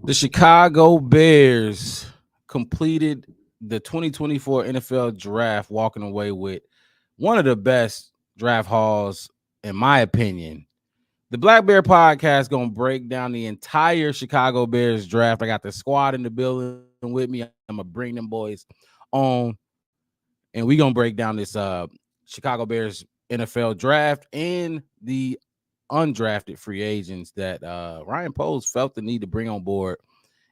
The Chicago Bears completed the 2024 NFL draft, walking away with one of the best draft hauls, in my opinion. The Black Bear Podcast gonna break down the entire Chicago Bears draft. I got the squad in the building with me. I'm gonna bring them boys on, and we gonna break down this Chicago Bears NFL draft and the undrafted free agents that Ryan Poles felt the need to bring on board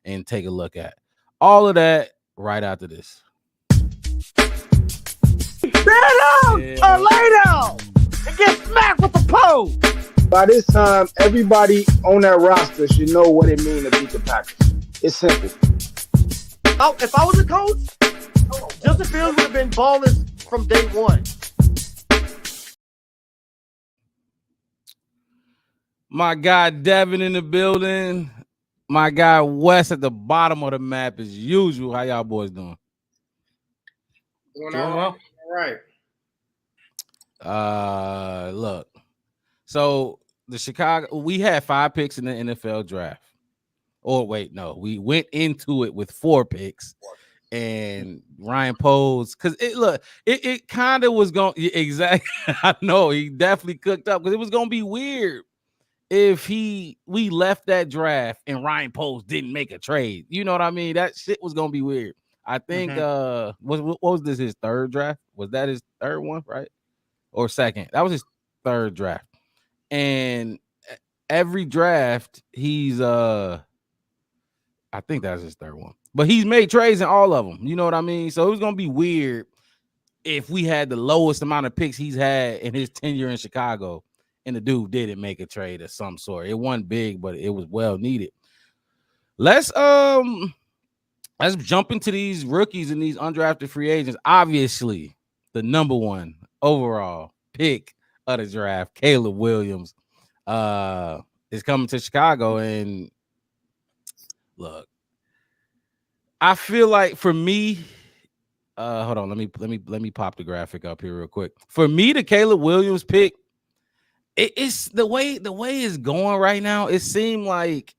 and take a look at. All of that right after this. Down or lay down and get smacked with the pole. By this time, everybody on that roster should know what it means to beat the Packers. It's simple. Oh, if I was a coach, Justin Fields would have been balling from day one. My guy Devin in the building. My guy Wes at the bottom of the map as usual. How y'all boys doing? Doing well. All right. Look. So the Chicago, we had 5 picks in the NFL draft. Or wait, no, we went into it with 4 picks. And Ryan Poles, because it kind of was going exactly. I know he definitely cooked up because it was gonna be weird if we left that draft and Ryan Poles didn't make a trade. You know what I mean? That shit was gonna be weird. I think what was this, his third draft? Was that his third one, right? Or second? That was his third draft. And every draft, he's I think that's his third one. But he's made trades in all of them. You know what I mean? So it was gonna be weird if we had the lowest amount of picks he's had in his tenure in Chicago, and the dude didn't make a trade of some sort. It wasn't big, but it was well needed. Let's jump into these rookies and these undrafted free agents. Obviously, the number one overall pick of the draft, Caleb Williams, is coming to Chicago. And look, I feel like for me, hold on, let me pop the graphic up here real quick. For me, the Caleb Williams pick, it's the way it's going right now. It seemed like,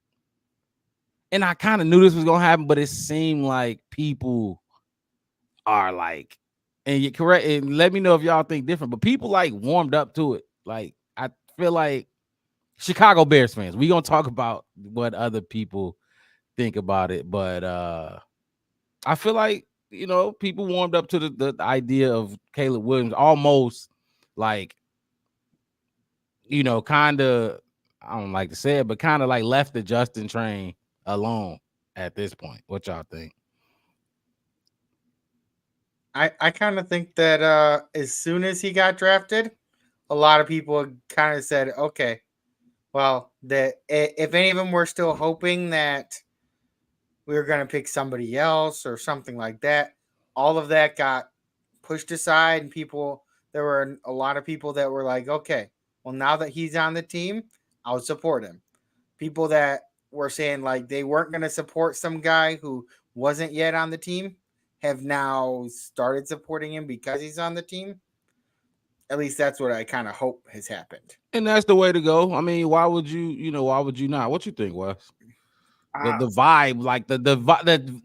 and I kind of knew this was gonna happen, but it seemed like people are like, and you correct, and let me know if y'all think different, but people like warmed up to it. Like, I feel like Chicago Bears fans, we gonna talk about what other people think about it, but I feel like, people warmed up to the idea of Caleb Williams, almost like, kind of, I don't like to say it, but kind of like left the Justin train alone at this point. What y'all think? I kind of think that as soon as he got drafted, a lot of people kind of said, okay, well, if any of them were still hoping that we were going to pick somebody else or something like that, all of that got pushed aside, and there were a lot of people that were like, okay, well, now that he's on the team, I'll support him. People that were saying like they weren't going to support some guy who wasn't yet on the team have now started supporting him because he's on the team. At least that's what I kind of hope has happened. And that's the way to go. I mean, why would you not? What you think, Wes? The vibe, like the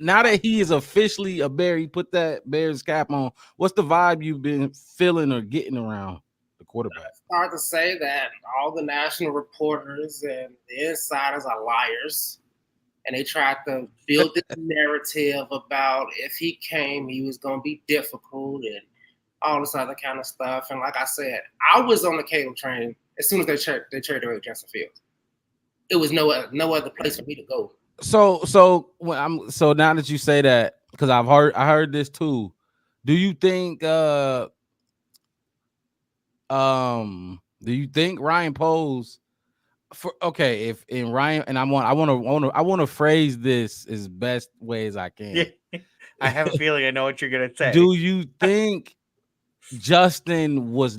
now that he is officially a Bear, he put that Bears cap on. What's the vibe you've been feeling or getting around the quarterback? It's hard to say that all the national reporters and the insiders are liars, and they tried to build this narrative about if he came, he was going to be difficult and all this other kind of stuff. And like I said, I was on the Caleb train as soon as they traded away Justin Fields. It was no other place for me to go. So now that you say that, because I heard this too. Do you think Ryan Poles if in Ryan, and I want to phrase this as best way as I can. Yeah. I have a feeling I know what you're gonna say. Do you think Justin was?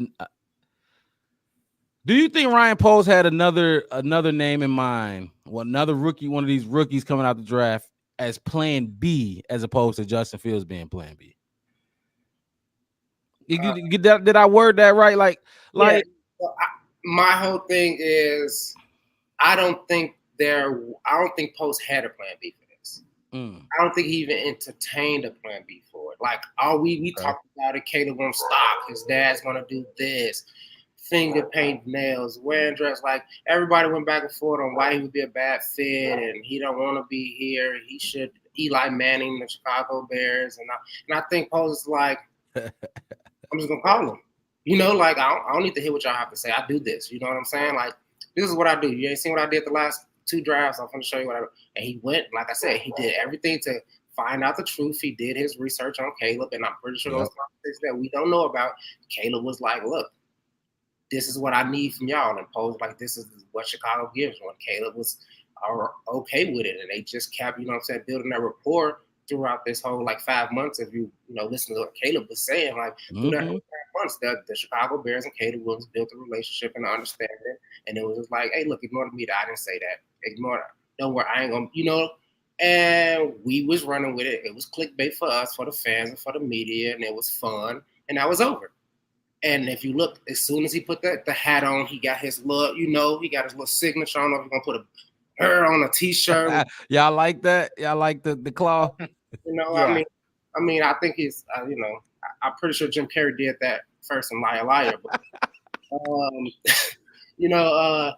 Do you think Ryan Poles had another name in mind? Well, another rookie, one of these rookies coming out the draft as Plan B, as opposed to Justin Fields being Plan B. Did I word that right? My whole thing is, I don't think I don't think Post had a plan B for this. Mm. I don't think he even entertained a plan B for it. Like, all we talked about it, Caleb won't stop. His dad's gonna do this. Finger paint nails, wearing dress. Like, everybody went back and forth on why he would be a bad fit and he don't want to be here. He should Eli Manning the Chicago Bears. And I think Post is like, I'm just gonna call him. You know, like, I don't need to hear what y'all have to say. I do this. You know what I'm saying? Like, this is what I do. You ain't seen what I did the last 2 drafts. I'm gonna show you what I do. And he went, like I said, he did everything to find out the truth. He did his research on Caleb, and I'm pretty sure those conversations that we don't know about, Caleb was like, look, this is what I need from y'all. And Post like, this is what Chicago gives you. And Caleb was okay with it. And they just kept, you know what I'm saying, building that rapport throughout this whole, like, 5 months. If you listen to what Caleb was saying, like, through that whole 5 months, the Chicago Bears and Caleb Williams built a relationship and an understanding. And it was just like, hey, look, ignore the media. I didn't say that. Ignore that. Don't worry. I ain't going to, you know. And we was running with it. It was clickbait for us, for the fans, and for the media. And it was fun. And that was over. And if you look, as soon as he put the hat on, he got his little, you know, he got his little signature. I don't know if he's gonna put her on a t-shirt. Y'all like that? Y'all like the claw? You know, Yeah. I mean, I think he's, you know, I'm pretty sure Jim Carrey did that first in Liar Liar. But, you know,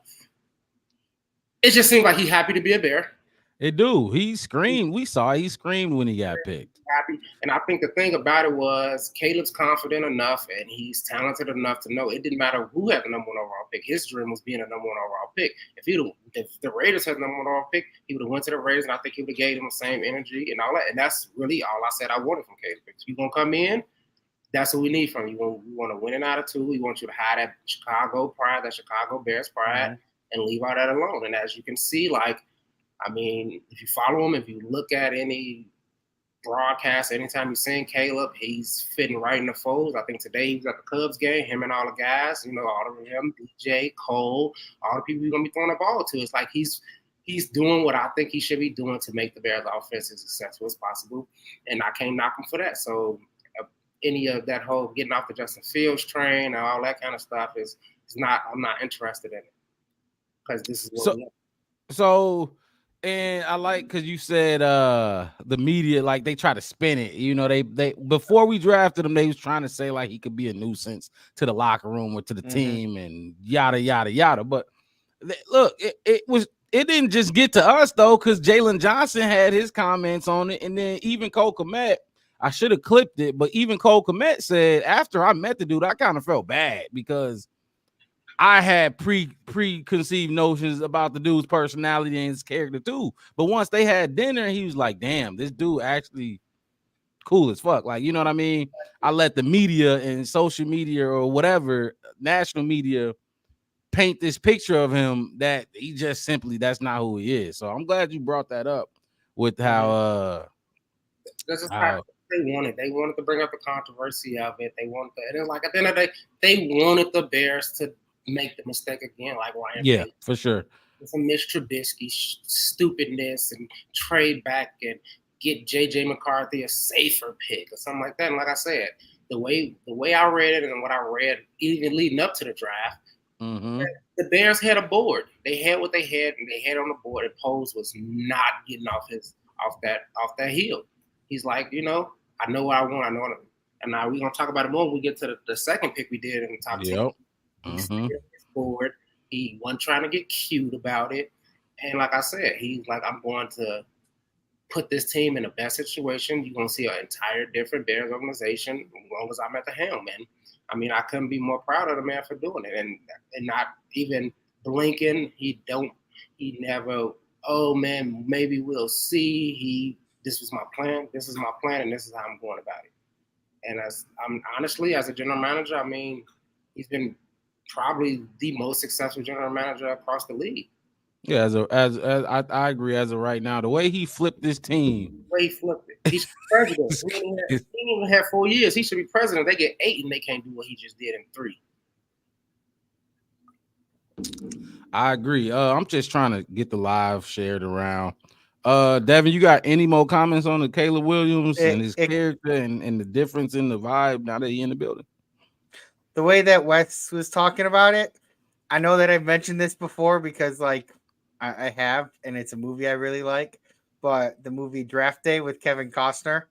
it just seemed like he's happy to be a Bear. It do. He screamed. We saw he screamed when he got picked. Happy. And I think the thing about it was Caleb's confident enough and he's talented enough to know it didn't matter who had the number 1 overall pick. His dream was being a number 1 overall pick. If the Raiders had the number 1 overall pick, he would have went to the Raiders, and I think he would have gave them the same energy and all that. And that's really all I said I wanted from Caleb. If you're gonna come in, that's what we need from you. We want to win an attitude. We want you to hide that Chicago pride, that Chicago Bears pride, and leave all that alone. And as you can see, like, I mean, if you follow him, if you look at any broadcast, anytime you're seeing Caleb, he's fitting right in the fold. I think today he was at the Cubs game, him and all the guys, you know, all of them, DJ, Cole, all the people you're going to be throwing the ball to. It's like he's doing what I think he should be doing to make the Bears offense as successful as possible. And I can't knock him for that. So any of that whole getting off the Justin Fields train and all that kind of stuff is not, I'm not interested in it. Because this is what so and I like, because you said the media, like, they try to spin it. You know, they before we drafted him, they was trying to say like he could be a nuisance to the locker room or to the team and yada yada yada. But look, it didn't just get to us though, because Jalen Johnson had his comments on it, and then even Cole Kmet, I should have clipped it, but even Cole Kmet said after I met the dude, I kind of felt bad because I had preconceived notions about the dude's personality and his character too. But once they had dinner, he was like, damn, this dude actually cool as fuck. Like, you know what I mean? I let the media and social media or whatever, national media, paint this picture of him that he just simply, that's not who he is. So I'm glad you brought that up with how this is how they wanted. They wanted to bring up the controversy of it. They wanted to, and it's like at the end of the day, they wanted the Bears to make the mistake again, like Ryan. Yeah, for sure. Some Mitch Trubisky stupidness and trade back and get JJ McCarthy a safer pick or something like that. And like I said, the way I read it and what I read even leading up to the draft, the Bears had a board. They had what they had, and they had on the board. And Poles was not getting off that hill. He's like, you know, I know what I want. I know what and now we're gonna talk about it more when we get to the second pick we did in the top 10. He's forward. He wasn't trying to get cute about it. And like I said, he's like, I'm going to put this team in the best situation. You're going to see an entire different Bears organization as long as I'm at the helm. And I mean, I couldn't be more proud of the man for doing it. And not even blinking. He never, oh man, maybe we'll see. This was my plan. This is my plan. And this is how I'm going about it. And I'm honestly, as a general manager, I mean, he's been probably the most successful general manager across the league. Yeah, as I agree. As of right now, the way he flipped this team, the way he flipped it, he's president. he didn't even have 4 years. He should be president. They get 8, and they can't do what he just did in 3. I agree. I'm just trying to get the live shared around. Devin, you got any more comments on the Caleb Williams and his character and the difference in the vibe now that he's in the building? The way that Wes was talking about it, I know that I've mentioned this before because, like, I have, and it's a movie I really like. But the movie Draft Day with Kevin Costner,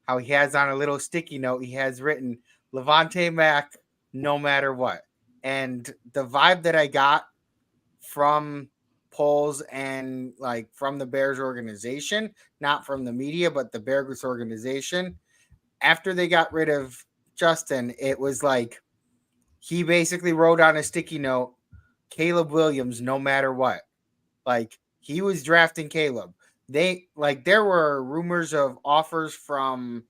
how he has on a little sticky note, he has written Levante Mack, no matter what. And the vibe that I got from polls and like from the Bears organization, not from the media, but the Bears organization, after they got rid of Justin, it was like he basically wrote on a sticky note, Caleb Williams, no matter what. Like he was drafting Caleb. There were rumors of offers from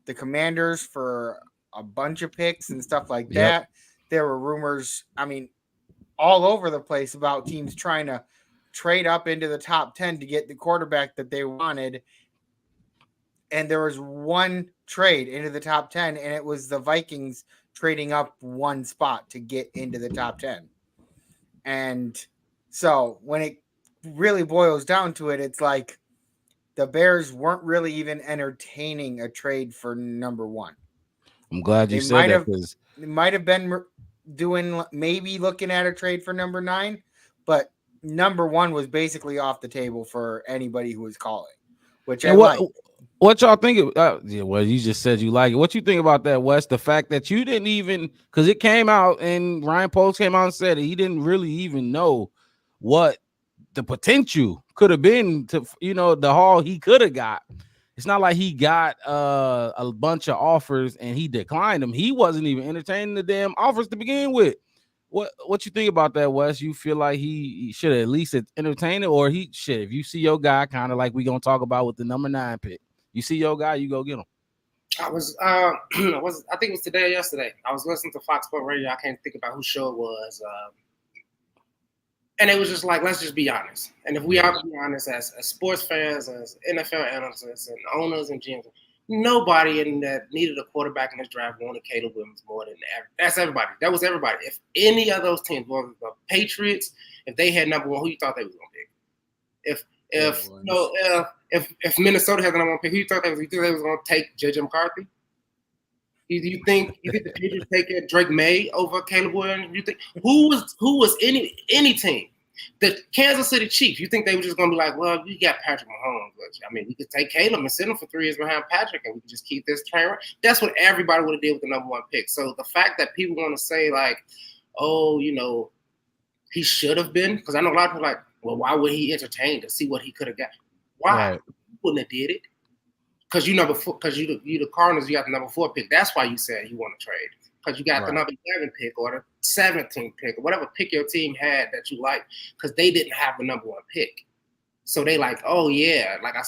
the Commanders for a bunch of picks and stuff like that. There were rumors, I mean, all over the place about teams trying to trade up into the top 10 to get the quarterback that they wanted. And there was one trade into the top 10, and it was the Vikings trading up one spot to get into the top 10. And so when it really boils down to it, it's like the Bears weren't really even entertaining a trade for number one. I'm glad you said that, because they might have been maybe looking at a trade for number 9, but number 1 was basically off the table for anybody who was calling, which I like. What y'all think? Well, you just said you like it. What you think about that, Wes? The fact that you didn't even, because it came out and Ryan Poles came out and said he didn't really even know what the potential could have been to, the haul he could have got. It's not like he got a bunch of offers and he declined them. He wasn't even entertaining the damn offers to begin with. What you think about that, Wes? You feel like he should at least entertain it, or if you see your guy, kind of like we gonna talk about with the number 9 pick, you see your guy, you go get him. I think it was today or yesterday. I was listening to Fox Sports Radio. I can't think about whose show it was. And it was just like, let's just be honest. And if we are to be honest, as sports fans, as NFL analysts and owners and GMs, nobody in that needed a quarterback in this draft wanted Caleb Williams more than ever. That's everybody. That was everybody. If any of those teams, were the Patriots, if they had number 1, who you thought they was going to pick? If Minnesota had the number 1 pick, who you thought they was going to take J.J. McCarthy? You think the Patriots take Drake May over Caleb Williams? You think who was any team? The Kansas City Chiefs. You think they were just gonna be like, well, we got Patrick Mahomes, but I mean, we could take Caleb and sit him for 3 years behind Patrick, and we could just keep this train. That's what everybody would have did with the number 1 pick. So the fact that people want to say like, oh, he should have been, because I know a lot of people are like, well, why would he entertain to see what he could have got? Why? Right. He wouldn't have did it. Because you the Cardinals, you got the number 4 pick. That's why you said you want to trade. Because you got the number 11 pick or the 17th pick or whatever pick your team had that you like, because they didn't have the number 1 pick. So they like, oh yeah, like I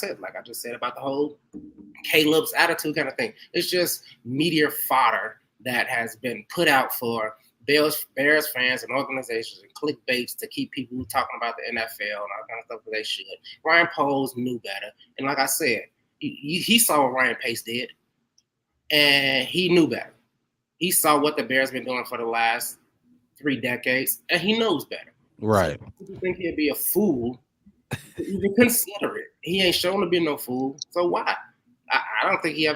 just said about the whole Caleb's attitude kind of thing. It's just media fodder that has been put out for Bears fans and organizations and clickbaits to keep people talking about the NFL and all kind of stuff that they should. Ryan Poles knew better. And like I said, he saw what Ryan Pace did, and he knew better. He saw what the Bears been doing for the last 3 decades, and he knows better. Right. So you think he'd be a fool to even consider it? He ain't shown to be no fool, so why? I think he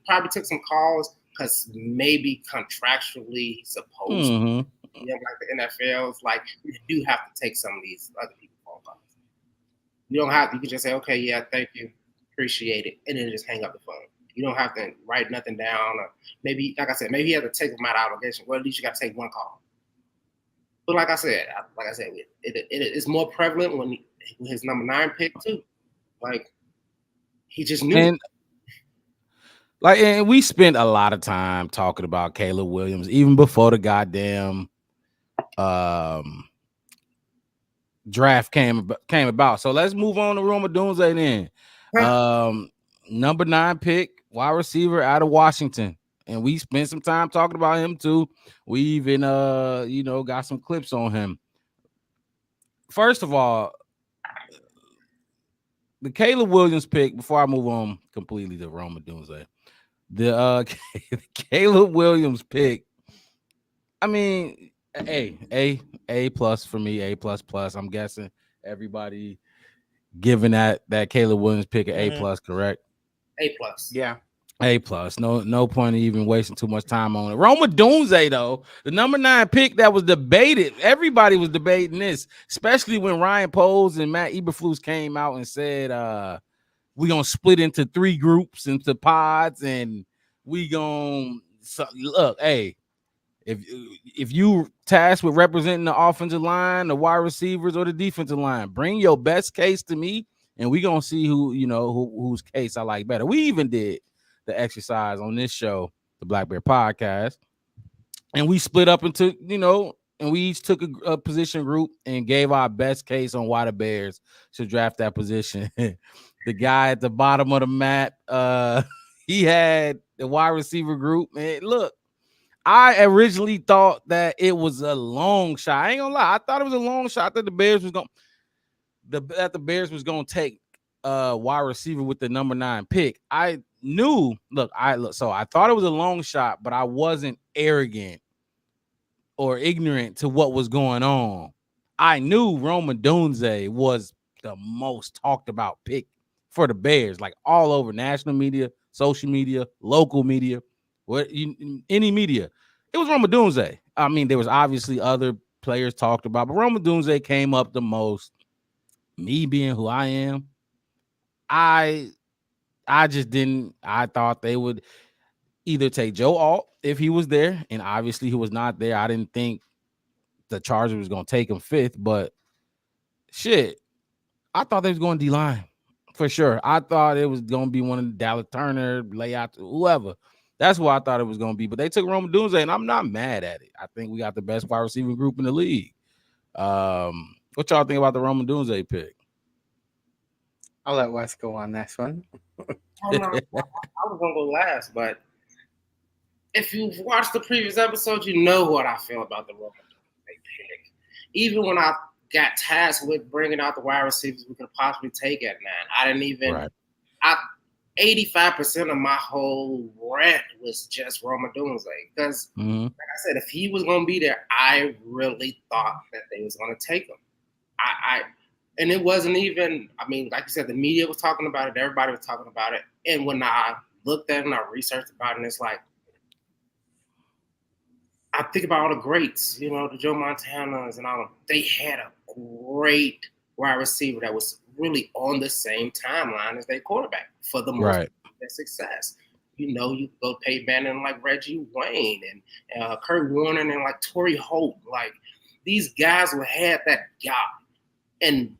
probably took some calls because maybe contractually supposed to. Like the NFL's like, you do have to take some of these other people's phone calls. You don't have to. You can just say, okay, yeah, thank you, appreciate it, and then just hang up the phone. You don't have to write nothing down, or maybe, like I said, maybe you have to take them out of obligation. Well, at least you got to take 1 call. But like I said, it's more prevalent when his number 9 pick too. Like he just knew. And we spent a lot of time talking about Caleb Williams even before the goddamn draft came about. So let's move on to Roma Doomsday then. Number 9 pick, wide receiver out of Washington. And we spent some time talking about him too. We even got some clips on him. First of all, the Caleb Williams pick, before I move on completely to Roma Doomsday, the Caleb Williams pick, I mean, A plus for me, A plus. I'm guessing everybody giving that Caleb Williams pick an A plus, correct? A plus. Yeah. A plus. No point in even wasting too much time on it. Rome Odunze, though, the number 9 pick that was debated. Everybody was debating this, especially when Ryan Poles and Matt Eberflus came out and said, we're gonna split into 3 groups, into pods, and we gonna look, hey, if you tasked with representing the offensive line, the wide receivers, or the defensive line, bring your best case to me, and we gonna see whose case I like better. We even did the exercise on this show, the Black Bear Podcast, and we split up into and we each took a position group and gave our best case on why the Bears should draft that position. The guy at the bottom of the map, he had the wide receiver group. Man, look, I originally thought that it was a long shot. I ain't gonna lie, I thought it was a long shot that the Bears was gonna take wide receiver with the number 9 pick. I thought it was a long shot, but I wasn't arrogant or ignorant to what was going on. I knew Rome Odunze was the most talked about pick for the Bears, like all over national media, social media, local media, any media. It was Rome Odunze. I mean, there was obviously other players talked about, but Rome Odunze came up the most. Me being who I am, I just didn't. I thought they would either take Joe Alt if he was there, and obviously he was not there. I didn't think the Chargers was going to take him 5th, but shit, I thought they was going D-line for sure. I thought it was going to be one of the Dallas Turner, layout, whoever. That's what I thought it was going to be, but they took Rome Odunze, and I'm not mad at it. I think we got the best wide receiver group in the league. What y'all think about the Rome Odunze pick? I'll let Wes go on this one. I was gonna go last, but if you've watched the previous episode, you know what I feel about the Rome Odunze pick. Even when I got tasked with bringing out the wide receivers we could possibly take at 9, I didn't even. Right. 85% of my whole rant was just Rome Odunze because, like I said, if he was going to be there, I really thought that they was going to take him. And it wasn't even. I mean, like you said, the media was talking about it. Everybody was talking about it. And when I looked at it and I researched about it, and it's like I think about all the greats, the Joe Montanas and all of them. They had a great wide receiver that was really on the same timeline as their quarterback for the most of their success. You go Peyton Manning like Reggie Wayne and Kurt Warner and like Torrey Holt. Like these guys who had that guy. And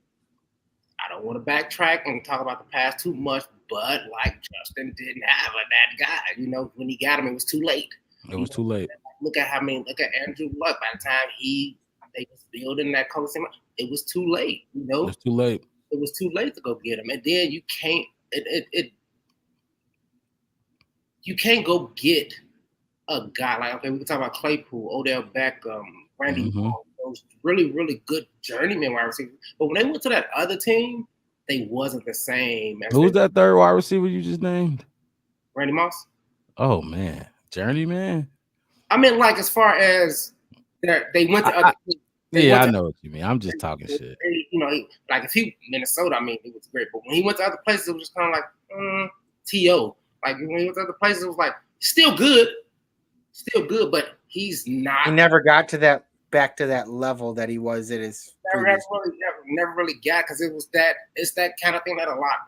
I don't want to backtrack and talk about the past too much, but like Justin didn't have that guy. When he got him, it was too late. It was too late. Look at Andrew Luck. By the time they was building that coaching, it was too late. It was too late. It was too late to go get him, and then you can't. You can't go get a guy like we can talk about Claypool, Odell Beckham, Randy Moss, those really really good journeyman wide receivers. But when they went to that other team, they wasn't the same. Who's that third wide receiver you just named? Randy Moss. Oh man, journeyman. I mean, like as far as they went to other teams. Yeah, I know what you mean. I'm just talking shit. Like if he Minnesota, I mean, it was great. But when he went to other places, it was just kind of like T.O. Like when he went to other places, it was like still good, but he's not. He never got to back to that level that he was at his. Never really got because it's that kind of thing that a lot.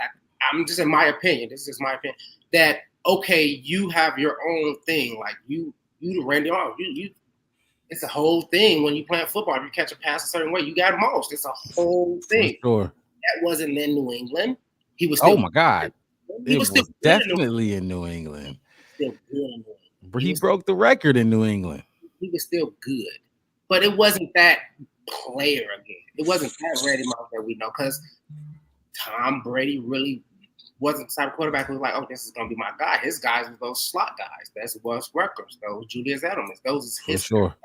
I'm just in my opinion. This is my opinion. That okay, you have your own thing. Like you Randy Moss, you. It's a whole thing when you playing football. If you catch a pass a certain way, you got most. It's a whole thing. For sure. That wasn't in New England. He was. Oh my God! It was definitely in New England. Still good in New England. He broke the record in New England. He was still good, but it wasn't that player again. It wasn't that Randy Moss that we know because Tom Brady really wasn't the type of quarterback who was like, oh, this is gonna be my guy. His guys were those slot guys. That's Wes Welker. Those Julius Edelman. Those is his. For sure.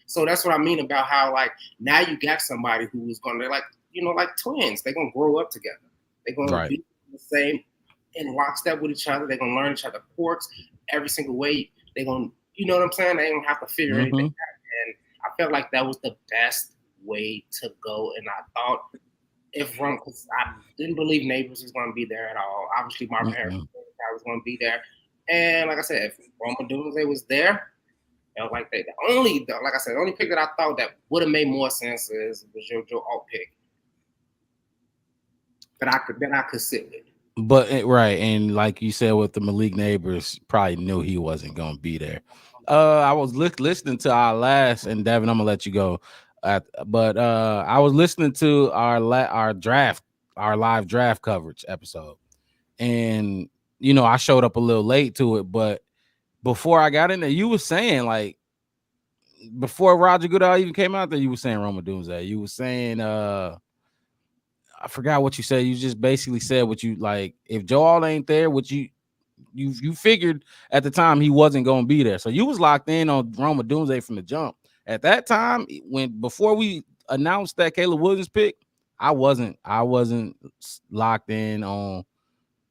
So that's what I mean about how like now you got somebody who is going to like twins. They're gonna grow up together. They're gonna be the same in lockstep with each other. They're gonna learn each other quirks every single way. They're gonna, you know what I'm saying? They don't have to figure anything out. And I felt like that was the best way to go. And I thought because I didn't believe Neighbors was gonna be there at all. Obviously, Marvin Harrison was gonna be there. And like I said, if Roma Dunze was there, like that. The only pick that I thought that would have made more sense was your Alt pick that I could sit with. But right, and like you said, with the Malik Neighbors, probably knew he wasn't gonna be there. I was listening to our last, and Devin, I'm gonna let you go. But I was listening to our live draft coverage episode, and I showed up a little late to it, but before I got in there, you were saying like before Roger Goodell even came out there, you were saying Roma Dunze. You were saying I forgot what you said. You just basically said what you like. If Joel ain't there, what you figured at the time he wasn't going to be there. So you was locked in on Roma Dunze from the jump. At that time, before we announced that Caleb Williams pick, I wasn't locked in on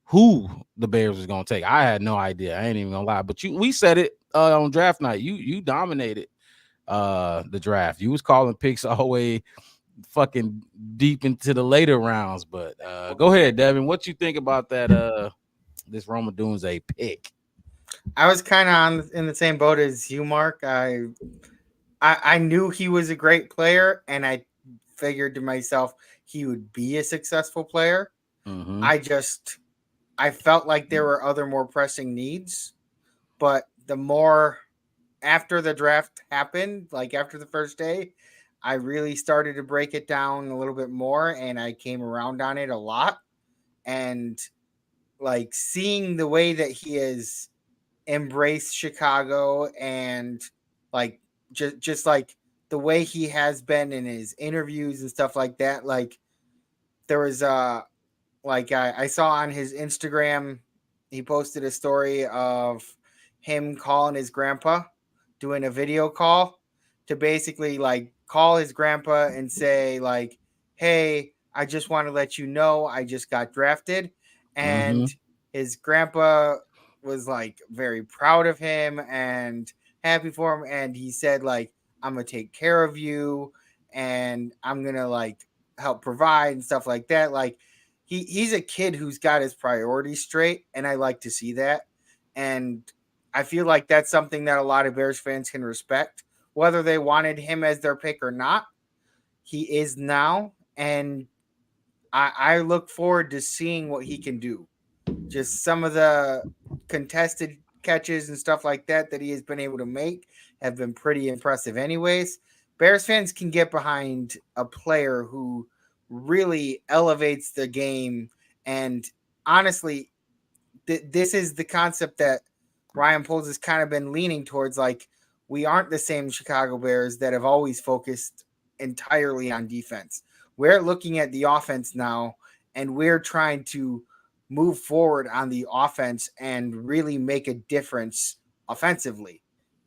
who the Bears was going to take. I had no idea. I ain't even gonna lie. But we said it on draft night. You dominated the draft. You was calling picks all the way fucking deep into the later rounds. But go ahead, Devin. What you think about that this Roma Dunze pick? I was kind of in the same boat as you, Mark. I knew he was a great player, and I figured to myself he would be a successful player. Mm-hmm. I felt like there were other more pressing needs, but the more after the draft happened, like after the first day, I really started to break it down a little bit more, and I came around on it a lot. And like seeing the way that he has embraced Chicago and like just like the way he has been in his interviews and stuff like that. Like there was I saw on his Instagram, he posted a story of him calling his grandpa, doing a video call to basically like call his grandpa and say like, hey, I just want to let you know I just got drafted. And his grandpa was like very proud of him and happy for him. And he said like, I'm going to take care of you and I'm going to like help provide and stuff like that. Like he's a kid who's got his priorities straight. And I like to see that. And I feel like that's something that a lot of Bears fans can respect, whether they wanted him as their pick or not. He is now. And I look forward to seeing what he can do. Just some of the contested catches and stuff like that he has been able to make have been pretty impressive anyways. Bears fans can get behind a player who really elevates the game. And honestly, this is the concept that Ryan Poles has kind of been leaning towards. Like, we aren't the same Chicago Bears that have always focused entirely on defense. We're looking at the offense now, and we're trying to move forward on the offense and really make a difference offensively.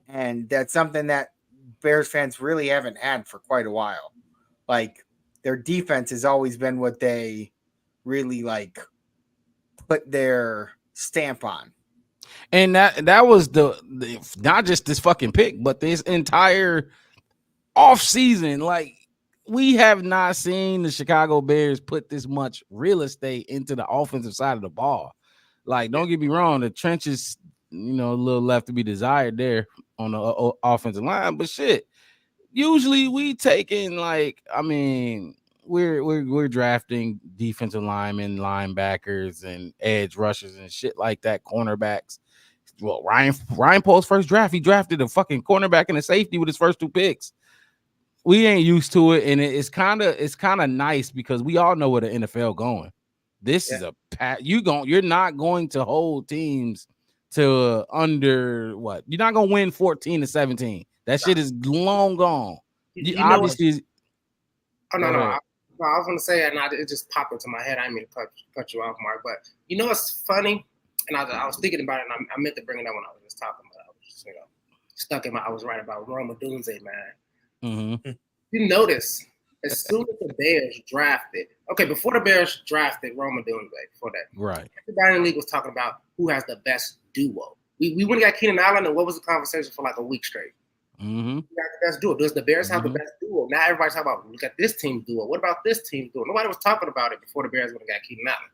And that's something that Bears fans really haven't had for quite a while. Like, their defense has always been what they really like put their stamp on. And that was the not just this fucking pick, but this entire off season. Like, we have not seen the Chicago Bears put this much real estate into the offensive side of the ball. Like, don't get me wrong, the trenches, a little left to be desired there on the offensive line. But shit, usually we taking we're drafting defensive linemen, linebackers, and edge rushers and shit like that, cornerbacks. Well, Ryan Poles' first draft, he drafted a fucking cornerback and a safety with his first two picks. We ain't used to it, and it's kind of nice because we all know where the NFL going. This is a pat. You're not going to hold teams to under what? You're not gonna win 14-17. That shit is long gone. Obviously. No. I was gonna say, and it just popped into my head. I didn't mean to cut you off, Mark. But what's funny? And I was thinking about it, and I meant to bring it up when I was just talking about it. I was just, stuck in my. I was right about Roma Dunze, man. Mm-hmm. You notice as soon as the Bears drafted, before the Bears drafted Roma Dunze, before that, right? Everybody in the league was talking about who has the best duo. We went and got Keenan Allen, and what was the conversation for like a week straight? Mm-hmm. Who got the best duo? Does the Bears have the best duo? Now everybody's talking about, look at this team duo. What about this team duo? Nobody was talking about it before the Bears went and got Keenan Allen.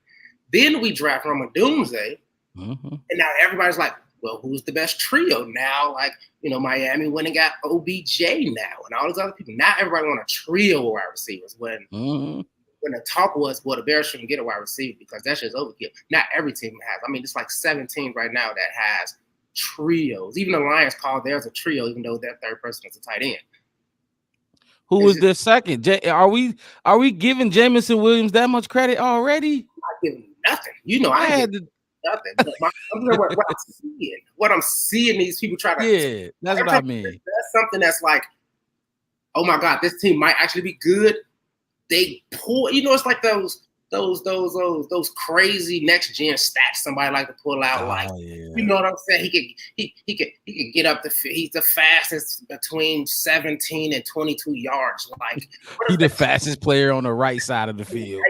Then we draft Roma Dunze, Mhm. And now everybody's like, well, who's the best trio now? Like, Miami went and got OBJ now and all those other people. Now everybody want a trio of wide receivers when the talk was, well, the Bears shouldn't get a wide receiver because that's just overkill. Not every team has. I mean, it's like 7 teams right now that has trios. Even the Lions call theirs a trio, even though their third person is a tight end. Who was the second? Are we giving Jameson Williams that much credit already? Not giving nothing. I had nothing. But what I'm seeing these people try to. Yeah, that's what I mean. That's something that's like, oh my God, this team might actually be good. They pull, it's like those crazy next gen stats somebody like to pull out. You know what I'm saying? He could get up he's the fastest between 17 and 22 yards. Like he's the fastest player on the right side of the field.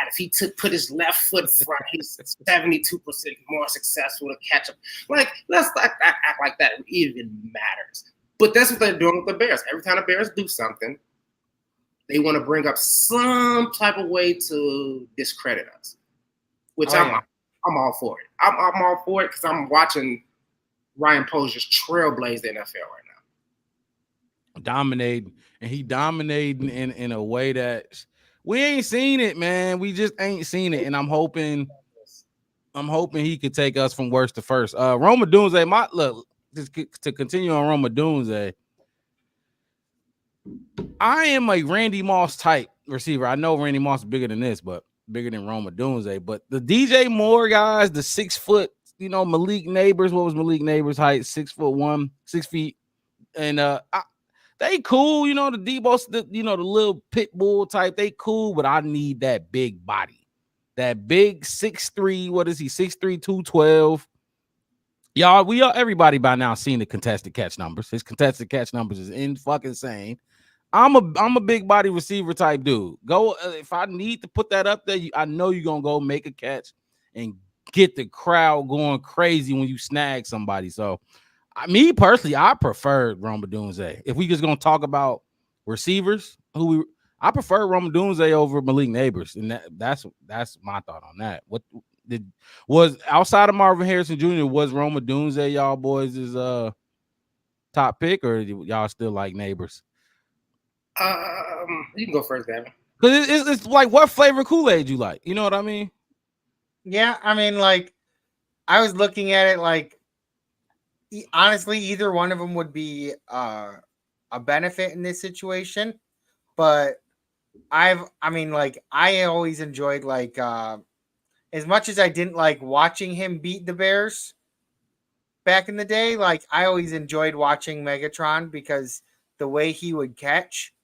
If he put his left foot front, he's 72% more successful to catch him. Like, let's not act like that even matters. But that's what they're doing with the Bears. Every time the Bears do something, they want to bring up some type of way to discredit us, which I'm all for it. I'm all for it because I'm watching Ryan Poles just trailblaze the NFL right now. Dominating, and he dominating in a way that we ain't seen it, man. We just ain't seen it, and I'm hoping he could take us from worst to first. Rome Odunze, to continue on Rome Odunze. I am a Randy Moss type receiver. I know Randy Moss is bigger than this, but bigger than Rome Odunze. But the DJ Moore guys, the 6 foot, Malik Neighbors. What was Malik Neighbors' height? 6'1", 6 feet, and they cool. The Debo's, the little pit bull type. They cool, but I need that big body, that big 6'3". What is he? 6'3", 212. Y'all, everybody by now seen the contested catch numbers. His contested catch numbers is insane. I'm a big body receiver type dude. Go if I need to put that up there, I know you're gonna go make a catch and get the crowd going crazy when you snag somebody. So, me personally, I preferred Rome Odunze. If we just gonna talk about receivers, I prefer Rome Odunze over Malik Neighbors, and that's my thought on that. What was outside of Marvin Harrison Jr. was Rome Odunze y'all boys is top pick, or y'all still like Neighbors? You can go first, Gavin. Because it's like, what flavor Kool-Aid you like? You know what I mean? Yeah, I mean, like, I was looking at it like, honestly, either one of them would be a benefit in this situation. But I always enjoyed, like, as much as I didn't like watching him beat the Bears back in the day, like, I always enjoyed watching Megatron because the way he would catch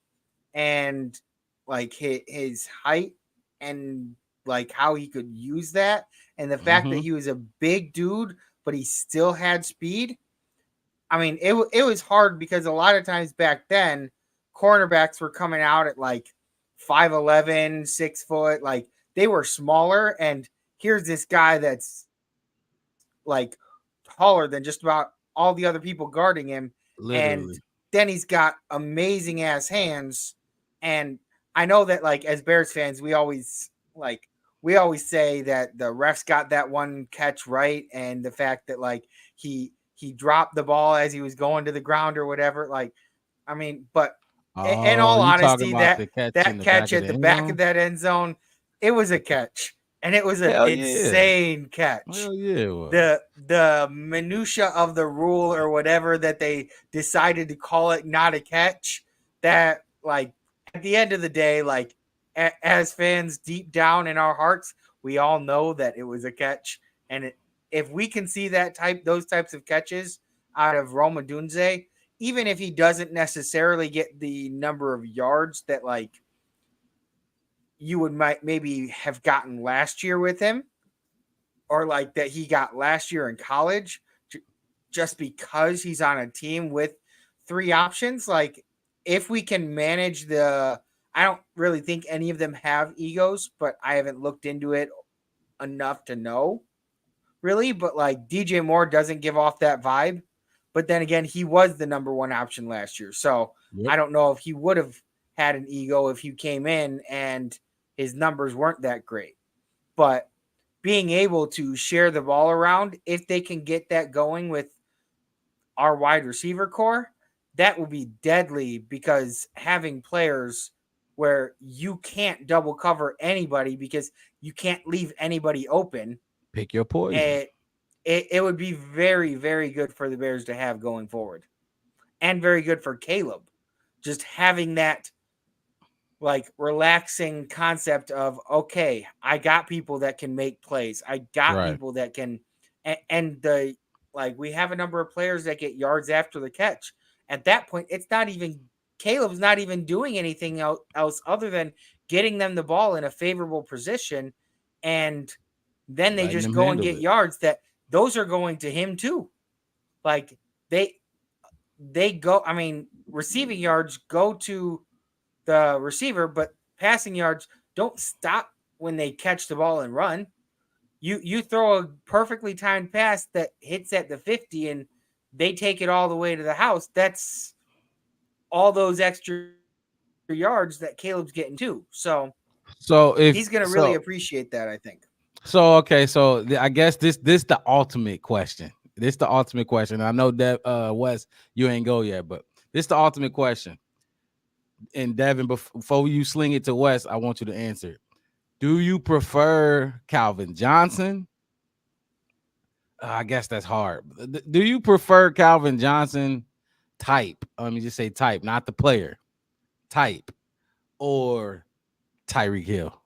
and like his height and like how he could use that, and the fact that he was a big dude but he still had speed. I mean, it was hard because a lot of times back then cornerbacks were coming out at like 5'11", 6 foot, like they were smaller, and here's this guy that's like taller than just about all the other people guarding him. Literally. And then he's got amazing ass hands. And I know that, like, as Bears fans, we always say that the refs got that one catch right, and the fact that like he dropped the ball as he was going to the ground or whatever. Like, I mean, but in all honesty, that catch at the back of that end zone, it was a catch. And it was an insane catch. Hell yeah, it was. The minutia of the rule or whatever that they decided to call it not a catch, that, like, at the end of the day, like, as fans deep down in our hearts, we all know that it was a catch. And if we can see those types of catches out of Rome Odunze, even if he doesn't necessarily get the number of yards that, like, you would maybe have gotten last year with him, or like that he got last year in college, just because he's on a team with 3 options. Like, if we can manage I don't really think any of them have egos, but I haven't looked into it enough to know really. But like DJ Moore doesn't give off that vibe, but then again, he was the number 1 option last year. So I don't know if he would have had an ego if he came in and his numbers weren't that great. But being able to share the ball around, if they can get that going with our wide receiver core, that will be deadly, because having players where you can't double cover anybody because you can't leave anybody open, Pick your poison. it would be very, very good for the Bears to have going forward, and very good for Caleb. Just having that like relaxing concept of, okay, I got people that can make plays. I got Right. people that can, and the, like, we have a number of players that get yards after the catch. At that point, it's not even, Caleb's not even doing anything else other than getting them the ball in a favorable position. And then they Letting just them go and handle get it. yards that those are going to him too. Like they go, I mean, receiving yards go to the receiver, but passing yards don't stop when they catch the ball and run. You throw a perfectly timed pass that hits at the 50 and they take it all the way to the house. That's all those extra yards that Caleb's getting too. So if he's going to really appreciate that, I think. So okay, so I guess this the ultimate question. This the ultimate question. I know that Wes, you ain't go yet, but this the ultimate question. And Devin, before you sling it to Wes, I want you to answer it. Do you prefer Calvin Johnson? I guess that's hard. Do you prefer Calvin Johnson type? Let me just say type, not the player. Type or Tyreek Hill?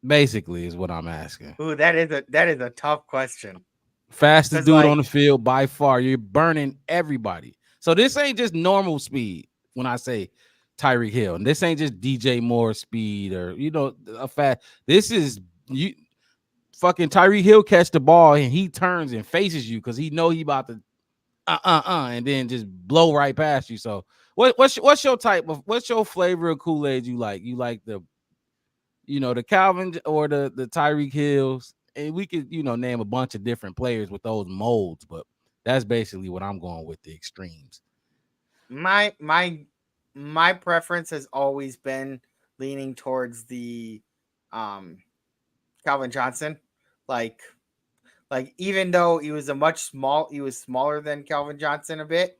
Basically, is what I'm asking. Ooh, that is a tough question. Fastest dude on the field by far. You're burning everybody. So this ain't just normal speed when I say Tyreek Hill. And this ain't just DJ Moore speed or, a fast. This is you fucking Tyreek Hill catch the ball and he turns and faces you because he know he about to and then just blow right past you. So what's your type of, what's your flavor of Kool-Aid you like? You like the Calvin or the Tyreek Hills? And we could, name a bunch of different players with those molds, but that's basically what I'm going with, the extremes. My preference has always been leaning towards the Calvin Johnson. Like even though he was smaller than Calvin Johnson a bit,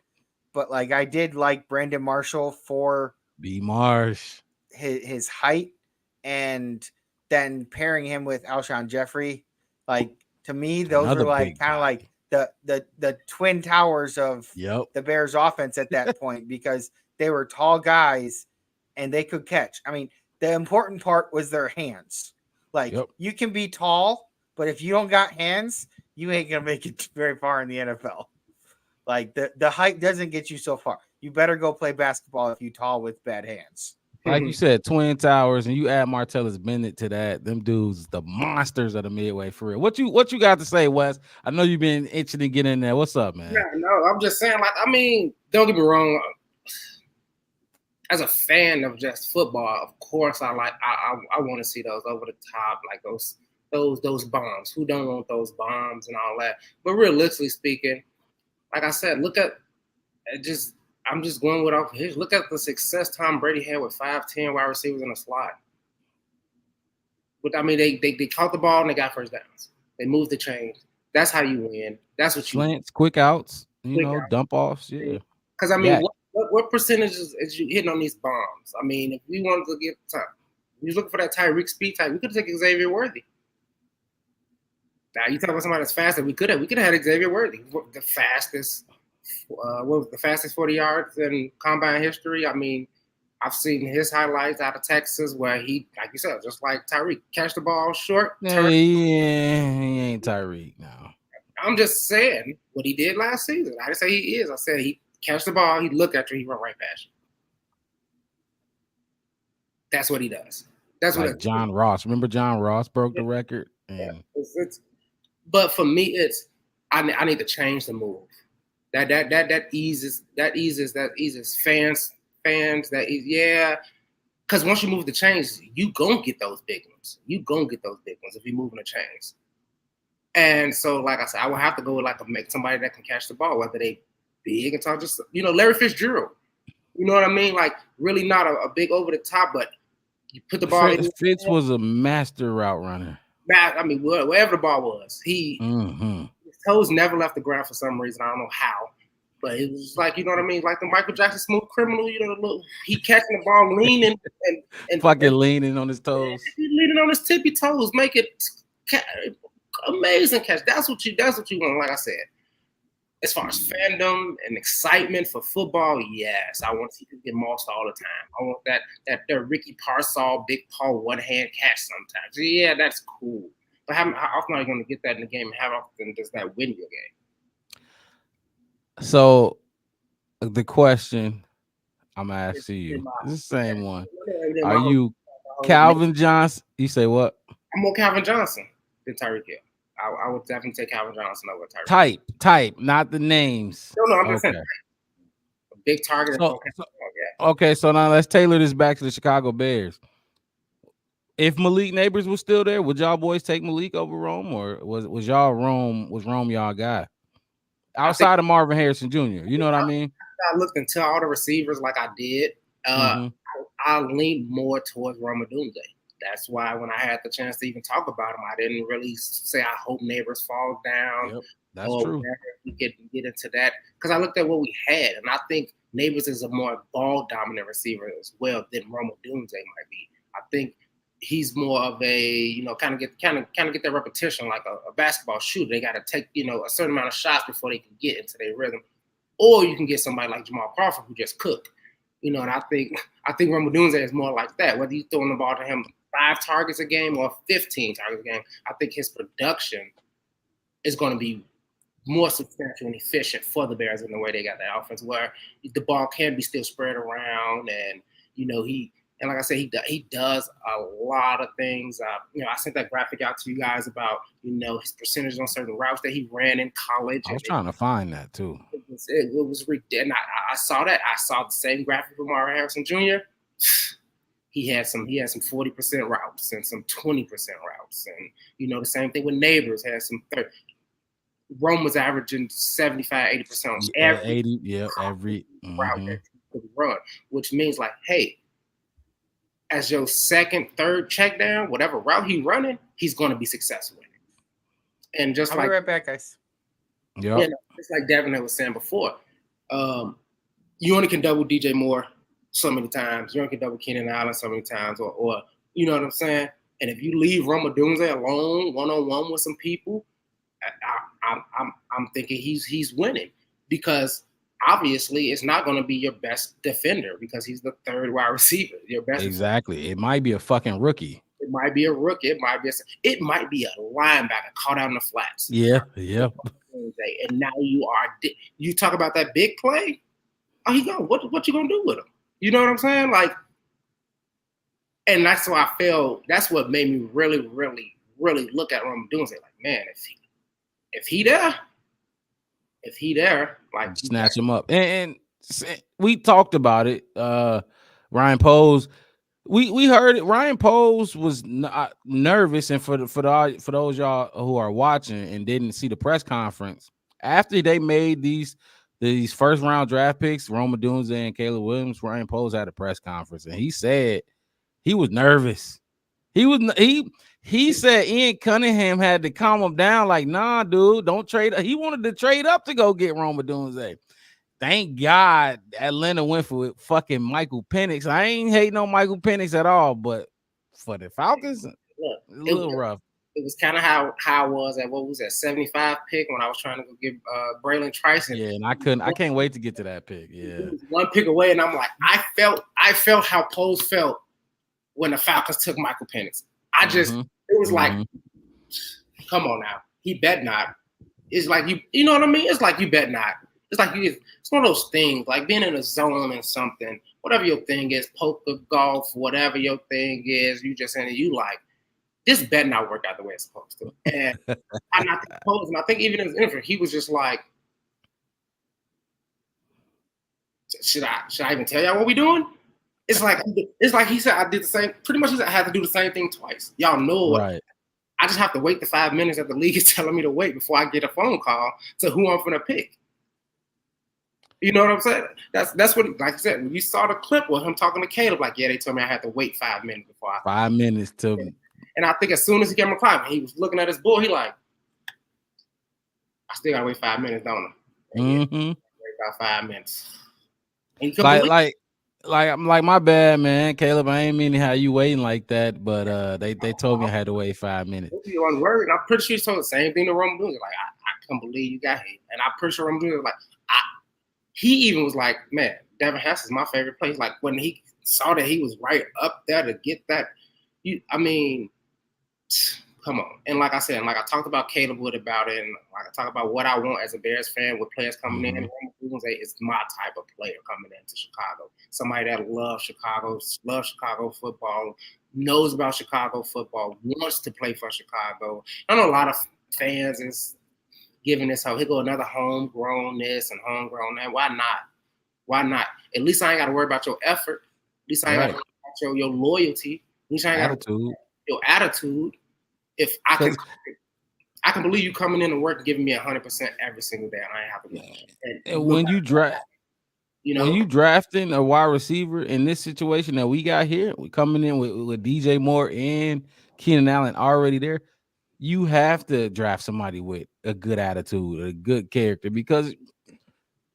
but like I did like Brandon Marshall for B. Marsh, his height, and then pairing him with Alshon Jeffrey, like to me, those Another were like kind of like the twin towers of the Bears offense at that point, because they were tall guys and they could catch. I mean, the important part was their hands. Like you can be tall, but if you don't got hands, you ain't gonna make it very far in the NFL. Like the height doesn't get you so far. You better go play basketball if you're tall with bad hands. Like you said, twin towers, and you add Martellus Bennett to that. Them dudes, the monsters of the midway, for real. What you got to say, Wes? I know you've been itching to get in there. What's up, man? Yeah, no, I'm just saying, like, I mean, don't get me wrong. As a fan of just football, of course, I want to see those over the top, like those bombs. Who don't want those bombs and all that? But realistically speaking, like I said, look at it. I'm just going with off his. Look at the success Tom Brady had with 5'10" wide receivers in the slot. But I mean, they caught the ball and they got first downs. They moved the chains. That's how you win. That's what you slants, quick outs, dump offs. Yeah. Because I mean, what percentages is you hitting on these bombs? I mean, if we wanted to get time, we was looking for that Tyreek speed type. We could have taken Xavier Worthy. Now you talk about somebody that's faster. We could have had Xavier Worthy, the fastest. What was the fastest 40 yards in combine history? I mean, I've seen his highlights out of Texas where he, like you said, just like Tyreek, catch the ball short. Yeah, he ain't Tyreek now. I'm just saying what he did last season. I didn't say he is. I said he catch the ball, he look at you, he run right past you. That's what he does. That's like what John Ross. Remember John Ross broke the record? And but for me, it's I need to change the move. That eases fans. Because once you move the chains, you gonna get those big ones. You gonna get those big ones if you're moving the chains. And so, like I said, I will have to go with somebody that can catch the ball, whether they big and tall. Just Larry Fitzgerald. You know what I mean? Like really not a big over the top, but You put the ball in. Fitz was a master route runner. I mean, wherever the ball was, his toes never left the ground for some reason. I don't know how, but it was like, you know what I mean, like the Michael Jackson Smooth Criminal. You know, look, he catching the ball, leaning and fucking leaning on his toes, leaning on his tippy toes, make it amazing catch. That's what you want. Like I said, as far as fandom and excitement for football, yes, I want to see him get mossed all the time. I want that Ricky Parcell, big paw, one hand catch sometimes. Yeah, that's cool. But how often are you going to get that in the game? And how often does that win your game? So the question I'm gonna ask you is the same one. Are you Calvin Johnson? You say what? I'm more Calvin Johnson than Tyreek Hill. I would definitely take Calvin Johnson over Tyreek. Type, not the names. No, I'm just saying. A big target. Okay, so now let's tailor this back to the Chicago Bears. If Malik Neighbors was still there, would y'all boys take Malik over Rome, or was Rome y'all guy? Outside of Marvin Harrison Jr., you know what I mean? I looked into all the receivers like I did. I leaned more towards Rome Odunze. That's why when I had the chance to even talk about him, I didn't really say I hope Neighbors falls down. Yep, that's true. We get into that because I looked at what we had, and I think Neighbors is a more ball dominant receiver as well than Rome Odunze might be. I think he's more of a kind of get that repetition like a basketball shooter. They got to take a certain amount of shots before they can get into their rhythm, or you can get somebody like Jamal Crawford who just cook. And I think Rome Odunze is more like that. Whether you throwing the ball to him 5 targets a game or 15 targets a game, I think his production is going to be more substantial and efficient for the Bears in the way they got that offense, where the ball can be still spread around, and and like I said, he does a lot of things. I sent that graphic out to you guys about his percentage on certain routes that he ran in college. I was trying to find that too. It was ridiculous. I saw that. I saw the same graphic from Marvin Harrison Jr. He had some 40% routes and some 20% routes, and the same thing with Neighbors had some 30. Rome was averaging 75-80% on every route that he could run, which means like, hey, as your second, third check down, whatever route he's running, he's going to be successful in it. And just I'll be right back, guys. Yeah, just like Devin was saying before, you only can double DJ Moore so many times. You only can double Keenan Allen so many times, or you know what I'm saying. And if you leave Rome Odunze alone, one-on-one with some people, I'm thinking he's winning, because obviously it's not going to be your best defender because he's the third wide receiver. Your best exactly. It might be a fucking rookie. It might be a rookie. It might be a linebacker caught out in the flats. Yeah. And now you talk about that big play. Oh, he gone. What you gonna do with him? You know what I'm saying? Like, and that's why I feel that's what made me really, really, really look at Rome Odunze. Like, man, if he there, like, snatch him up. And we talked about it. Ryan Poles, we heard it. Ryan Poles was nervous, and for those y'all who are watching and didn't see the press conference after they made these first round draft picks, Rome Odunze and Caleb Williams, Ryan Poles had a press conference, and he said he was nervous. He said Ian Cunningham had to calm him down. Like, nah, dude, don't trade. He wanted to trade up to go get Rome Odunze. Thank God Atlanta went for it. Fucking Michael Penix. I ain't hating on Michael Penix at all, but for the Falcons, a little rough. It was kind of how I was at, what was that, 75 pick when I was trying to go get Braylon Trice. Yeah, and I can't wait to get to that pick. Yeah, one pick away, and I'm like, I felt how Poles felt when the Falcons took Michael Penix. I just, it was like, come on now, he bet not. It's like you know what I mean? It's like you bet not. It's like it's one of those things, like being in a zone and something, whatever your thing is, poker, golf, whatever your thing is, you just in it, you like, this bet not work out the way it's supposed to. And I'm not Poles, and I think even in his interview, he was just like, should I even tell y'all what we doing? It's like he said I did the same. Pretty much, he said I had to do the same thing twice. Y'all know, right? I just have to wait the 5 minutes that the league is telling me to wait before I get a phone call to who I'm gonna pick. You know what I'm saying? That's what, like I said, when you saw the clip with him talking to Caleb, like, yeah, they told me I had to wait 5 minutes before 5 minutes to. And I think as soon as he came on clock, he was looking at his board. He like, I still gotta wait 5 minutes, don't I? Mm-hmm. Wait about 5 minutes. And Like my bad, man, Caleb. I ain't mean to have you waiting like that, but they told me I had to wait 5 minutes. You on word, and I'm pretty sure he told the same thing to Roman Dunes. Like, I can't believe you got him, and I'm pretty sure Roman Dunes was like, he even was like, man, Devin Hester is my favorite player. Like when he saw that he was right up there to get that, I mean, come on. And like I said, and like I talked about Caleb Wood about it, and like I talk about what I want as a Bears fan with players coming in. Roman Dunes is my type of player coming into Chicago. Somebody that loves Chicago football, knows about Chicago football, wants to play for Chicago. I know a lot of fans is giving this hope. Here go another homegrown this and homegrown that. Why not? Why not? At least I ain't got to worry about your effort. At least I ain't got to worry about your loyalty. At least I ain't got to worry about your attitude. If I can believe you coming in and work and giving me 100% every single day, and I ain't have to be. And when you draft, when you drafting a wide receiver in this situation that we got here, we coming in with DJ Moore and Keenan Allen already there. You have to draft somebody with a good attitude, a good character, because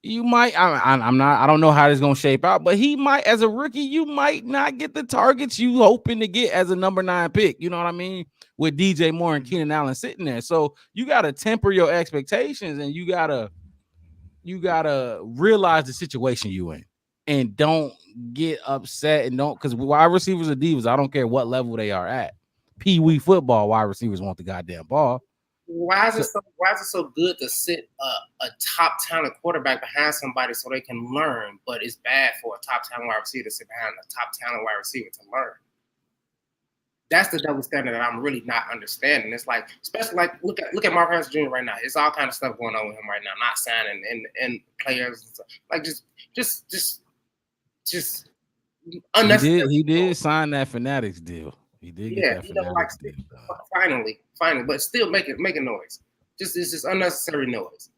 you might. I don't know how this is gonna shape out, but he might, as a rookie, you might not get the targets you hoping to get as a number 9 pick. You know what I mean? With DJ Moore and Keenan Allen sitting there, so you got to temper your expectations, and you gotta realize the situation you in, and don't get upset, and don't, because wide receivers are divas. I don't care what level they are at. Pee-wee football, wide receivers want the goddamn ball. Why is it so good to sit a top talent quarterback behind somebody so they can learn, but it's bad for a top talent wide receiver to sit behind a top talent wide receiver to learn? That's the double standard that I'm really not understanding. It's like, especially like look at Mark Harris Jr. right now. It's all kind of stuff going on with him right now. Not signing and players and stuff. Like just unnecessary. He did sign that Fanatics deal. He did get that Fanatics deal. Finally, but still making noise. It's just unnecessary noise.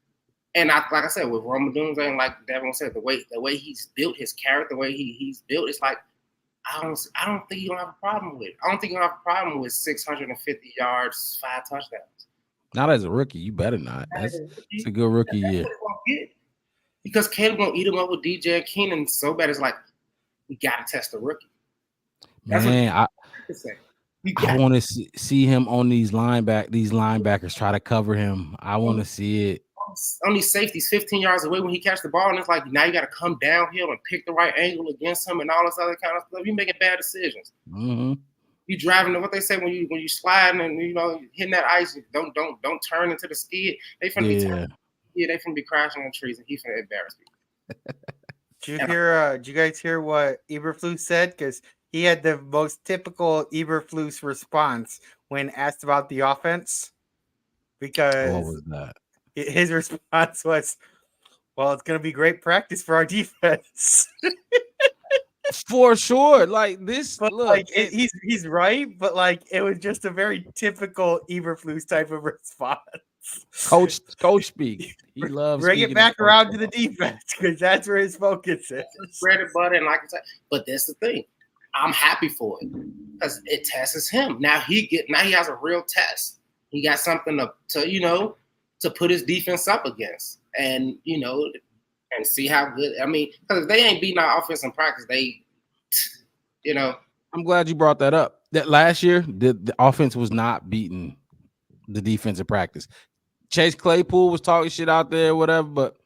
And like I said, with Roman Dunes, and like Devin said, the way he's built his character, the way he's built, it's like I don't think you don't have a problem with it. I don't think you don't have a problem with 650 yards, 5 touchdowns. Not as a rookie, you better not. It's a good rookie year. Because Caleb gonna eat him up with DJ and Keenan so bad. It's like we gotta test the rookie. Man, I want to see him on these linebackers try to cover him. I want to see it. On these safeties 15 yards away when he catch the ball, and it's like now you got to come downhill and pick the right angle against him and all this other kind of stuff. You're making bad decisions. Mm-hmm. You driving to what they say when you sliding and hitting that ice, don't turn into the skid. They finna be crashing on trees, and he finna embarrass me. Did you guys hear what Eberflus said? Because he had the most typical Eberflus response when asked about the offense. Because what was that? His response was, well, it's going to be great practice for our defense. For sure. Like this, but look. He's right, but like it was just a very typical Eberflus type of response. Coach speak. He loves bring it back around to the defense because that's where his focus is. Bread and butter, and like I said, but that's the thing. I'm happy for it because it tests him. Now he has a real test. He got something to put his defense up against, and and see how good. I mean, because if they ain't beating our offense in practice, I'm glad you brought that up. That last year, the offense was not beating the defense in practice. Chase Claypool was talking shit out there, whatever, but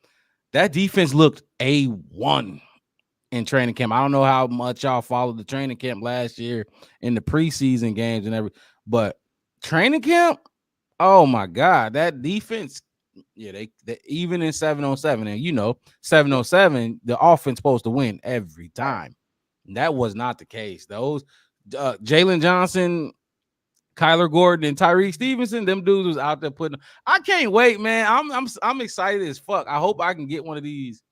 that defense looked A1 in training camp. I don't know how much y'all followed the training camp last year in the preseason games and everything, but training camp. Oh my God, that defense, they even in 7-on-7, and 7-on-7, the offense supposed to win every time. And that was not the case. Those Jalen Johnson, Kyler Gordon, and Tyreek Stevenson, them dudes was out there putting. I can't wait, man. I'm excited as fuck. I hope I can get one of these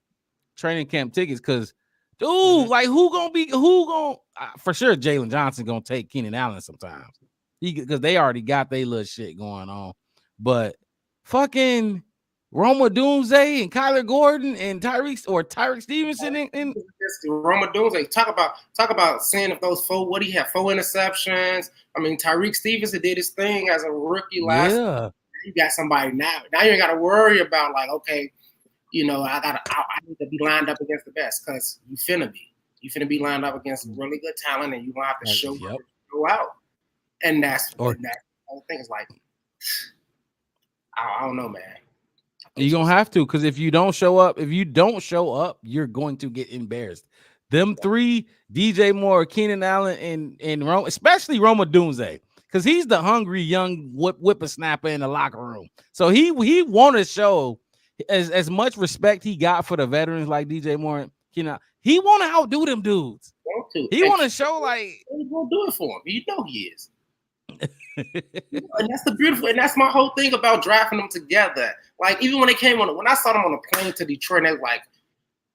training camp tickets because, dude, like who gonna for sure Jalen Johnson gonna take Keenan Allen sometimes. Because they already got their little shit going on. But fucking Roma Doomsday and Kyler Gordon and Tyreek Stevenson and Roma Dunze. Talk about seeing if those four. What he had 4 interceptions. I mean, Tyreek Stevenson did his thing as a rookie last. Yeah. You got somebody now. Now you ain't got to worry about like, okay, you know, I need to be lined up against the best because you finna be. You finna be lined up against really good talent, and you gonna have to show out. And that's the whole thing. Is like, I don't know, man. You're gonna have to, because if you don't show up, you're going to get embarrassed. Them 3, DJ Moore, Keenan Allen, and Rome, especially Roma Dunze, because he's the hungry young whippersnapper in the locker room. So he want to show as much respect he got for the veterans like DJ Moore, Keenan. He want to outdo them dudes. He want to show like he's gonna do it for him. You know he is. And that's the beautiful, and that's my whole thing about drafting them together. Like even when they came when I saw them on the plane to Detroit, and they was like,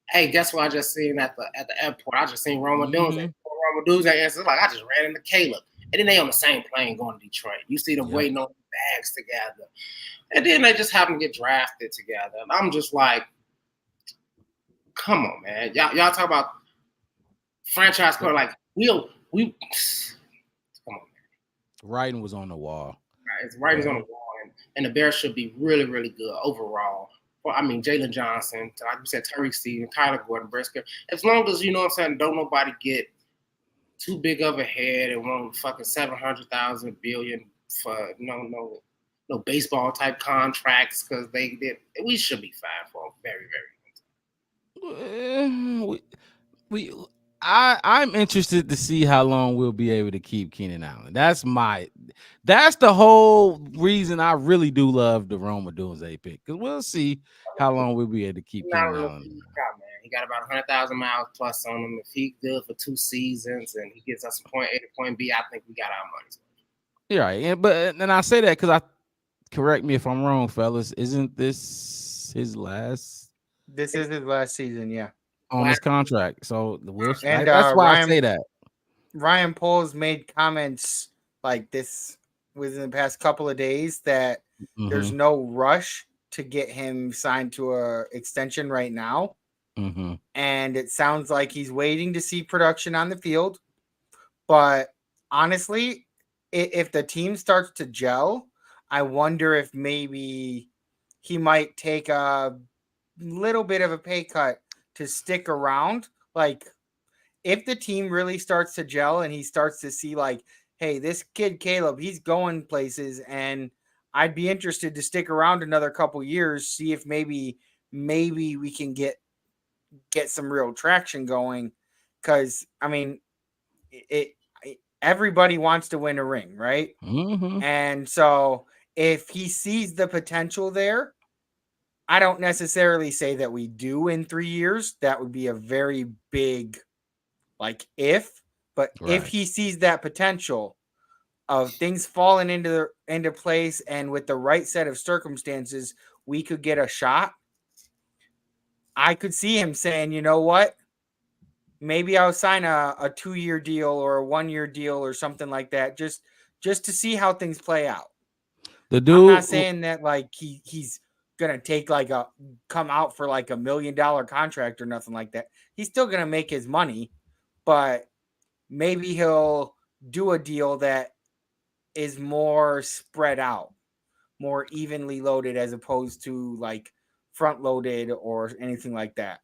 "Hey, guess what I just seen at the airport? I just seen Roma Dunze." Roma Dunze answers like, "I just ran into Caleb," and then they on the same plane going to Detroit. You see them waiting on the bags together, and then they just happen to get drafted together. And I'm just like, come on, man, y'all talk about franchise player like we. Writing was on the wall. Right, writing's on the wall, and the Bears should be really, really good overall. Well, I mean, Jalen Johnson, like you said, Tyreek Stevenson, Tyler Gordon, Briscoe. As long as, you know what I'm saying, don't nobody get too big of a head and want fucking $700,000 billion for no baseball type contracts, because we should be fine for a very, very long time. I'm interested to see how long we'll be able to keep Keenan Allen. That's the whole reason I really do love the Roma Dunze pick, because we'll see how long we'll be able to keep Keenan Allen. He got about 100,000 miles plus on him. If he's good for 2 seasons and he gets us from point A to point B, I think we got our money. Yeah, right. And I say that because correct me if I'm wrong, fellas. Isn't this his last? This is his last season, yeah. On his contract, so and that's why I say that. Ryan Poles made comments like this within the past couple of days that there's no rush to get him signed to a extension right now, and it sounds like he's waiting to see production on the field. But honestly, if the team starts to gel, I wonder if maybe he might take a little bit of a pay cut to stick around. Like if the team really starts to gel and he starts to see like, hey, this kid Caleb, he's going places, and I'd be interested to stick around another couple years, see if maybe we can get some real traction going. Because I mean, everybody wants to win a ring, right? And so if he sees the potential there, I don't necessarily say that we do in 3 years. That would be a very big, like, but if he sees that potential of things falling into place, and with the right set of circumstances, we could get a shot. I could see him saying, you know what? Maybe I'll sign a 2-year deal or a 1-year deal or something like that, just to see how things play out. I'm not saying that like he's gonna take come out for like $1 million contract or nothing like that. He's still gonna make his money, but maybe he'll do a deal that is more spread out, more evenly loaded, as opposed to like front loaded or anything like that.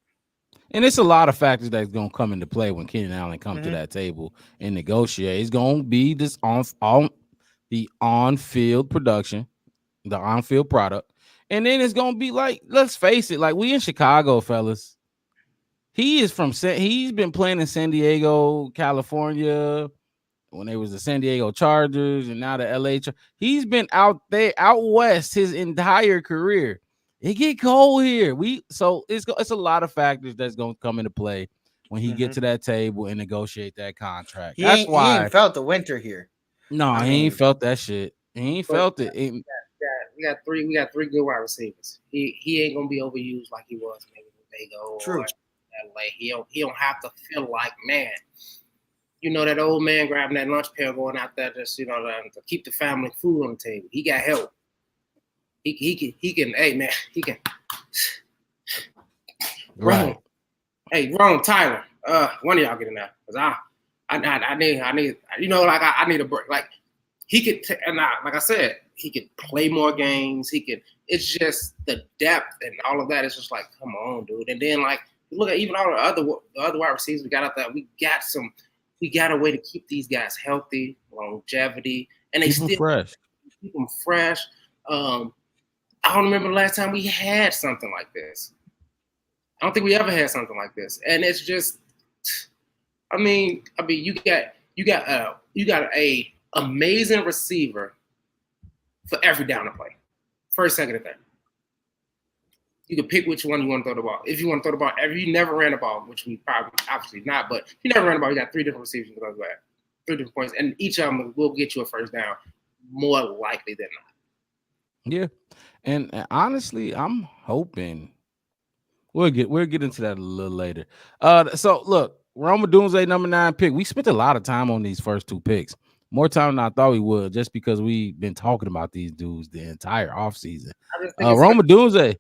And it's a lot of factors that's going to come into play when Keenan Allen comes to that table and negotiate. It's going to be this the on-field production, the on-field product. And then it's going to be like, let's face it, like we in Chicago, fellas. He's been playing in San Diego, California, when they was the San Diego Chargers and now the LA. He's been out west his entire career. It get cold here. So it's a lot of factors that's gonna come into play when he get to that table and negotiate that contract. He ain't felt the winter here. No, he ain't felt that shit. He ain't felt it. We got three good wide receivers. He ain't gonna be overused like he was maybe when they go. True. LA. He don't have to feel like, man, you know, that old man grabbing that lunch pail going out there just, you know, to keep the family food on the table. He got help. He can, hey man, he can. Right. Hey, Rome, Tyler, One of y'all get in there because I need you know, like I need a break. Like he could and like I said, he could play more games. He could. It's just the depth and all of that. It's just like, come on, dude. And then like look at even all the other wide receivers we got out there. We got a way to keep these guys healthy, longevity, and they Keep them still fresh. keep them fresh. I don't remember the last time we had something like this. I don't think we ever had something like this, and it's just. I mean, you got a amazing receiver for every down to play, first, second, and third. You can pick which one you want to throw the ball. If you want to throw the ball, if you never ran the ball, which we probably obviously not, but if you never ran the ball, you got 3 different receivers to go back, 3 different points, and each of them will get you a first down more likely than not. Yeah, and honestly, I'm hoping we'll get into that a little later. So look, Rome Odunze, number 9 pick. We spent a lot of time on these first 2 picks, more time than I thought we would, just because we've been talking about these dudes the entire offseason. Rome Odunze.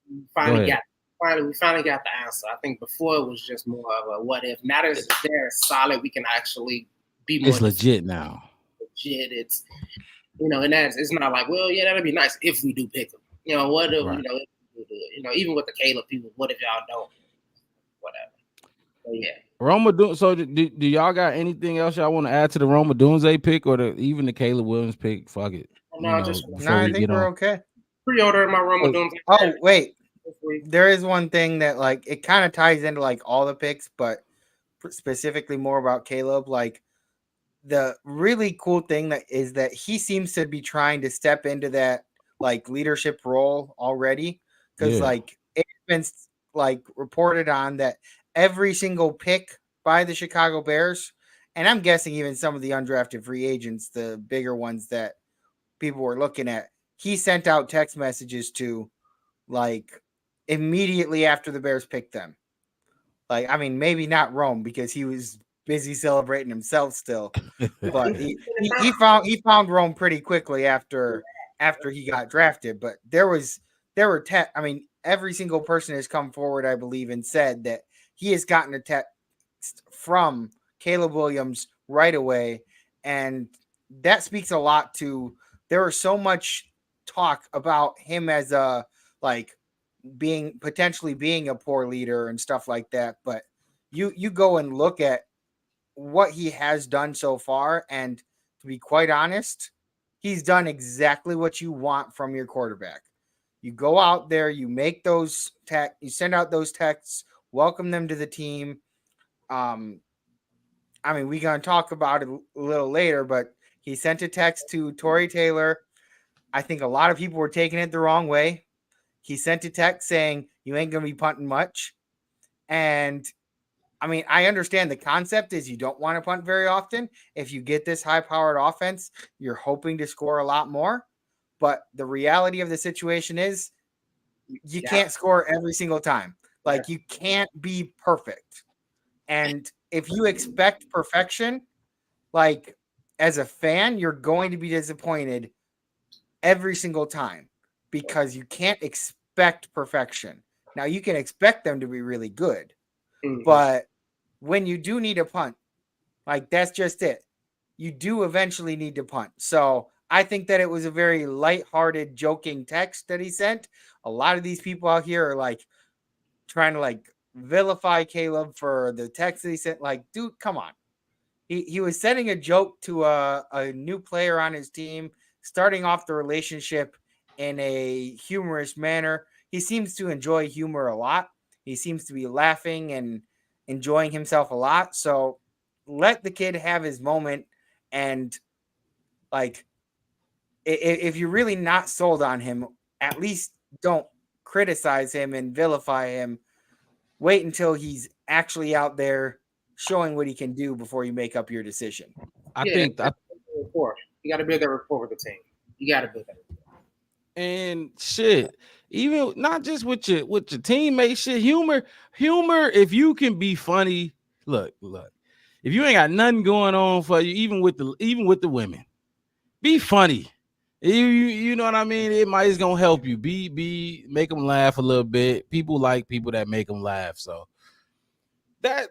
We finally got the answer. I think before it was just more of a what if. Now that they're solid, we can actually be more. It's legit now. Legit. It's and it's not like, well, yeah, that'd be nice if we do pick them. What if Right. even with the Caleb people, what if y'all don't? Whatever. So, yeah. Rome Odunze. So do y'all got anything else y'all want to add to the Rome Odunze pick or even the Caleb Williams pick? Fuck it. No, I think we're okay. Pre-order my Rome Odunze. Oh, wait. There is one thing that like it kind of ties into like all the picks, but specifically more about Caleb. Like the really cool thing that he seems to be trying to step into that like leadership role already, because like it's been like reported on that every single pick by the Chicago Bears, and I'm guessing even some of the undrafted free agents, the bigger ones that people were looking at, he sent out text messages to like immediately after the Bears picked them. Like, I mean, maybe not Rome because he was busy celebrating himself still, but he found Rome pretty quickly after he got drafted. But I mean, every single person has come forward, I believe, and said that he has gotten a text from Caleb Williams right away, and that speaks a lot to. There was so much talk about him as a like potentially being a poor leader and stuff like that, but you go and look at what he has done so far, and to be quite honest, he's done exactly what you want from your quarterback. You go out there, you make those you send out those texts, welcome them to the team. I mean, we're going to talk about it a little later, but he sent a text to Tory Taylor. I think a lot of people were taking it the wrong way. He sent a text saying, you ain't going to be punting much. And I mean, I understand the concept is you don't want to punt very often. If you get this high-powered offense, you're hoping to score a lot more. But the reality of the situation is you can't score every single time. Like, you can't be perfect. And if you expect perfection, like, as a fan, you're going to be disappointed every single time because you can't expect perfection. Now, you can expect them to be really good, but when you do need a punt, like that's just it. You do eventually need to punt. So I think that it was a very lighthearted, joking text that he sent. A lot of these people out here are like trying to like vilify Caleb for the text that he sent. Like, dude, come on. He was sending a joke to a new player on his team, starting off the relationship in a humorous manner. He seems to enjoy humor a lot. He seems to be laughing and enjoying himself a lot. So let the kid have his moment. And like, if you're really not sold on him, at least don't criticize him and vilify him. Wait until he's actually out there showing what he can do before you make up your decision. I think you got to build that rapport with the team. You got to build that rapport. And shit, even not just with your teammates, shit, humor. If you can be funny, look. If you ain't got nothing going on for you, even with the women, be funny. You know what I mean? It's gonna help you. Make them laugh a little bit. People like people that make them laugh. So That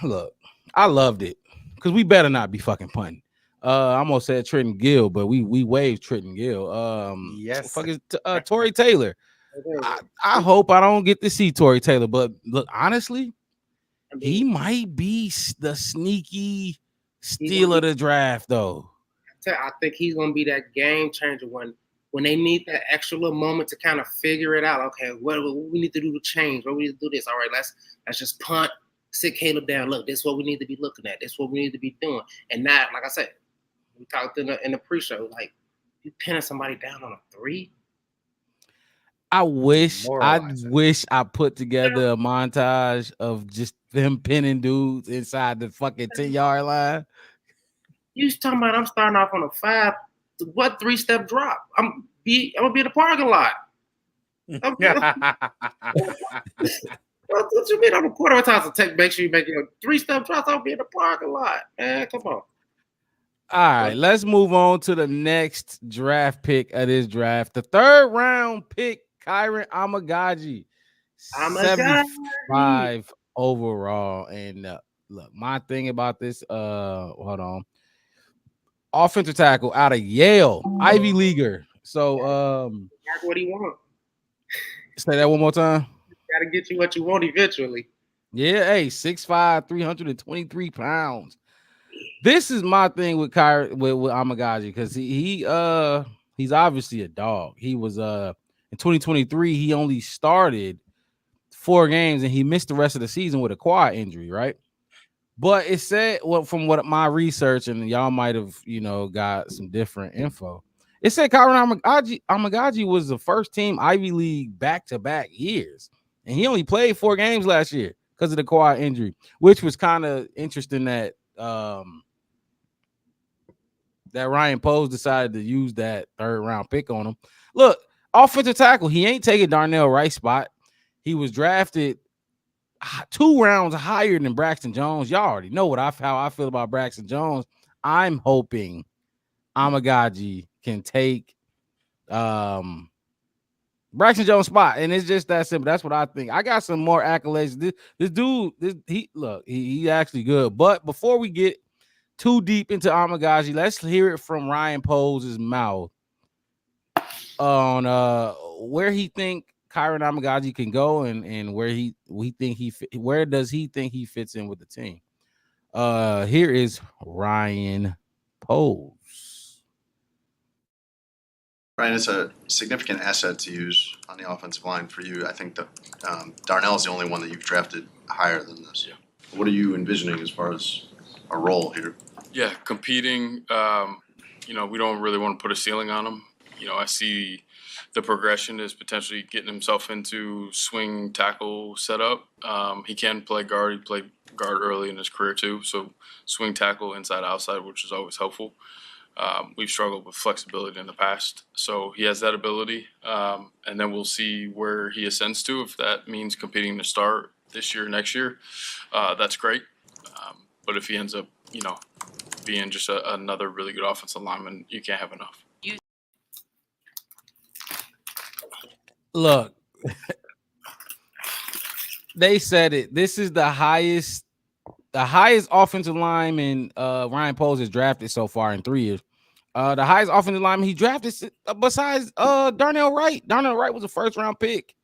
look, I loved it because we better not be fucking punting. I almost said Trenton Gill, but we waived Trenton Gill. Yes. Fuck is Tory Taylor. I hope I don't get to see Tory Taylor, but look, honestly, he might be the sneaky steal of the draft, though. I think he's gonna be that game changer when they need that extra little moment to kind of figure it out. Okay, what we need to do to change? What we need to do this? All right, let's just punt, sit Caleb down. Look, this is what we need to be looking at. This is what we need to be doing. And now, like I said, we talked in the pre-show, like you pinning somebody down on a 3. I wish I put together a montage of just them pinning dudes inside the fucking 10-yard line. You talking about I'm starting off on a 5? What 3-step drop? I'm gonna be in the parking lot. What you mean? I'm a quarter time to make sure you make a 3-step drop. I'll be in the parking lot, man. Come on. All right, let's move on to the next draft pick of this draft. The 3rd round pick, Kyron Amagaji, 75 overall. And look, my thing about this, hold on. Offensive tackle out of Yale, Ivy Leaguer. So That's what he wants. Say that one more time. Got to get you what you want eventually. Yeah, hey, 6'5", 323 pounds. This is my thing with Amagaji because he's obviously a dog. He was in 2023, he only started 4 games and he missed the rest of the season with a quad injury, right? But it said, well, from what my research, and y'all might have, got some different info. It said Kyron Amagaji was the first team Ivy League back-to-back years. And he only played 4 games last year because of the quad injury, which was kind of interesting that that Ryan Poles decided to use that 3rd round pick on him. Look, offensive tackle, he ain't taking Darnell Wright's spot. He was drafted 2 rounds higher than Braxton Jones. Y'all already know how I feel about Braxton Jones. I'm hoping Amagaji can take Braxton Jones' spot, and it's just that simple. That's what I think. I got some more accolades. This dude, he actually good. But before we get too deep into Amagaji, let's hear it from Ryan Poles' mouth on where he think Kyron Amagaji can go and where does he think he fits in with the team. Here is Ryan Poles. Ryan, it's a significant asset to use on the offensive line for you. I think that Darnell is the only one that you've drafted higher than this. Yeah. What are you envisioning as far as a role here? Yeah, competing. We don't really want to put a ceiling on him. I see the progression is potentially getting himself into swing tackle setup. He can play guard. He played guard early in his career too. So swing tackle, inside, outside, which is always helpful. We've struggled with flexibility in the past. So he has that ability. And then we'll see where he ascends to. If that means competing to start this year, next year, that's great. But if he ends up, being just another really good offensive lineman, you can't have enough. Look, they said it. This is the highest offensive lineman Ryan Poles has drafted so far in 3 years. The highest offensive lineman he drafted besides Darnell Wright. Darnell Wright was a 1st round pick.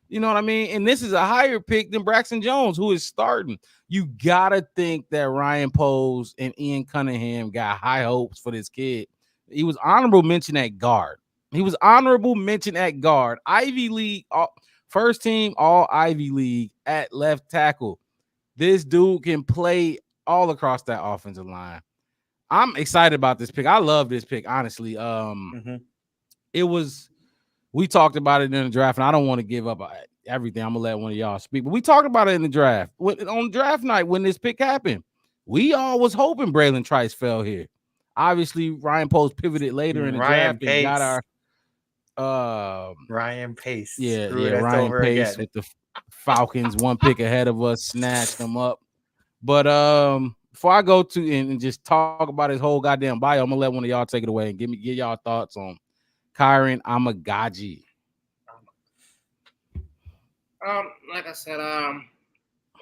You know what I mean? And this is a higher pick than Braxton Jones, who is starting. You gotta think that Ryan Poles and Ian Cunningham got high hopes for this kid. He was honorable mention at guard. Ivy League, first team all Ivy League at left tackle. This dude can play all across that offensive line. I'm excited about this pick. I love this pick, honestly. We talked about it in the draft, and I don't want to give up everything. I'm gonna let one of y'all speak, but we talked about it in the draft. On draft night when this pick happened, we all was hoping Braylon Trice fell here. Obviously, Ryan Poles pivoted later in the draft and got our Ryan Pace. Yeah, Ryan Pace with the Falcons 1 pick ahead of us, snatched them up. But before I go to and just talk about his whole goddamn bio, I'm gonna let one of y'all take it away and get y'all thoughts on Kyron Amagaji. Like I said,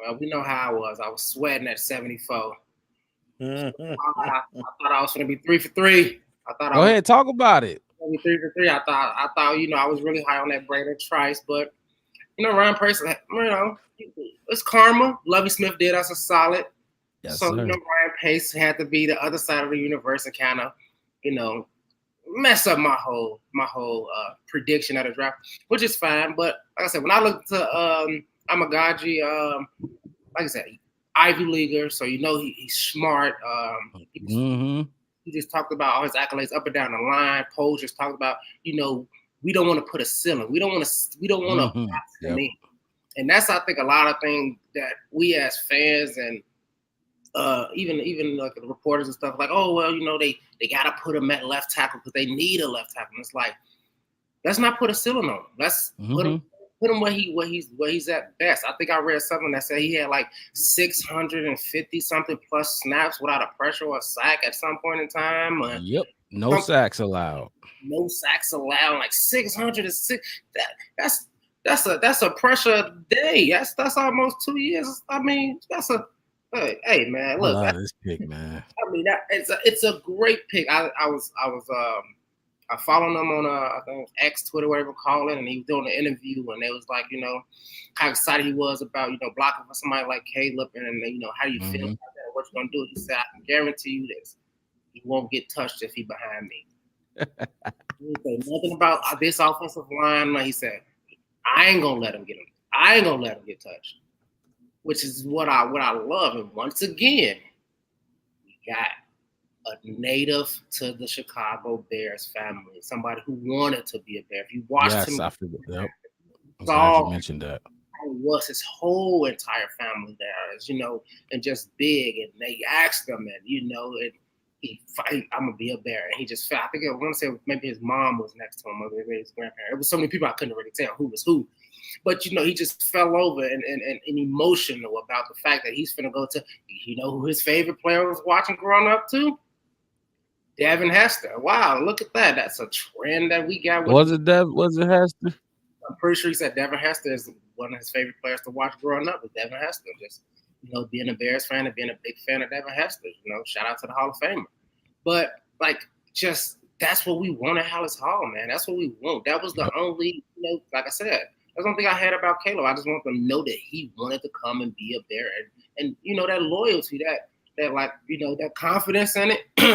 Well, we know how I was. I was sweating at 74. I thought I was going to be 3 for 3. I thought Go ahead, talk about it. going to be 3 for 3. I thought, I was really high on that Brandon Trice, but Ryan Pace, it's karma. Lovie Smith did us a solid. Yes, So sir. Ryan Pace had to be the other side of the universe and kind of, mess up my whole prediction of the draft, which is fine. But like I said, when I looked to Amagaji, like I said, Ivy Leaguer, so he's smart. Mm-hmm. He just talked about all his accolades up and down the line. Poles just talked about, we don't want to put a ceiling. We don't want to box him in. And that's, I think, a lot of things that we as fans and even like the reporters and stuff, like, oh, well, they got to put him at left tackle because they need a left tackle. And it's like, let's not put a ceiling on him. Let's put him where he's at best. I think I read something that said he had like 650 something plus snaps without a pressure or a sack at some point in time. Yep, no sacks allowed. No sacks allowed. Like 606. That's a pressure day. That's almost 2 years. I mean, that's a hey man. Look, I love this pick, man. I mean, it's a great pick. I was following him on I think X, Twitter, whatever you call it, and he was doing an interview, and it was like, how excited he was about blocking for somebody like Caleb, and how do you feel about that? What you gonna do? He said, I can guarantee you this: he won't get touched if he behind me. He said nothing about this offensive line. He said, I ain't gonna let him get him. I ain't gonna let him get touched. Which is what I love. And once again, we got a native to the Chicago Bears family, somebody who wanted to be a Bear. If you watched him, I forget. Yep. I'm saw glad you mentioned that. how it was his whole entire family there, as and just big. And they asked him, and and he fight. I'm gonna be a Bear, and he just felt. I think I want to say maybe his mom was next to him, or maybe his grandparent. It was so many people I couldn't really tell who was who. But he just fell over and emotional about the fact that he's finna go to, who his favorite player was watching growing up to? Devin Hester. Wow, look at that. That's a trend that we got. Was it Hester? I'm pretty sure he said Devin Hester is one of his favorite players to watch growing up. With Devin Hester, just being a Bears fan and being a big fan of Devin Hester. Shout out to the Hall of Famer. But that's what we want at Hallis Hall, man. That's what we want. That was the only, like I said. That's one thing I had about Caleb. I just want them to know that he wanted to come and be a Bear, and that loyalty, that confidence in it. They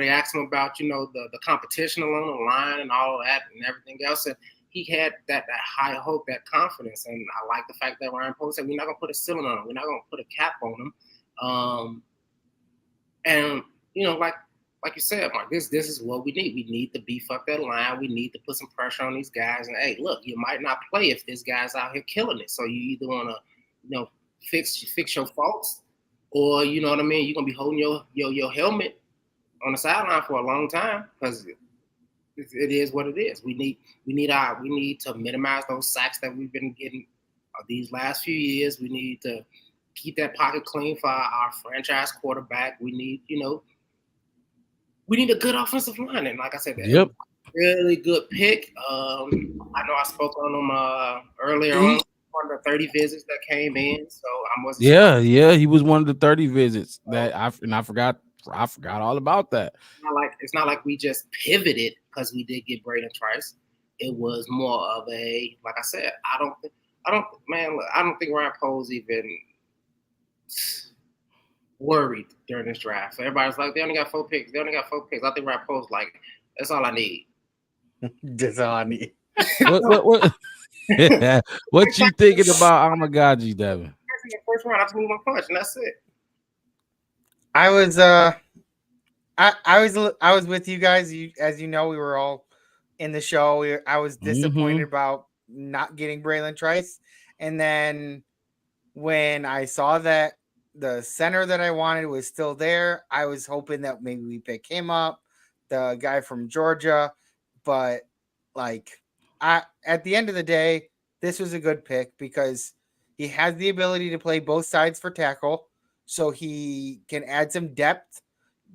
asked him about the competition along the line and all of that and everything else, and he had that high hope, that confidence, and I like the fact that Ryan Poles said we're not gonna put a ceiling on him, we're not gonna put a cap on him, and like you said, Mark, this is what we need. We need to beef up that line. We need to put some pressure on these guys. And hey, look, you might not play if this guy's out here killing it. So you either want to, fix your faults, or you know what I mean. You're gonna be holding your helmet on the sideline for a long time because it is what it is. We need to minimize those sacks that we've been getting these last few years. We need to keep that pocket clean for our franchise quarterback. We need a good offensive line, and like I said, really good pick. I know I spoke on him earlier on one of the 30 visits that came in, so I wasn't. Yeah, he was one of the 30 visits that I forgot all about that. It's not like we just pivoted because we did get Brandon Trice. It was more of a, like I said, I don't think Ryan Poles even worried during this draft. So everybody's like, they only got 4 picks. I think Ryan Poles like, that's all I need. That's all I need. What what you thinking about Amagaji, Devin? First round, I just need one punch, and that's it. I was with you guys. As you know, we were all in the show. I was disappointed about not getting Brandon Trice, and then when I saw that the center that I wanted was still there, I was hoping that maybe we pick him up, the guy from Georgia. But at the end of the day, this was a good pick because he has the ability to play both sides for tackle, so he can add some depth.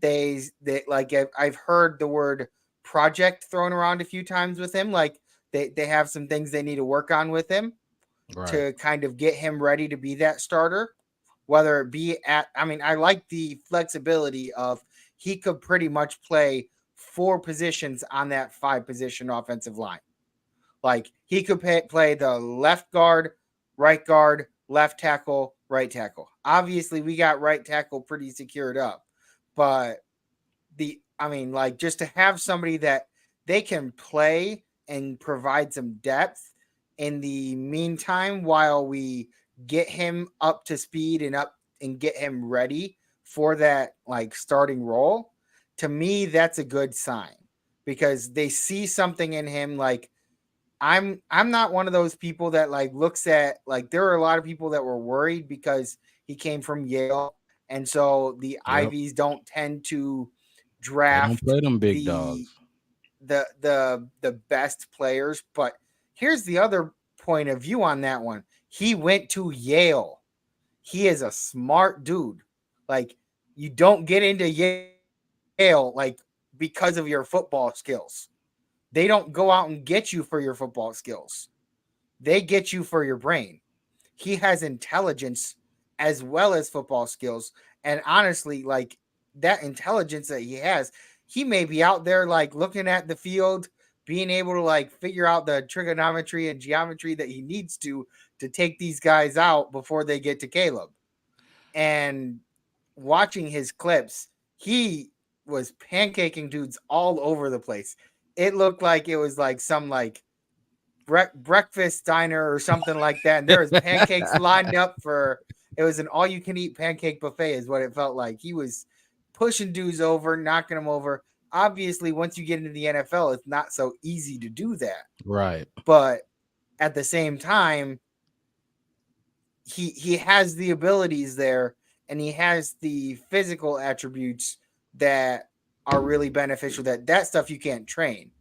I've heard the word project thrown around a few times with him. Like they have some things they need to work on with him. to kind of get him ready to be that starter. Whether it be I like the flexibility of he could pretty much play 4 positions on that 5-position offensive line. Like he could play the left guard, left tackle, right tackle. Obviously, we got right tackle pretty secured up, but just to have somebody that they can play and provide some depth in the meantime while we get him up to speed and get him ready for that like starting role. To me, that's a good sign because they see something in him. Like I'm not one of those people that like looks at like there are a lot of people that were worried because he came from Yale, and so the Ivies don't tend to draft play them big dogs, the best players. But here's the other point of view on that one. He went to Yale. He is a smart dude. Like you don't get into Yale like because of your football skills. They don't go out and get you for your football skills. They get you for your brain. He has intelligence as well as football skills. And honestly, like that intelligence that he has, he may be out there like looking at the field, being able to like figure out the trigonometry and geometry that he needs to take these guys out before they get to Caleb. And watching his clips, he was pancaking dudes all over the place. It looked like it was like some like breakfast diner or something like that. And there was pancakes lined up it was an all-you-can-eat pancake buffet is what it felt like. He was pushing dudes over, knocking them over. Obviously, once you get into the NFL, it's not so easy to do that. right? But at the same time, he has the abilities there, and he has the physical attributes that are really beneficial. That stuff you can't train.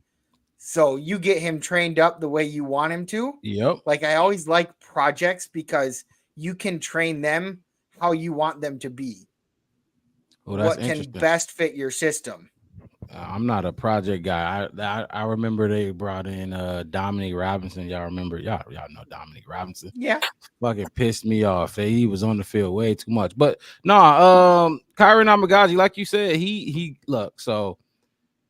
So you get him trained up the way you want him to. Yep. Like I always like projects because you can train them how you want them to be. Well, that's what can interesting. best fit your system. I'm not a project guy. I remember they brought in Dominique Robinson. Y'all remember? Y'all know Dominique Robinson. Yeah. Fucking pissed me off. He was on the field way too much. But no, Kyron Amagaji, like you said, he look. So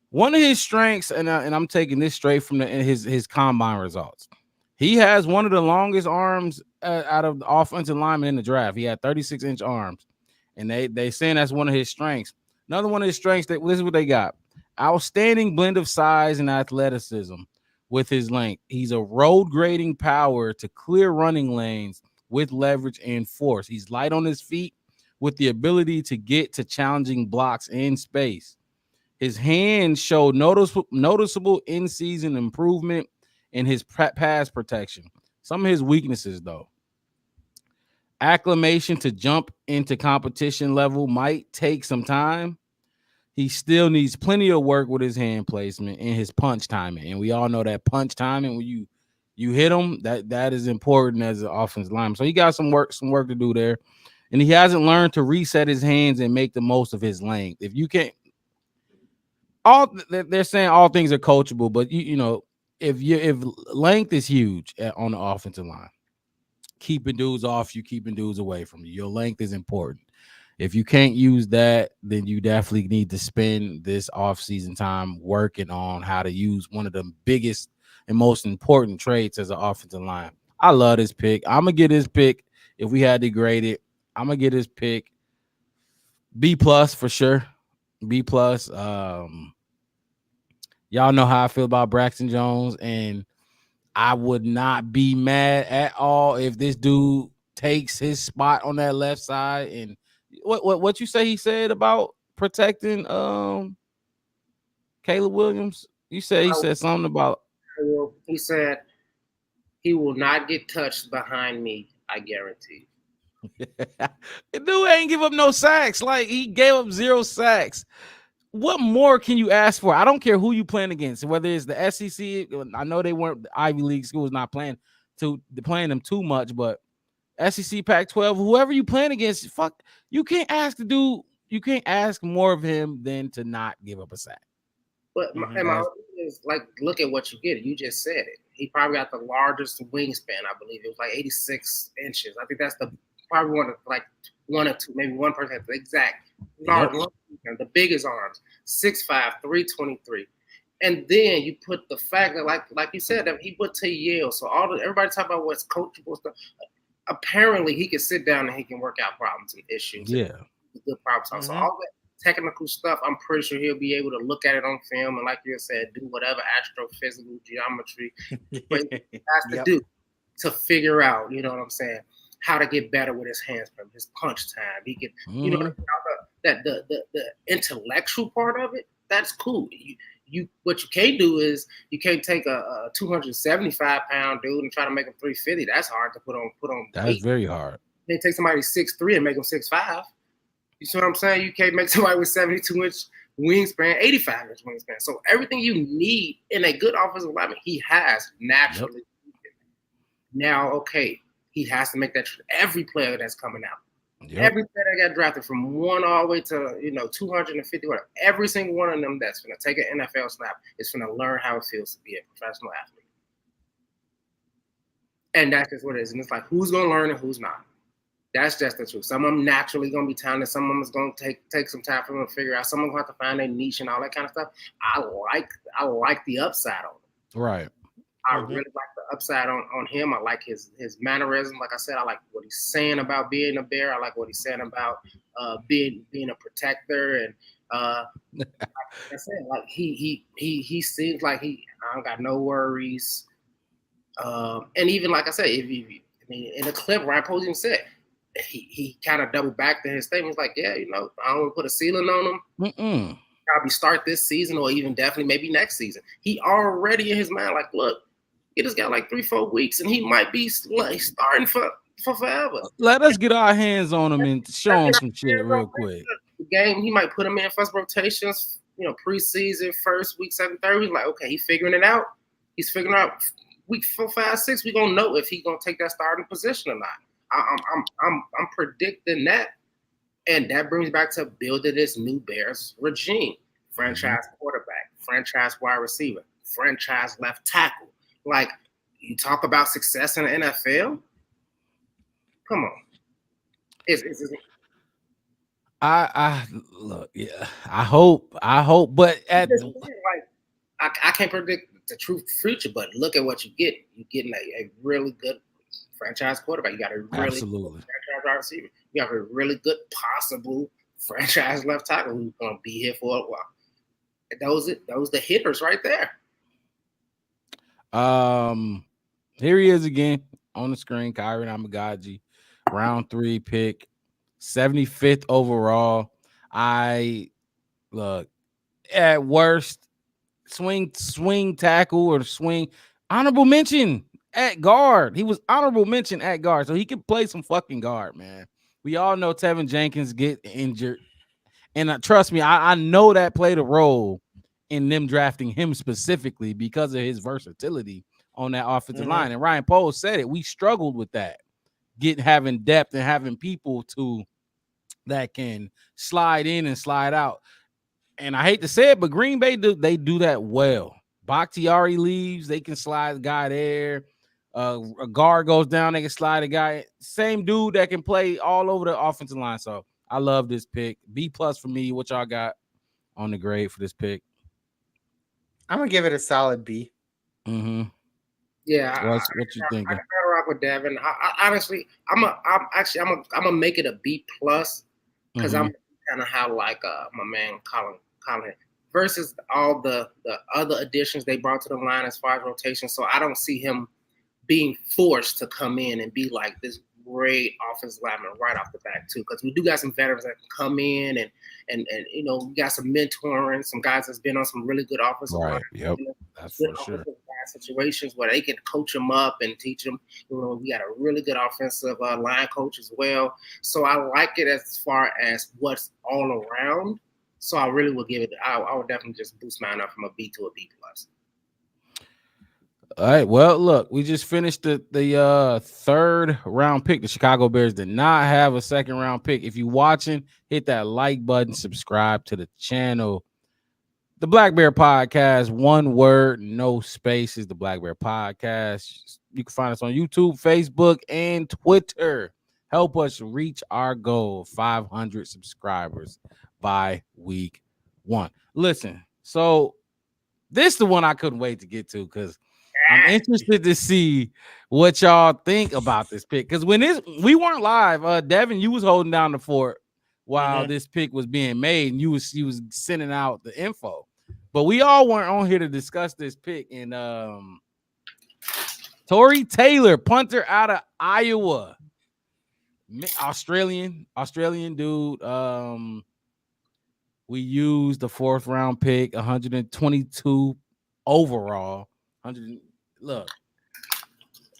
one of his strengths, and I'm taking this straight from his combine results. He has one of the longest arms out of the offensive linemen in the draft. He had 36-inch arms, and they saying that's one of his strengths. Another one of his strengths, this is what they got. Outstanding blend of size and athleticism with his length. He's a road grading power to clear running lanes with leverage and force. He's light on his feet with the ability to get to challenging blocks in space. His hands show noticeable in-season improvement in his pass protection. Some of his weaknesses, though. Acclimation to jump into competition level might take some time. He still needs plenty of work with his hand placement and his punch timing. And we all know that punch timing, when you hit him, that is important as an offensive lineman. So he got some work to do there. And he hasn't learned to reset his hands and make the most of his length. If you can't, they're saying all things are coachable, but you know, if length is huge on the offensive line, keeping dudes off you, keeping dudes away from you. Your length is important. If you can't use that, then you definitely need to spend this offseason time working on how to use one of the biggest and most important traits as an offensive line. I love this pick. I'm going to get his pick. If we had to grade it, I'm going to get his pick B+ for sure. B+. Y'all know how I feel about Braxton Jones, and I would not be mad at all if this dude takes his spot on that left side. And what you say he said about protecting Caleb Williams? You said he said something about. He said he will not get touched behind me. I guarantee. The dude ain't give up no sacks. Like, he gave up 0 sacks. What more can you ask for? I don't care who you playing against, whether it's the SEC. I know they weren't, the Ivy League schools not playing them too much, but SEC, Pac-12, whoever you playing against, fuck, you can't ask more of him than to not give up a sack. But my is like, look at what you get. You just said it. He probably got the largest wingspan. I believe it was like 86 inches. I think that's probably one or two, maybe one person has the exact large, the biggest arms. 6'5", 323. And then you put the fact that, like you said, that he went to Yale. So everybody talk about what's coachable stuff. Apparently, he can sit down and he can work out problems and issues. Yeah, Good problems. So all that technical stuff, I'm pretty sure he'll be able to look at it on film and, like you said, do whatever astrophysical geometry but he has to do to figure out, you know what I'm saying, how to get better with his hands, from his punch time. He can, you know, that the intellectual part of it. That's cool. You what you can't do is you can't take a 275-pound dude and try to make him 350. That's hard to put on. That's weight. very hard. They take somebody 6'3" and make him 6'5". You see what I'm saying? You can't make somebody with 72-inch wingspan, 85-inch wingspan. So everything you need in a good offensive lineman, he has naturally. Now, okay, he has to make that. Every player that's coming out. Every player that got drafted from 1 all the way to 250, whatever, every single one of them that's going to take an NFL snap is going to learn how it feels to be a professional athlete. And that's just what it is. And it's like, who's going to learn and who's not. That's just the truth. Some of them naturally going to be talented. Some of them is going to take some time for them to figure out. Some of them have to find their niche and all that kind of stuff. I like the upside on it. Right. I really like the upside on him. I like his mannerism. Like I said, I like what he's saying about being a Bear. I like what he's saying about being a protector. And like I said, like he seems like I don't got no worries. And even like I said, in the clip, Ryan Poles even said he kind of doubled back to his statement. He's like, yeah, I don't want to put a ceiling on him. Probably start this season or even definitely maybe next season. He already in his mind like, look, he just got like 3-4 weeks and he might be starting for forever. Let us get our hands on him and show him some shit real quick. The game, he might put him in first rotations, preseason, first week, second, third week. Like, okay, he's figuring it out. He's figuring out week 4, 5, 6. We're gonna know if he's gonna take that starting position or not. I'm predicting that. And that brings back to building this new Bears regime. Franchise quarterback, franchise wide receiver, franchise left tackle. Like, you talk about success in the NFL? Come on. I look, yeah. I hope, but I can't predict the true future, but look at what you get. You're getting a really good franchise quarterback. You got a really good franchise wide receiver. You have a really good possible franchise left tackle who's gonna be here for a while. Those the hitters right there. Here he is again on the screen. Kyrie Namagaji, round 3 pick, 75th overall. I look at worst swing tackle or swing honorable mention at guard. He was honorable mention at guard, so he could play some fucking guard, man. We all know Tevin Jenkins get injured. And trust me, I know that played a role in them drafting him specifically because of his versatility on that offensive line. And Ryan Poles said it. We struggled with that, having depth and having people that can slide in and slide out. And I hate to say it, but Green Bay they do that well. Bakhtiari leaves, they can slide the guy there. A guard goes down, they can slide a guy. Same dude that can play all over the offensive line. So I love this pick. B+ for me. What y'all got on the grade for this pick? I'm gonna give it a solid B. Yeah, what you thinking? I gotta rock with Devin. I honestly, I'm gonna make it a B+ because I'm kind of how like my man Colin versus all the other additions they brought to the line as far as rotation. So I don't see him being forced to come in and be like this great offensive lineman right off the bat too, because we do got some veterans that can come in and we got some mentoring, some guys that's been on some really good offensive right. line. Yep, that's for sure. Situations where they can coach them up and teach them. We got a really good offensive line coach as well. So I like it as far as what's all around. So I really would give it. I would definitely just boost mine up from a B to a B+. All right. Well, look, we just finished the 3rd round pick. The Chicago Bears did not have a 2nd round pick. If you're watching, hit that like button, subscribe to the channel. The Black Bear Podcast, one word, no spaces. The Black Bear Podcast. You can find us on YouTube, Facebook, and Twitter. Help us reach our goal of 500 subscribers by week 1. Listen, so this is the one I couldn't wait to get to because I'm interested to see what y'all think about this pick. Because when we weren't live, Devin, you was holding down the fort while this pick was being made, and you was sending out the info. But we all weren't on here to discuss this pick. And Tory Taylor, punter out of Iowa, Australian dude. We used the 4th round pick, 122 overall. Look,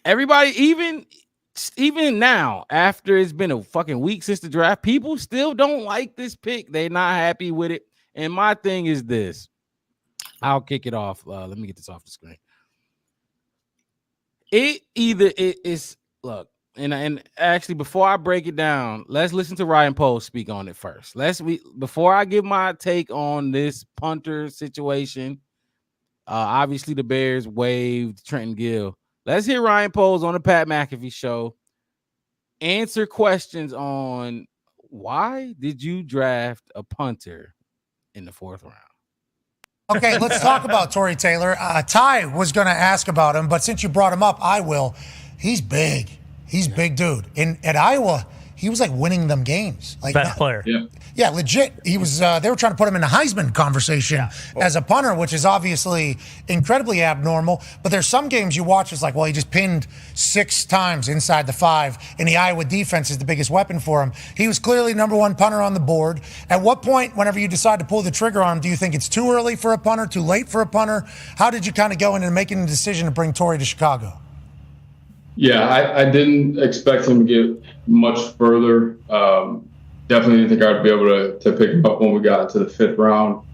everybody, even now, after it's been a fucking week since the draft, people still don't like this pick. They're not happy with it. And my thing is this. I'll kick it off. Let me get this off the screen. Look, and actually, before I break it down, let's listen to Ryan Poles speak on it first. Before I give my take on this punter situation. Obviously, the Bears waived Trenton Gill. Let's hear Ryan Poles on the Pat McAfee show answer questions on why did you draft a punter in the 4th round? Okay, let's talk about Tory Taylor. Ty was going to ask about him, but since you brought him up, I will. He's big. He's big dude. At Iowa, he was like winning them games. Like best player. Yeah, legit. He was. They were trying to put him in a Heisman conversation as a punter, which is obviously incredibly abnormal. But there's some games you watch. It's like, well, he just pinned 6 times inside the 5, and the Iowa defense is the biggest weapon for him. He was clearly number 1 punter on the board. At what point, whenever you decide to pull the trigger on him, do you think it's too early for a punter, too late for a punter? How did you kind of go into making the decision to bring Tory to Chicago? Yeah, I didn't expect him to get much further. Definitely didn't think I'd be able to pick him up when we got to the 5th round.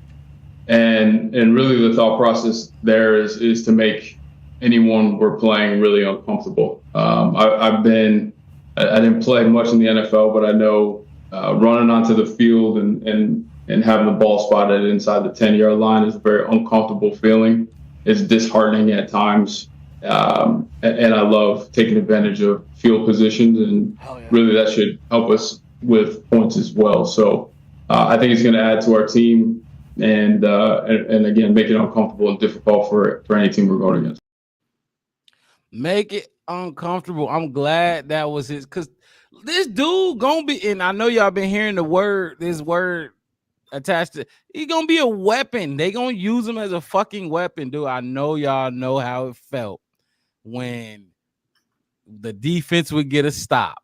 And really the thought process there is to make anyone we're playing really uncomfortable. I didn't play much in the NFL, but I know running onto the field and having the ball spotted inside the 10-yard line is a very uncomfortable feeling. It's disheartening at times. And I love taking advantage of field positions, and really that should help us with points as well. So I think it's going to add to our team and again, make it uncomfortable and difficult for any team we're going against. Make it uncomfortable. I'm glad that was his, because this dude gonna be, and I know y'all been hearing this word attached to, he's gonna be a weapon. They gonna use him as a fucking weapon, dude. I know y'all know how it felt when the defense would get a stop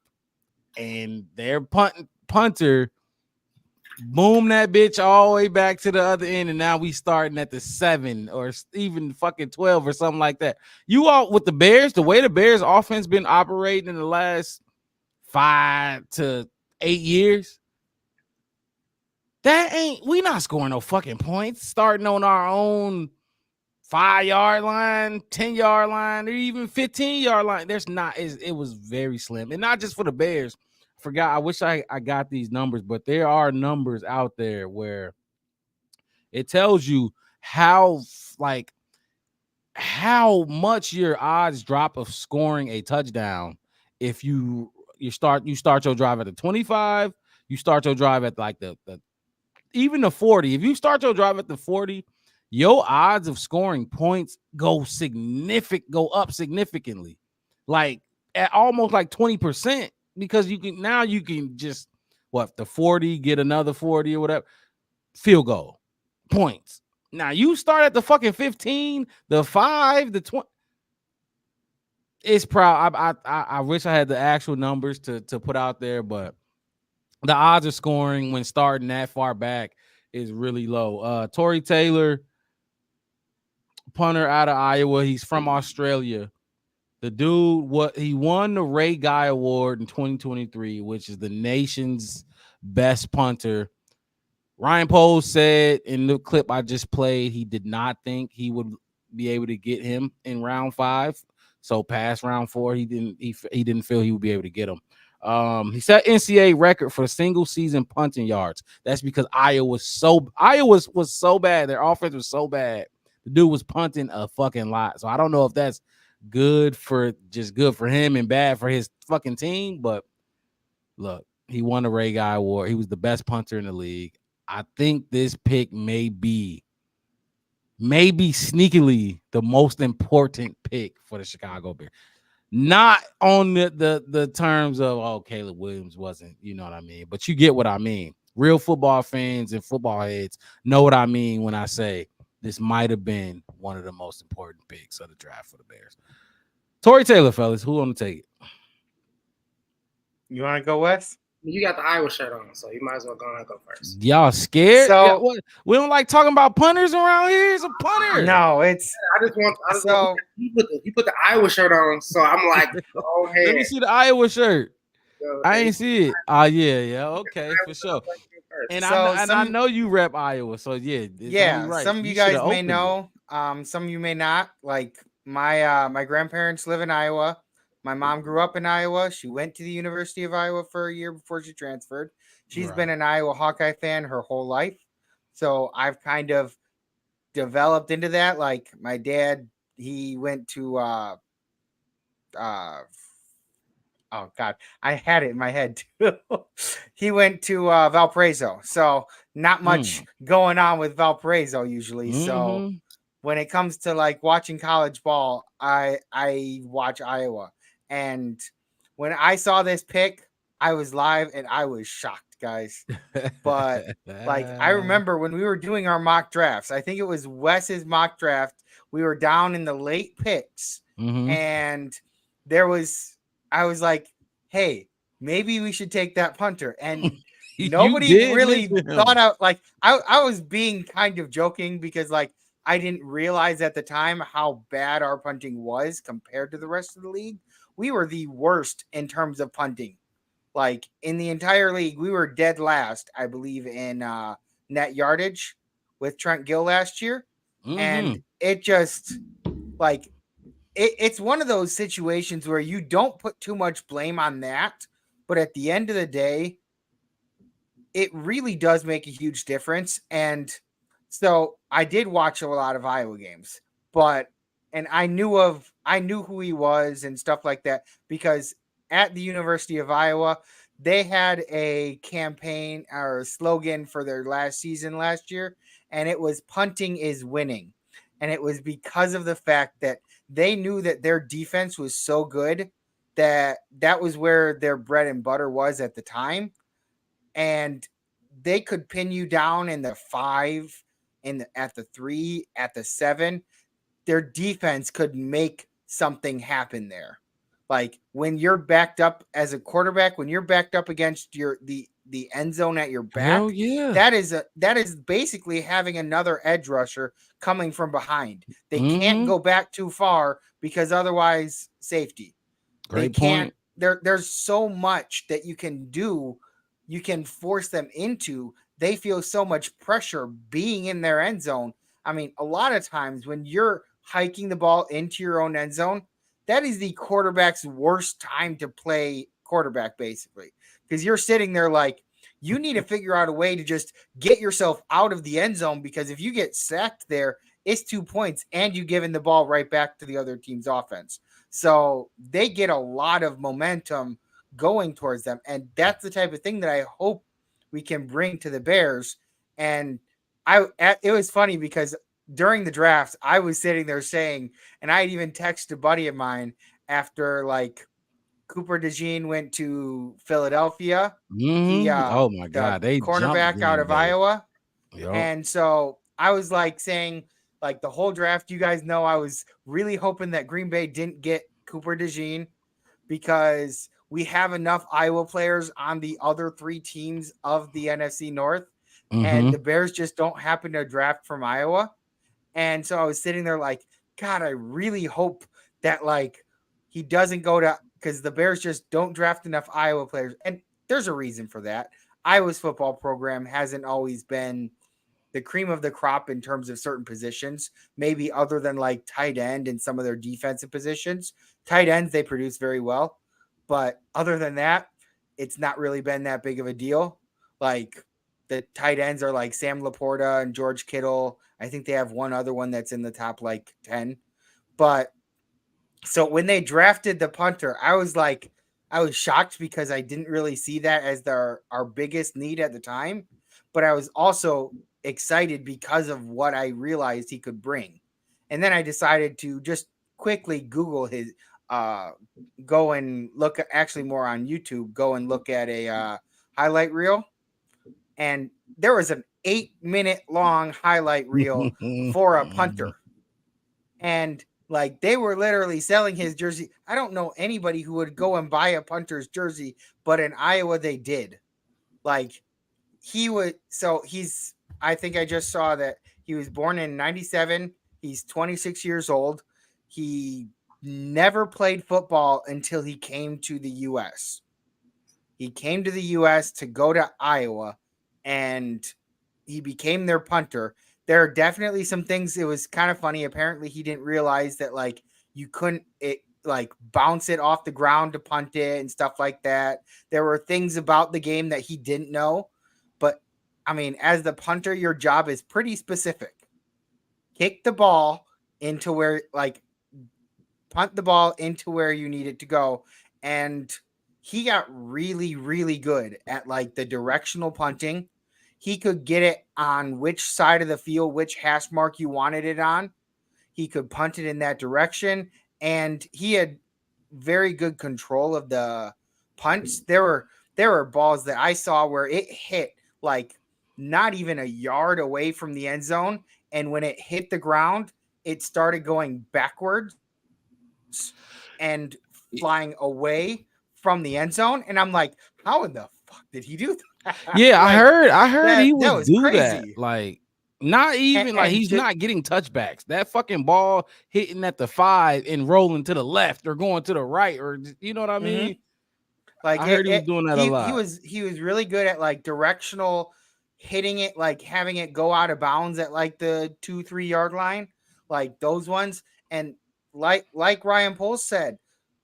and their punter boom that bitch all the way back to the other end, and now we starting at the 7 or even fucking 12 or something like that. You all with the Bears, the way the Bears offense been operating in the last 5 to 8 years, we not scoring no fucking points starting on our own 5-yard line, 10-yard line, or even 15-yard line. It was very slim, and not just for the Bears. I wish I got these numbers, but there are numbers out there where it tells you how much your odds drop of scoring a touchdown if you start your drive at the 25, you start your drive at like the even the 40. If you start your drive at the 40, your odds of scoring points go up significantly, like at almost like 20%. Because you can just the 40, get another 40 or whatever, field goal points. Now you start at the fucking 15, the 5, the 20. It's proud. I wish I had the actual numbers to put out there, but the odds of scoring when starting that far back is really low. Tory Taylor, punter out of Iowa. He's from Australia. The dude, he won the Ray Guy Award in 2023, which is the nation's best punter. Ryan Poles said in the clip I just played, he did not think he would be able to get him in round 5. So past round 4, he didn't feel he would be able to get him. He set NCAA record for single season punting yards. That's because Iowa was so bad. Their offense was so bad. The dude was punting a fucking lot. So I don't know if that's good for him and bad for his fucking team. But look, he won the Ray Guy Award. He was the best punter in the league. I think this pick may be sneakily the most important pick for the Chicago Bears. Not on the terms of Caleb Williams wasn't, you know what I mean, but you get what I mean. Real football fans and football heads know what I mean when I say this might have been one of the most important picks of the draft for the Bears. Tory Taylor, fellas, who want to take it? You want to go, Wes? You got the Iowa shirt on, so you might as well go and go first. Y'all scared? So- What? We don't like talking about punters around here. He's a punter. No, it's I just want you put the Iowa shirt on, so I'm like, oh hey. Let me see the Iowa shirt. So, I ain't see it. Oh yeah, okay, for sure. And I know you rep Iowa, so yeah, yeah. right. Some of you shoulda guys may opened know, some of you may not. Like my grandparents live in Iowa. My mom grew up in Iowa. She went to the University of Iowa for a year before she transferred. She's Right. been an Iowa Hawkeye fan her whole life. So I've kind of developed into that. Like my dad, he went to oh God, I had it in my head too. He went to Valparaiso. So not much going on with Valparaiso usually. So Mhm. when it comes to like watching college ball, I watch Iowa. And when I saw this pick, I was live and I was shocked, guys. But like I remember when we were doing our mock drafts, I think it was Wes's mock draft. We were down in the late picks, Mhm. and I was like, hey, maybe we should take that punter. And You nobody did really listen to him. thought out, like I was being kind of joking because like I didn't realize at the time how bad our punting was compared to the rest of the league. We were the worst in terms of punting. Like in the entire league, we were dead last, I believe, in net yardage with Trent Gill last year. And it just like it's one of those situations where you don't put too much blame on that, but at the end of the day, it really does make a huge difference. And so I did watch a lot of Iowa games, and I knew who he was and stuff like that because at the University of Iowa, they had a campaign or a slogan for their last season last year, and it was punting is winning. And it was because of the fact that they knew that their defense was so good that was where their bread and butter was at the time. And they could pin you down in the 5, at the 3, at the 7. Their defense could make something happen there. Like when you're backed up as a quarterback, when you're backed up against the end zone at your back, Hell yeah. that is basically having another edge rusher coming from behind. They can't go back too far because otherwise safety. Great They can't. point. There's so much that you can do. You can force them into. They feel so much pressure being in their end zone. I mean, a lot of times when you're hiking the ball into your own end zone, that is the quarterback's worst time to play quarterback, basically, because you're sitting there like you need to figure out a way to just get yourself out of the end zone, because if you get sacked there, it's 2 points and you giving the ball right back to the other team's offense. So they get a lot of momentum going towards them. And that's the type of thing that I hope we can bring to the Bears. And it was funny because during the draft, I was sitting there saying, and I had even texted a buddy of mine after like Cooper DeJean went to Philadelphia. Oh my God, they cornerback jumped out of Green Bay. Iowa. Yup. And so I was like saying, like the whole draft, you guys know I was really hoping that Green Bay didn't get Cooper DeJean because we have enough Iowa players on the other 3 teams of the NFC North. And the Bears just don't happen to draft from Iowa. And so I was sitting there like, God, I really hope that like he doesn't go to, because the Bears just don't draft enough Iowa players. And there's a reason for that. Iowa's football program hasn't always been the cream of the crop in terms of certain positions, maybe other than like tight end and some of their defensive positions. Tight ends, they produce very well. But other than that, it's not really been that big of a deal. Like the tight ends are like Sam Laporta and George Kittle. I think they have one other one that's in the top like 10. But so when they drafted the punter, I was shocked because I didn't really see that as our biggest need at the time. But I was also excited because of what I realized he could bring. And then I decided to just quickly Google his go and look actually more on YouTube, go and look at a highlight reel. And there was an 8-minute long highlight reel for a punter. And like they were literally selling his jersey. I don't know anybody who would go and buy a punter's jersey, but in Iowa they did. Like he would. So I think I just saw that he was born in 97. He's 26 years old. He never played football until he came to the U.S. He came to the U.S. to go to Iowa, and he became their punter. There are definitely some things. It was kind of funny. Apparently, he didn't realize that like you couldn't bounce it off the ground to punt it and stuff like that. There were things about the game that he didn't know. But I mean, as the punter, your job is pretty specific. Kick the ball into where punt the ball into where you need it to go. And he got really, really good at like the directional punting. He could get it on which side of the field, which hash mark you wanted it on. He could punt it in that direction. And he had very good control of the punts. There were balls that I saw where it hit like not even a yard away from the end zone. And when it hit the ground, it started going backwards and flying away from the end zone. And I'm like, how in the fuck did he do that? Yeah, I heard he would do crazy. that. Like, not even he's not getting touchbacks. That fucking ball hitting at the 5 and rolling to the left or going to the right, or you know what I mean? Like I heard he was doing that a lot. He was really good at like directional hitting it, like having it go out of bounds at like the 2-3 yard line, like those ones. And like Ryan Poles said,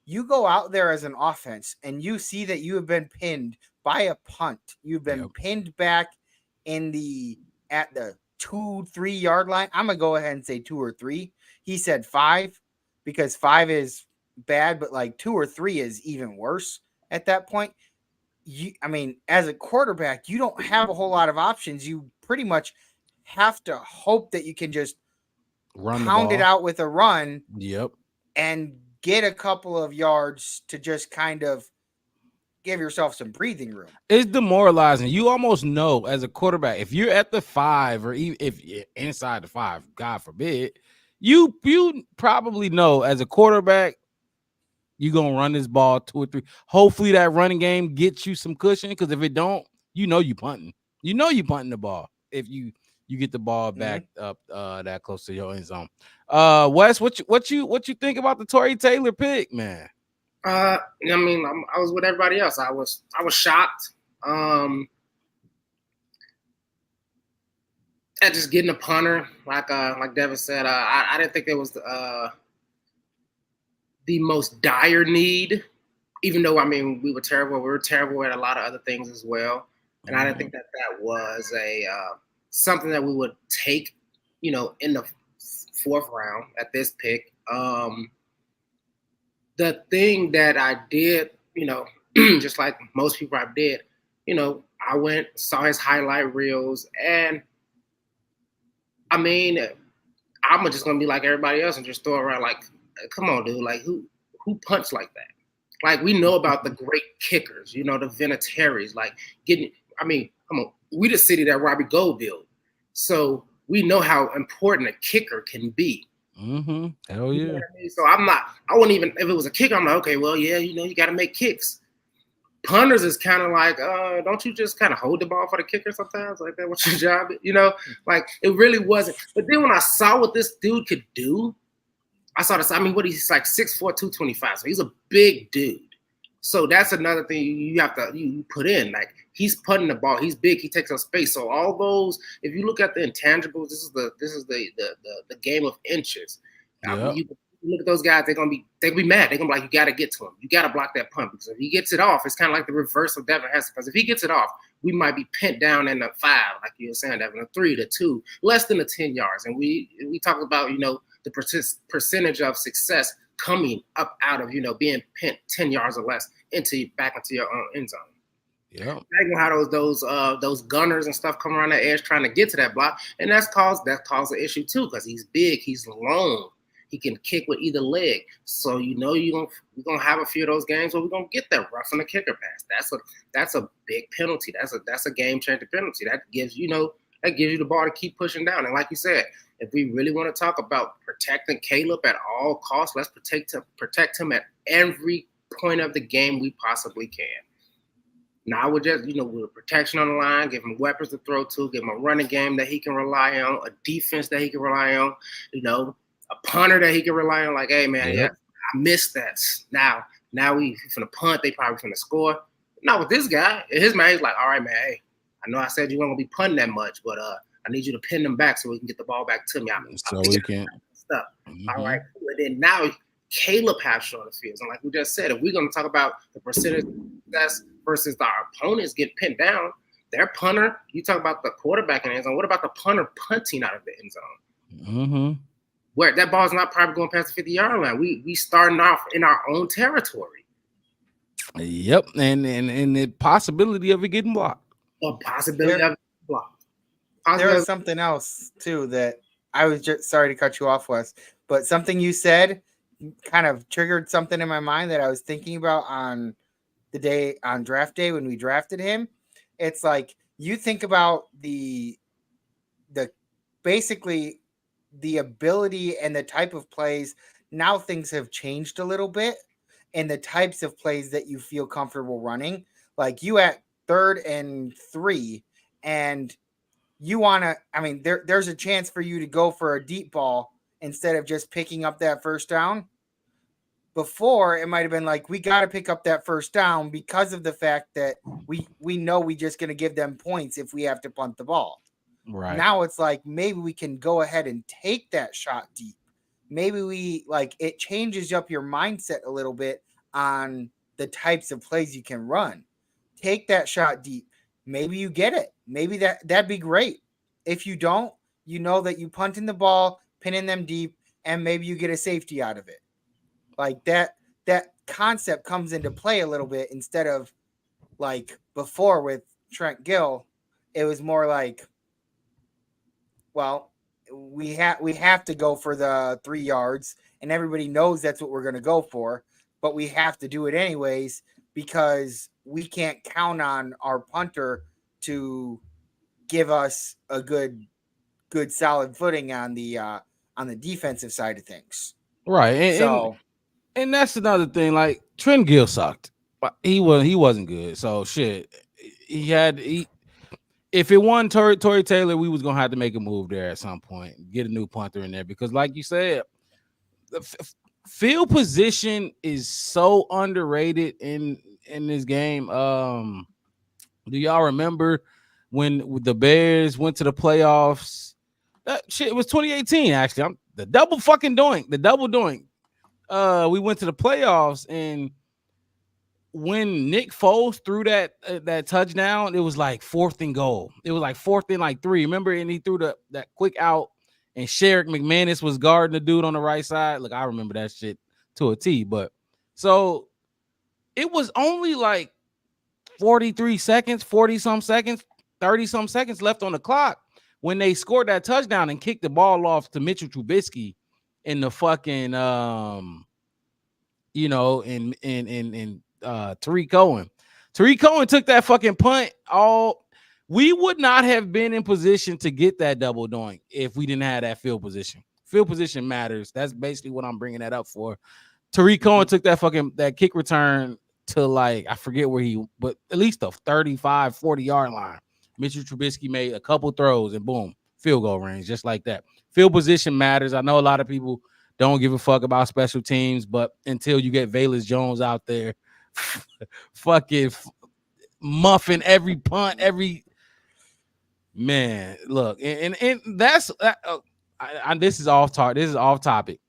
you go out there as an offense and you see that you have been pinned by a punt. You've been pinned back at the 2-3 yard line. I'm gonna go ahead and say 2 or 3. He said 5 because 5 is bad, but like 2 or 3 is even worse at that point. I mean, as a quarterback, you don't have a whole lot of options. You pretty much have to hope that you can just pound it out with a run. Yep. And get a couple of yards to just kind of give yourself some breathing room. It's demoralizing. You almost know as a quarterback, if you're at the 5 or even if you're inside the 5, God forbid, you probably know as a quarterback, you're going to run this ball 2 or 3. Hopefully that running game gets you some cushion, because if it don't, you know you punting. You know you punting the ball if you get the ball back up that close to your end zone. Wes, what you think about the Tory Taylor pick, man? I mean, I was with everybody else. I was shocked at just getting a punter. Like Devin said, I didn't think it was the most dire need, even though, I mean, we were terrible. We were terrible at a lot of other things as well. And I didn't think that was something that we would take, in the 4th round at this pick. The thing that I did, just like most people I did, I went, saw his highlight reels, and I mean, I'm just gonna be like everybody else and just throw around like, come on, dude, like who punts like that? Like, we know about the great kickers, the Vinatieri's, like come on, we the city that Robbie Gould built, so we know how important a kicker can be. Mm-hmm. Hell yeah. You know what I mean? So I wouldn't even, if it was a kicker, I'm like, okay, well, yeah, you got to make kicks. Punters is kind of like, don't you just kind of hold the ball for the kicker sometimes? Like, that what's your job? Like, it really wasn't. But then when I saw what this dude could do, I saw this. I mean, he's like 6'4", 225. So he's a big dude. So that's another thing you have to you put in. Like, he's putting the ball. He's big. He takes up space. So all those, if you look at the intangibles, this is the game of inches. Yep. I mean, you look at those guys, they're gonna be mad. They're gonna be like, you gotta get to him. You gotta block that punt because if he gets it off, it's kind of like the reverse of Devin Hester. Because if he gets it off, we might be pinned down in the 5, like you were saying, Devin, a 3 to 2, less than the 10 yards. And we talk about, you know, the percentage of success coming up out of, you know, being pinned 10 yards or less back into your own end zone. Yeah. You know how those gunners and stuff come around the edge trying to get to that block, and that caused an issue too because he's big, he's long, he can kick with either leg. So you know we're gonna have a few of those games where we're gonna get that roughing the kicker pass. That's a big penalty. That's a game changer penalty. That gives you the ball to keep pushing down. And like you said, if we really want to talk about protecting Caleb at all costs, let's protect him at every point of the game we possibly can. Now we're just, you know, with protection on the line, give him weapons to throw to, give him a running game that he can rely on, a defense that he can rely on, you know, a punter that he can rely on. Like, hey, man, yeah, I missed that. Now we finna punt, they probably finna score. Not with this guy. His man, he's like, all right, man, hey, I know I said you weren't gonna be punting that much, but I need you to pin them back so we can get the ball back to me. So we can. Stuff. All right. And then now Caleb has shorter fields. And like we just said, if we're going to talk about the percentage that's versus our opponents get pinned down, their punter, you talk about the quarterback in the end zone. What about the punter punting out of the end zone? Mm-hmm. Where that ball's not probably going past the 50-yard line. We starting off in our own territory. Yep. And the possibility of it getting blocked. Or possibility of it getting blocked. There was something else too that I was just sorry to cut you off, Wes, but something you said kind of triggered something in my mind that I was thinking about on draft day when we drafted him. It's like you think about the basically the ability and the type of plays. Now things have changed a little bit and the types of plays that you feel comfortable running. Like you at 3rd and 3 and you want to, I mean, there's a chance for you to go for a deep ball instead of just picking up that first down. Before, it might have been like, we got to pick up that first down because of the fact that we know we just going to give them points if we have to punt the ball. Right. Now it's like, maybe we can go ahead and take that shot deep. Maybe it changes up your mindset a little bit on the types of plays you can run. Take that shot deep. Maybe you get it. Maybe that'd be great. If you don't, you know that you punting the ball, pinning them deep, and maybe you get a safety out of it. Like that concept comes into play a little bit instead of like before with Trent Gill. It was more like, well, we have to go for the 3 yards, and everybody knows that's what we're going to go for, but we have to do it anyways because we can't count on our punter to give us a good solid footing on the defensive side of things. Right. And that's another thing. Like Trent Gill sucked. He wasn't good. So shit. If it wasn't Tory Taylor, we was gonna have to make a move there at some point. Get a new punter in there because, like you said, the field position is so underrated in this game. Do y'all remember when the Bears went to the playoffs? It was 2018. Actually, the double doink. We went to the playoffs, and when Nick Foles threw that touchdown, it was like 4th and goal. It was like 4th and 3. Remember, and he threw that quick out, and Sherrick McManus was guarding the dude on the right side. Look, I remember that shit to a T. But so it was only like 40-some seconds, 30-some seconds left on the clock when they scored that touchdown and kicked the ball off to Mitchell Trubisky in the fucking in Tariq Cohen. Tariq Cohen took that fucking punt. We would not have been in position to get that double doink if we didn't have that field position. Field position matters. That's basically what I'm bringing that up for. Tariq Cohen took that kick return to like, I forget where but at least the 35, 40-yard line. Mitchell Trubisky made a couple throws and boom, field goal range, just like that. Field position matters. I know a lot of people don't give a fuck about special teams, but until you get Velus Jones out there fucking muffin every punt, man, look, and that's this is off topic.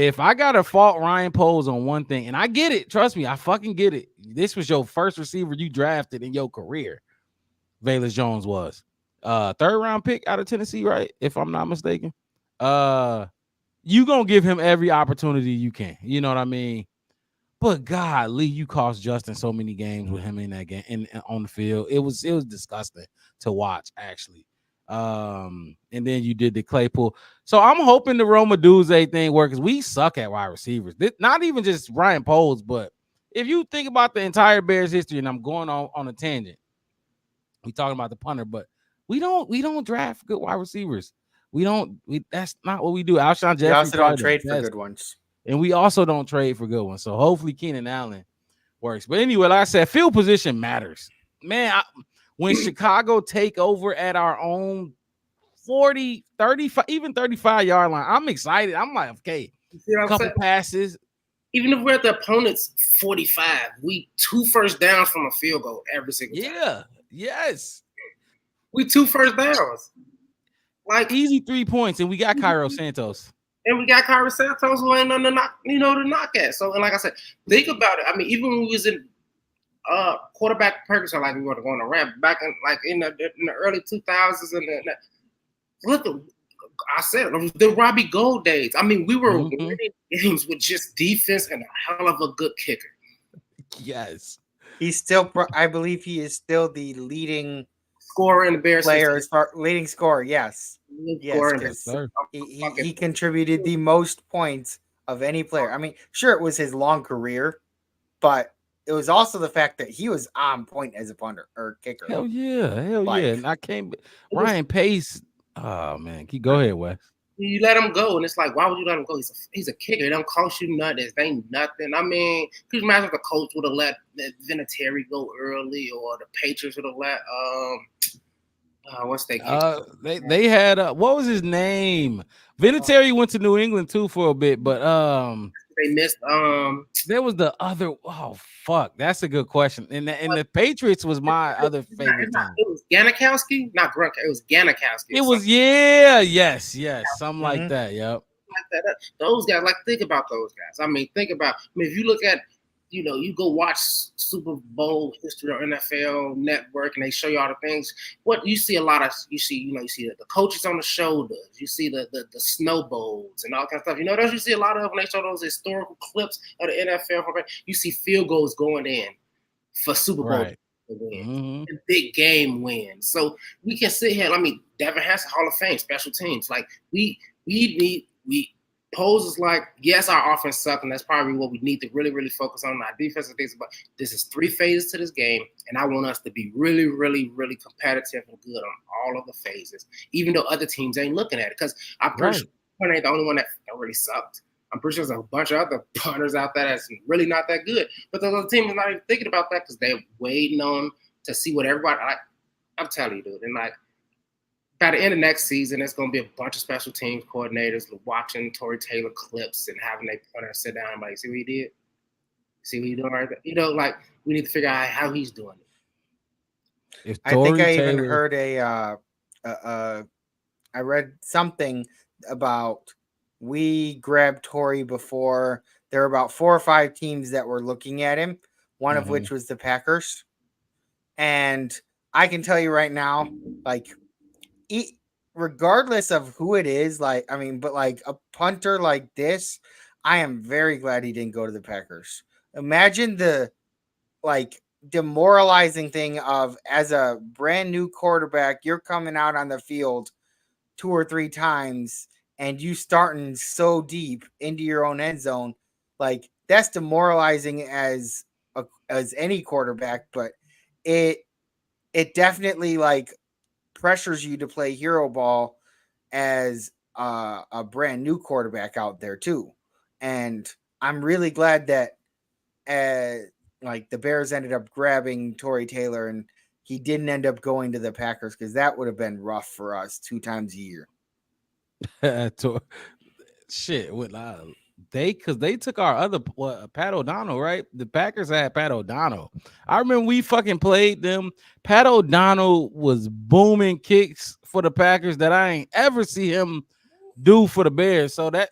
if I gotta fault Ryan Poles on one thing, and I get it, trust me, I fucking get it. This was your first receiver you drafted in your career. Velus Jones was 3rd round pick out of Tennessee, right? If I'm not mistaken. You gonna give him every opportunity you can. You know what I mean? But God, Lee, you cost Justin so many games with him in that game and on the field. It was disgusting to watch, actually. And then you did the Claypool. So I'm hoping the Roma Duze thing works. We suck at wide receivers. Not even just Ryan Poles, but if you think about the entire Bears history, and I'm going on a tangent, we talking about the punter, but we don't draft good wide receivers. That's not what we do. Alshon Jeffrey We also don't probably trade the for best. good ones. And we also don't trade for good ones. So hopefully Keenan Allen works. But anyway, like I said, field position matters. Man, when Chicago take over at our own 40, 35, even 35-yard line, I'm excited. I'm like, okay, You see what a I'm couple saying? passes. Even if we're at the opponent's 45, we 2 first downs from a field goal every single time. Yeah, yes. We 2 first downs. Like Easy 3 points, and we got Cairo Santos. And we got Kyrie Santos who ain't nothing to knock, to knock at. So, and like I said, think about it. I mean, even when we was in quarterback Ferguson, like we were going to ramp back in the early 2000s, and look, I said the Robbie Gold days. I mean, we were winning games with just defense and a hell of a good kicker. Yes, he's still. I believe he is still the leading scorer in the Bears player as far leading scorer. Yes. Yes, he contributed the most points of any player. I mean, sure, it was his long career, but it was also the fact that he was on point as a punter or kicker. Hell yeah. And I can't. Ryan Pace. Oh man, go ahead, Wes. You let him go, and it's like, why would you let him go? He's a kicker. It don't cost you nothing. It ain't nothing. I mean, could you imagine if the coach would have let Vinatieri go early, or the Patriots would have let what's that? They had what was his name? Vinatieri went to New England too for a bit, but they missed. There was the other. Oh fuck, that's a good question. And the Patriots was my other favorite time. It was Ganikowski, not Grunk. It was Ganikowski. It was yes, something like that. Yep. Like that. Those guys, think about those guys. I mean, if you look at, you go watch Super Bowl history on NFL Network, and they show you all the things. What you see you see the coaches on the shoulders. You see the snowballs and all kinds of stuff. Those you see a lot of when they show those historical clips of the NFL. You see field goals going in for Super Bowl wins, and big game wins. So we can sit here. I mean, Devin Hansen, Hall of Fame, special teams. Like we Pose is like, yes, our offense sucks, and that's probably what we need to really, really focus on. Our defensive things, but this is 3 phases to this game, and I want us to be really, really, really competitive and good on all of the phases, even though other teams ain't looking at it. Because I'm pretty sure Punter ain't the only one that really sucked. I'm pretty sure there's a bunch of other punters out there that's really not that good. But those other teams are not even thinking about that because they're waiting on to see what everybody I'm telling you, dude. And by the end of next season, it's going to be a bunch of special teams coordinators watching Tory Taylor clips and having their punter sit down and see what he did? See what he doing right there? We need to figure out how he's doing it. I think I even heard I read something about we grabbed Tory before. There were about 4 or 5 teams that were looking at him, one of which was the Packers. And I can tell you right now, regardless of who it is, but a punter like this, I am very glad he didn't go to the Packers. Imagine the demoralizing thing of, as a brand new quarterback, you're coming out on the field 2 or 3 times and you starting so deep into your own end zone. That's demoralizing as any quarterback, but it definitely pressures you to play hero ball as a brand new quarterback out there too. And I'm really glad that the Bears ended up grabbing Tory Taylor and he didn't end up going to the Packers, because that would have been rough for us 2 times a year. Shit, they took our other Pat O'Donnell, right? The Packers had Pat O'Donnell. I remember we fucking played them. Pat O'Donnell was booming kicks for the Packers that I ain't ever see him do for the Bears. So that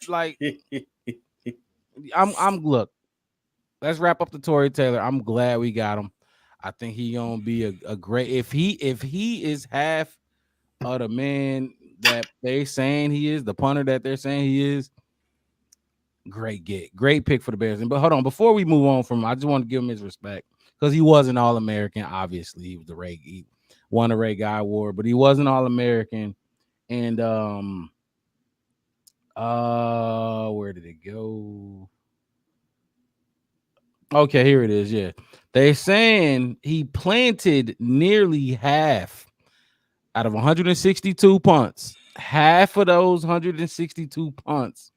Look, let's wrap up the Tory Taylor. I'm glad we got him. I think he gonna be a great if he is half of the man that they saying he is, the punter that they're saying he is. Great pick for the Bears. But hold on, before we move on from him, I just want to give him his respect because he was an All-American. Obviously, he was he won the Ray Guy Award, but he was an All-American. And where did it go? Okay, here it is. Yeah, they're saying he planted nearly half out of 162 punts. Half of those 162 punts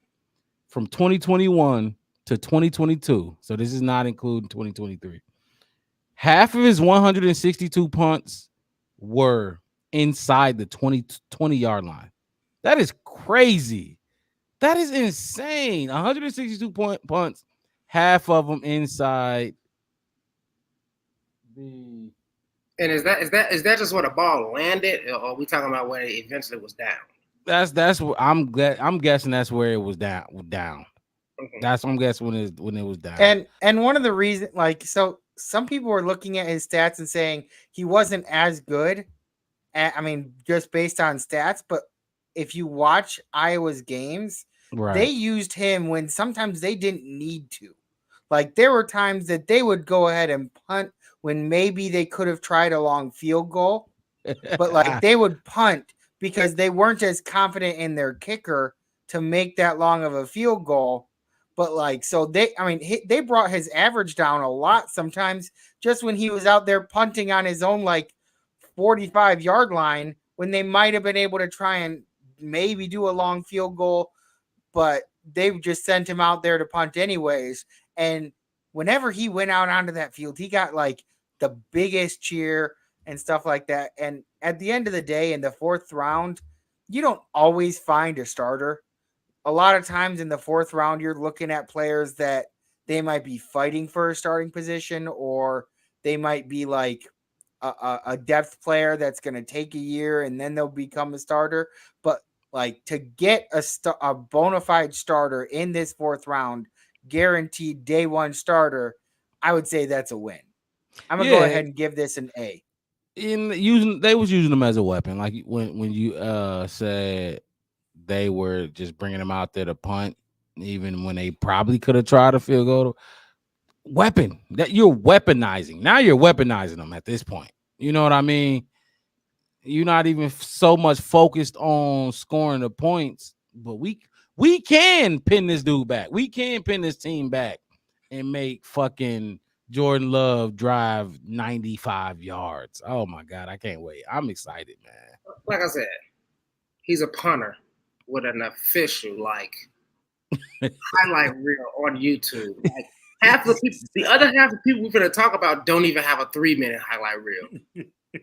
from 2021 to 2022. So this is not including 2023. Half of his 162 punts were inside the 20-yard line. That is crazy. That is insane. 162 punts, half of them inside the. And is that just where the ball landed, or are we talking about where it eventually was down? That's what I'm guessing. That's where it was down. Mm-hmm. That's what I'm guessing when it was down. And one of the reasons, like, so some people were looking at his stats and saying he wasn't as good. I mean, just based on stats, but if you watch Iowa's games, right, they used him when sometimes they didn't need to. Like, there were times that they would go ahead and punt when maybe they could have tried a long field goal, but like they would punt because they weren't as confident in their kicker to make that long of a field goal. But like, so they brought his average down a lot sometimes just when he was out there punting on his own, like 45-yard line, when they might have been able to try and maybe do a long field goal, but they just sent him out there to punt anyways. And whenever he went out onto that field, he got like the biggest cheer and stuff like that. And at the end of the day, in the fourth round, you don't always find a starter. A lot of times in the fourth round, you're looking at players that they might be fighting for a starting position, or they might be like a depth player that's going to take a year and then they'll become a starter. But like, to get a bona fide starter in this fourth round, guaranteed day one starter, I would say that's a win. I'm gonna go ahead and give this an A. They was using him as a weapon, like when you said they were just bringing him out there to punt, even when they probably could have tried a field goal. Weapon that you're weaponizing. Now you're weaponizing them at this point. You know what I mean? You're not even so much focused on scoring the points, but we can pin this dude back. We can pin this team back and make fucking Jordan Love drive 95 yards. Oh my God, I can't wait. I'm excited, man. Like I said, he's a punter with an official highlight reel on YouTube. Like, half the people, the other half of the people we're going to talk about don't even have a 3-minute highlight reel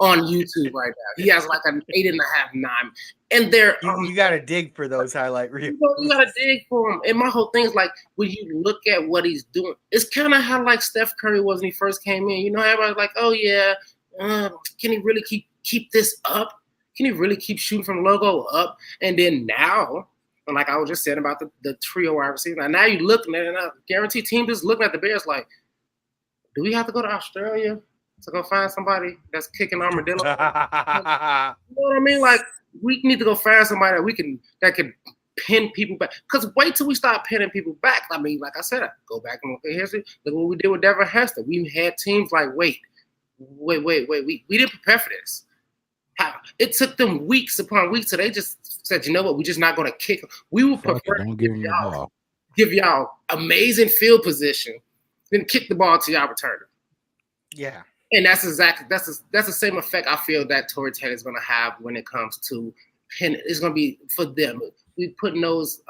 on YouTube right now. He has like an 8.5, 9, and they're you got to dig for those highlight reels. You got to dig for them. And my whole thing is like, when you look at what he's doing, it's kind of how like Steph Curry was when he first came in. You know, everybody's like, oh yeah, can he really keep this up? Can he really keep shooting from logo up? And then now, like I was just saying about the trio wide receivers, now you're looking at it, and I guarantee teams just looking at the Bears like, do we have to go to Australia to go find somebody that's kicking armadillo? You know what I mean? Like, we need to go find somebody that can pin people back. Because wait till we start pinning people back. I mean, like I said, I go back and look at history. Look what we did with Devin Hester. We had teams like, wait. We didn't prepare for this. It took them weeks upon weeks, so they just said, you know what, we're just not going to kick them. We will prefer to give y'all amazing field position than kick the ball to y'all returner. Yeah. And that's the same effect I feel that Tory Taylor is going to have when it comes to pin. It's going to be for them. We putting those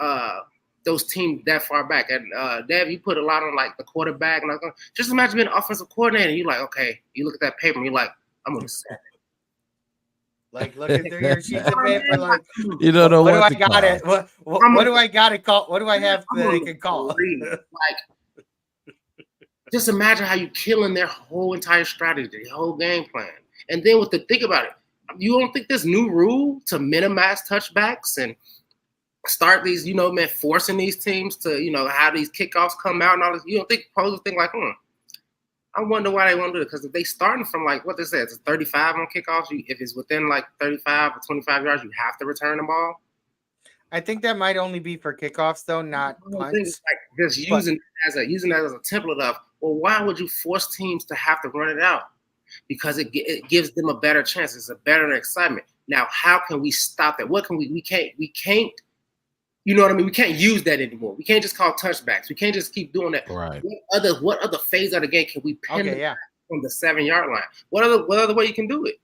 teams that far back. And Dev, you put a lot on like the quarterback. And just imagine being an offensive coordinator. And you're like, okay, you look at that paper and you're like, I'm going to set it. Like, looking through your sheets of paper, like, you don't know what do I got it? What do I got to call? What do I have that they can call? Like, just imagine how you killing their whole entire strategy, their whole game plan. And then think about it, you don't think this new rule to minimize touchbacks and start these, man, forcing these teams to, how these kickoffs come out and all this. You don't think pros think like, I wonder why they want to do it, because if they starting from like what they said, it's 35 on kickoffs. If it's within like 35 or 25 yards, you have to return the ball. I think that might only be for kickoffs though, not punts. It's like just using it as a template of, well, why would you force teams to have to run it out? Because it gives them a better chance. It's a better excitement. Now, how can we stop that? What can we can't, you know what I mean? We can't use that anymore. We can't just call touchbacks. We can't just keep doing that. Right. What other phase of the game can we pin from the 7-yard line? What other way you can do it?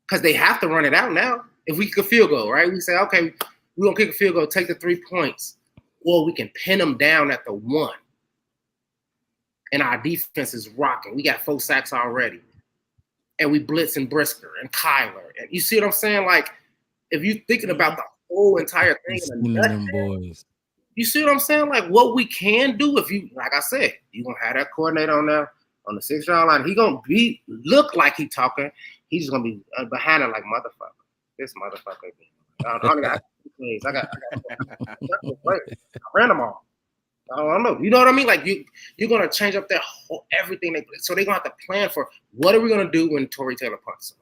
Because they have to run it out now. If we kick a field goal, right? We say, okay, we're going to kick a field goal, take the 3 points. Or we can pin them down at the 1. And our defense is rocking. We got 4 sacks already. And we blitzing Brisker and Kyler. And you see what I'm saying? Like, if you're thinking about the whole entire thing, you see what I'm saying? Like, what we can do if you, like I said, you're going to have that coordinator on there on the 6-yard line. He going to look like he talking. He's just going to be behind it like, motherfucker. This motherfucker. I got I got I ran them all. I don't know. You know what I mean? Like you're gonna change up their whole everything so they're gonna have to plan for what are we gonna do when Tory Taylor punts.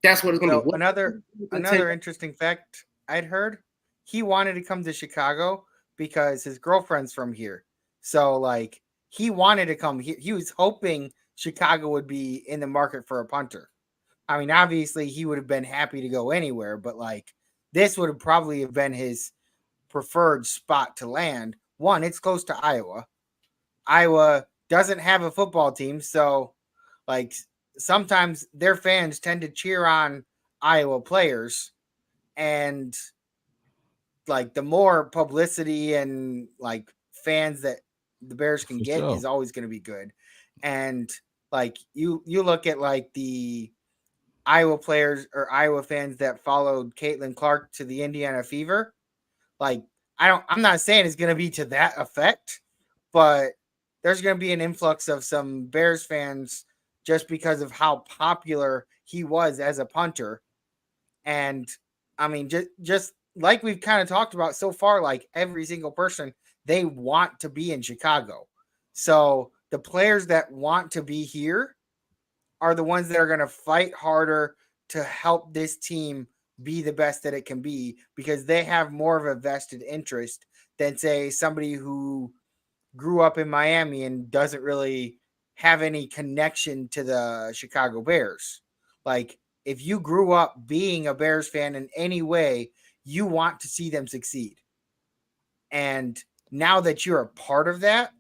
That's what it's gonna be. Another interesting fact I'd heard, he wanted to come to Chicago because his girlfriend's from here. So like he wanted to come. He was hoping Chicago would be in the market for a punter. I mean, obviously he would have been happy to go anywhere, but like this would have probably have been his preferred spot to land. One, it's close to Iowa. Iowa doesn't have a football team, so like sometimes their fans tend to cheer on Iowa players, and like the more publicity and like fans that the Bears can get is always going to be good. And like you look at like the Iowa players or Iowa fans that followed Caitlin Clark to the Indiana Fever. Like, I'm not saying it's going to be to that effect, but there's going to be an influx of some Bears fans just because of how popular he was as a punter. And I mean, just like we've kind of talked about so far, like every single person, they want to be in Chicago. So the players that want to be here are the ones that are going to fight harder to help this team be the best that it can be, because they have more of a vested interest than say somebody who grew up in Miami and doesn't really have any connection to the Chicago Bears. Like if you grew up being a Bears fan in any way, you want to see them succeed. And now that you're a part of that,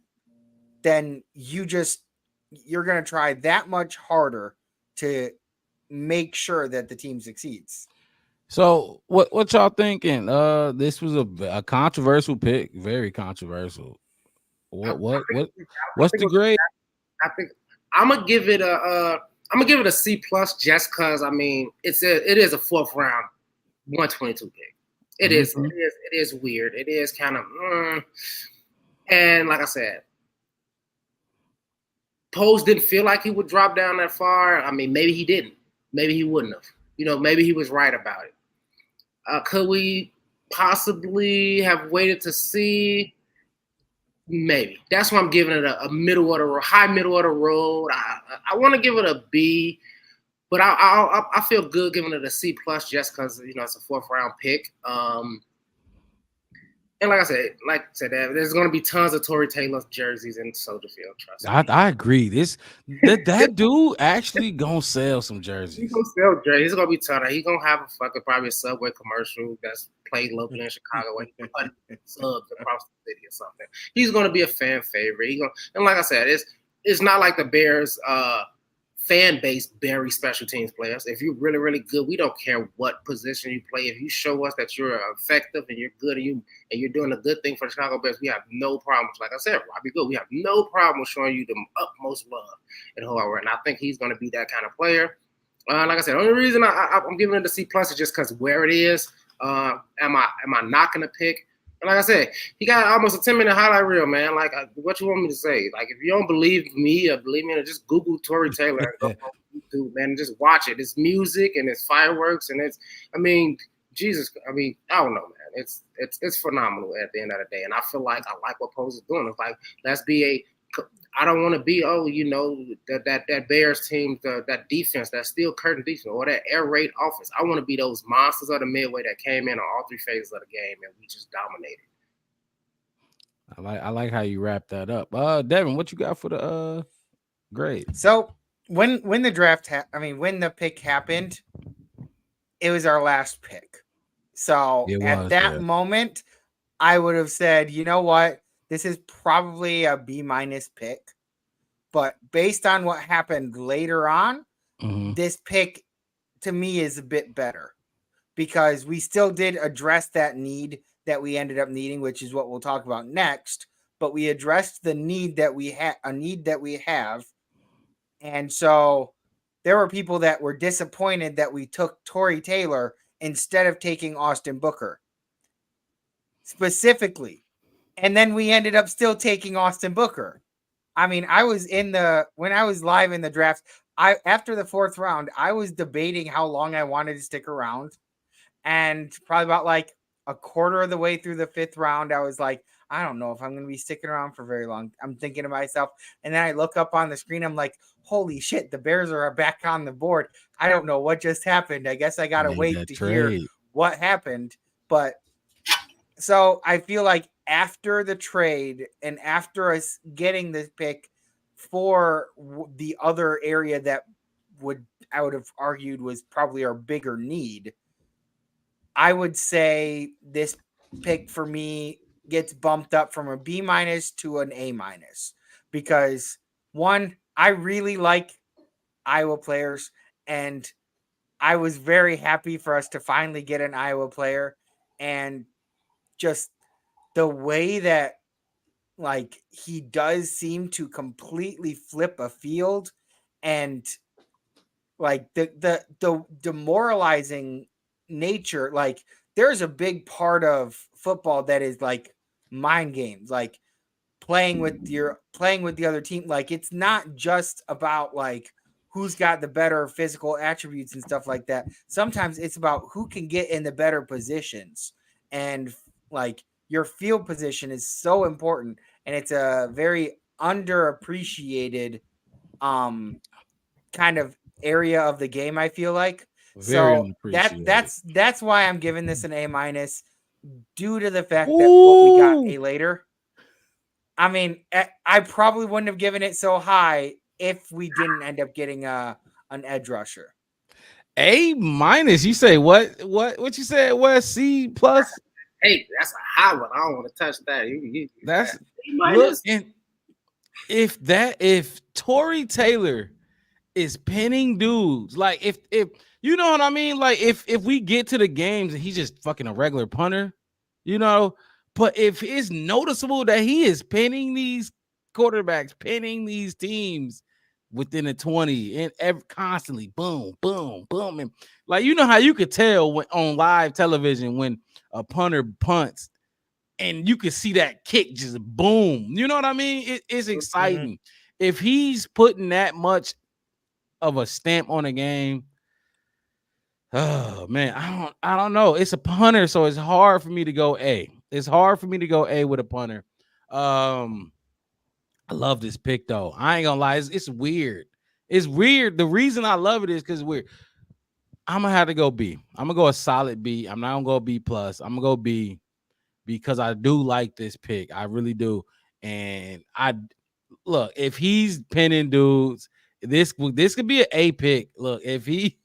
then you're going to try that much harder to make sure that the team succeeds. So what y'all thinking? This was a controversial pick, very controversial. What's the grade? I think I'm gonna give it a C+ just because I mean it is a 4th round 122 pick. It is weird. It is kind of and like I said, Poles didn't feel like he would drop down that far. I mean, maybe he didn't. Maybe he wouldn't have. Maybe he was right about it. Could we possibly have waited to see? Maybe. That's why I'm giving it a high middle of the road. I want to give it a B, but I feel good giving it a C+ just because it's a 4th round pick. And like I said, there's going to be tons of Tory Taylor jerseys in Soldier Field. Trust me. I agree. That dude actually gonna sell some jerseys. He's gonna sell jerseys. He's gonna be ton. He's gonna have probably a Subway commercial that's played locally in Chicago, where he put subs across the city or something. He's gonna be a fan favorite. And like I said, it's not like the Bears fan base bury special teams players. If you're really, really good, we don't care what position you play. If you show us that you're effective and you're good and you're doing a good thing for the Chicago Bears, we have no problems. Like I said, Robbie Gould, we have no problem showing you the utmost love in who I were. And I think he's going to be that kind of player. Like I said, the only reason I'm giving it a C+ is just because where it is. Am I not going to pick? And like I said, he got almost a 10-minute highlight reel, man. Like, what you want me to say? Like, if you don't believe me or believe me, just Google Tory Taylor and go on YouTube, man, and just watch it. It's music and it's fireworks and Jesus, I mean, I don't know, man. It's phenomenal at the end of the day, and I feel like I like what Post is doing. It's like let's be a. I don't want to be that Bears team, that defense, that steel curtain defense, or that air raid offense. I want to be those monsters of the midway that came in on all three phases of the game and we just dominated. I like how you wrap that up. Devin, what you got for the grade? So when the draft, when the pick happened, it was our last pick. So at that moment, I would have said, you know what, this is probably a B- pick. But based on what happened later on, this pick to me is a bit better because we still did address that need that we ended up needing, which is what we'll talk about next. But we addressed the need that we have. And so there were people that were disappointed that we took Tory Taylor instead of taking Austin Booker specifically. And then we ended up still taking Austin Booker. I mean, when I was live in the draft, after the fourth round, I was debating how long I wanted to stick around. And probably about like a quarter of the way through the fifth round, I was like, I don't know if I'm going to be sticking around for very long. I'm thinking to myself, and then I look up on the screen. I'm like, holy shit, the Bears are back on the board. I don't know what just happened. I guess I got to wait to hear what happened. But so I feel like after the trade and after us getting this pick for the other area that I would have argued was probably our bigger need, I would say this pick for me gets bumped up from a B- to an A- because one, I really like Iowa players, and I was very happy for us to finally get an Iowa player, and just the way that like he does seem to completely flip a field, and like the demoralizing nature, like there's a big part of football that is like mind games, like playing with the other team. Like it's not just about like who's got the better physical attributes and stuff like that. Sometimes it's about who can get in the better positions, and like your field position is so important, and it's a very underappreciated kind of area of the game, I feel like. So that's why I'm giving this an A- due to the fact that what we got A later. I mean, I probably wouldn't have given it so high if we didn't end up getting an edge rusher. A-? You say what you said was C+? Hey, that's a high one. I don't want to touch that. That's look, and if Tory Taylor is pinning dudes, like if you know what I mean, like if we get to the games and he's just fucking a regular punter, you know, but if it's noticeable that he is pinning these quarterbacks, pinning these teams within the 20 and constantly boom, boom, boom, and like you know how you could tell when on live television when a punter punts and you could see that kick just boom, you know what I mean? It's exciting. If he's putting that much of a stamp on a game, oh man, I don't know. It's a punter, so it's hard for me to go A. It's hard for me to go A with a punter. I love this pick though. I ain't gonna lie, it's weird. It's weird. The reason I love it is because it's weird. I'm gonna have to go B. I'm gonna go a solid B. I'm not gonna go B+. I'm gonna go B because I do like this pick. I really do. And I look, if he's pinning dudes, this could be an A pick. Look, if he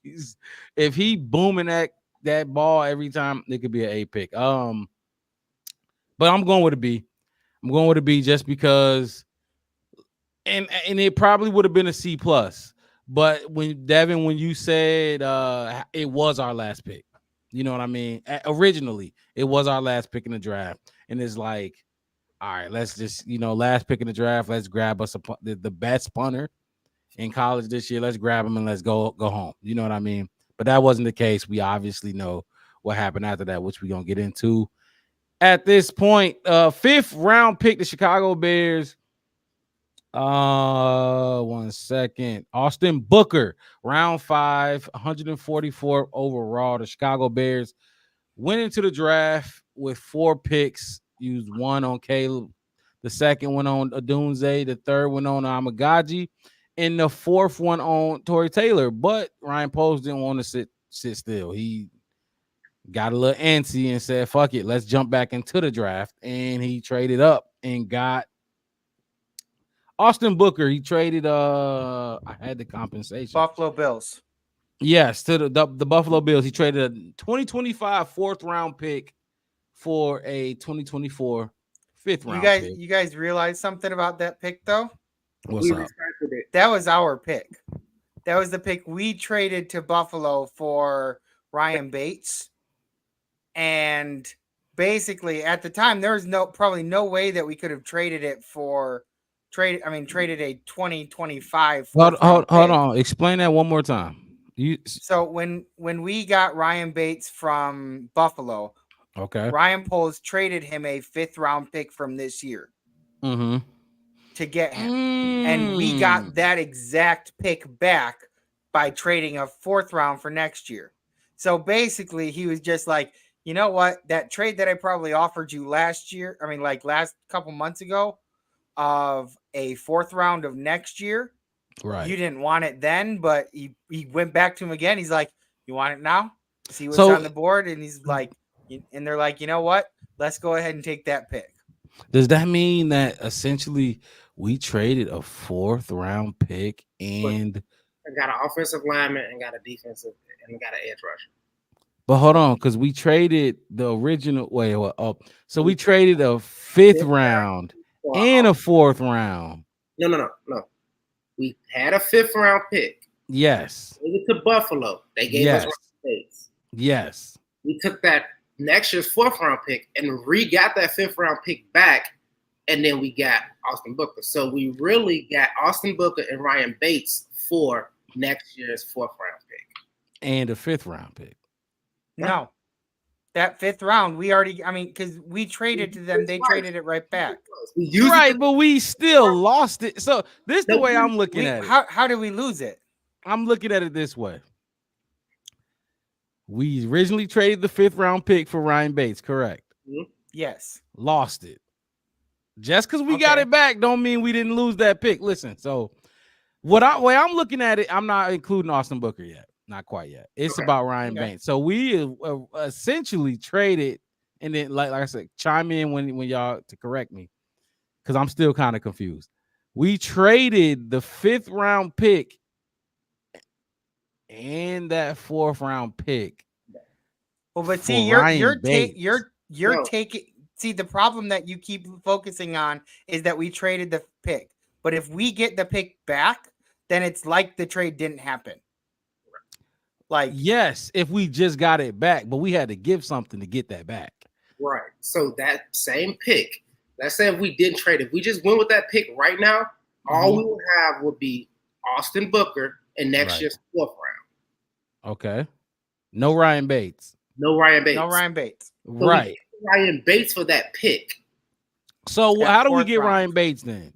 booming that ball every time, it could be an A pick. But I'm going with a B. I'm going with a B just because, and it probably would have been a C+. But when you said it was our last pick, you know what I mean? Originally, it was our last pick in the draft, and it's like, all right, let's just, last pick in the draft, let's grab us the best punter in college this year. Let's grab him and let's go home. You know what I mean? But that wasn't the case. We obviously know what happened after that, which we're going to get into at this point. 5th round pick, the Chicago Bears. 1 second. Austin Booker, round 5, 144 overall. The Chicago Bears Went into the draft with 4 picks. Used one on Caleb. The second one on Adunze. The third one on Amagaji. And the fourth one on Torrey Taylor. But Ryan Poles didn't want to sit still. He got a little antsy and said, fuck it, let's jump back into the draft. And he traded up and got Austin Booker. He traded I had the compensation. Buffalo Bills. Yes, to the Buffalo Bills. He traded a 2025 4th round pick for a 2024 5th round pick. You guys realize something about that pick though? What's up? That was our pick. That was the pick we traded to Buffalo for Ryan Bates. And basically at the time there was probably no way that we could have traded it traded a 2025. Hold on. Explain that one more time. So when we got Ryan Bates from Buffalo, okay, Ryan Poles traded him a 5th round pick from this year to get him. And we got that exact pick back by trading a 4th round for next year. So basically he was just like, you know what? That trade that I probably offered you last couple months ago of a 4th round of next year. Right. You didn't want it then, but he went back to him again. He's like, you want it now? See what's on the board? And he's like, and they're like, you know what? Let's go ahead and take that pick. Does that mean that essentially we traded a 4th round pick and got an offensive lineman and got a defensive and got an edge rusher? But hold on, because we traded the original so we traded a 5th round and a 4th round. No. We had a 5th round pick. Yes. We went to Buffalo. They gave us Bates. Yes. We took that next year's 4th round pick and got that 5th round pick back, and then we got Austin Booker. So we really got Austin Booker and Ryan Bates for next year's 4th round pick. And a 5th round pick. No. That 5th round, because we traded to them, they traded it right back. But we still lost it. So this is the way I'm looking at it. How did we lose it? I'm looking at it this way. We originally traded the 5th round pick for Ryan Bates, correct? Yes. Lost it. Just because we got it back don't mean we didn't lose that pick. Listen, so way I'm looking at it, I'm not including Austin Booker yet. Not quite yet. It's about Ryan Bates. So we essentially traded, and then like I said, chime in when y'all to correct me, because I'm still kind of confused. We traded the 5th round pick and that 4th round pick. Well, but see, you're taking. See, the problem that you keep focusing on is that we traded the pick. But if we get the pick back, then it's like the trade didn't happen. Like, yes, if we just got it back, but we had to give something to get that back. Right. So that same pick, let's say if we didn't trade it, if we just went with that pick right now, all we would have would be Austin Booker in next year's 4th round. Okay. No Ryan Bates. No Ryan Bates. So right. Ryan Bates for that pick. So how do we get Ryan Bates then?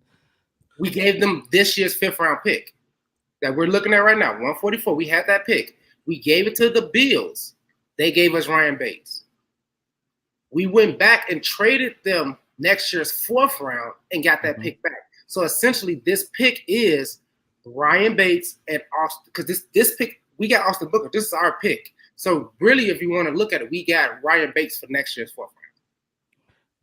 We gave them this year's 5th round pick that we're looking at right now, 144. We had that pick. We gave it to the Bills. They gave us Ryan Bates. We went back and traded them next year's 4th round and got that pick back. So essentially, this pick is Ryan Bates and Austin, because this pick, we got Austin Booker. This is our pick. So really, if you want to look at it, we got Ryan Bates for next year's 4th round.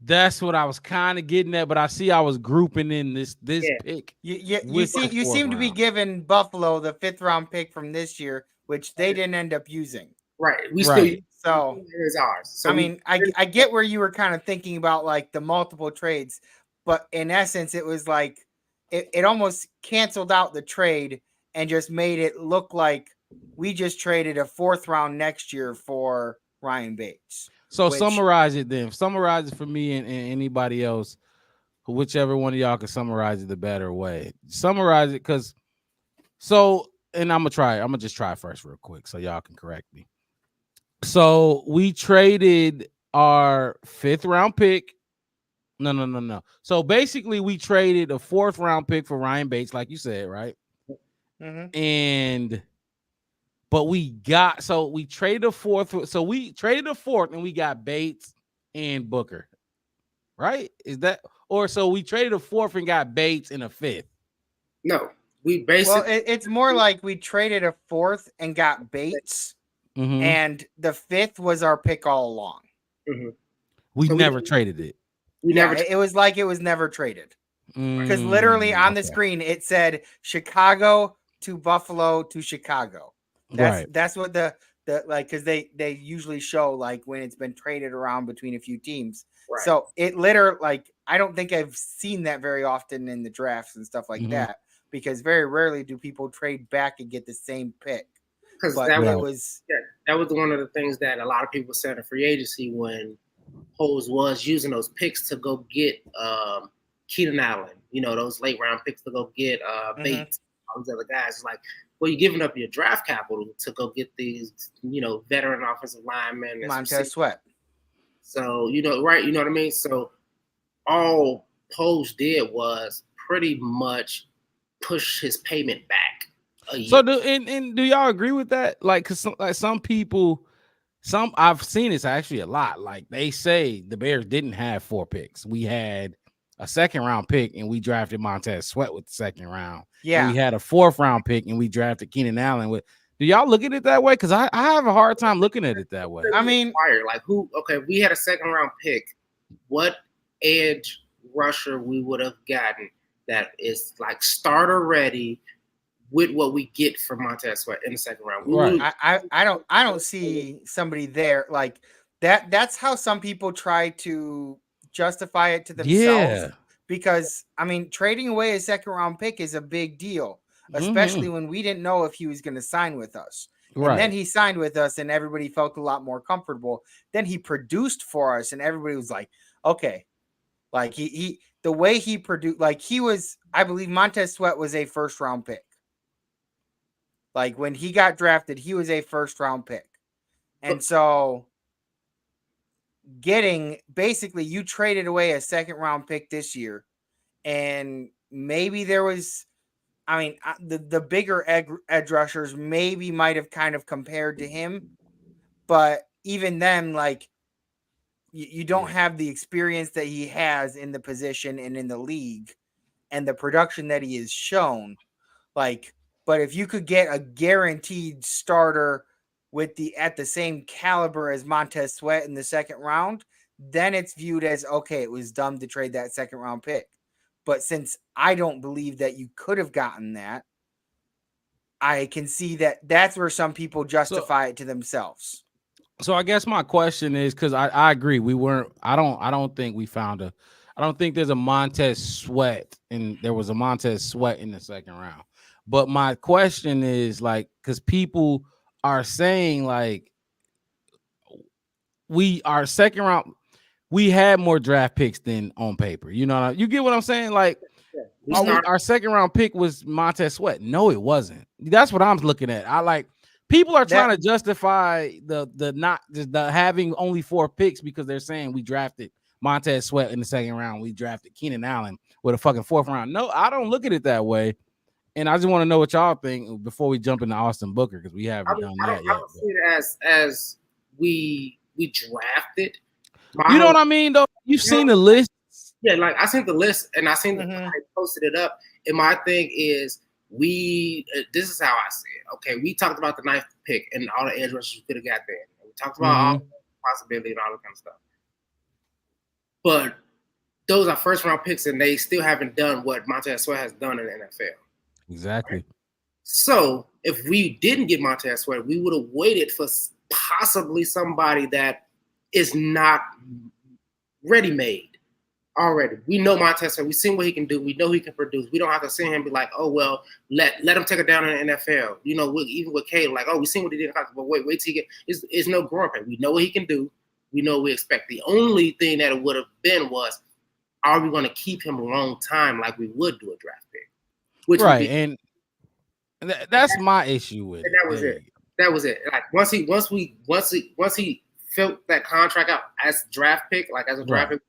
That's what I was kind of getting at, but I see I was grouping in this pick. You seem to be giving Buffalo the 5th round pick from this year, which they didn't end up using. Right. So it's ours. So I get where you were kind of thinking about like the multiple trades, but in essence, it was like it almost canceled out the trade and just made it look like we just traded a 4th round next year for Ryan Bates. So summarize it then. Summarize it for me and anybody else, whichever one of y'all can summarize it the better way. Summarize it and I'm gonna just try first real quick so y'all can correct me. So we traded our 5th round pick. No. So basically, we traded a 4th round pick for Ryan Bates, like you said, right? And but we traded a fourth. So we traded a fourth and we got Bates and Booker, right? Is that so we traded a fourth and got Bates in a fifth? No, we Well, basically it's more like we traded a fourth and got Bates, and the fifth was our pick all along. We never traded it. It was like it was never traded. Because literally on the screen it said Chicago to Buffalo to Chicago. That's what the like, because they usually show like when it's been traded around between a few teams. Right. So it literally, like, I don't think I've seen that very often in the drafts and stuff like that, because very rarely do people trade back and get the same pick. Because that was one of the things that a lot of people said in free agency when Hoes was using those picks to go get Keenan Allen, those late round picks to go get Bates, all these other guys. It's like, well, you're giving up your draft capital to go get these, veteran offensive linemen. Montez Sweat. So, right, you know what I mean? So all Post did was pretty much push his payment back a year. So do y'all agree with that? Like, cause some people, I've seen this actually a lot. Like, they say the Bears didn't have 4 picks. We had a 2nd round pick and we drafted Montez Sweat with the 2nd round. Yeah. And we had a 4th round pick and we drafted Keenan Allen with. Do y'all look at it that way? Because I have a hard time looking at it that way. I mean, like we had a 2nd round pick. What edge rusher we would have gotten that is like starter ready with what we get from Montez Sweat in the 2nd round? Right. I don't see somebody there like that. That's how some people try to justify it to themselves. Yeah. Because I mean, trading away a 2nd round pick is a big deal, especially when we didn't know if he was going to sign with us. Right. And then he signed with us and everybody felt a lot more comfortable. Then he produced for us and everybody was like, okay, like the way he produced, like he was, I believe Montez Sweat was a 1st round pick. Like when he got drafted, he was a 1st round pick. And so basically you traded away a 2nd round pick this year, and maybe there was, I mean, the bigger edge rushers maybe might have kind of compared to him, but even then, like, you don't have the experience that he has in the position and in the league and the production that he has shown. Like, but if you could get a guaranteed starter at the same caliber as Montez Sweat in the 2nd round, then it's viewed as, okay, it was dumb to trade that 2nd round pick. But since I don't believe that you could have gotten that, I can see that that's where some people justify it to themselves. So I guess my question is, because I agree, I don't think we found I don't think there's a Montez Sweat, and there was a Montez Sweat in the 2nd round. But my question is, like, because people are saying, like, our 2nd round, we had more draft picks than on paper. You get what I'm saying? Like, our 2nd round pick was Montez Sweat. No, it wasn't. That's what I'm looking at. People are trying to justify the having only 4 picks because they're saying we drafted Montez Sweat in the 2nd round. We drafted Keenan Allen with a fucking 4th round. No, I don't look at it that way. And I just want to know what y'all think before we jump into Austin Booker, because we haven't done that yet. I don't see it as we drafted. You know what I mean, though? You've seen the list. Yeah, like I seen the list and I seen I posted it up. And my thing is, this is how I see it. Okay, we talked about the 9th pick and all the edge rushers we could have got there. We talked about all the possibility and all that kind of stuff. But those are 1st round picks, and they still haven't done what Montez Sweat has done in the NFL. Exactly. Right? So if we didn't get Montez Sweat, we would have waited for possibly somebody that is not ready-made already. We know Montez Sweat. We've seen what he can do. We know he can produce. We don't have to sit here and be like, oh, well, let him take it down in the NFL. Even with Caleb, like, oh, we've seen what he did in college, but wait till he get – it's no growing pain. We know what he can do. We know what we expect. The only thing that it would have been was, are we going to keep him a long time like we would do a draft pick? Right, and that's my issue with it. And that was it. That was it. Like once he filled that contract out as draft pick, like as a draft pick,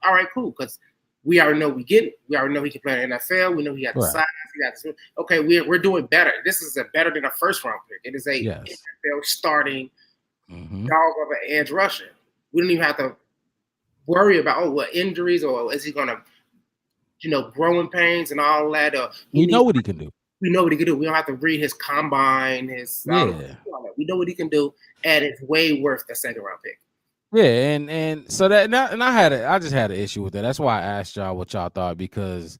all right, cool. Because we already know we already know he can play in the NFL. We know he got the Right. size. He got the, okay, we're doing better. This is a better than a first round pick. It is a Yes. NFL starting Mhm. dog of an edge rusher. We don't even have to worry about what injuries or is he gonna, growing pains and all that. We know what he can do. We know what he can do. We don't have to read his combine, his Yeah. we know what he can do, and it's way worth the second round pick. Yeah, and so that and I just had an issue with that. That's why I asked y'all what y'all thought, because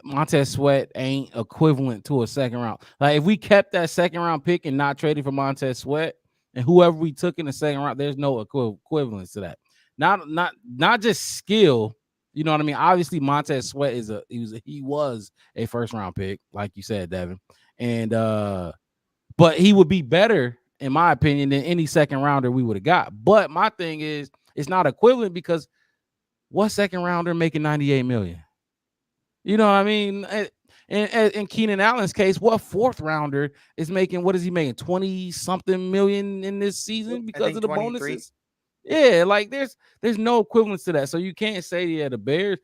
Montez Sweat ain't equivalent to a second round. Like if we kept that second round pick and not traded for Montez Sweat and whoever we took in the second round, there's no equivalence to that. Not just skill. You know what I mean? Obviously, Montez Sweat he was a first round pick, like you said, Devin, and but he would be better, in my opinion, than any second rounder we would have got. But my thing is, it's not equivalent because what second rounder making $98 million? You know what I mean? And in Keenan Allen's case, what fourth rounder is making? What is he making? 20-something million in this season because of the 23. bonuses? Yeah, like there's no equivalence to that. So you can't say, the Bears.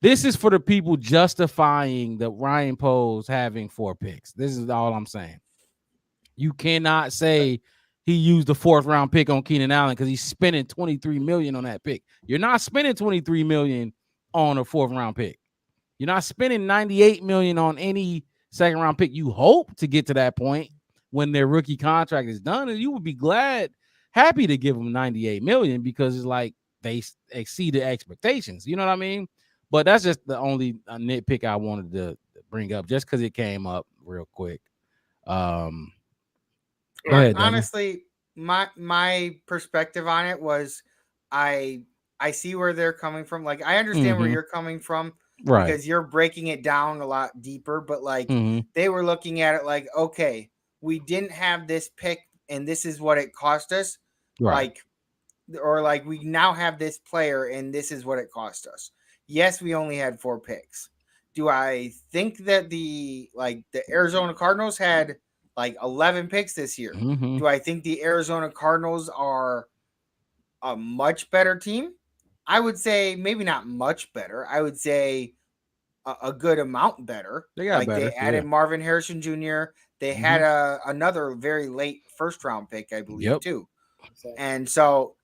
This is for the people justifying the Ryan Poles having 4 picks. This is all I'm saying. You cannot say he used the 4th round pick on Keenan Allen because he's spending $23 million on that pick. You're not spending $23 million on a 4th round pick. You're not spending $98 million on any second round pick. You hope to get to that point when their rookie contract is done, and you would be happy to give them $98 million because it's like they exceeded expectations. You know what I mean? But that's just the only nitpick I wanted to bring up, just because it came up real quick. Go ahead, honestly, my perspective on it was I see where they're coming from. Like I understand where you're coming from, right? Because you're breaking it down a lot deeper. But like they were looking at it like, okay, we didn't have this pick, and this is what it cost us. Right. Like we now have this player, and this is what it cost us. Yes, we only had 4 picks. Do I think that the Arizona Cardinals had like 11 picks this year? Do I think the Arizona Cardinals are a much better team? I would say maybe not much better. I would say a good amount better. They got better. They added Marvin Harrison Jr. They had another very late first round pick, I believe, too. And so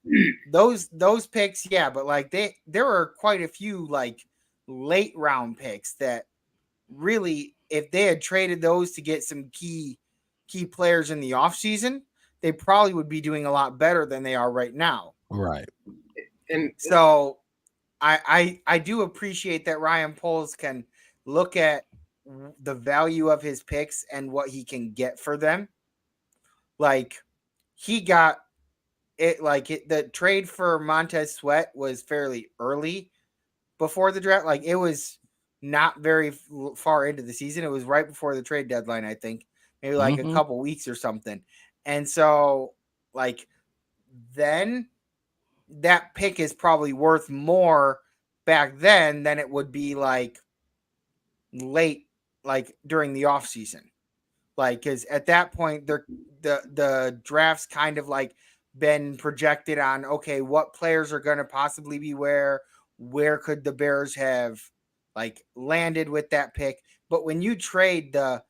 those picks, yeah, but like there were quite a few like late round picks that really, if they had traded those to get some key players in the offseason, they probably would be doing a lot better than they are right now. Right. And so I do appreciate that Ryan Poles can look at the value of his picks and what he can get for them. Like he got it, the trade for Montez Sweat was fairly early before the draft. Like it was not very far into the season. It was right before the trade deadline, I think, maybe like a couple weeks or something. And so like then that pick is probably worth more back then than it would be like late, like during the off season. Like, cause at that point the draft's kind of like been projected on, okay, what players are going to possibly be where could the Bears have like landed with that pick. But when you trade the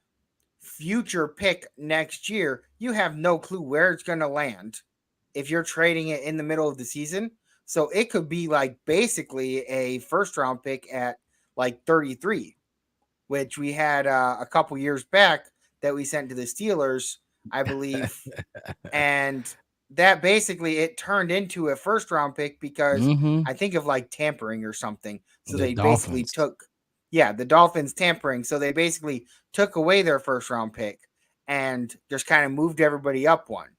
future pick next year, you have no clue where it's going to land if you're trading it in the middle of the season. So it could be like basically a first round pick at like 33, which we had a couple years back that we sent to the Steelers, I believe. And that basically it turned into a first round pick because I think of like tampering or something. So they basically took, the Dolphins tampering. So they basically took away their first round pick and just kind of moved everybody up one.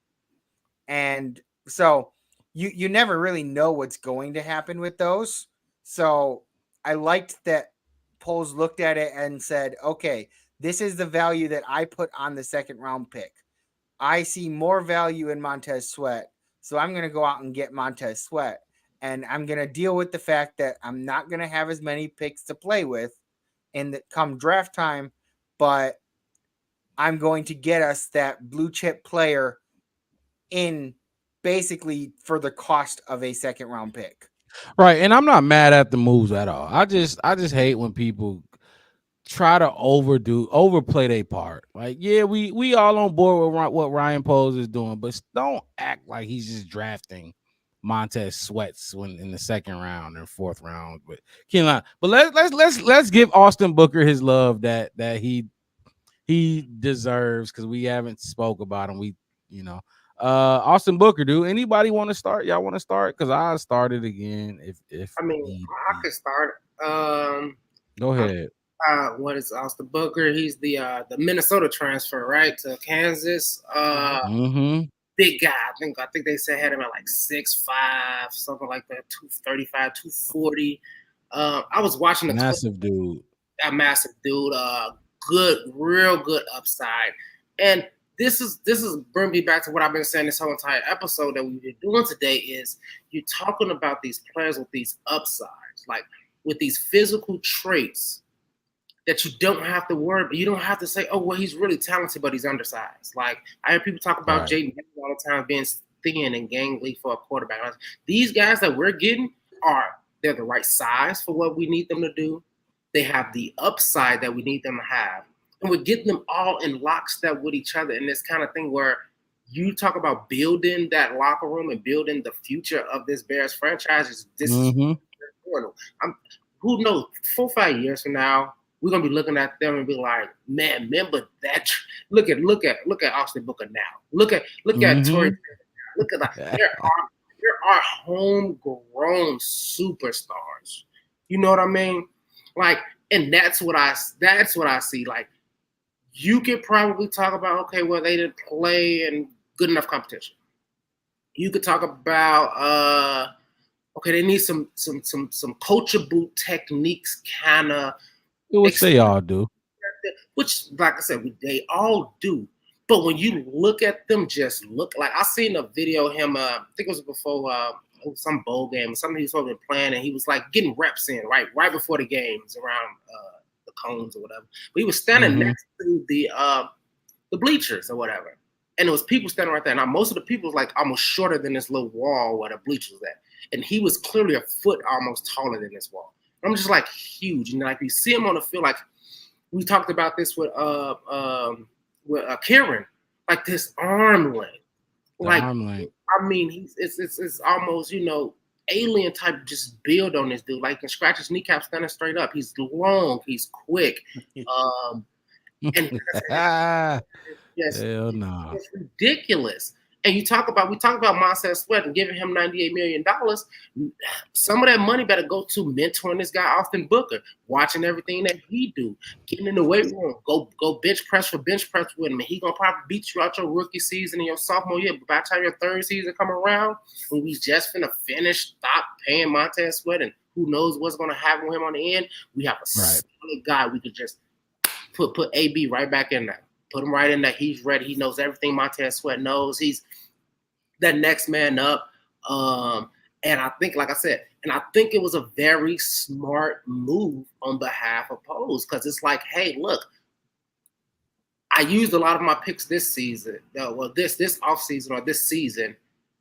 And so you never really know what's going to happen with those. So I liked that Poles looked at it and said, okay, this is the value that I put on the second round pick. I see more value in Montez Sweat, so I'm going to go out and get Montez Sweat. And I'm going to deal with the fact that I'm not going to have as many picks to play with come draft time, but I'm going to get us that blue chip player in basically for the cost of a second round pick. Right, and I'm not mad at the moves at all. I just hate when people try to overplay their part. Like, yeah, we all on board with what Ryan Poles is doing, but don't act like he's just drafting Montez Sweats when in the second round or fourth round. But let's give Austin Booker his love that he deserves, because we haven't spoke about him. Austin Booker, do anybody want to start? Y'all want to start? Because I started again. If I mean, I could start. Go ahead. What is Austin Booker? He's the Minnesota transfer, right, to Kansas. Big guy. I think they said had him at like 6'5", something like that, 235, 240. I was watching the massive dude. A massive dude. Good, real good upside. And this is bringing me back to what I've been saying this whole entire episode that we've been doing today. Is you're talking about these players with these upsides, like with these physical traits that you don't have to worry about. You don't have to say, oh, well, he's really talented, but he's undersized. Like, I hear people talk about Jaden all the time being thin and gangly for a quarterback. These guys that we're getting they're the right size for what we need them to do. They have the upside that we need them to have. And we're getting them all in lockstep with each other in this kind of thing where you talk about building that locker room and building the future of this Bears franchise. Who knows, 4 or 5 years from now, we're gonna be looking at them and be like, man, remember that? Look at Austin Booker now. Look at Torrey. Look at that. There are homegrown superstars. You know what I mean? Like, and that's what I see. Like, you could probably talk about, okay, well, they didn't play in good enough competition. You could talk about okay, they need some coachable techniques, kind of. Which they all do. Which, like I said, they all do. But when you look at them, just look like I seen a video of him. I think it was before some bowl game or something he was supposed to be playing, and he was like getting reps in right before the games around the cones or whatever. But he was standing next to the bleachers or whatever, and there was people standing right there. Now most of the people was like almost shorter than this little wall where the bleachers was at, and he was clearly a foot almost taller than this wall. I'm just like huge, and like you see him on the field, like we talked about this with Kieran, like this arm length, I mean, it's almost, you know, alien type just build on this dude. Like, he can scratch his kneecap standing straight up. He's long, he's quick, and yes, hell no, it's ridiculous. And we talk about Montez Sweat and giving him $98 million. Some of that money better go to mentoring this guy, Austin Booker, watching everything that he do, getting in the weight room, go bench press with him. And he gonna probably beat you out your rookie season and your sophomore year. But by the time your third season come around, when we just finna finish, stop paying Montez Sweat, and who knows what's gonna happen with him on the end, we have a solid guy. We could just put AB right back in there. Put him right in there. He's ready. He knows everything Montez Sweat knows. He's that next man up. And I think, like I said, I think it was a very smart move on behalf of Poles, because it's like, hey, look, I used a lot of my picks this season, this offseason or this season,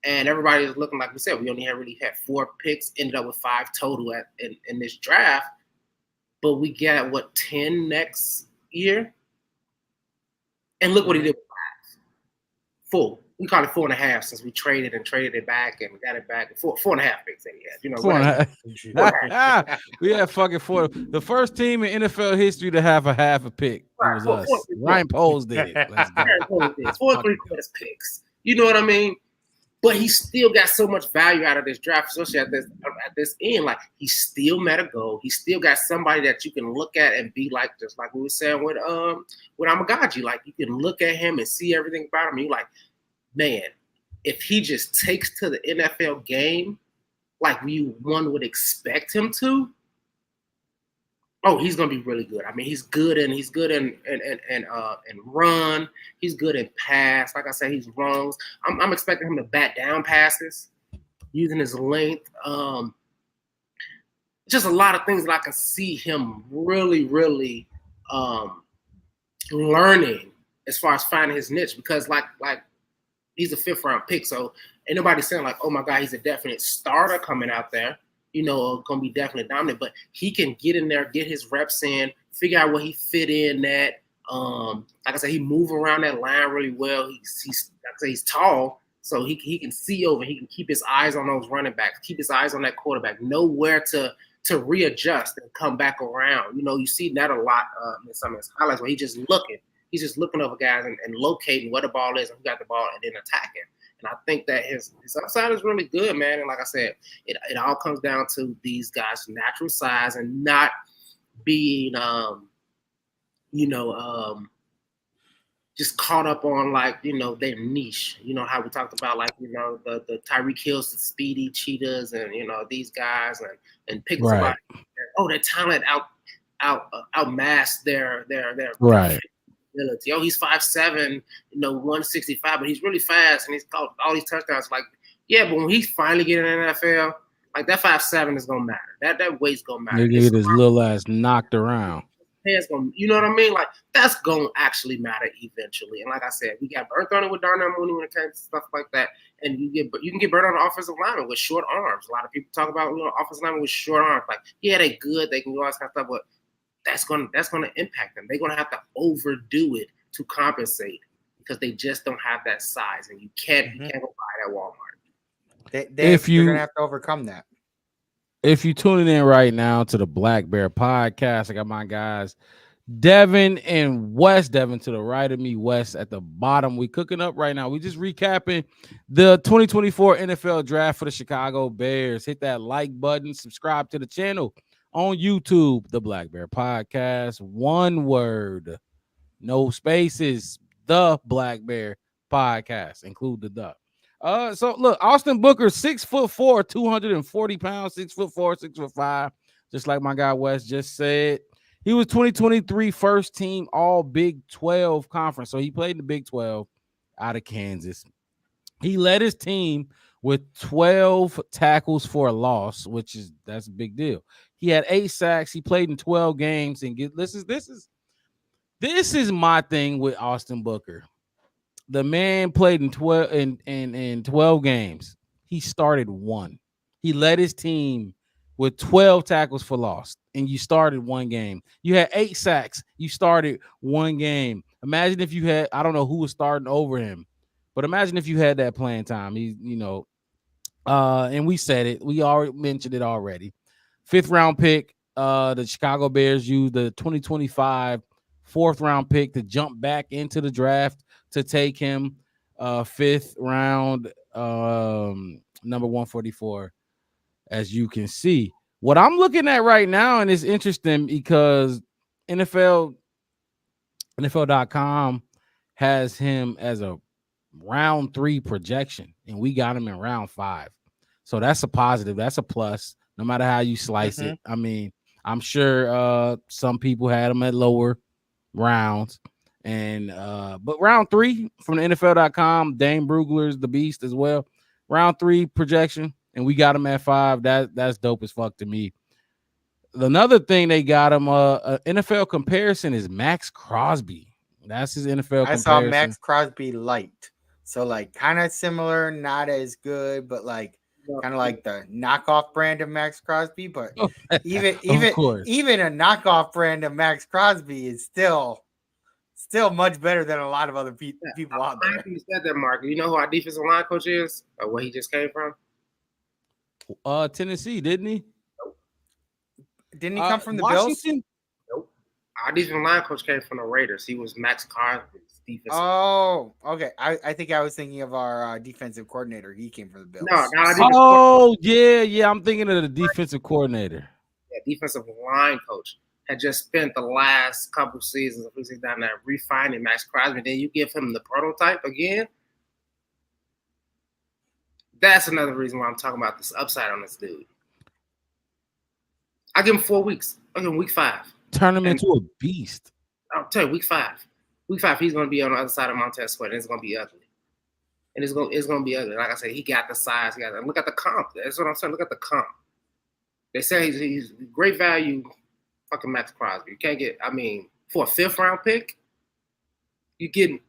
and everybody is looking, like we said, we only really had 4 picks, ended up with 5 total in this draft, but we got, 10 next year? And look what he did with 5. 4. We call it 4.5 since we traded it back and got it back. 4.5 picks that he had. You know, 4.5. We had fucking 4. The first team in NFL history to have a half a pick. It was us. Ryan Poles did it. Let's go. 4 3/4 picks. You know what I mean? But he still got so much value out of this draft, especially at this end. Like, he still met a goal. He still got somebody that you can look at and be like, just like we were saying with Amagaji. Like, you can look at him and see everything about him. You like, man, if he just takes to the NFL game like one would expect him to, oh, he's gonna be really good. I mean, he's good in run. He's good in pass. Like I said, he's long. I'm expecting him to bat down passes using his length. Just a lot of things that I can see him really, really learning as far as finding his niche, because like he's a 5th round pick, so ain't nobody saying like, oh my God, he's a definite starter coming out there. are going to be definitely dominant. But he can get in there, get his reps in, figure out where he fit in at. Like I said, he move around that line really well. He's tall, so he can see over. He can keep his eyes on those running backs, keep his eyes on that quarterback, know where to readjust and come back around. You see that a lot in some of his highlights where he's just looking over guys and locating where the ball is and who got the ball and then attacking. And I think that his upside is really good, man. And like I said, it all comes down to these guys' natural size and not being just caught up on their niche. How we talked about the Tyreek Hills, the speedy cheetahs, and these guys and pick somebody. Oh, their talent outmassed their right. ability. Oh, he's 5'7", 165, but he's really fast and he's caught all these touchdowns. But when he finally get in the NFL, that 5'7" is gonna matter. That weight's gonna matter. They get his little ass knocked around. You know what I mean? That's gonna actually matter eventually. And like I said, we got burnt on it with Darnell Mooney when it comes to stuff like that. And you can get burnt on the offensive lineman with short arms. A lot of people talk about offensive linemen with short arms. They good, they can do all this kind of stuff, but that's gonna impact them. They're gonna have to overdo it to compensate because they just don't have that size, and you can't go buy it at Walmart. You're gonna have to overcome that. If you're tuning in right now to the Black Bear Podcast, I got my guys Devin and Wes. Devin to the right of me, Wes at the bottom. We cooking up right now. We just recapping the 2024 NFL Draft for the Chicago Bears. Hit that like button, subscribe to the channel on YouTube, the Black Bear Podcast. One word, no spaces. The Black Bear Podcast. Include the. So look, Austin Booker, 6'4", 240 pounds, 6'4", 6'5", just like my guy Wes just said. He was 2023 first team All Big 12 conference. So he played in the Big 12 out of Kansas. He led his team with 12 tackles for a loss, that's a big deal. He had 8 sacks. He played in 12 games. And this is my thing with Austin Booker. The man played in 12 games. He started 1. He led his team with 12 tackles for loss, and you started 1 game. You had 8 sacks. You started 1 game. Imagine if you had, I don't know who was starting over him, but imagine if you had that playing time. And we said it. We already mentioned it already. 5th round pick. The Chicago Bears used the 2025 4th round pick to jump back into the draft to take him 5th round, number 144, as you can see. What I'm looking at right now, and it's interesting because NFL.com has him as a round 3 projection, and we got him in round 5. So that's a positive. That's a plus, no matter how you slice it. I mean, I'm sure some people had him at lower rounds. And but round 3 from the NFL.com, Dane Brugler's the beast as well. Round 3 projection, and we got him at 5. That's dope as fuck to me. Another thing they got him NFL comparison is Max Crosby. That's his NFL comparison. I saw Max Crosby light. So kind of similar, not as good, but kind of like the knockoff brand of Max Crosby. But even a knockoff brand of Max Crosby is still much better than a lot of other people out there. You said that, Mark. You know who our defensive line coach is, or where he just came from? Tennessee, didn't he? Nope. Didn't he come from the Washington? Bills? Nope. Our defensive line coach came from the Raiders. He was Max Crosby's defensive. Oh, okay. I think I was thinking of our defensive coordinator. He came from the Bills. Yeah. I'm thinking of the defensive coordinator. Yeah, defensive line coach. Had just spent the last couple seasons down there refining Max Crosby. Then you give him the prototype again. That's another reason why I'm talking about this upside on this dude. I give him 4 weeks. I give him week 5. Turn him into a beast. I'll tell you, week 5. Week 5, he's going to be on the other side of Montez Sweat, and it's going to be ugly. And it's going to be ugly. Like I said, he got the size. Look at the comp. That's what I'm saying. Look at the comp. They say he's great value. Fucking Max Crosby. You can't get, for a 5th round pick, you getting,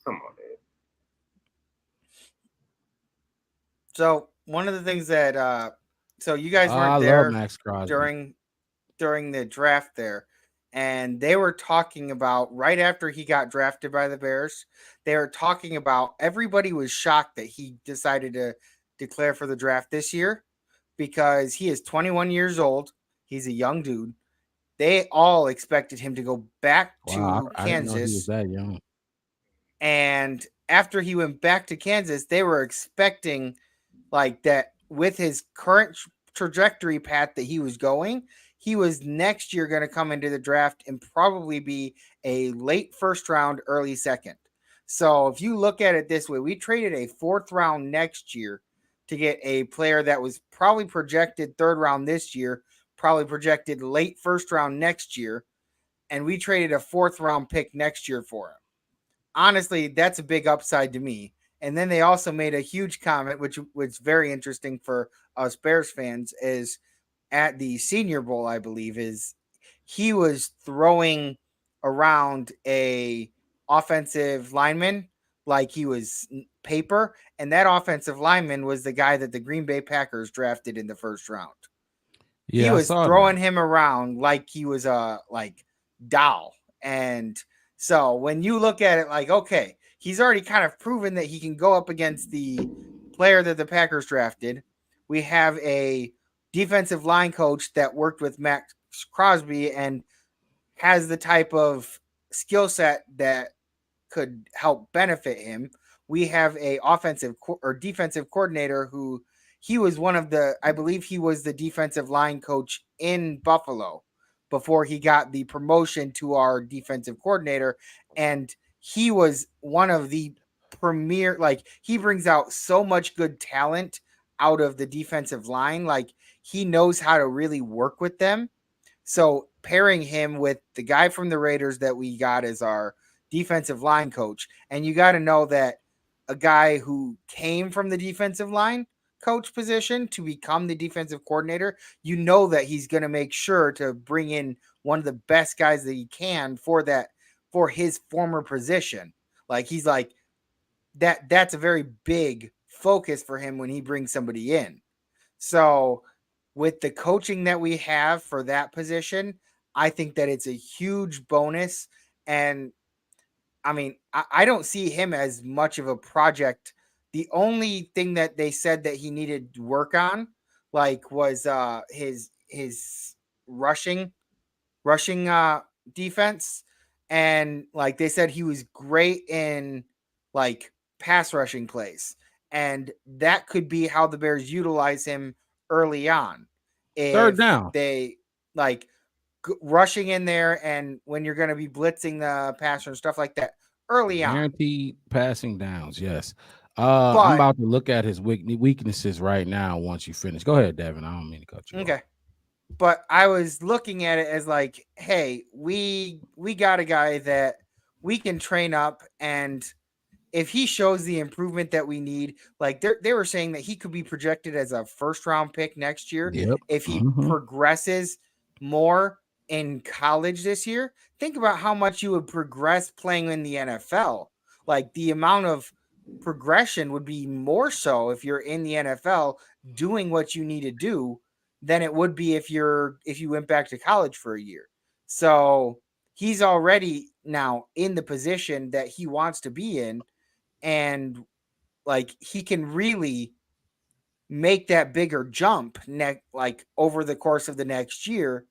come on, man. So one of the things that So you guys I weren't love there Max Crosby. during the draft there, and they were talking about right after he got drafted by the Bears. They were talking about everybody was shocked that he decided to declare for the draft this year because he is 21 years old. He's a young dude. They all expected him to go back Wow, to I didn't know he was Kansas. that young. And after he went back to Kansas, they were expecting like that with his current trajectory path that he was going, he was next year going to come into the draft and probably be a late first round, early second. So if you look at it this way, we traded a fourth round next year to get a player that was probably projected third round this year, probably projected late first round next year, and we traded a fourth round pick next year for him. Honestly, that's a big upside to me. And then they also made a huge comment, which was very interesting for us Bears fans, is at the Senior Bowl, I believe, is he was throwing around a offensive lineman like he was paper, and that offensive lineman was the guy that the Green Bay Packers drafted in the first round. Yeah, He I was saw throwing that. him around like he was a like doll. And so when you look at it like, okay, he's already kind of proven that he can go up against the player that the Packers drafted. We have a defensive line coach that worked with Max Crosby and has the type of skill set that could help benefit him. We have a offensive or defensive coordinator who he was one of the, I believe he was the defensive line coach in Buffalo before he got the promotion to our defensive coordinator. And he was one of the premier, like he brings out so much good talent out of the defensive line. Like he knows how to really work with them. So pairing him with the guy from the Raiders that we got as our defensive line coach, and you got to know that a guy who came from the defensive line coach position to become the defensive coordinator, you know that he's going to make sure to bring in one of the best guys that he can for that, for his former position. Like he's like that's a very big focus for him when he brings somebody in. So with the coaching that we have for that position, I think that it's a huge bonus. And I mean, I don't see him as much of a project. The only thing that they said that he needed to work on, like, was his rushing defense. And like they said, he was great in like pass rushing plays. And that could be how the Bears utilize him early on. Third If down. they like rushing in there and when you're going to be blitzing the passer and stuff like that early on. Guaranteed passing downs, yes. But I'm about to look at his weaknesses right now once you finish. Go ahead, Devin. I don't mean to cut you off. okay. But I was looking at it as like, hey, we got a guy that we can train up, and if he shows the improvement that we need, like they were saying that he could be projected as a first round pick next year. Yep. If he progresses more in college this year, think about how much you would progress playing in the NFL. Like the amount of progression would be more so if you're in the NFL doing what you need to do than it would be if you went back to college for a year. So he's already now in the position that he wants to be in, and like he can really make that bigger jump like over the course of the next year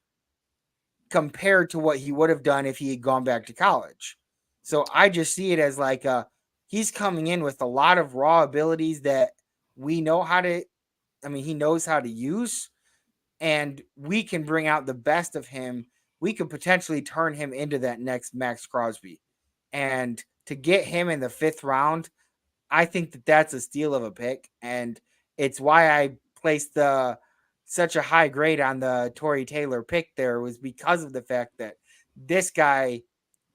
compared to what he would have done if he had gone back to college. So I just see it as like he's coming in with a lot of raw abilities that we know how to, I mean, he knows how to use, and we can bring out the best of him. We could potentially turn him into that next Max Crosby. And to get him in the 5th round, I think that that's a steal of a pick. And it's why I placed such a high grade on the Tory Taylor pick there, was because of the fact that this guy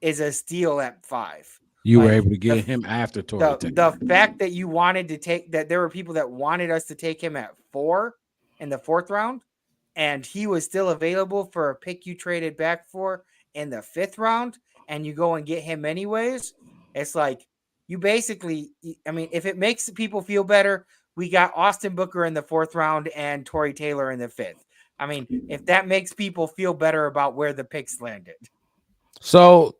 is a steal at 5. You were able to get him after Tory Taylor. The fact that you wanted to take that, there were people that wanted us to take him at 4 in the 4th round, and he was still available for a pick you traded back for in the 5th round, and you go and get him anyways. It's like, you basically, I mean, if it makes people feel better, we got Austin Booker in the 4th round and Torrey Taylor in the 5th. I mean, if that makes people feel better about where the picks landed. So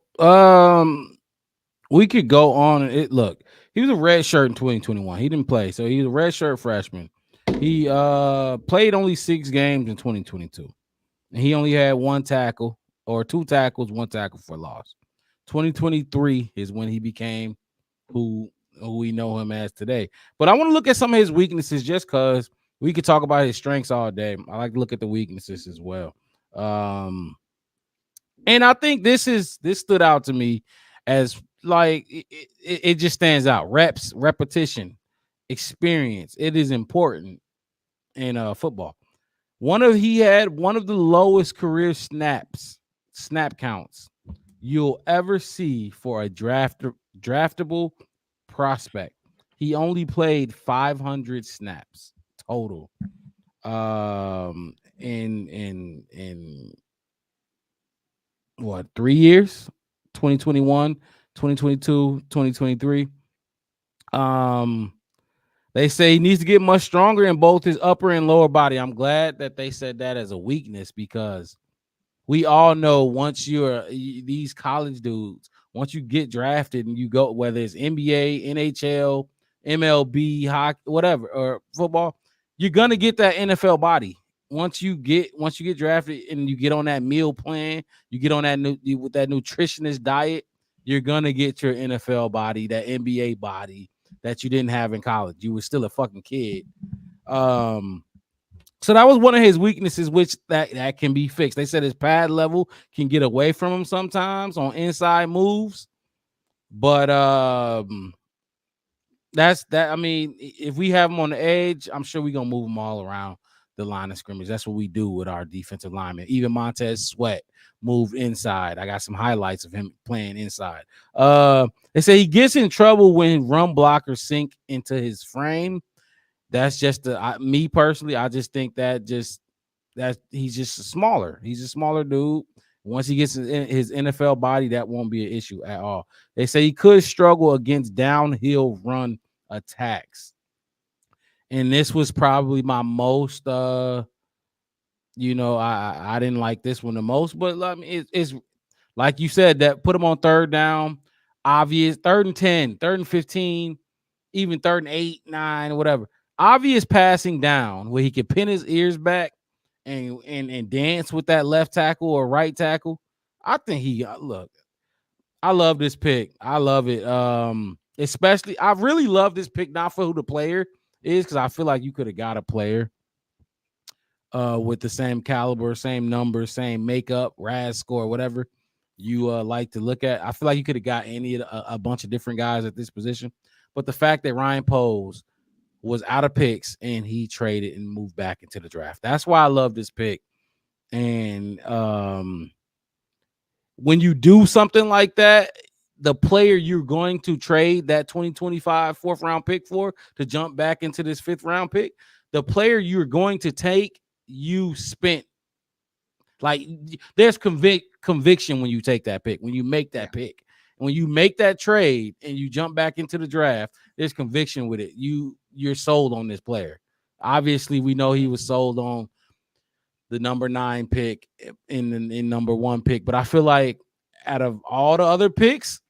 we could go on and look, he was a red shirt in 2021. He didn't play, so he was a red shirt freshman. He played only 6 games in 2022. And he only had 1 tackle or 2 tackles, 1 tackle for loss. 2023 is when he became who we know him as today. But I want to look at some of his weaknesses just because we could talk about his strengths all day. I like to look at the weaknesses as well. And I think this stood out to me as like it just stands out. Reps, repetition, experience. It is important in football. He had one of the lowest career snap counts you'll ever see for a draftable prospect. He only played 500 snaps total. In what, 3 years? 2021, 2022, 2023. They say he needs to get much stronger in both his upper and lower body. I'm glad that they said that as a weakness because we all know once these college dudes, once you get drafted and you go, whether it's NBA, NHL, MLB, hockey, whatever, or football, you're gonna get that NFL body. Once you get drafted and you get on that meal plan, you get on with that nutritionist diet, you're gonna get your NFL body, that NBA body that you didn't have in college. You were still a fucking kid. So that was one of his weaknesses, which that can be fixed. They said his pad level can get away from him sometimes on inside moves, but that's that. I mean, if we have him on the edge, I'm sure we're gonna move him all around the line of scrimmage. That's what we do with our defensive linemen. Even Montez Sweat moved inside. I got some highlights of him playing inside. They say he gets in trouble when run blockers sink into his frame. That's just me personally. I just think that he's just smaller. He's a smaller dude. Once he gets in his NFL body, that won't be an issue at all. They say he could struggle against downhill run attacks. And this was probably my most, I didn't like this one the most, but I mean, it's like you said, that put him on 3rd down, obvious, 3rd and 10, 3rd and 15, even 3rd and 8, 9, whatever. Obvious passing down where he could pin his ears back and dance with that left tackle or right tackle. I think I love this pick. I love it. Especially, I really love this pick, not for who the player is, because I feel like you could have got a player with the same caliber, same number, same makeup, RAS score, whatever you like to look at. I feel like you could have got a bunch of different guys at this position. But the fact that Ryan Poles was out of picks and he traded and moved back into the draft, that's why I love this pick. And when you do something like that, the player you're going to trade that 2025 4th round pick for to jump back into this 5th round pick, the player you're going to take, you spent, like, there's conviction when you take that pick, when you make that pick. When you make that trade and you jump back into the draft, there's conviction with it. You're sold on this player. Obviously, we know he was sold on the number 9 pick in number 1 pick, but I feel like out of all the other picks,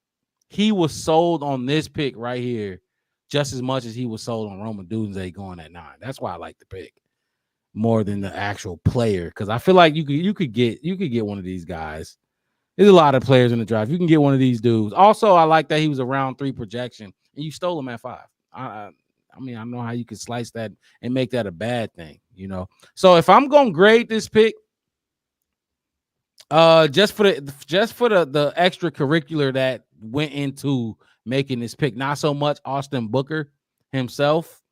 he was sold on this pick right here just as much as he was sold on Rome Odunze going at 9. That's why I like the pick more than the actual player, because I feel like you could get one of these guys. There's a lot of players in the draft. You can get one of these dudes. Also, I like that he was a round 3 projection and you stole him at 5. I mean, I don't know how you could slice that and make that a bad thing, So if I'm going to grade this pick, just for the extracurricular that went into making this pick, not so much Austin Booker himself.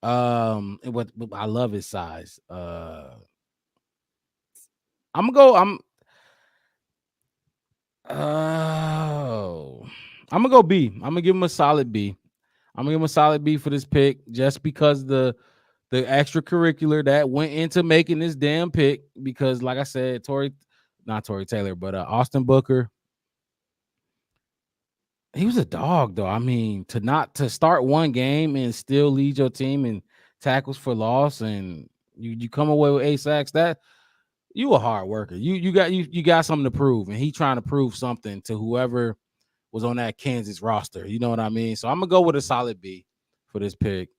What I love his size. I'm gonna go B. I'm gonna give him a solid B. I'm gonna give him a solid B for this pick, just because the extracurricular that went into making this damn pick. Because, like I said, not Torrey Taylor, but Austin Booker, he was a dog, though. I mean, to start one game and still lead your team and tackles for loss, and you come away with 8 sacks. That you a hard worker. You got something to prove, and he trying to prove something to whoever was on that Kansas roster. You know what I mean? So I'm gonna go with a solid B for this pick.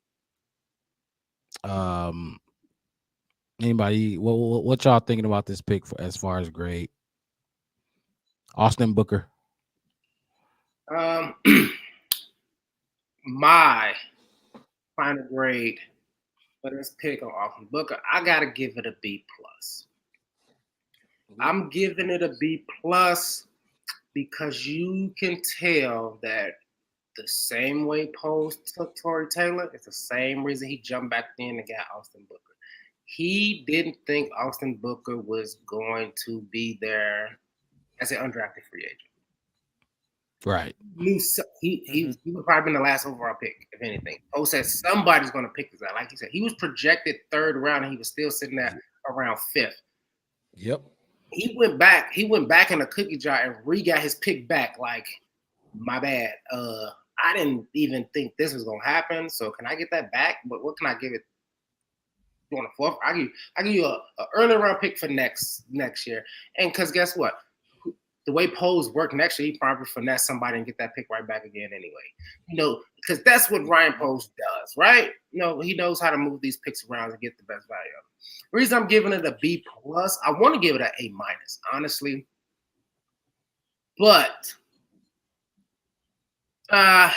Anybody? What y'all thinking about this pick as far as grade? Austin Booker. My final grade for this pick on Austin Booker, I gotta give it a B plus. I'm giving it a B plus because you can tell that the same way Poles took Tory Taylor, it's the same reason he jumped back in and got Austin Booker. He didn't think Austin Booker was going to be there as an undrafted free agent. Right. He would probably been the last overall pick, if anything. O said somebody's going to pick this guy. Like he said, he was projected 3rd round, and he was still sitting there around 5th. Yep. He went back in a cookie jar and re-got his pick back. Like, my bad. I didn't even think this was going to happen. So can I get that back? But what can I give it? You want a 4th? I give you a early round pick for next year. And because guess what? The way Poles work next year, he probably finesse somebody and get that pick right back again anyway. You know, because that's what Ryan Poles does, right? You know, he knows how to move these picks around and get the best value of it. The reason I'm giving it a B plus, I want to give it an A minus, honestly. But I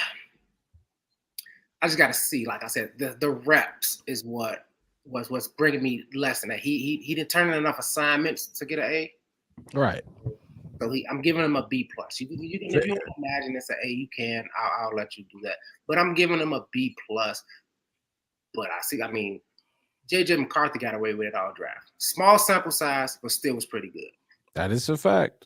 just got to see, like I said, the reps is what's bringing me less than that. He didn't turn in enough assignments to get an A. Right. So I'm giving him a B plus. If you want to imagine it's an A, you can. I'll let you do that. But I'm giving him a B plus. But I mean, JJ McCarthy got away with it all draft. Small sample size, but still was pretty good. That is a fact.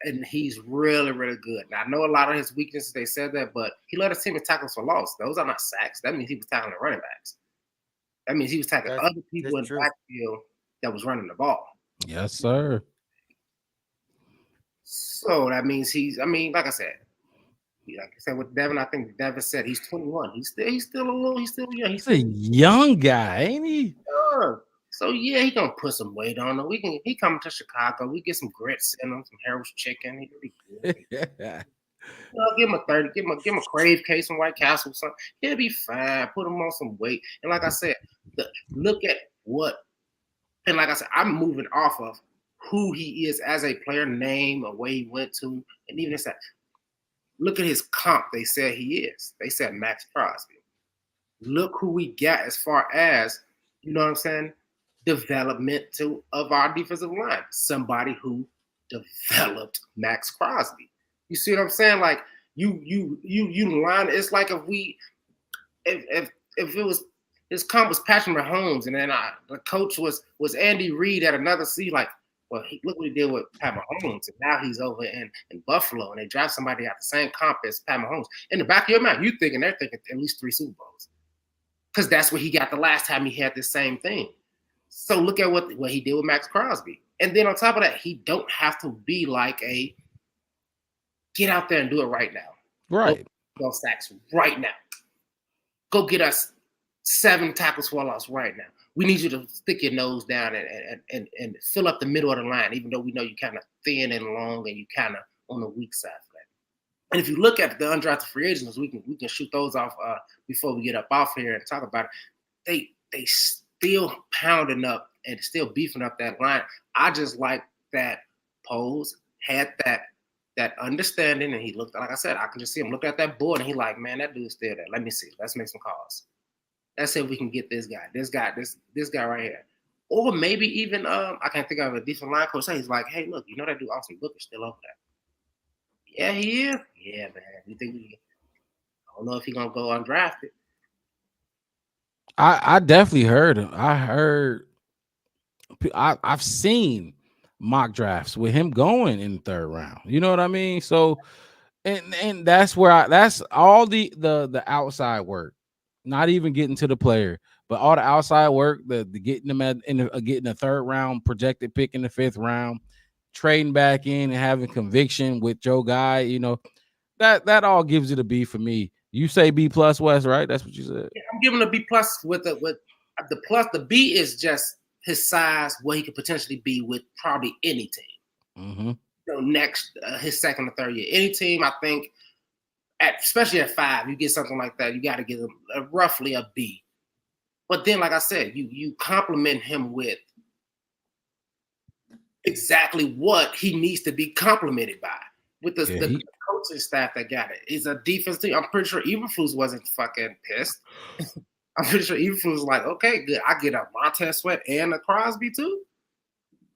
And he's really, really good. Now, I know a lot of his weaknesses, they said that, but he led his team in tackles for loss. Those are not sacks. That means he was tackling the running backs. That means he was tackling other people in the backfield that was running the ball. Yes, sir. So that means like I said with Devin, I think Devin said he's 21. He's still young. He's a young guy, ain't he? Sure. So yeah, he gonna put some weight on him. He coming to Chicago. We get some grits in him, some Harold's chicken. He'll be good. Give him a 30. Give him a crave case from White Castle or something. He'll be fine. Put him on some weight. And like I said, look at what. And like I said, I'm moving off of who he is as a player, name, or where he went to, and even that. Look at his comp. They said he is. They said Max Crosby. Look who we got as far as, you know what I'm saying, development of our defensive line. Somebody who developed Max Crosby. You see what I'm saying? Like you line. It's like if it was his comp was Patrick Mahomes, and then the coach was Andy Reid at another seat. Like, well, look what he did with Pat Mahomes, and now he's over in Buffalo, and they draft somebody at the same comp as Pat Mahomes. In the back of your mind, they're thinking at least 3 Super Bowls, because that's what he got the last time he had the same thing. So look at what he did with Max Crosby, and then on top of that, he don't have to be like a get out there and do it right now. Right. Go sacks right now. Go get us 7 tackles for loss right now. We need you to stick your nose down and fill up the middle of the line, even though we know you kind of thin and long and you kind of on the weak side for that. And if you look at the undrafted free agents, we can shoot those off before we get up off here and talk about it. They still pounding up and still beefing up that line. I just like that Poles had that understanding, and he looked, like I said, I can just see him look at that board, and he like, man, that dude's still there. Let me see. Let's make some calls. Let's see if we can get this guy right here. Or maybe even, I can't think of a decent line coach. He's like, hey, look, you know that dude Austin Booker's still over there. Yeah, he is. Yeah, man. You think I don't know if he's going to go undrafted. I definitely heard him. I've seen mock drafts with him going in the 3rd round. You know what I mean? So, and that's where that's all the outside work, not even getting to the player, but all the outside work, the getting them getting a 3rd round projected pick in the 5th round, trading back in and having conviction with Joe Guy. You know, that all gives it a B for me. You say B plus West, right? That's what you said. I'm giving a B plus with the plus. The B is just his size, what he could potentially be with probably any team. Mm-hmm. Next, his second or third year, any team, I think, especially at 5, you get something like that, you got to give him roughly a B. But then, like I said, you compliment him with exactly what he needs to be complimented by. With the coaching staff that got it. It's a defense team. I'm pretty sure Eberflus wasn't fucking pissed. I'm pretty sure Eberflus was like, okay, good. I get a Montez Sweat and a Crosby too.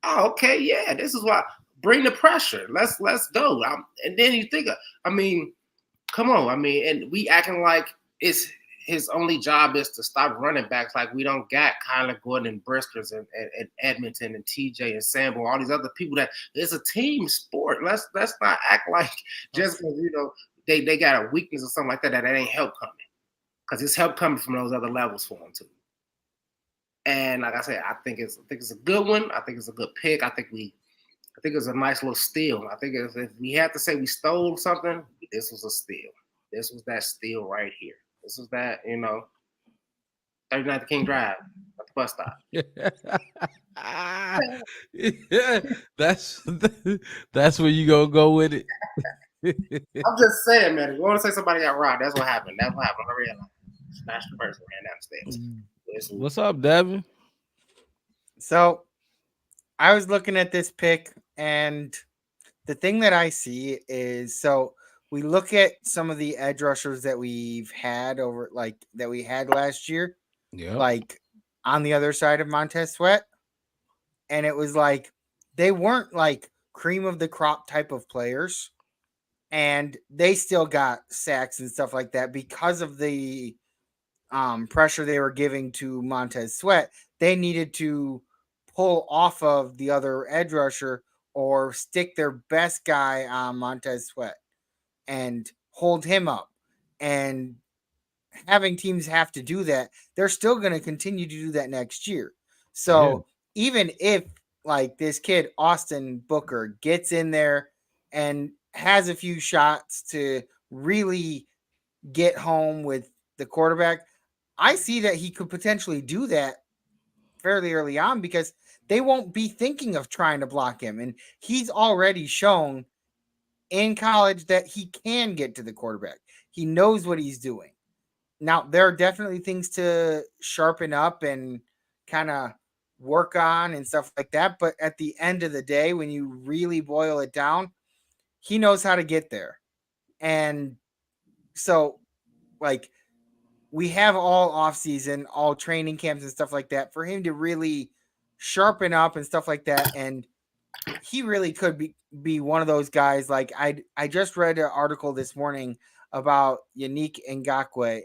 Oh, okay, yeah. This is why. Bring the pressure. Let's go. And then you think, I mean, come on. I mean, and we acting like it's his only job is to stop running backs. Like we don't got Kyler Gordon and Briskers and Edmonton and TJ and Sambo, all these other people that it's a team sport. Let's not act like just because they got a weakness or something like that ain't help coming. Because it's help coming from those other levels for them too. And like I said, I think it's a good one. I think it's a good pick. I think it's a nice little steal. I think if we had to say we stole something, this was a steal. This was that steal right here. This was that, 39th King Drive at the bus stop. Yeah, that's where you gonna go with it. I'm just saying, man. If you want to say somebody got robbed, that's what happened. That's what happened. I realized. Smashed the person, ran down the stairs. What's up, Devin? So I was looking at this pick, and the thing that I see is we look at some of the edge rushers that we've had that we had last year, like on the other side of Montez Sweat. And it was like, they weren't like cream of the crop type of players. And they still got sacks and stuff like that because of the pressure they were giving to Montez Sweat. They needed to pull off of the other edge rusher or stick their best guy on Montez Sweat and hold him up. And having teams have to do that, they're still going to continue to do that next year. So even if like this kid, Austin Booker, gets in there and has a few shots to really get home with the quarterback, I see that he could potentially do that fairly early on because they won't be thinking of trying to block him. And he's already shown in college that he can get to the quarterback. He knows what he's doing. Now, there are definitely things to sharpen up and kind of work on and stuff like that. But at the end of the day, when you really boil it down, he knows how to get there. And so, like, we have all offseason, all training camps and stuff like that for him to really sharpen up and stuff like that. And he really could be one of those guys. Like I just read an article this morning about Yannick Ngakoue,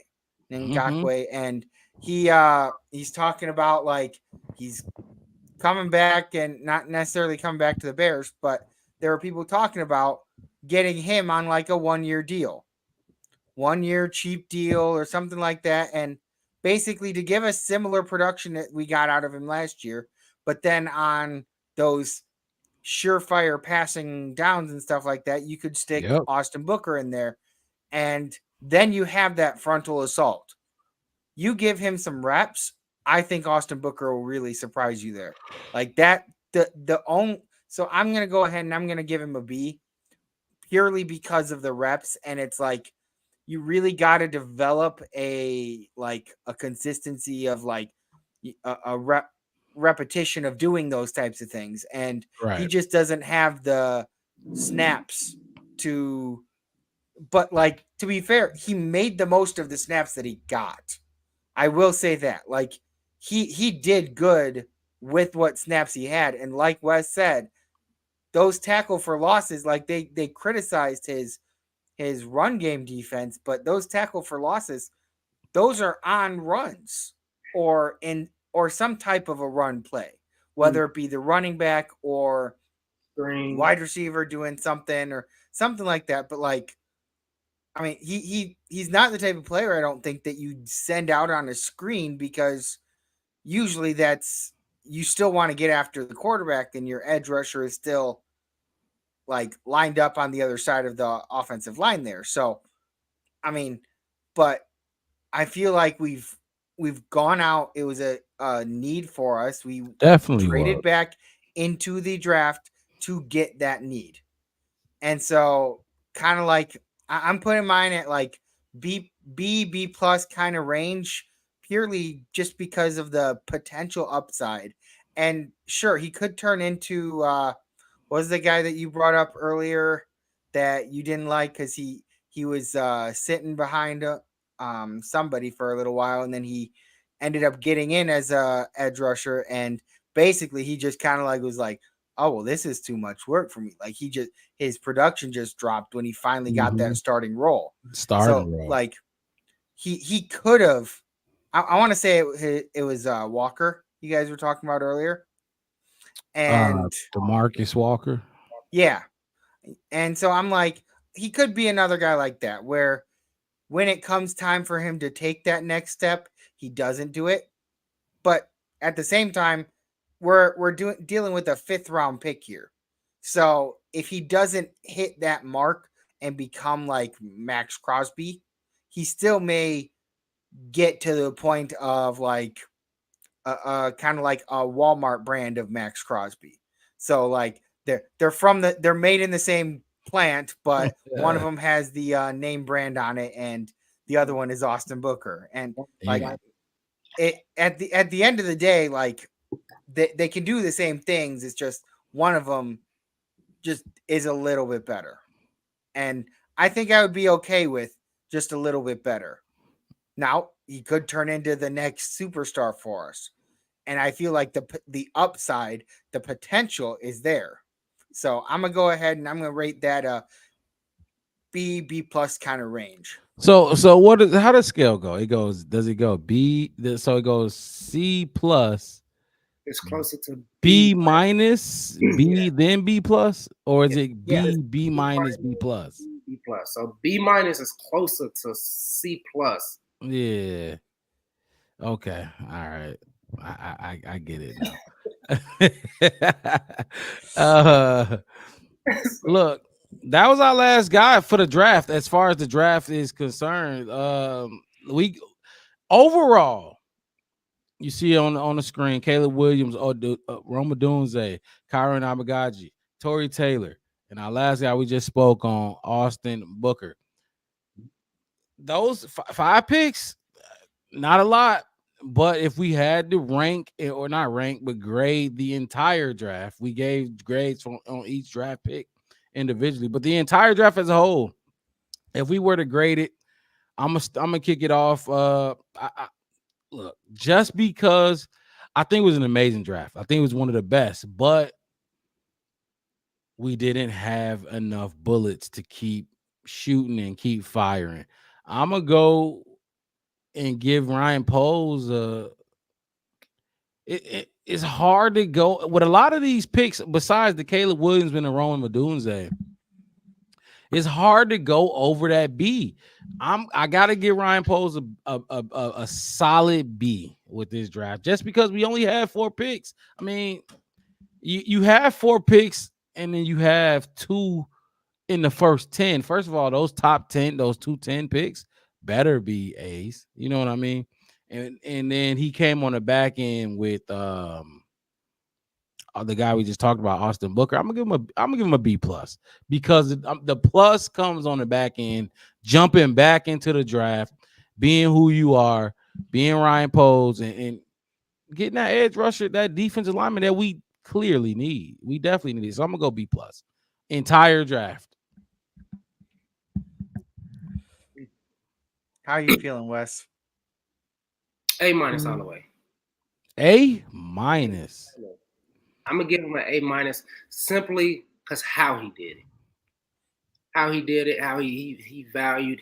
and he's talking about like he's coming back and not necessarily coming back to the Bears, but there are people talking about getting him on like a 1-year deal, 1-year cheap deal or something like that, and basically to give us similar production that we got out of him last year, but then on those surefire passing downs and stuff like that, you could stick Austin Booker in there, and then you have that frontal assault. You give him some reps, I think Austin Booker will really surprise you there. Like that, so I'm gonna go ahead and I'm gonna give him a B purely because of the reps, and it's like you really got to develop a consistency of like a repetition of doing those types of things, and he just doesn't have the snaps to. But like, to be fair, he made the most of the snaps that he got. I will say that, like, he did good with what snaps he had, and like Wes said, those tackle for losses, like they criticized his run game defense, but those tackle for losses, those are on runs or some type of a run play, whether it be the running back or wide receiver doing something or something like that. But like, I mean, he's not the type of player I don't think that you send out on a screen, because usually that's, you still want to get after the quarterback and your edge rusher is still like lined up on the other side of the offensive line there. So, I mean, but I feel like we've gone out. It was a need for us. We Definitely traded was. back into the draft to get that need. And so kind of like I'm putting mine at like B plus kind of range, purely just because of the potential upside. And sure, he could turn into what was the guy that you brought up earlier that you didn't like because he was sitting behind somebody for a little while, and then he ended up getting in as a edge rusher, and basically he just kind of like was like, oh well, this is too much work for me. Like his production just dropped when he finally got that starting role. Starting role. Like he could have. I want to say it was Walker you guys were talking about earlier, and DeMarcus Walker. yeah, and so I'm like, he could be another guy like that where when it comes time for him to take that next step, he doesn't do it. But at the same time, we're dealing with a 5th round pick here. So if he doesn't hit that mark and become like Max Crosby, he still may get to the point of like kind of like a Walmart brand of Max Crosby. So like they're made in the same plant, but one of them has the name brand on it, and the other one is Austin Booker. And like it at the end of the day, like they can do the same things. It's just one of them just is a little bit better, and I think I would be okay with just a little bit better. Now he could turn into the next superstar for us, and I feel like the upside, the potential is there. So I'm gonna go ahead and I'm gonna rate that B plus kind of range. So how does scale go? Does it go B? So it goes C plus. It's closer to B minus, B then B plus, or is it B minus B plus? B plus. So B minus is closer to C plus. Yeah. Okay. All right. I get it now. Look, that was our last guy for the draft. As far as the draft is concerned, we overall, you see on the screen, Caleb Williams, Roma Dunze, Kyron Abagaji, Torrey Taylor, and our last guy we just spoke on, Austin Booker. Those 5 picks, not a lot, but if we had to rank or not rank, but grade the entire draft, we gave grades on each draft pick individually, but the entire draft as a whole, if we were to grade it, I'm gonna kick it off. Look, just because I think it was an amazing draft. I think it was one of the best, but we didn't have enough bullets to keep shooting and keep firing. I'm going to go and give Ryan Poles it's hard to go with a lot of these picks besides the Caleb Williams and the Rome Odunze. It's hard to go over that B. I gotta give Ryan Poles a solid B with this draft, just because we only have 4 picks. I mean, you have 4 picks, and then you have 2 in the first 10. First of all, those top 10, those 210 picks better be A's. You know what I mean? And then he came on the back end with the guy we just talked about, Austin Booker. I'm gonna give him a B plus, because the plus comes on the back end, jumping back into the draft, being who you are, being Ryan Poles, and getting that edge rusher, that defensive lineman that we clearly need. We definitely need it. So I'm gonna go B plus. Entire draft. How are you feeling, Wes? A minus all the way. A minus. I'm gonna give him an A minus simply because how he did it. How he did it, how he valued,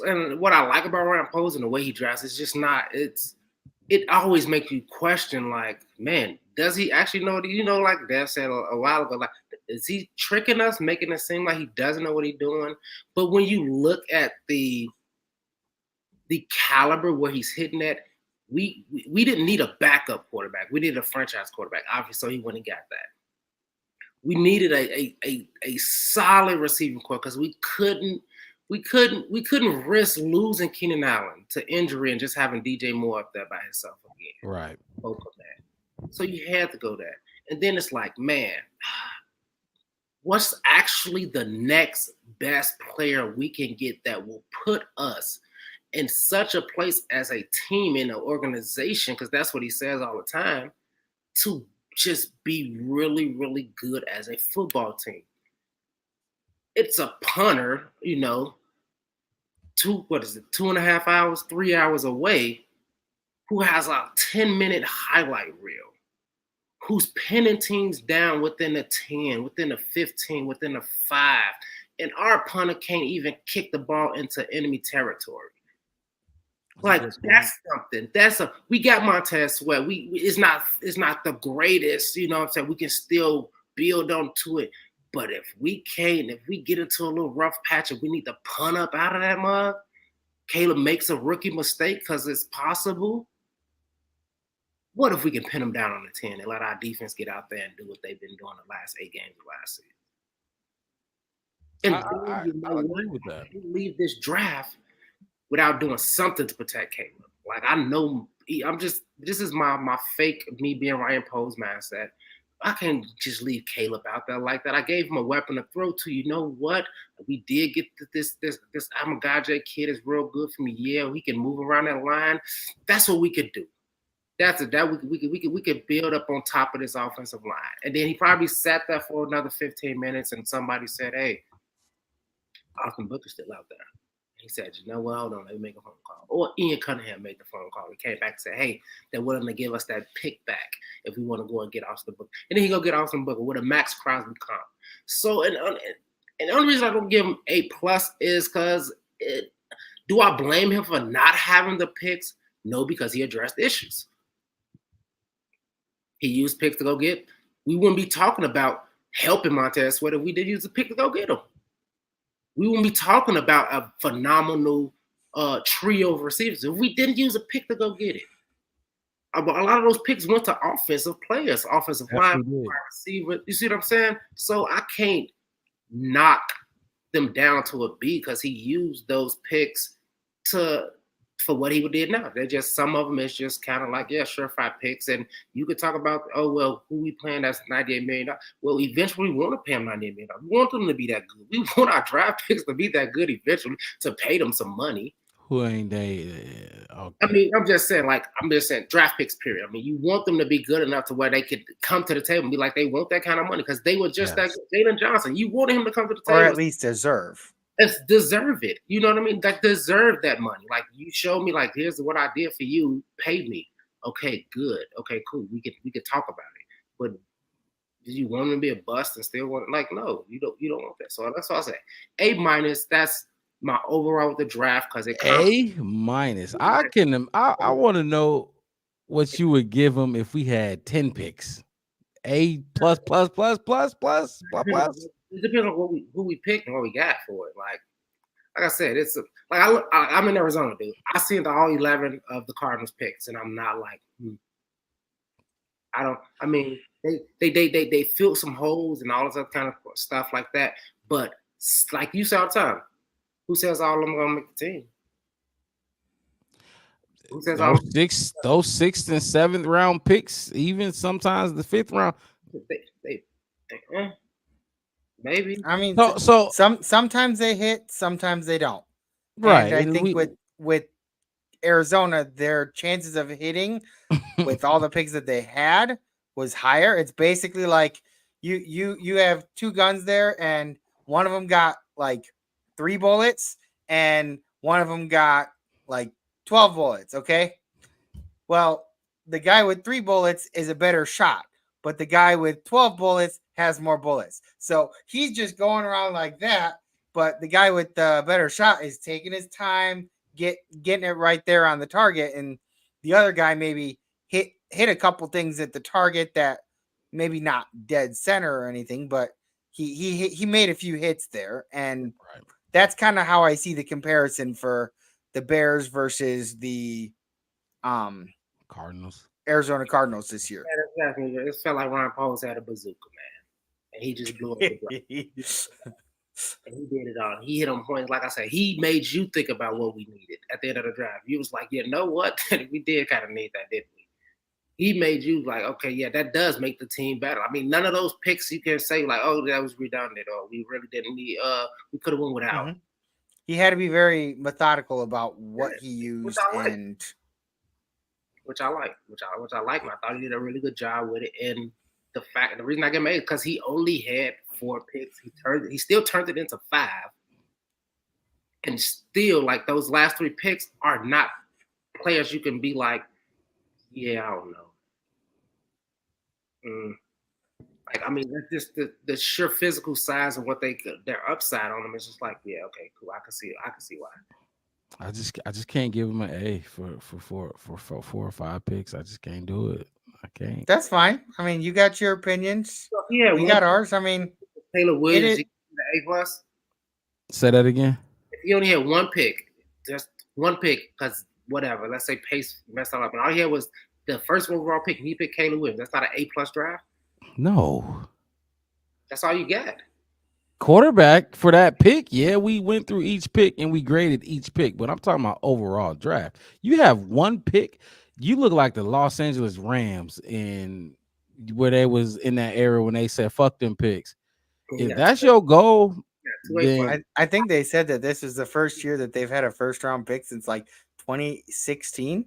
and what I like about Ryan Poles and the way he drafts, it's just not, it always makes you question, like, man, does he actually know what like Dev said a while ago, like, is he tricking us, making it seem like he doesn't know what he's doing? But when you look at the caliber where he's hitting at, we didn't need a backup quarterback. We needed a franchise quarterback, obviously, so he went and got that. We needed a solid receiving core because we couldn't We couldn't risk losing Keenan Allen to injury and just having DJ Moore up there by himself again. Right. Both of that. So you had to go there. And then it's like, man, what's actually the next best player we can get that will put us in such a place as a team in an organization, because that's what he says all the time, to just be really, really good as a football team. It's a punter, 2.5 hours, 3 hours away, who has a 10-minute highlight reel, who's pinning teams down within the 10, within the 15, within the 5. And our punter can't even kick the ball into enemy territory. Like, that's something. We got Montez Sweat. It's not the greatest, you know what I'm saying? We can still build onto it. But if we get into a little rough patch and we need to punt up out of that mug, Caleb makes a rookie mistake because it's possible. What if we can pin them down on the 10 and let our defense get out there and do what they've been doing the last 8 games of last season? And I agree with that. You leave this draft without doing something to protect Caleb. Like, I know this is my fake me being Ryan Poe's mindset. I can't just leave Caleb out there like that. I gave him a weapon to throw to. You know what? We did get this Amagaje kid is real good for me. Yeah, he can move around that line. That's what we could do. We could build up on top of this offensive line. And then he probably sat there for another 15 minutes and somebody said, hey, Austin Booker's still out there. He said, you know what, hold on, let me make a phone call. Or Ian Cunningham made the phone call. He came back and said, hey, they're willing to give us that pick back if we want to go and get Austin Booker. And then he go get Austin Booker with a Max Crosby comp. So, and the only reason I don't give him A+ is because do I blame him for not having the picks? No, because he addressed issues. He used picks to go get. We wouldn't be talking about helping Montez Sweat if we did use a pick to go get him. We wouldn't be talking about a phenomenal trio of receivers if we didn't use a pick to go get it. A lot of those picks went to offensive players, offensive line, receiver. You see what I'm saying? So I can't knock them down to a B because he used those picks for what he did now. They're just, some of them is just kind of like, yeah, surefire picks. And you could talk about, oh, well, who we playing that's $98 million. Well, eventually we want to pay him $98 million. We want them to be that good. We want our draft picks to be that good eventually to pay them some money. Who ain't they? Okay. I mean, I'm just saying draft picks, period. I mean, you want them to be good enough to where they could come to the table and be like, they want that kind of money because they were just that good. Jalen Johnson, you wanted him to come to the table. Or at least deserve. Let's deserve it. You know what I mean? Like, deserve that money. Like, you showed me, like, here's what I did for you. Pay me. Okay, good. Okay, cool. We could talk about it. But did you want him to be a bust and still want? Like, no, you don't want that. So that's what I say. A-. That's my overall with the draft because it comes. A-. I want to know what you would give him if we had 10 picks. A+++++++++. It depends on who we pick and what we got for it. Like I said, it's I'm in Arizona, dude. I seen all 11 of the Cardinals picks, and I'm not like, I mean, they filled some holes and all this other kind of stuff like that. But like you say all the time, who says all of them gonna make the team? Who says all those 6th and 7th round picks, even sometimes the 5th round? Maybe. I mean, so sometimes they hit, sometimes they don't. Right. And I think with Arizona, their chances of hitting with all the picks that they had was higher. It's basically like you have 2 guns there, and one of them got like 3 bullets, and one of them got like 12 bullets. Okay. Well, the guy with 3 bullets is a better shot, but the guy with 12 bullets has more bullets. So he's just going around like that, but the guy with the better shot is taking his time, getting it right there on the target, and the other guy maybe hit a couple things at the target that maybe not dead center or anything, but he made a few hits there, and that's kind of how I see the comparison for the Bears versus the Arizona Cardinals this year. Yeah, exactly. It felt like Ryan Poles had a bazooka, man. And he just blew up the And he did it all. He hit on points. Like I said, he made you think about what we needed at the end of the draft. You was like, you know what? We did kind of need that, didn't we? He made you like, okay, yeah, that does make the team better. I mean, none of those picks you can say like, oh, that was redundant, or we really didn't need. We could have went without. Mhm. He had to be very methodical about what he used, I like. and which I like. And I thought he did a really good job with it. And the reason I get made because he only had 4 picks. He still turned it into 5, and still like those last 3 picks are not players you can be like, yeah, I don't know. Like, I mean, that's just the sheer physical size of what their upside on them is just like, yeah, okay, cool. I can see why. I just can't give him an A for 4 or 5 picks. I just can't do it. I can't. that's fine. I mean, you got your opinions. So, yeah, We got ours. I mean, Taylor Williams, is- the A+. Say that again. If he only had 1 pick, just 1 pick, because whatever, let's say Pace messed up, and all he had was the first overall pick, and he picked Caleb Williams. That's not an A+ draft. No. That's all you got. Quarterback for that pick, yeah, we went through each pick and we graded each pick, but I'm talking about overall draft. You have 1 pick, you look like the Los Angeles Rams in where they was in that era when they said fuck them picks. If that's your goal, then I think they said that this is the first year that they've had a first round pick since like 2016.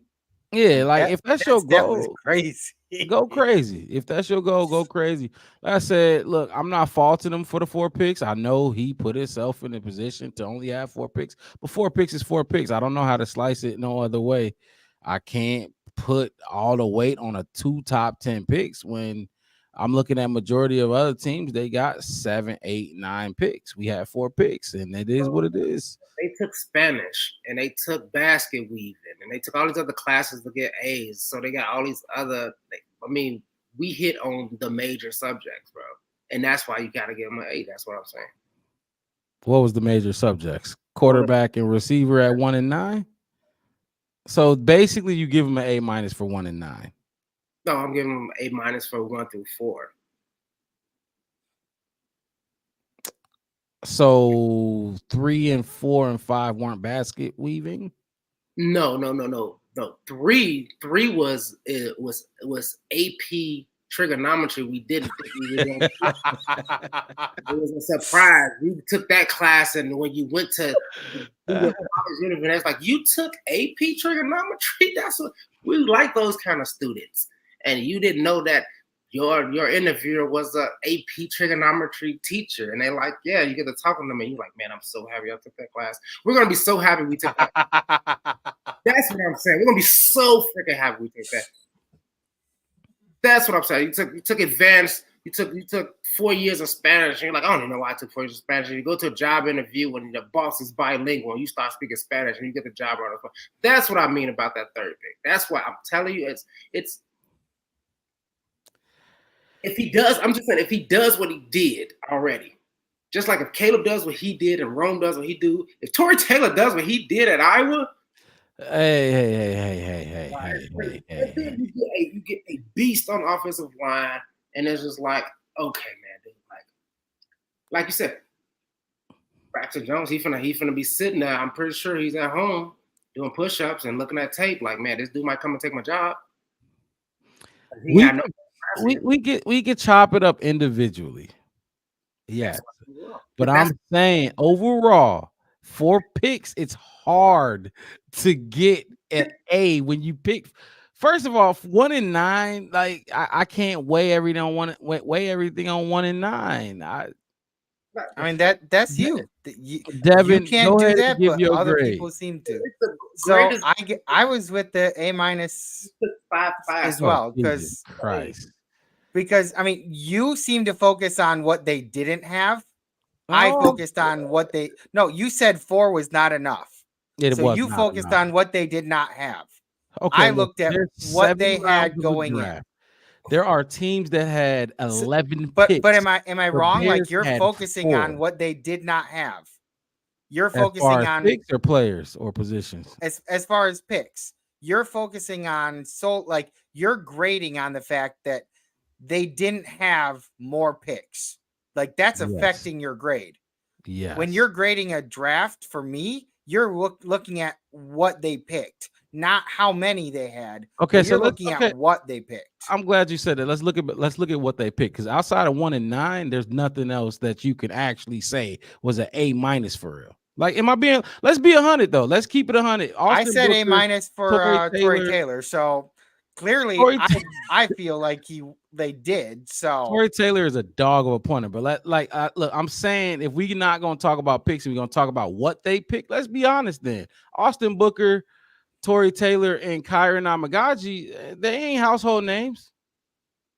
yeah, like if that's your that was goal, crazy. go crazy. If that's your goal, go crazy. Like I said, look, I'm not faulting him for the 4 picks. I know he put himself in a position to only have 4 picks, but 4 picks is 4 picks. I don't know how to slice it no other way. I can't put all the weight on a 2 top 10 picks when I'm looking at majority of other teams. They got 7, 8, 9 picks. We had 4 picks, and it is what it is. They took Spanish and they took basket weaving and they took all these other classes to get A's. So they got all these other. I mean, we hit on the major subjects, bro, and that's why you got to give them an A. That's what I'm saying. What was the major subjects? Quarterback and receiver at 1 and 9. So basically, you give them an A- for 1 and 9. No, I'm giving them A- for 1 through 4. So 3 and 4 and 5 weren't basket weaving. No. 3 was AP trigonometry. We didn't think we were going to. It was a surprise. We took that class, and when you went to college university, it's like you took AP trigonometry. That's what we like, those kind of students. And you didn't know that your interviewer was a AP trigonometry teacher, and they're like, yeah, you get to talk to them, and you're like, man, I'm so happy I took that class. We're gonna be so happy we took that. That's what I'm saying. We're gonna be so freaking happy we took that. That's what I'm saying. You took advanced. You took 4 years of Spanish, and you're like, I don't even know why I took 4 years of Spanish. And you go to a job interview when the boss is bilingual, and you start speaking Spanish, and you get the job right away. That's what I mean about that 3rd pick. That's why I'm telling you, it's. If he does, I'm just saying, if he does what he did already, just like if Caleb does what he did and Rome does what he do, if Tory Taylor does what he did at Iowa, Hey. You get a beast on offensive line, and it's just like, okay, man, dude, like you said, Braxton Jones, he finna be sitting there. I'm pretty sure he's at home doing push-ups and looking at tape, like, man, this dude might come and take my job. We could chop it up individually. Yes. But I'm saying overall, 4 picks, it's hard to get an A when you pick. First of all, 1 and 9, like I can't weigh everything on 1 and 9. I mean that's you. Devin, you can't go do ahead that, and give but your other grade. people seem to. So I was with the A- 5 as well, Jesus Christ. because I mean you seem to focus on what they didn't have. I focused on what they. No, you said 4 was not enough. So you focused on what they did not have. Okay, I looked at what they had going in. There are teams that had 11 But picks. but am I wrong? Bears Like you're had focusing 4. on what they did not have. You're As focusing far as on picks or players or positions. as far as picks. You're focusing on like you're grading on the fact that they didn't have more picks. Like that's affecting your grade. Yes. When you're grading a draft, for me, you're looking at what they picked, not how many they had. Okay, so you're looking at what they picked. I'm glad you said that. Let's look at what they picked, because outside of 1 and 9, there's nothing else that you can actually say was an A- for real. Like, am I being? Let's be 100 though. Let's keep it 100. I said A- for Tory Taylor. So clearly, I feel like they did. So Tory Taylor is a dog of a punter. But look, I'm saying if we're not gonna talk about picks, we're gonna talk about what they picked. Let's be honest then. Austin Booker, Tory Taylor, and Kyron Amagaji, they ain't household names.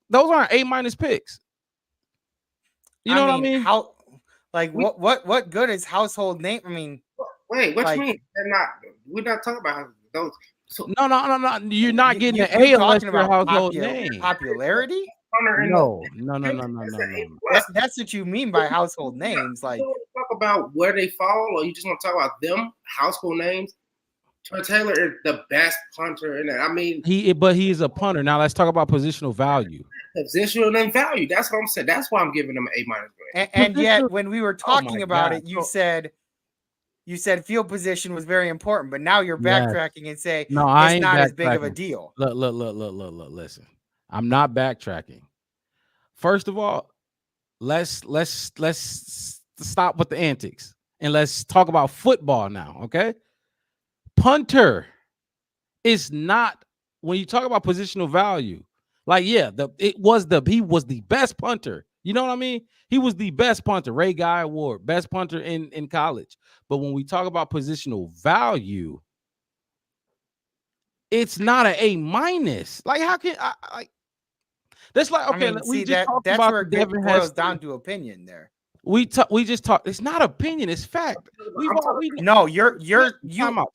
Those aren't A- picks. You know what I mean? How, like, what good is household name? I mean, wait, what you mean? They're not. We're not talking about those. So, no. You're not getting an A unless you're a household name. Popularity? No. That's what you mean by household names. Like, talk about where they fall, or you just want to talk about them household names. Tory Taylor is the best punter in it. I mean, he's a punter. Now let's talk about positional value. Positional and value. That's what I'm saying. That's why I'm giving them an A- grade. And yet, when we were talking about it, you said field position was very important, but now you're backtracking and say no, I ain't not backtracking. as big of a deal. Look. Listen, I'm not backtracking. First of all, let's stop with the antics and let's talk about football now. Okay, punter is not, when you talk about positional value. Like, he was the best punter. You know what I mean? He was the best punter. Ray Guy Award, best punter in college. But when we talk about positional value, it's not an A-. Like, how can I like? That's like, okay. We just talked that's about where it Devin boils Hester. down to opinion. There, we just talked. It's not opinion. It's fact. No, you're time out.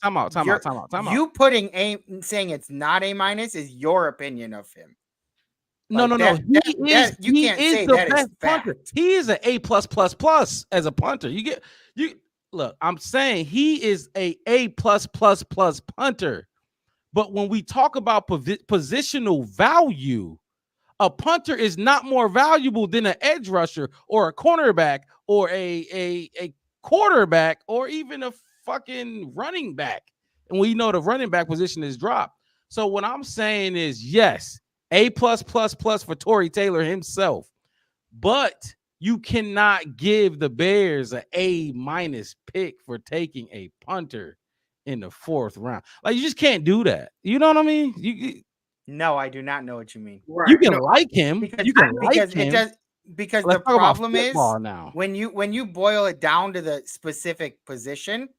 You saying it's not A- is your opinion of him. No. You can't say that is punter. He is an A+++ as a punter. Look. I'm saying he is A+++ punter. But when we talk about positional value, a punter is not more valuable than an edge rusher or a cornerback or a quarterback or even a fucking running back. And we know the running back position is dropped. So what I'm saying is, yes, A+++ for Tory Taylor himself, but you cannot give the Bears an A- pick for taking a punter in the 4th round. Like, you just can't do that. You know what I mean? No, I do not know what you mean. Right. You can like him. Because the problem is now. when you boil it down to the specific position,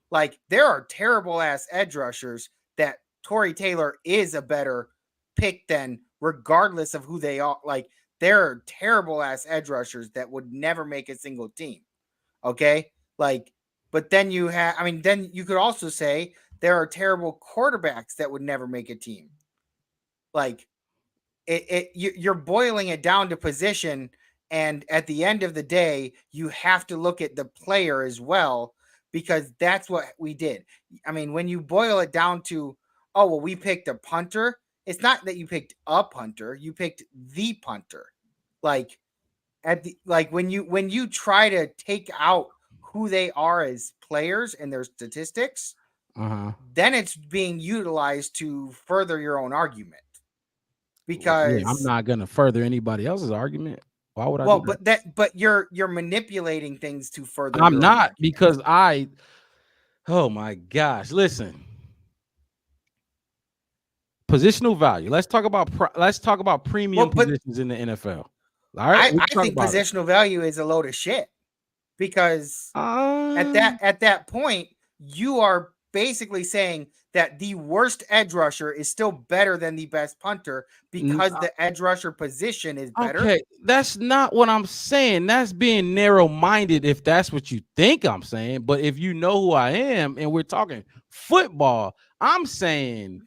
like, there are terrible ass edge rushers that Tory Taylor is a better pick than, regardless of who they are. Like, there are terrible ass edge rushers that would never make a single team. Okay, like, but then then you could also say there are terrible quarterbacks that would never make a team. Like, you're boiling it down to position, and at the end of the day, you have to look at the player as well, because that's what we did. I mean, when you boil it down to, oh, well, we picked a punter. It's not that you picked a punter; you picked the punter. Like, when you try to take out who they are as players and their statistics, then it's being utilized to further your own argument. Because I'm not going to further anybody else's argument. Why would I? Well, but you're manipulating things to further. I'm not, because oh my gosh, listen. Positional value. Let's talk about premium positions in the NFL. All right, I think positional value is a load of shit, because at that point you are basically saying that the worst edge rusher is still better than the best punter because the edge rusher position is better. Okay, that's not what I'm saying. That's being narrow-minded if that's what you think I'm saying. But if you know who I am and we're talking football, I'm saying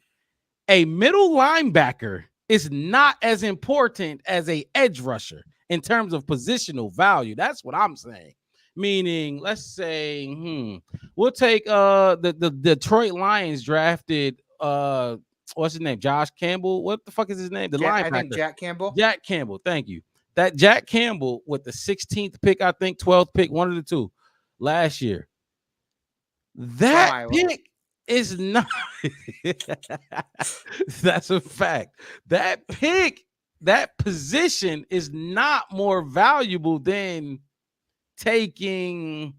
a middle linebacker is not as important as a edge rusher in terms of positional value. That's what I'm saying. Meaning, let's say, we'll take the Detroit Lions drafted what's his name? Josh Campbell. What the fuck is his name? The linebacker. I think Jack Campbell. Jack Campbell. Thank you. That Jack Campbell with the 16th pick, I think 12th pick, one of the two. last year. That Semi-low. pick is not. That's a fact. That pick, that position is not more valuable than taking.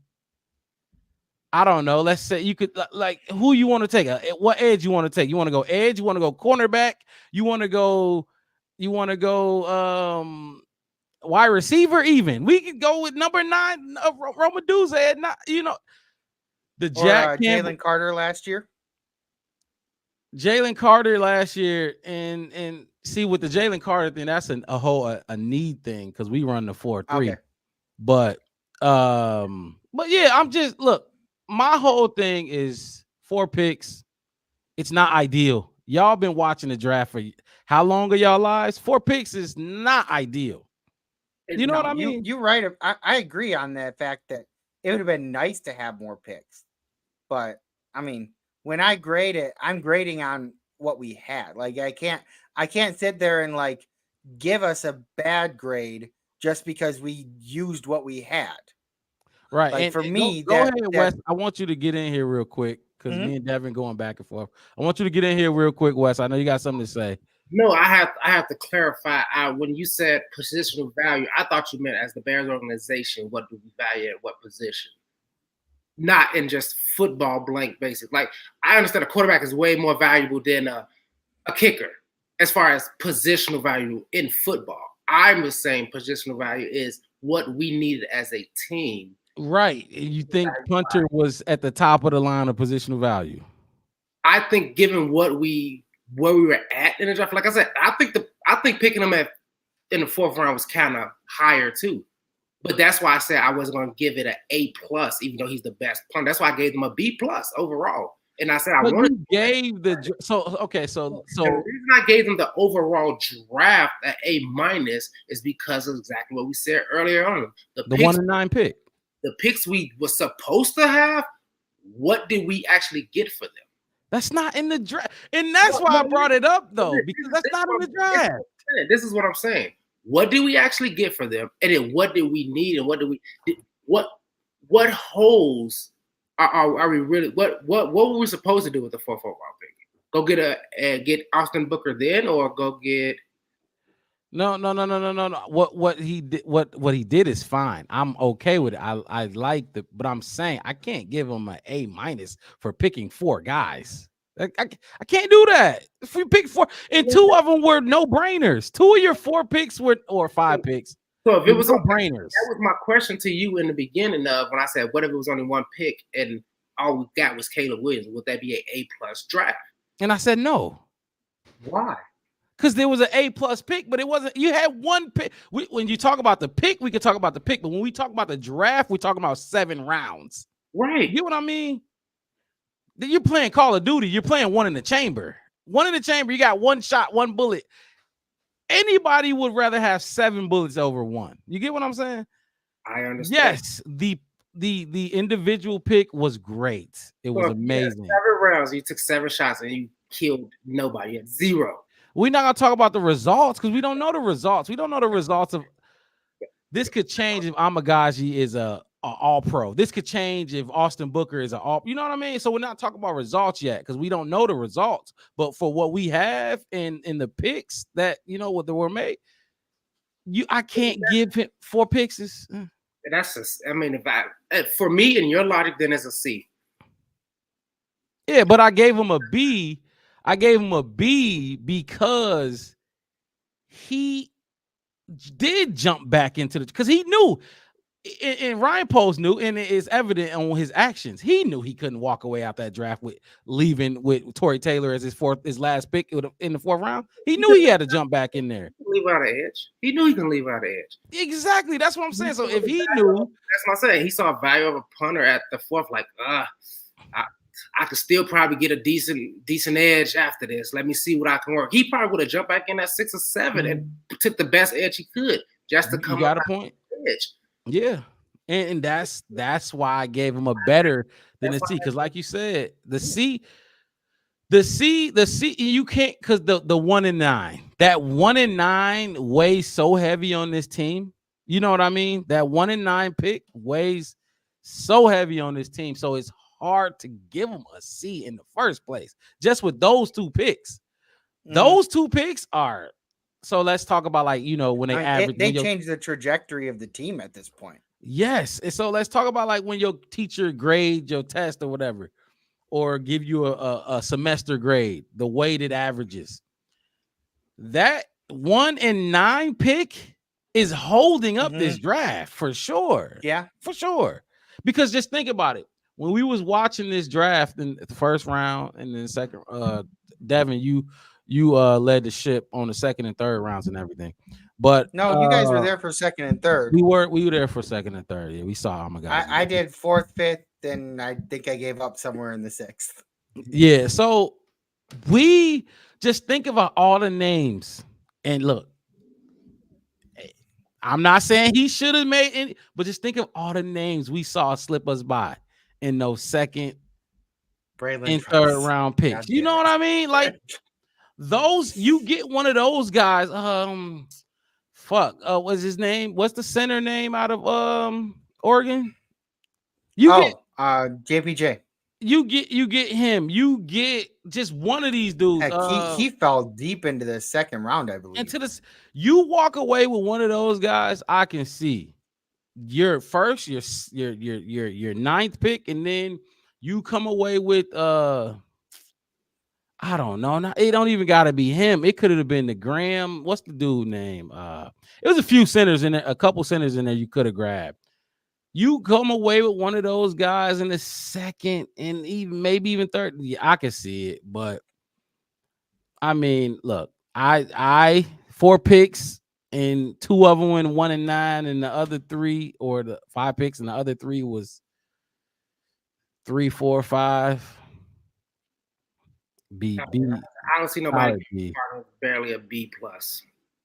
I don't know. Let's say you could like who you want to take. What edge you want to take? You want to go edge? You want to go cornerback? You want to go? Wide receiver? Even we could go with number 9, Romaduza. The Jack Campbell, Jalen Carter last year. Jalen Carter last year, and see with the Jalen Carter thing, that's a whole need thing because we run the 4-3. Okay. But yeah, I'm just look. My whole thing is 4 picks. It's not ideal. Y'all been watching the draft for how long are y'all lives? 4 picks is not ideal. You know what I mean? You're right. I agree on that fact that it would have been nice to have more picks. But I mean, when I grade it, I'm grading on what we had. Like I can't sit there and like give us a bad grade just because we used what we had. Right. Like and for me, go ahead, Wes. I want you to get in here real quick because me and Devin going back and forth. I want you to get in here real quick, Wes. I know you got something to say. No, I have to clarify. When you said positional value, I thought you meant as the Bears organization, what do we value at what position? Not in just football blank basic. Like I understand a quarterback is way more valuable than a kicker as far as positional value in football. I'm just saying positional value is what we needed as a team. Right. You think punter was at the top of the line of positional value? I think given where we were at in the draft, like I said, I think picking him in the 4th round was kind of higher too. But that's why I said I wasn't going to give it an A+, even though he's the best punter. That's why I gave him a B+ overall. And I said you gave the so the reason I gave them the overall draft an A- is because of exactly what we said earlier on. The 1 and 9 pick. The picks we were supposed to have, what did we actually get for them? That's not in the draft. And that's why I brought it up, though, because that's not in the draft. This is what I'm saying. What did we actually get for them? And then what did we need? And what holes are we really? What were we supposed to do with the 4th overall pick? Go get Austin Booker then, or go get? No. What he did, he did is fine. I'm okay with it. I like but I'm saying I can't give him an A- for picking 4 guys. I can't do that. If we pick 4 and 2 of them were no brainers, 2 of your 4 picks or 5 picks. So if it was no brainers, that was my question to you in the beginning of when I said, what if it was only 1 pick and all we got was Caleb Williams? Would that be an A+ draft? And I said no. Why? Because there was an A+ pick, but it wasn't. You had 1 pick. When you talk about the pick, we can talk about the pick, but when we talk about the draft, we're talking about 7 rounds. Right. You know what I mean? You're playing Call of Duty. You're playing 1 in the chamber. 1 in the chamber. You got 1 shot, 1 bullet. Anybody would rather have 7 bullets over 1. You get what I'm saying? I understand. Yes, the individual pick was great. It was amazing. 7 rounds. You took 7 shots and you killed nobody. You had 0. We're not gonna talk about the results because we don't know the results. We don't know the results of this. Could change if Amagaji is a all-pro. This could change if Austin Booker is an all. You know what I mean? So we're not talking about results yet because we don't know the results. But for what we have in the picks that what they were made, I can't give him 4 picks. That's just. I mean, for me in your logic, then it's a C. Yeah, but I gave him a B. I gave him a B because he did jump back into because he knew, and Ryan Poles knew, and it is evident on his actions. He knew he couldn't walk away out that draft with leaving with Torrey Taylor as his last pick in the 4th round. He knew he had to jump back in there. Leave out an edge. He knew he can leave out an edge. Exactly. That's what I'm saying. So if he knew, that's what I'm saying. He saw value of a punter at the 4th, like, I could still probably get a decent edge after this. Let me see what I can work. He probably would have jumped back in at 6 or 7 and took the best edge he could just to come. You got a point. Edge. Yeah, and that's why I gave him a better than a C because, like you said, the C. You can't because the 1 and 9. That 1 and 9 weighs so heavy on this team. You know what I mean? That 1 and 9 pick weighs so heavy on this team. So it's hard to give him a C in the first place. Just with those 2 picks. Those 2 picks are. So let's talk about like, when they average. They changed the trajectory of the team at this point. Yes. And so let's talk about like when your teacher grades your test or whatever, or give you a semester grade, the weighted averages. That 1 and 9 pick is holding up this draft for sure. Yeah, for sure. Because just think about it. When we was watching this draft in the first round and then second, Devin, you led the ship on the second and third rounds and everything. But no, you guys were there for second and third. We were there for second and third. Yeah, we saw my guys. I did 4th, 5th, and I think I gave up somewhere in the 6th. Yeah, so we just think about all the names and look. I'm not saying he should have made any, but just think of all the names we saw slip us by in those second and third round picks. You know what I mean? Like those, you get one of those guys. What's his name? What's the center name out of Oregon? JPJ. You get him. You get just one of these dudes. Heck, he fell deep into the second round, I believe. Into this, you walk away with one of those guys. I can see your first, your ninth pick, and then you come away with I don't know. It don't even got to be him. It could have been the Graham. What's the dude name? It was a few centers in there, a couple centers in there you could have grabbed. You come away with one of those guys in the second and even maybe even third. Yeah, I can see it, but I mean, look, I 4 picks and 2 of them went 1 and 9, and the other 3 or the 5 picks and the other 3 was 3, 4, 5. B. I don't see nobody barely a B plus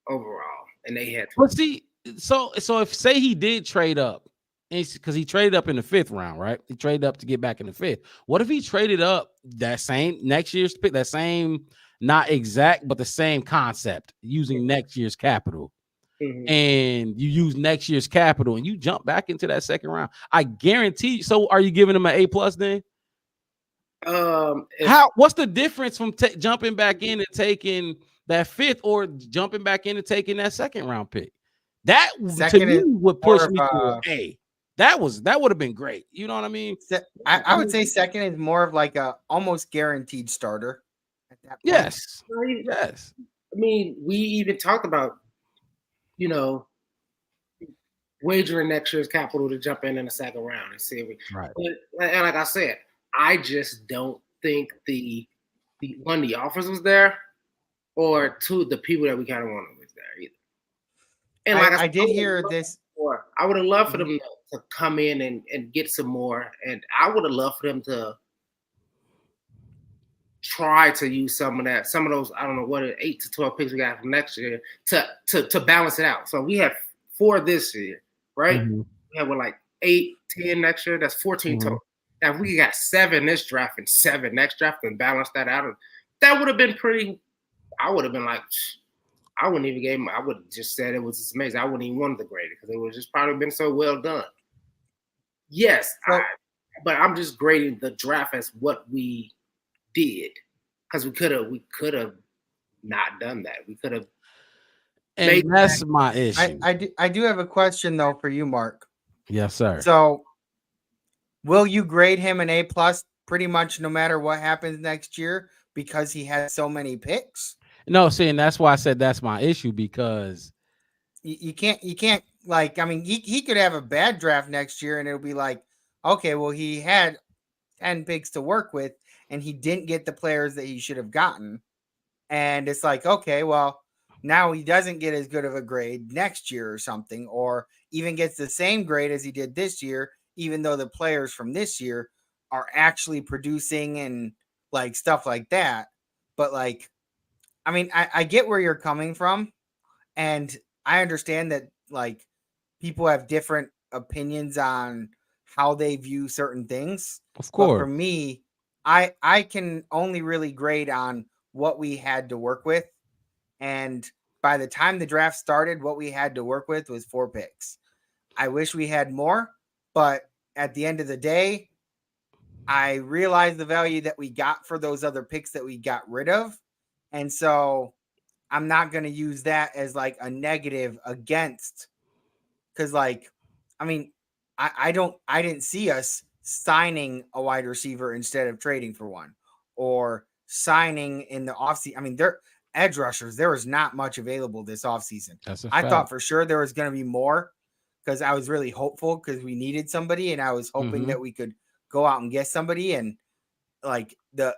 overall, and they had. But see, so if say he did trade up, because he traded up in the 5th round, right? He traded up to get back in the 5th. What if he traded up that same next year's pick, that same, not exact, but the same concept using next year's capital, and you use next year's capital and you jump back into that second round? I guarantee you. So are you giving him an A plus then? What's the difference from jumping back in and taking that 5th or jumping back in and taking that second round pick? That to me would push me to an A. That would have been great. You know what I mean? I would say second is more of like a almost guaranteed starter at that point. Yes. Yes. I mean, we even talked about, wagering next year's capital to jump in the second round and see if we. Right. But, and like I said, I just don't think the offers was there, or 2, the people that we kind of wanted was there either. And like I did hear this. I would have loved for them to come in and get some more, and I would have loved for them to try to use some of those, I don't know what 8 to 12 picks we got from next year to balance it out. So we have 4 this year, right? We have 8, 10 next year. That's 14 total. Now if we got 7 this draft and 7 next draft and balance that out, that would have been pretty. I would have been like, I wouldn't even give him. I would have just said it was just amazing. I wouldn't even want to grade it because it would just probably been so well done. Yes, but I'm just grading the draft as what we did, because we could have not done that. We could have. And that's my issue. I do have a question though for you, Mark. Yes, sir. So, will you grade him an A plus pretty much no matter what happens next year because he has so many picks? No, see, and that's why I said that's my issue, because you can't like, I mean, he could have a bad draft next year and it'll be like, okay, well, he had 10 picks to work with and he didn't get the players that he should have gotten. And it's like, okay, well, now he doesn't get as good of a grade next year or something, or even gets the same grade as he did this year, even though the players from this year are actually producing and like stuff like that. But like, I mean, I get where you're coming from, and I understand that like people have different opinions on how they view certain things. Of course. But for me, I can only really grade on what we had to work with. And by the time the draft started, what we had to work with was 4 picks. I wish we had more, but at the end of the day, I realized the value that we got for those other picks that we got rid of. And so I'm not going to use that as like a negative against, because like, I mean, I didn't see us signing a wide receiver instead of trading for one, or signing in the offseason. I mean, they're edge rushers. There was not much available this offseason. That's a I fact. thought for sure there was going to be more, because I was really hopeful because we needed somebody, and I was hoping that we could go out and get somebody. And like the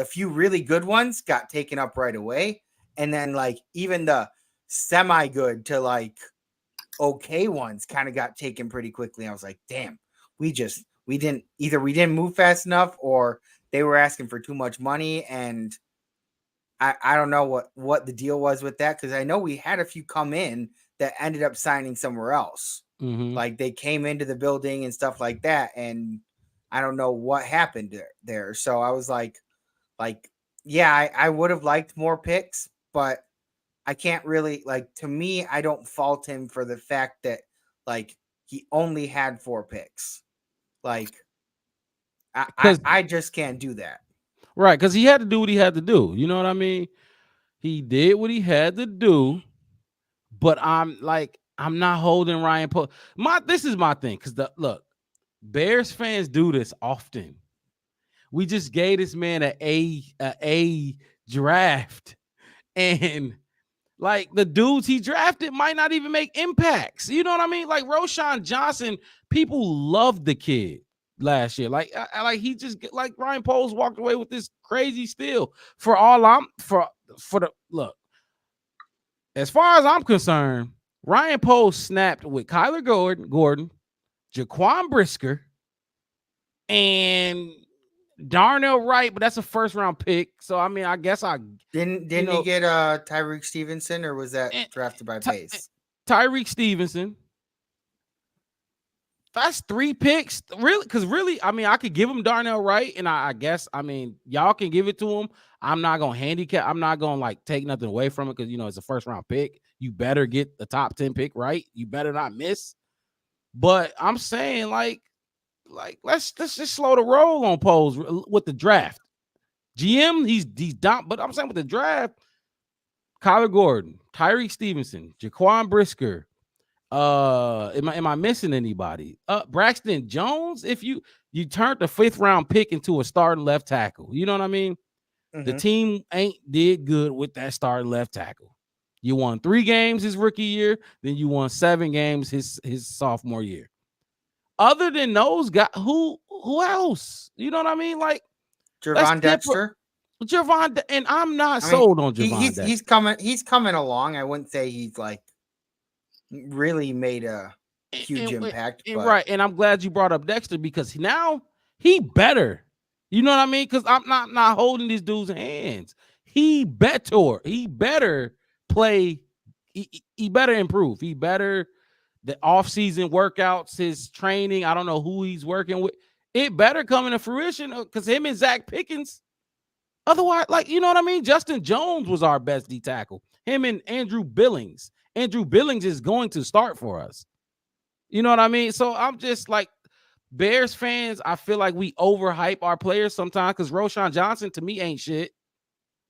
few really good ones got taken up right away. And then like even the semi good to like okay ones kind of got taken pretty quickly. I was like, damn, we didn't move fast enough, or they were asking for too much money. And I don't know what the deal was with that, because I know we had a few come in that ended up signing somewhere else. Like they came into the building and stuff like that, and I don't know what happened there. So I was like, yeah, I would have liked more picks, but I can't really, like, to me, I don't fault him for the fact that like he only had 4 picks. Like I just can't do that. Right, because he had to do what he had to do. You know what I mean? He did what he had to do, but I'm not holding Ryan Poles. This is my thing, because look, Bears fans do this often. We just gave this man an A draft, and like the dudes he drafted might not even make impacts. You know what I mean? Like Roschon Johnson, people loved the kid last year. Like he just like Ryan Poles walked away with this crazy steal. For the look, as far as I'm concerned, Ryan Poles snapped with Kyler Gordon, Jaquan Brisker, and Darnell Wright, but that's a first round pick. So I mean, I guess didn't he get Tyreek Stevenson, or was that drafted by Pace? Tyreek Stevenson. That's 3 picks, really, because really, I mean, I could give him Darnell Wright, and I guess, I mean, y'all can give it to him. I'm not gonna handicap. I'm not gonna like take nothing away from it, because it's a first round pick. You better get the top 10 pick right. You better not miss. But I'm saying like let's just slow the roll on Poles with the draft. GM, he's dumb, but I'm saying with the draft, Kyler Gordon, Tyreek Stevenson, Jaquan Brisker. Am I missing anybody? Braxton Jones. If you turned the 5th round pick into a starting left tackle, you know what I mean? The team ain't did good with that starting left tackle. You won 3 games his rookie year, then you won 7 games his sophomore year. Other than those guys, who else? You know what I mean? Like Javon Dexter. Javon, and I'm not sold on Javon Dexter. He's coming along. I wouldn't say he's like really made a huge impact. Right. And I'm glad you brought up Dexter, because now he better. You know what I mean? Because I'm not holding these dudes' hands. He better play. He better improve. He better, the offseason workouts, his training. I don't know who he's working with. It better come into fruition, because him and Zach Pickens. Otherwise, like, you know what I mean? Justin Jones was our best D tackle. Him and Andrew Billings. Andrew Billings is going to start for us. You know what I mean? So I'm just like, Bears fans, I feel like we overhype our players sometimes, because Roschon Johnson to me ain't shit.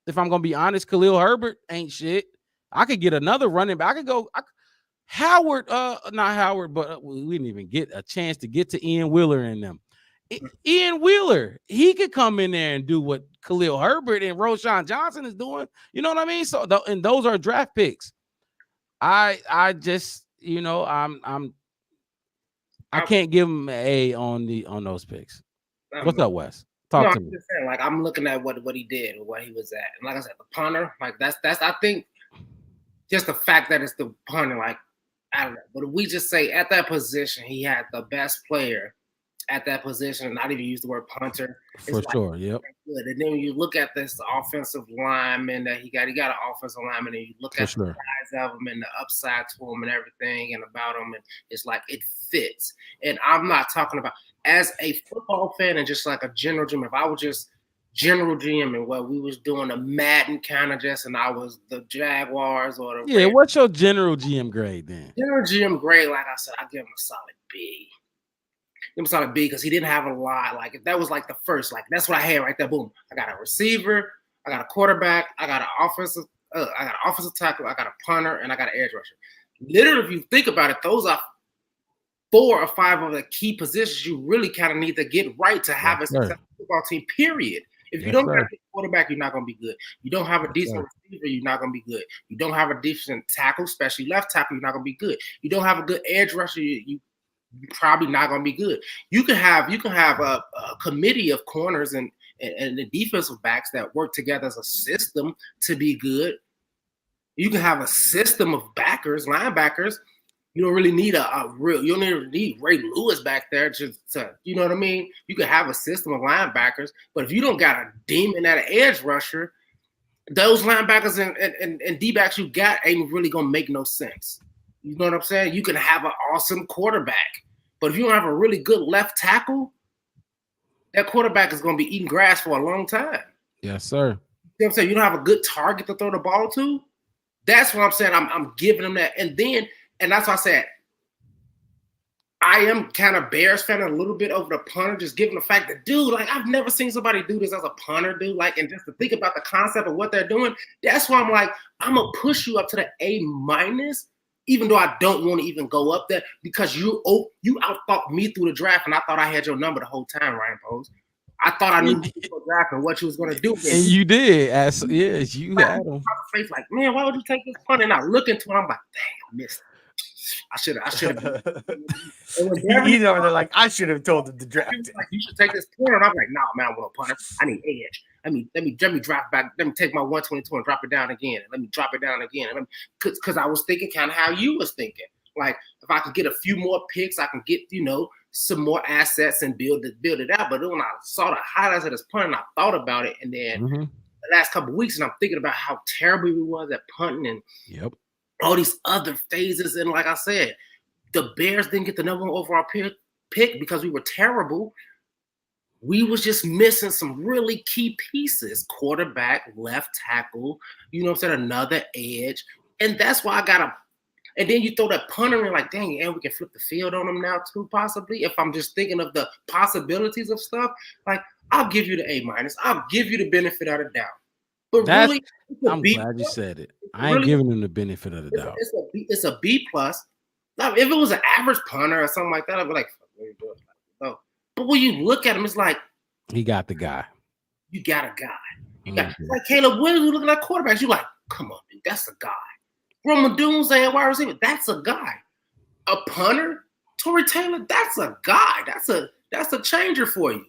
If I'm going to be honest, Khalil Herbert ain't shit. I could get another running back. I could go Howard, not Howard, but we didn't even get a chance to get to Ian Wheeler and them. Ian Wheeler, he could come in there and do what Khalil Herbert and Roschon Johnson is doing. You know what I mean? So, and those are draft picks. I just, I can't give him an A on those picks. What's up, Wes? Talk to me. I'm just saying, like, I'm looking at what he did or what he was at, and like I said, the punter, like that's I think just the fact that it's the punter, like, I don't know. But if we just say at that position, he had the best player at that position, and not even use the word punter. For sure, yep. Good. And then when you look at this offensive lineman that he got an offensive lineman, and you look at the size of him and the upside to him and everything and about him, and it's like it fits. And I'm not talking about as a football fan and just like a general GM. If I was just general GM and what we was doing a Madden kind of just, and I was the Jaguars or the Rams. What's your general GM grade then? General GM grade, like I said, I give him a solid B. Them solid B because he didn't have a lot. Like if that was like the first, like that's what I had right there. Boom. I got a receiver, I got a quarterback, I got an offensive tackle, I got a punter, and I got an edge rusher. Literally, if you think about it, those are 4 or 5 of the key positions you really kind of need to get right to have a successful football team, period. If you don't have a quarterback, you're not going to be good. You don't have a decent receiver, you're not going to be good. You don't have a decent tackle, especially left tackle, you're not going to be good. You don't have a good edge rusher, you're probably not going to be good. You can have a committee of corners and the defensive backs that work together as a system to be good. You can have a system of backers, linebackers. You don't really need you don't need Ray Lewis back there to, you know what I mean? You can have a system of linebackers, but if you don't got a demon at an edge rusher, those linebackers and D-backs you got ain't really gonna make no sense. You know what I'm saying? You can have an awesome quarterback, but if you don't have a really good left tackle, that quarterback is gonna be eating grass for a long time. Yes, sir. You know what I'm saying? You don't have a good target to throw the ball to. That's what I'm saying. I'm giving them that, and that's why I said I am kind of Bears fan a little bit over the punter, just given the fact that, dude, like I've never seen somebody do this as a punter, dude. Like, and just to think about the concept of what they're doing, that's why I'm like, I'm gonna push you up to the A-, even though I don't want to even go up there because you outthought me through the draft, and I thought I had your number the whole time, Ryan Pose. I thought I knew the draft and what you was gonna do. And you did. Yes, you had him. Face like, man, why would you take this punt? And I look into it, I'm like, dang, I missed it. I should have. He's over there like, I should have told him to draft it. Like, you should take this punter. And I'm like, nah, man, I want a punter. I need edge. Let me drop back. Let me take my 122 and drop it down again. And let me drop it down again. And because I was thinking kind of how you was thinking. Like, if I could get a few more picks, I can get, some more assets and build it out. But then when I saw the highlights of this punt, and I thought about it, and then the last couple of weeks, and I'm thinking about how terrible we was at punting and all these other phases. And like I said, the Bears didn't get the number 1 overall pick because we were terrible. We was just missing some really key pieces: quarterback, left tackle, another edge. And that's why I got to. And then you throw that punter in like, dang, and we can flip the field on them now too, possibly. If I'm just thinking of the possibilities of stuff, like I'll give you the A-. I'll give you the benefit of the doubt. But really, I'm glad you said it. I ain't giving them the benefit of the doubt. It's a B+. Now, if it was an average punter or something like that, I'd be like, what are you doing? No. But when you look at him, it's like he got the guy. You got a guy. Like Caleb Williams, who looking at quarterbacks, you like, come on, dude, that's a guy. Rome Odunze at wide receiver, that's a guy. A punter, Torrey Taylor, that's a guy. That's a changer for you.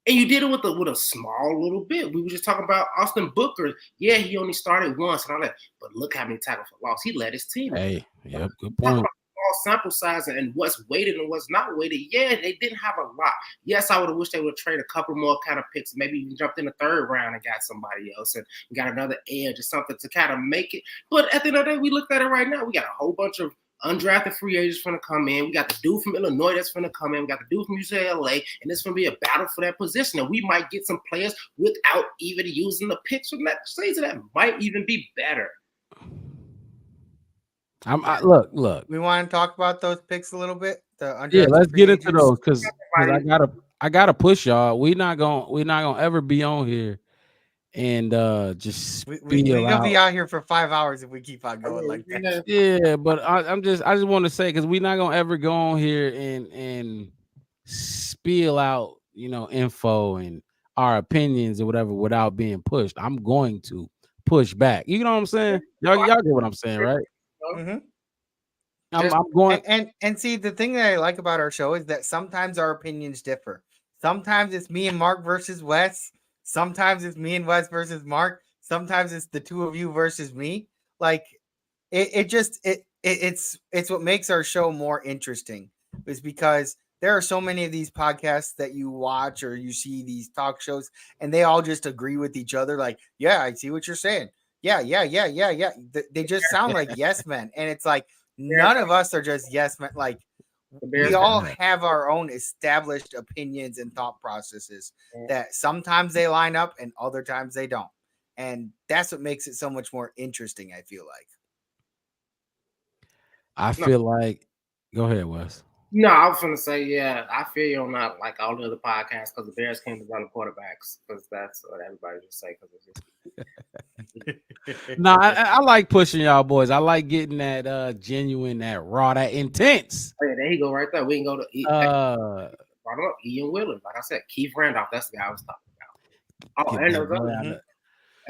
And you did it with a small little bit. We were just talking about Austin Booker. Yeah, he only started once and all that, but look how many tackles for loss he led his team. Hey, yep, good point. Small sample size and what's weighted and what's not weighted. Yeah, they didn't have a lot. Yes, I would have wished they would have traded a couple more kind of picks. Maybe even jumped in the 3rd round and got somebody else and got another edge or something to kind of make it. But at the end of the day, we looked at it right now. We got a whole bunch of undrafted free agents going to come in. We got the dude from Illinois that's going to come in. We got the dude from UCLA, and it's going to be a battle for that position. And we might get some players without even using the picks from that season that might even be better. Look. We want to talk about those picks a little bit. Let's get into those because I gotta push y'all. We're not gonna ever be on here and just we're gonna be out here for 5 hours if we keep on going like that. Yeah, but I just want to say because we're not gonna ever go on here and spill out info and our opinions or whatever without being pushed. I'm going to push back. You know what I'm saying? Y'all get what I'm saying, right? Mm-hmm. I'm going and see, the thing that I like about our show is that sometimes our opinions differ. Sometimes it's me and Mark versus Wes. Sometimes it's me and Wes versus Mark. Sometimes it's the two of you versus me. Like it's what makes our show more interesting, is because there are so many of these podcasts that you watch or you see these talk shows and they all just agree with each other. Like, yeah, I see what you're saying. Yeah. They just sound like yes men. And it's like, none of us are just yes men. Like, we all have our own established opinions and thought processes that sometimes they line up and other times they don't. And that's what makes it so much more interesting, I feel like. I feel like, go ahead, Wes. No, I was gonna say, yeah, I feel you on that, like all the other podcasts, because the Bears came to run the quarterbacks, because that's what everybody just say. No, I like pushing y'all boys. I like getting that genuine, that raw, that intense. Oh, yeah, there you go, right there. We can go to Ian Willard, like I said, Keith Randolph. That's the guy I was talking about. Oh, and those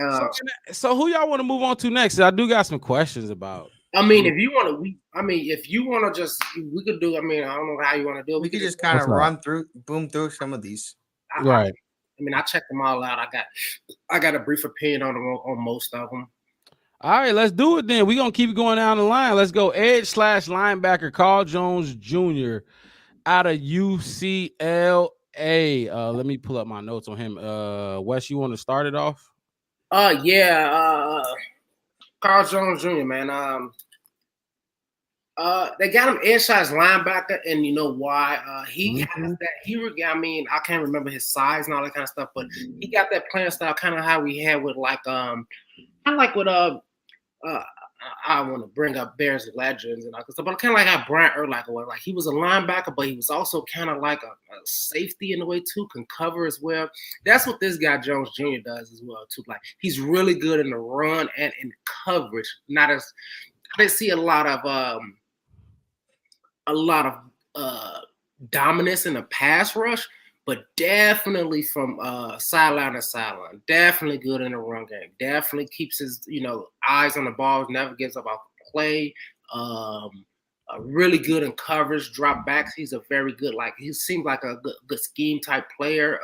others. So who y'all want to move on to next? I do got some questions about. I mean, if you want to, just we could do. I mean, I don't know how you want to do it. We could just kind of boom through some of these. Right. I checked them all out. I got a brief opinion on most of them. All right, let's do it then. We're gonna keep it going down the line. Let's go edge/linebacker Carl Jones Jr. out of UCLA. Let me pull up my notes on him. Wes, you want to start it off? Yeah. Carl Jones Jr., man. They got him edge-size linebacker, and you know why? He has that. I mean, I can't remember his size and all that kind of stuff, but he got that playing style, kind of how we had with I want to bring up Bears legends and all that stuff, but kind of like how Brian Urlacher was. Like, he was a linebacker, but he was also kind of like a safety in a way too, can cover as well. That's what this guy Jones Jr. does as well too. Like, he's really good in the run and in coverage. I didn't see a lot of dominance in the pass rush, but definitely from sideline to sideline. Definitely good in the run game. Definitely keeps his eyes on the ball. Never gives up off the play. Really good in coverage, drop backs. He's a very good, he seems like a good scheme type player.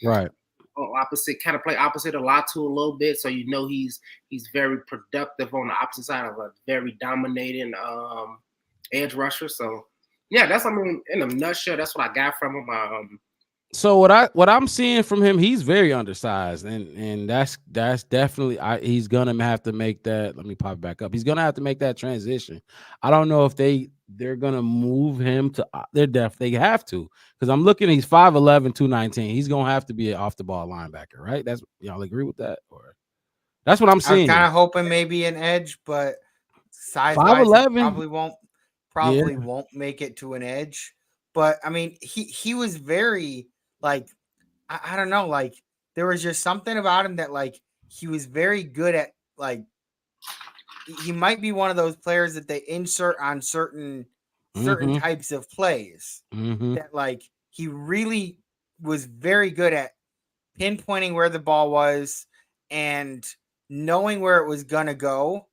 Right. Opposite a lot to a little bit. So he's very productive on the opposite side of a very dominating edge rusher. So yeah, in a nutshell, that's what I got from him. So what I'm seeing from him, he's very undersized, and that's definitely he's gonna have to make that. Let me pop it back up. He's gonna have to make that transition. I don't know if they're gonna move him to. They have to, because I'm looking. He's 5'11", 219. He's gonna have to be an off the ball linebacker, right? That's y'all agree with that, or that's what I'm seeing. I'm kind of hoping maybe an edge, but size 5'11" probably won't make it to an edge. But I mean, he was very. I don't know, there was just something about him that he was very good at, he might be one of those players that they insert on certain types of plays that he really was very good at pinpointing where the ball was and knowing where it was going to go.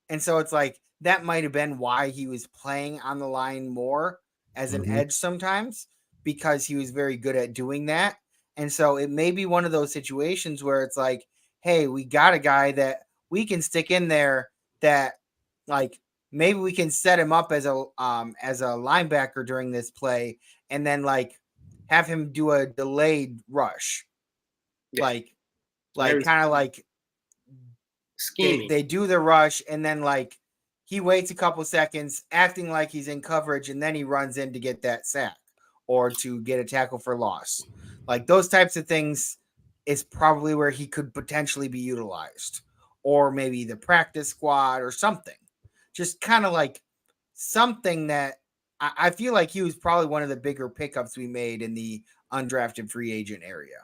And so it's that might have been why he was playing on the line more as an edge sometimes, because he was very good at doing that. And so it may be one of those situations where it's hey, we got a guy that we can stick in there that maybe we can set him up as a linebacker during this play, and then have him do a delayed rush. Yeah. Kind of scheming. They do the rush, and then he waits a couple seconds acting like he's in coverage, and then he runs in to get that sack or to get a tackle for loss. Those types of things is probably where he could potentially be utilized, or maybe the practice squad or something. Just kind of something that I feel like he was probably one of the bigger pickups we made in the undrafted free agent area.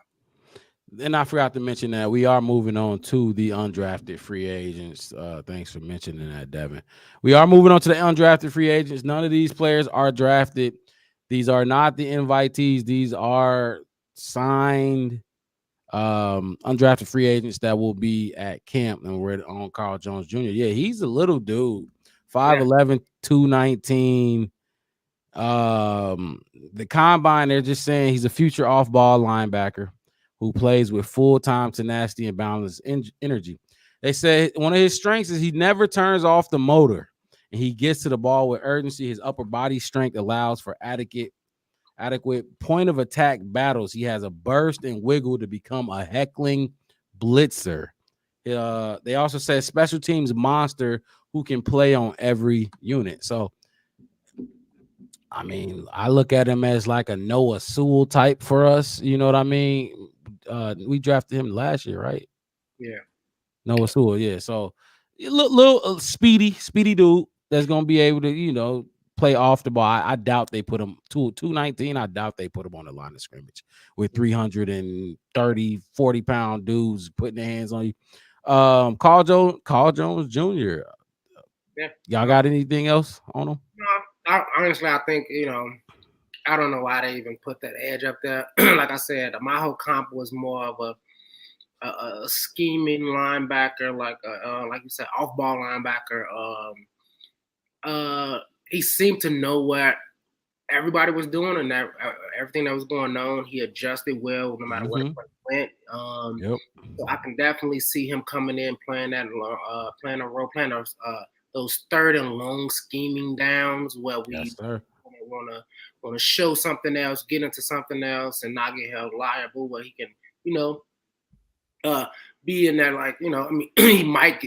And I forgot to mention that we are moving on to the undrafted free agents. Thanks for mentioning that, Devin. We are moving on to the undrafted free agents. None of these players are drafted. These are not the invitees. These are signed undrafted free agents that will be at camp, and we're on Carl Jones Jr. Yeah, he's a little dude, 5'11", 219. The combine, they're just saying he's a future off-ball linebacker who plays with full-time tenacity and boundless energy. They say one of his strengths is he never turns off the motor, and he gets to the ball with urgency. His upper body strength allows for adequate point of attack battles. He has a burst and wiggle to become a heckling blitzer. They also say special teams monster who can play on every unit. So, I mean, I look at him as like a Noah Sewell type for us. You know what I mean? We drafted him last year, right? Yeah. Noah Sewell, yeah. So, little speedy dude that's going to be able to, play off the ball. I doubt they put him 219. I doubt they put him on the line of scrimmage with 330, 40-pound dudes putting their hands on you. Carl Jones Jr. Yeah. Y'all got anything else on him? No, honestly, I think, I don't know why they even put that edge up there. Like I said, my whole comp was more of a scheming linebacker, like you said, off-ball linebacker. He seemed to know what everybody was doing and that everything that was going on. He adjusted well no matter where it went. So I can definitely see him coming in, playing a role, playing those third and long scheming downs where we want to show something else, get into something else, and not get held liable. Where he can, be in there, like, he might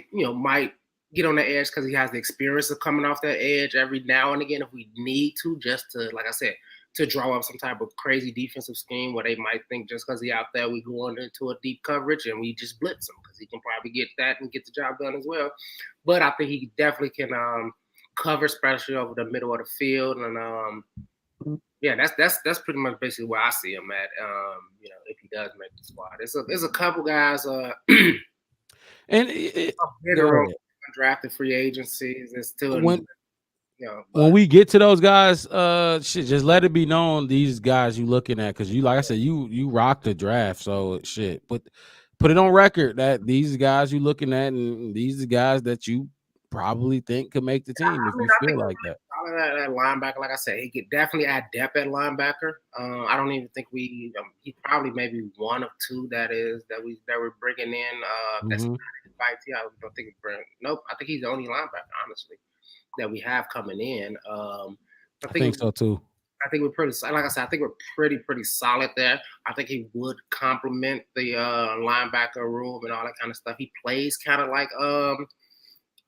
get on the edge because he has the experience of coming off that edge every now and again if we need to, just to, like I said, to draw up some type of crazy defensive scheme where they might think just because he's out there, we go into a deep coverage and we just blitz him because he can probably get that and get the job done as well. But I think he definitely can cover, especially over the middle of the field. And yeah, that's pretty much basically where I see him at. If he does make the squad, there's a couple guys and undrafted free agencies. It's still when we get to those guys, just let it be known these guys you looking at, because you, like I said, you rock the draft, so put it on record that these guys you looking at, and these are guys that you probably think could make the team if you feel like that. That linebacker, like I said, he could definitely add depth at linebacker. I don't even think he's probably maybe one of two that we're bringing in. That's I don't think nope. I think he's the only linebacker, honestly, that we have coming in. I think so too. I think we're pretty, like I said, I think we're pretty solid there. I think he would complement the linebacker room and all that kind of stuff. He plays kind of like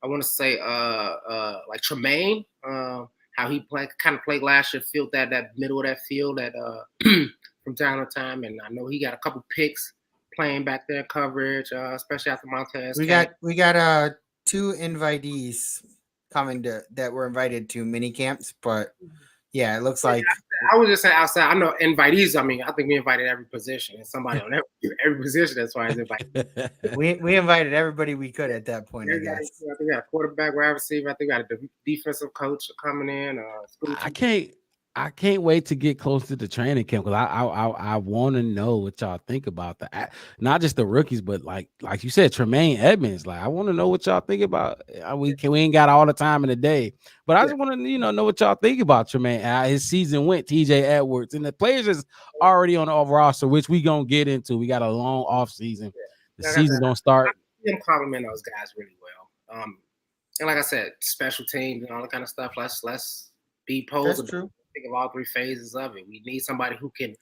I want to say like Tremaine, how he played last year, filled that middle of that field from time to time, and I know he got a couple picks playing back there coverage, especially after Montez. We got 2 invitees coming that were invited to mini camps, but yeah, it looks like I was just saying outside. I know invitees. I mean, I think we invited every position and somebody on every position. That's why I invited. we invited everybody we could at that point. I guess. I think we got a quarterback, wide receiver. I think we got a defensive coach coming in. I can't wait to get close to the training camp, because I want to know what y'all think about that. Not just the rookies, but like you said, Tremaine Edmonds. Like, I want to know what y'all think about. We ain't got all the time in the day, but I just want to know what y'all think about Tremaine. His season went TJ Edwards, and the players is already on the roster, which we gonna get into. We got a long off season. The season don't start. I see him compliment those guys really well. And like I said, special teams and all that kind of stuff. Let's be posable. That's true. Think of all 3 phases of it. We need somebody who can,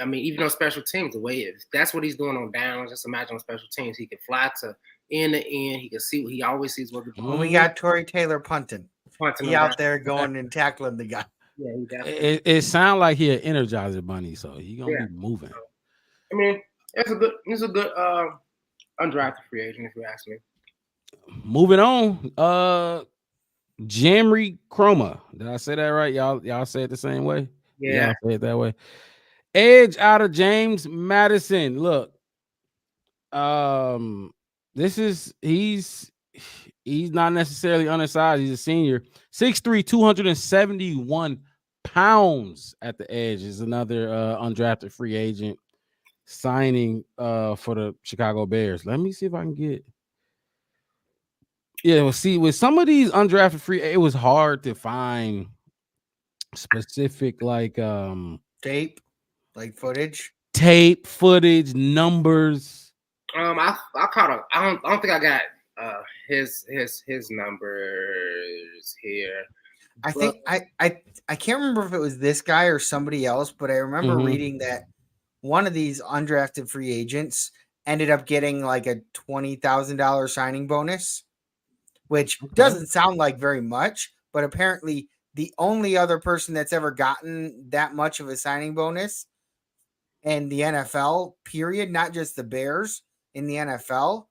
I mean, even on special teams, the way if that's what he's doing on downs, just imagine on special teams, he can fly to end to end. He can see, he always sees what when we got Tory Taylor punting he out there going and tackling the guy. Yeah, he definitely. It sounds like he an Energizer bunny, so he gonna be moving. I mean, it's a good undrafted free agent, if you ask me. Moving on, Jamry Chroma. Did I say that right? Y'all say it the same way? Yeah. Y'all say it that way. Edge out of James Madison. Look, he's not necessarily undersized. He's a senior. 6'3", 271 pounds at the edge. Is another undrafted free agent signing for the Chicago Bears. Let me see if I can get. Yeah, well, see, with some of these undrafted free, it was hard to find specific tape, like footage, numbers. I caught I don't think I got his numbers here. I think I can't remember if it was this guy or somebody else, but I remember reading that one of these undrafted free agents ended up getting like a $20,000 signing bonus, which doesn't sound like very much, but apparently the only other person that's ever gotten that much of a signing bonus in the NFL, period, not just the Bears, in the NFL,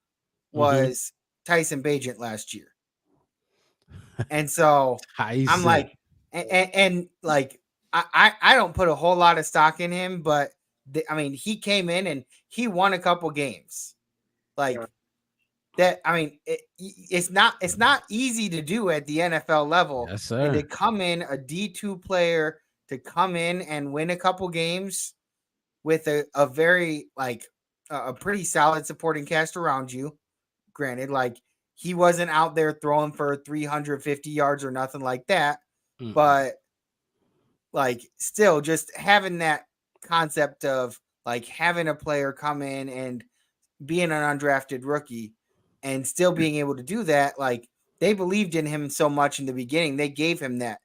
was Tyson Bagent last year. And so I'm like, and like I don't put a whole lot of stock in him, but I mean, he came in and he won a couple games. Like that, I mean, it's not easy to do at the NFL level. Yes, sir. And to come in a D2 player to come in and win a couple games with a very like a pretty solid supporting cast around you. Granted, like he wasn't out there throwing for 350 yards or nothing like that, but like still just having that concept of like having a player come in and being an undrafted rookie and still being able to do that, like they believed in him so much in the beginning, they gave him that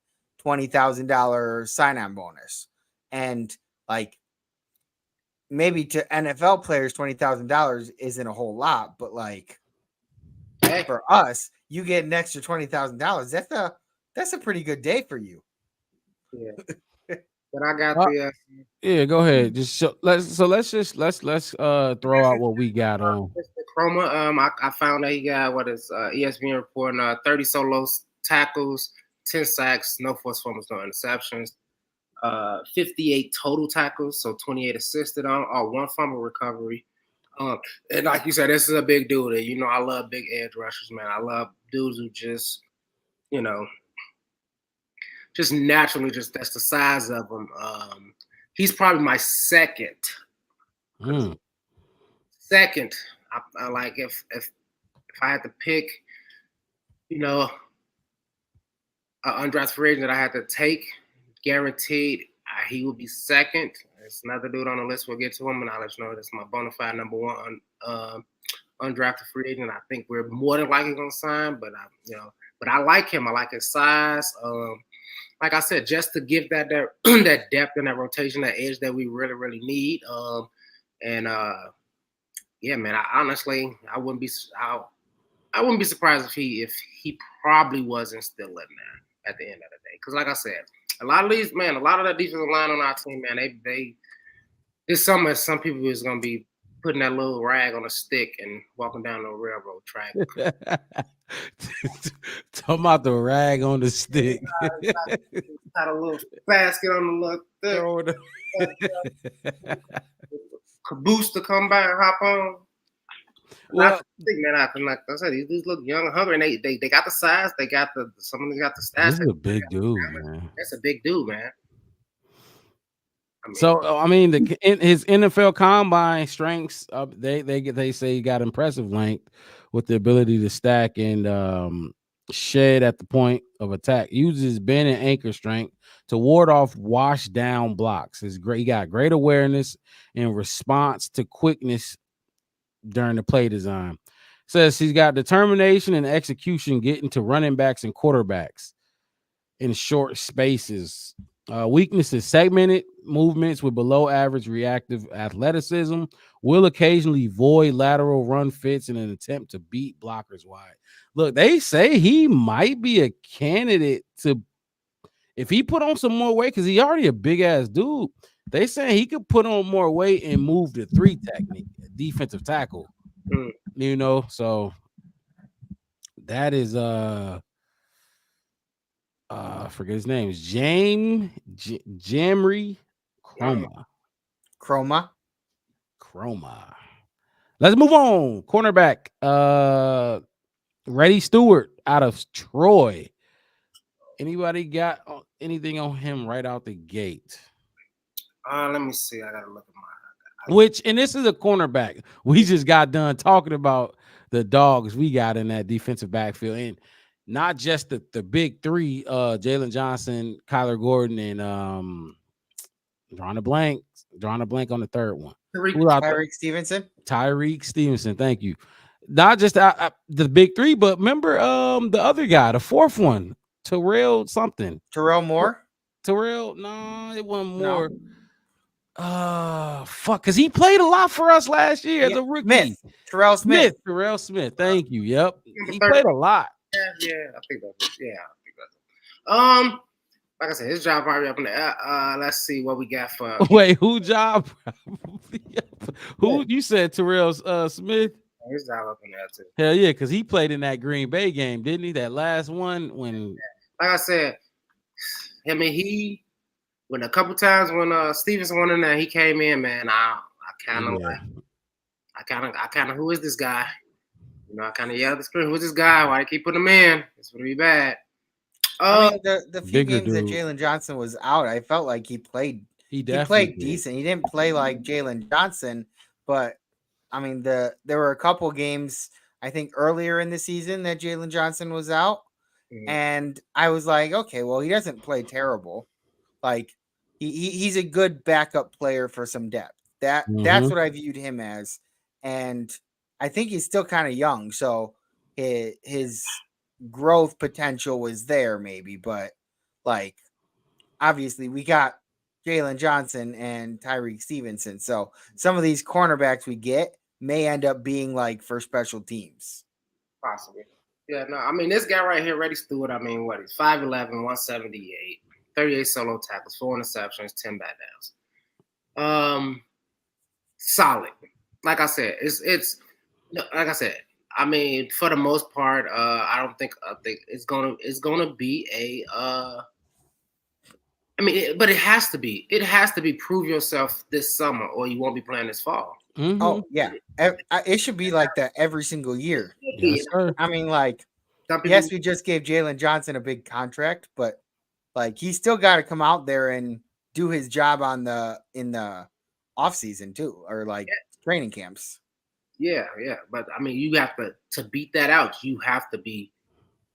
$20,000 sign-on bonus. And like maybe to NFL players, $20,000 isn't a whole lot, but like for us, you get an extra $20,000. That's a pretty good day for you. Yeah. But I got yeah, go ahead. Let's throw out what we got on Mr. Chroma. I found that he got what is ESPN reporting 30 solo tackles, 10 sacks, no forced fumbles, no interceptions, 58 total tackles, so 28 assisted on, or 1 fumble recovery. And like you said, this is a big dude. You know, I love big edge rushers, man. I love dudes who just, you know, just naturally, just that's the size of him. He's probably my second. Second, I like if I had to pick, you know, an undrafted free agent that I had to take, guaranteed, he would be second. There's another dude on the list. We'll get to him, and I'll let you know that's my bona fide number one undrafted free agent. I think we're more than likely going to sign, but I like him. I like his size. Like I said, just to give that that depth and that rotation, that edge that we really, really need. Yeah, man. I wouldn't be surprised if he probably wasn't still in there at the end of the day. Because, like I said, a lot of that defensive line on our team, man, they this summer some people is gonna be putting that little rag on a stick and walking down the railroad track. Talking about the rag on the stick. Got a little basket on the look. Caboose to come by and hop on. Well, man, like I said, these look young and hungry, and they got the size, they got some of them got the stats. This is a big dude, man. That's a big dude, man. His NFL combine strengths, they say he got impressive length with the ability to stack and shed at the point of attack. Uses bend and anchor strength to ward off wash down blocks. It's great. He got great awareness and response to quickness during the play design. Says he's got determination and execution getting to running backs and quarterbacks in short spaces. Weakness is segmented movements with below average reactive athleticism, will occasionally void lateral run fits in an attempt to beat blockers wide. Look, they say he might be a candidate to, if he put on some more weight, because he already a big ass dude. They say he could put on more weight and move the 3 technique, defensive tackle. You know, so that is I forget his name. Is Jamry Chroma. Let's move on. Cornerback. Reddy Stewart out of Troy. Anybody got anything on him right out the gate? Let me see. I gotta look at mine. And this is a cornerback. We just got done talking about the dogs we got in that defensive backfield, and not just the big 3, Jalen Johnson, Kyler Gordon, and drawing a blank on the third one. Tyreek Stevenson. Thank you. Not just the big 3, but remember the other guy, the 4th one, Terrell Moore. No, it wasn't Moore. Because he played a lot for us last year as a rookie. Terrell Smith. Thank you. Yep, he played a lot. Yeah, I think that's it. Like I said, his job probably up in the let's see what we got for. Wait, who job? Who you said Terrell Smith? His job up in there too. Hell yeah, because he played in that Green Bay game, didn't he? That last one when. Like I said, I mean, when a couple times when Stevenson went in there, he came in, man. I kind of who is this guy? You know, I kind of yelled at the screen, who's this guy? Why they keep putting him in? It's gonna be bad. I mean, the few bigger games that dude. Jalen Johnson was out, I felt like he played definitely did. decent. He didn't play like Jalen Johnson, but I mean, there were a couple games I think earlier in the season that Jalen Johnson was out, and I was like, okay, well, he doesn't play terrible. Like he's a good backup player for some depth. That's what I viewed him as, and I think he's still kind of young, so his growth potential was there, maybe, but like obviously we got Jalen Johnson and Tyreek Stevenson, so some of these cornerbacks we get may end up being like for special teams. Possibly. Yeah, no, I mean, this guy right here, Reddy Stewart, I mean, what, he's 5'11", 178, 38 solo tackles, 4 interceptions, 10 bad downs. Solid. Like I said, it's like I said, I mean, for the most part, I think it's gonna be a I mean, but it has to be prove yourself this summer, or you won't be playing this fall. Oh yeah, it should be like that every single year. Yes, sir. I mean, like, yes, we just gave Jalen Johnson a big contract, but like he's still got to come out there and do his job in the off season too, or like training camps. Yeah, but I mean, you have to beat that out. You have to be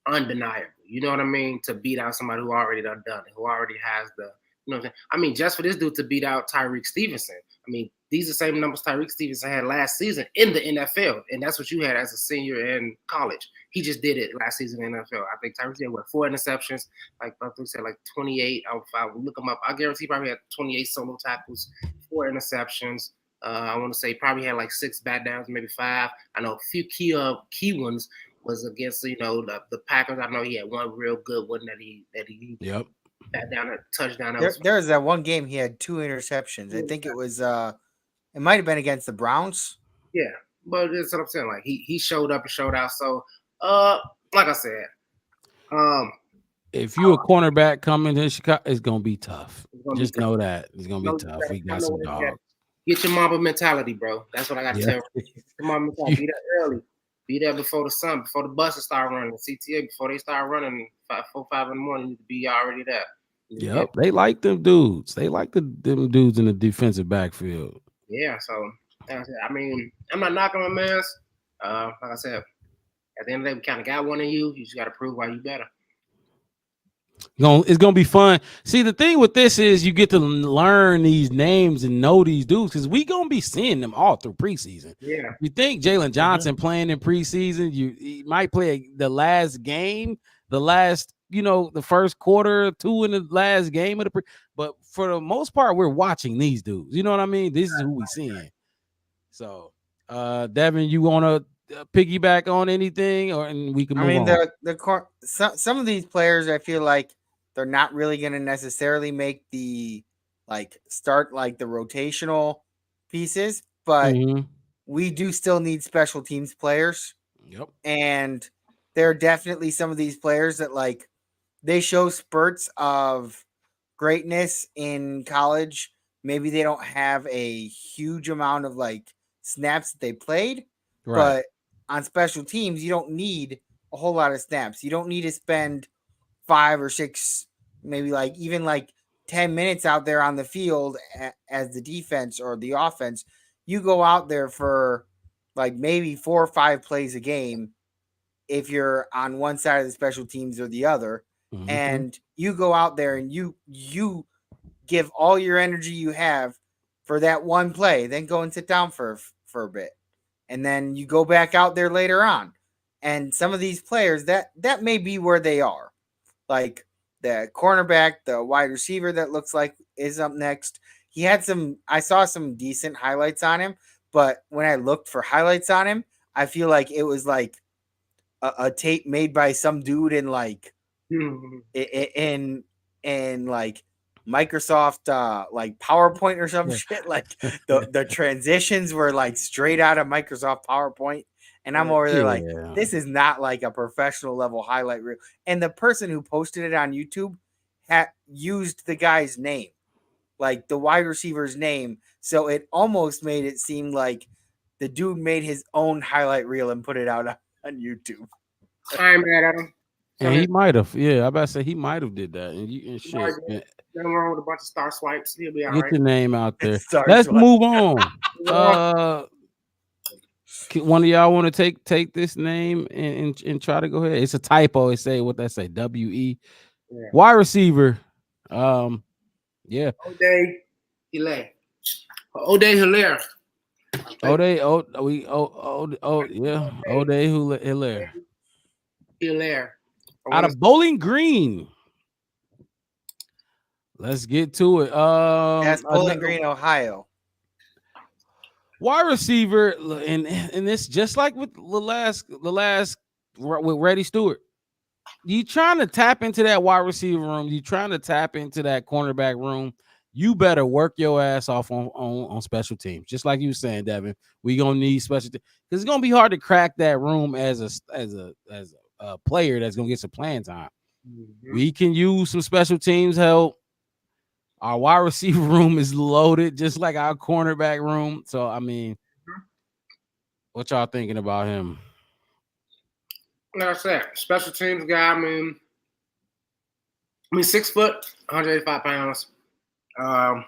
undeniable. You know what I mean? To beat out somebody who already done it, who already has the, you know what I'm saying? I mean, just for this dude to beat out Tyreek Stevenson. I mean, these are the same numbers Tyreek Stevenson had last season in the NFL, and that's what you had as a senior in college. He just did it last season in the NFL. I think Tyreek had 4 interceptions, like I think said, like 28. I would look him up. I guarantee he probably had 28 solo tackles, 4 interceptions. I want to say probably had like 6 bad downs, maybe 5. I know a few key ones was against, you know, the Packers. I know he had one real good one that he bad down a touchdown. There was that one game he had 2 interceptions. I think it was it might have been against the Browns. Yeah, but that's what I'm saying. Like he showed up and showed out. So like I said, if you're a cornerback coming to Chicago, it's gonna be tough. Just know that it's gonna be tough. We got some dogs. Get your Mamba mentality, bro. That's what I got to tell you. Get your Mamba mentality. Be there early. Be there before the sun, before the buses start running. CTA, before they start running 4, 5 in the morning, you need to be already there. Yep, they like them dudes. They like them dudes in the defensive backfield. Yeah, so I mean, I'm not knocking my mans. Like I said, at the end of the day, we kind of got one of you. You just got to prove why you better. It's gonna be fun. See, the thing with this is you get to learn these names and know these dudes because we gonna be seeing them all through preseason. Yeah, you think Jalen Johnson playing in preseason? He might play the last game, the first quarter or 2 in the last game of the but for the most part, we're watching these dudes. You know what I mean? This is who we seeing. So, Devin, you want to piggyback on anything, and we can move on? Some of these players, I feel like they're not really going to necessarily make the start the rotational pieces, but we do still need special teams players. Yep. And there are definitely some of these players that they show spurts of greatness in college. Maybe they don't have a huge amount of snaps that they played, but on special teams, you don't need a whole lot of snaps. You don't need to spend 5 or 6, maybe even 10 minutes out there on the field as the defense or the offense. You go out there for maybe 4 or 5 plays a game if you're on one side of the special teams or the other. And you go out there and you give all your energy you have for that one play, then go and sit down for a bit. And then you go back out there later on. And some of these players, that may be where they are. Like the cornerback, the wide receiver that looks like is up next. I saw some decent highlights on him, but when I looked for highlights on him, I feel like it was a tape made by some dude in Microsoft PowerPoint or some shit. The transitions were straight out of Microsoft PowerPoint, and I'm over there this is not a professional level highlight reel. And the person who posted it on YouTube used the guy's name, like the wide receiver's name. So it almost made it seem like the dude made his own highlight reel and put it out on YouTube. I ain't mad at him. And he might have. Yeah, I about to say he might have did that. And shit. Nothing wrong with a bunch of star swipes. He'll be all Get right. your name out there. Star Let's swipe. move on. One of y'all want to take this name and try to go ahead? It's a typo. It say what that say? WE. Yeah. Wide receiver. Yeah. O'Day Hilaire. O'Day Hilaire. O'Day. Yeah. O'Day Hilaire. Hilaire. Out of Bowling Green. Let's get to it. That's Bowling Green, Ohio. Wide receiver, and this just like with the last with Reddy Stewart. You trying to tap into that wide receiver room? You trying to tap into that cornerback room? You better work your ass off on special teams, just like you were saying, Devin. We gonna need special teams because it's gonna be hard to crack that room as a player that's gonna get some playing time. Mm-hmm. We can use some special teams help. Our wide receiver room is loaded, just like our cornerback room. So, I mean, what y'all thinking about him? Like I said, special teams guy. I mean 6 foot, 185 pounds. About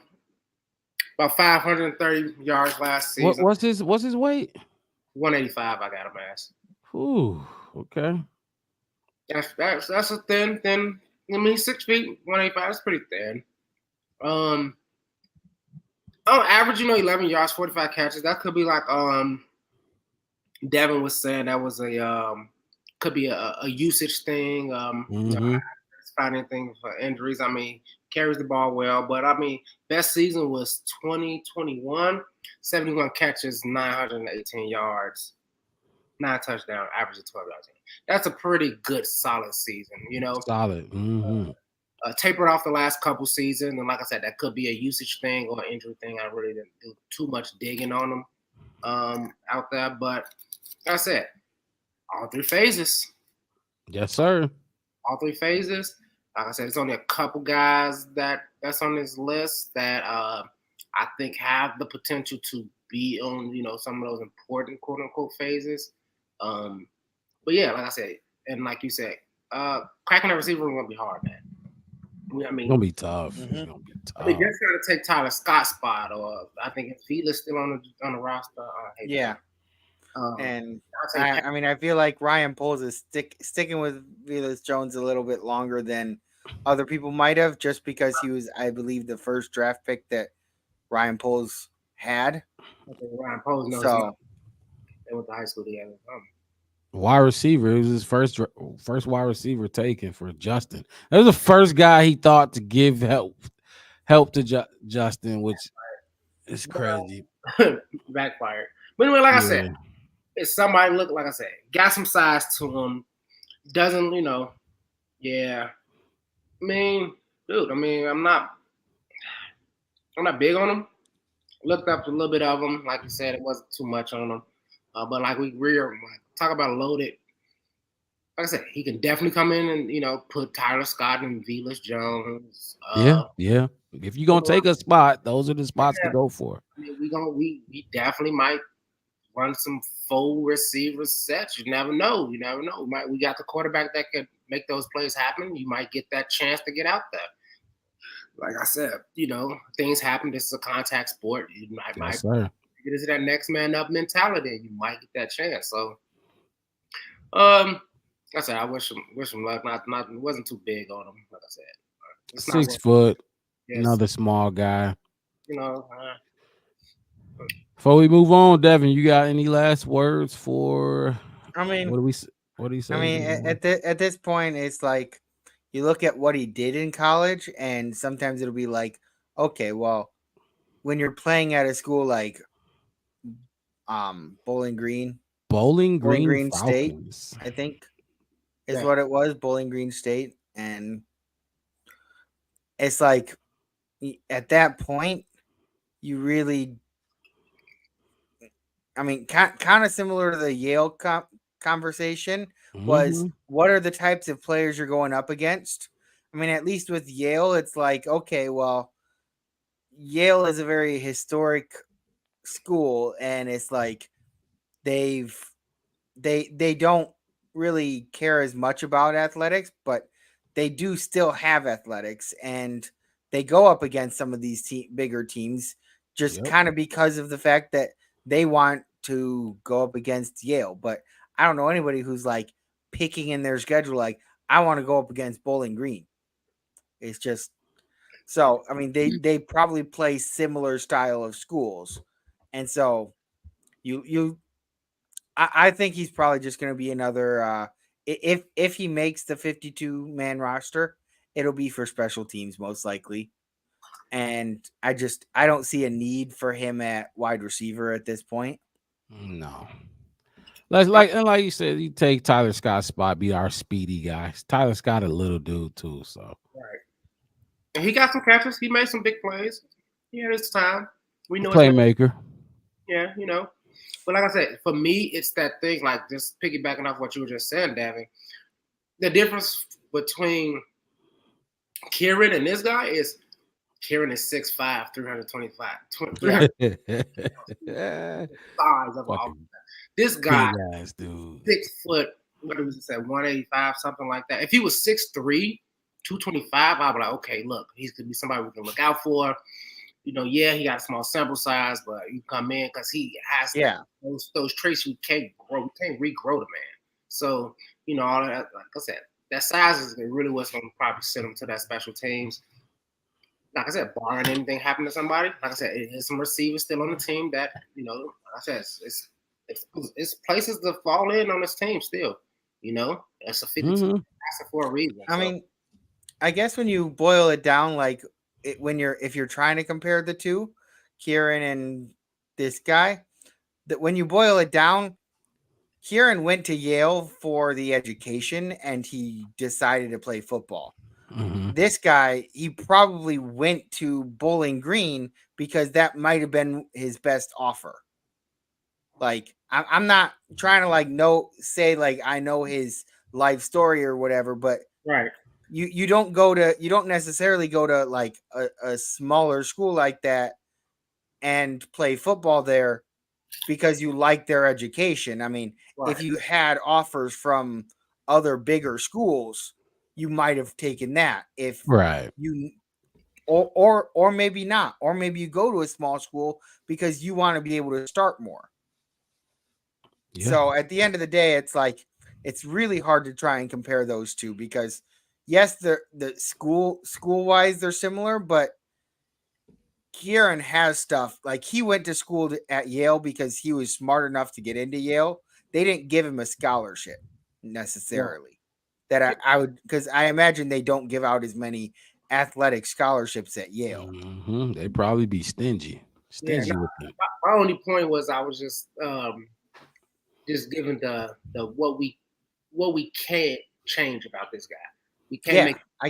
530 yards last season. What's his weight? 185. I got him as. Ooh, okay. That's a thin. I mean, 6 feet, 185. That's pretty thin. On average, 11 yards, 45 catches. That could be like Devin was saying. That was could be a usage thing. Find anything for injuries. I mean, carries the ball well, but I mean, best season was 2021, 71 catches, 918 yards, 9 touchdowns, average of 12 yards. That's a pretty good, solid season. Solid. Tapered off the last couple seasons, and like I said, that could be a usage thing or an injury thing. I really didn't do too much digging on them out there, but like I said, all 3 phases. Yes, sir. All 3 phases. Like I said, it's only a couple guys that's on this list that I think have the potential to be on, some of those important quote unquote phases. But yeah, like I said, and like you said, cracking a receiver is gonna be hard, man. I mean, It's gonna be tough. Mm-hmm. It's gonna be tough. I mean, they're trying to take Tyler Scott's spot, or I think if Felix still on the roster. Yeah. And I mean, I feel like Ryan Poles is sticking with Velus Jones a little bit longer than other people might have, just because he was, I believe, the first draft pick that Ryan Poles had. Ryan Poles knows. So they went to high school together. Wide receiver. It was his first wide receiver taken for Justin. That was the first guy he thought to give help to Justin, which is crazy. Backfired. But anyway, like I said, if somebody look, like I said, got some size to him, doesn't, yeah. I mean, dude, I'm not big on him. Looked up a little bit of him. Like you said, it wasn't too much on him. But like we're talk about loaded. Like I said, he can definitely come in and put Tyler Scott and Velus Jones. Yeah. If you're gonna take a spot, those are the spots to go for. I mean, we definitely might run some full receiver sets. You never know. We got the quarterback that could make those plays happen. You might get that chance to get out there. Like I said, things happen. This is a contact sport. You might get into that next man up mentality. You might get that chance. So, like I said, I wish him luck. Not it wasn't too big on him. Like I said, 6 foot, another small guy. Before we move on, Devin, you got any last words for? I mean, what do you say? I mean, at this point, it's like you look at what he did in college, and sometimes it'll be like, okay, well, when you're playing at a school like Bowling Green State, I think is what it was, Bowling Green State, and it's like at that point, you really. I mean, kind of similar to the Yale conversation was what are the types of players you're going up against? I mean, at least with Yale, it's like, okay, well, Yale is a very historic school, and it's like they don't really care as much about athletics, but they do still have athletics, and they go up against some of these bigger teams just kind of because of the fact that they want to go up against Yale. But I don't know anybody who's like picking in their schedule like, I want to go up against Bowling Green. It's just so. I mean, they probably play similar style of schools, and so I think he's probably just going to be another. If he makes the 52-man roster, it'll be for special teams most likely. And I don't see a need for him at wide receiver at this point. No. Like you said, you take Tyler Scott's spot, be our speedy guy. Tyler Scott a little dude too, so Right. And he got some catches. He made some big plays. He had his time. We know playmaker. Yeah, you know. But like I said, for me, it's that thing, like just piggybacking off what you were just saying, Davin. The difference between Kieran and this guy is Kieran is 6'5", 325. Size of all. This guy, dude. 6 foot, what did we say, 185, something like that. If he was 6'3", 225, I'd be like, okay, look, he's going to be somebody we can look out for. You know, yeah, he got a small sample size, but you come in because he has those traits you can't grow. You can't regrow the man. So, you know, all that, like I said, that size is really what's going to probably send him to that special teams. Like I said, barring anything happen to somebody, like I said, there's some receivers still on the team that, you know, like I said, it's places to fall in on this team still. You know, it's a 52 for a reason. I mean, I guess when you boil it down, like if you're trying to compare the two, Kieran and this guy, that when you boil it down, Kieran went to Yale for the education and he decided to play football. This guy, he probably went to Bowling Green because that might have been his best offer. Like, I'm not trying to like say like I know his life story or whatever, but right. You don't necessarily go to like a smaller school like that and play football there because you like their education. I mean, if you had offers from other bigger schools, you might have taken that. If you or maybe not, or maybe you go to a small school because you want to be able to start more. Yeah. So at the end of the day, it's like it's really hard to try and compare those two because yes, the school wise they're similar, but Kieran has stuff like he went to school at Yale because he was smart enough to get into Yale. They didn't give him a scholarship necessarily. That I would, because I imagine they don't give out as many athletic scholarships at Yale. They'd probably be stingy with them. My only point was I was just giving the what we can't change about this guy. We can't make. I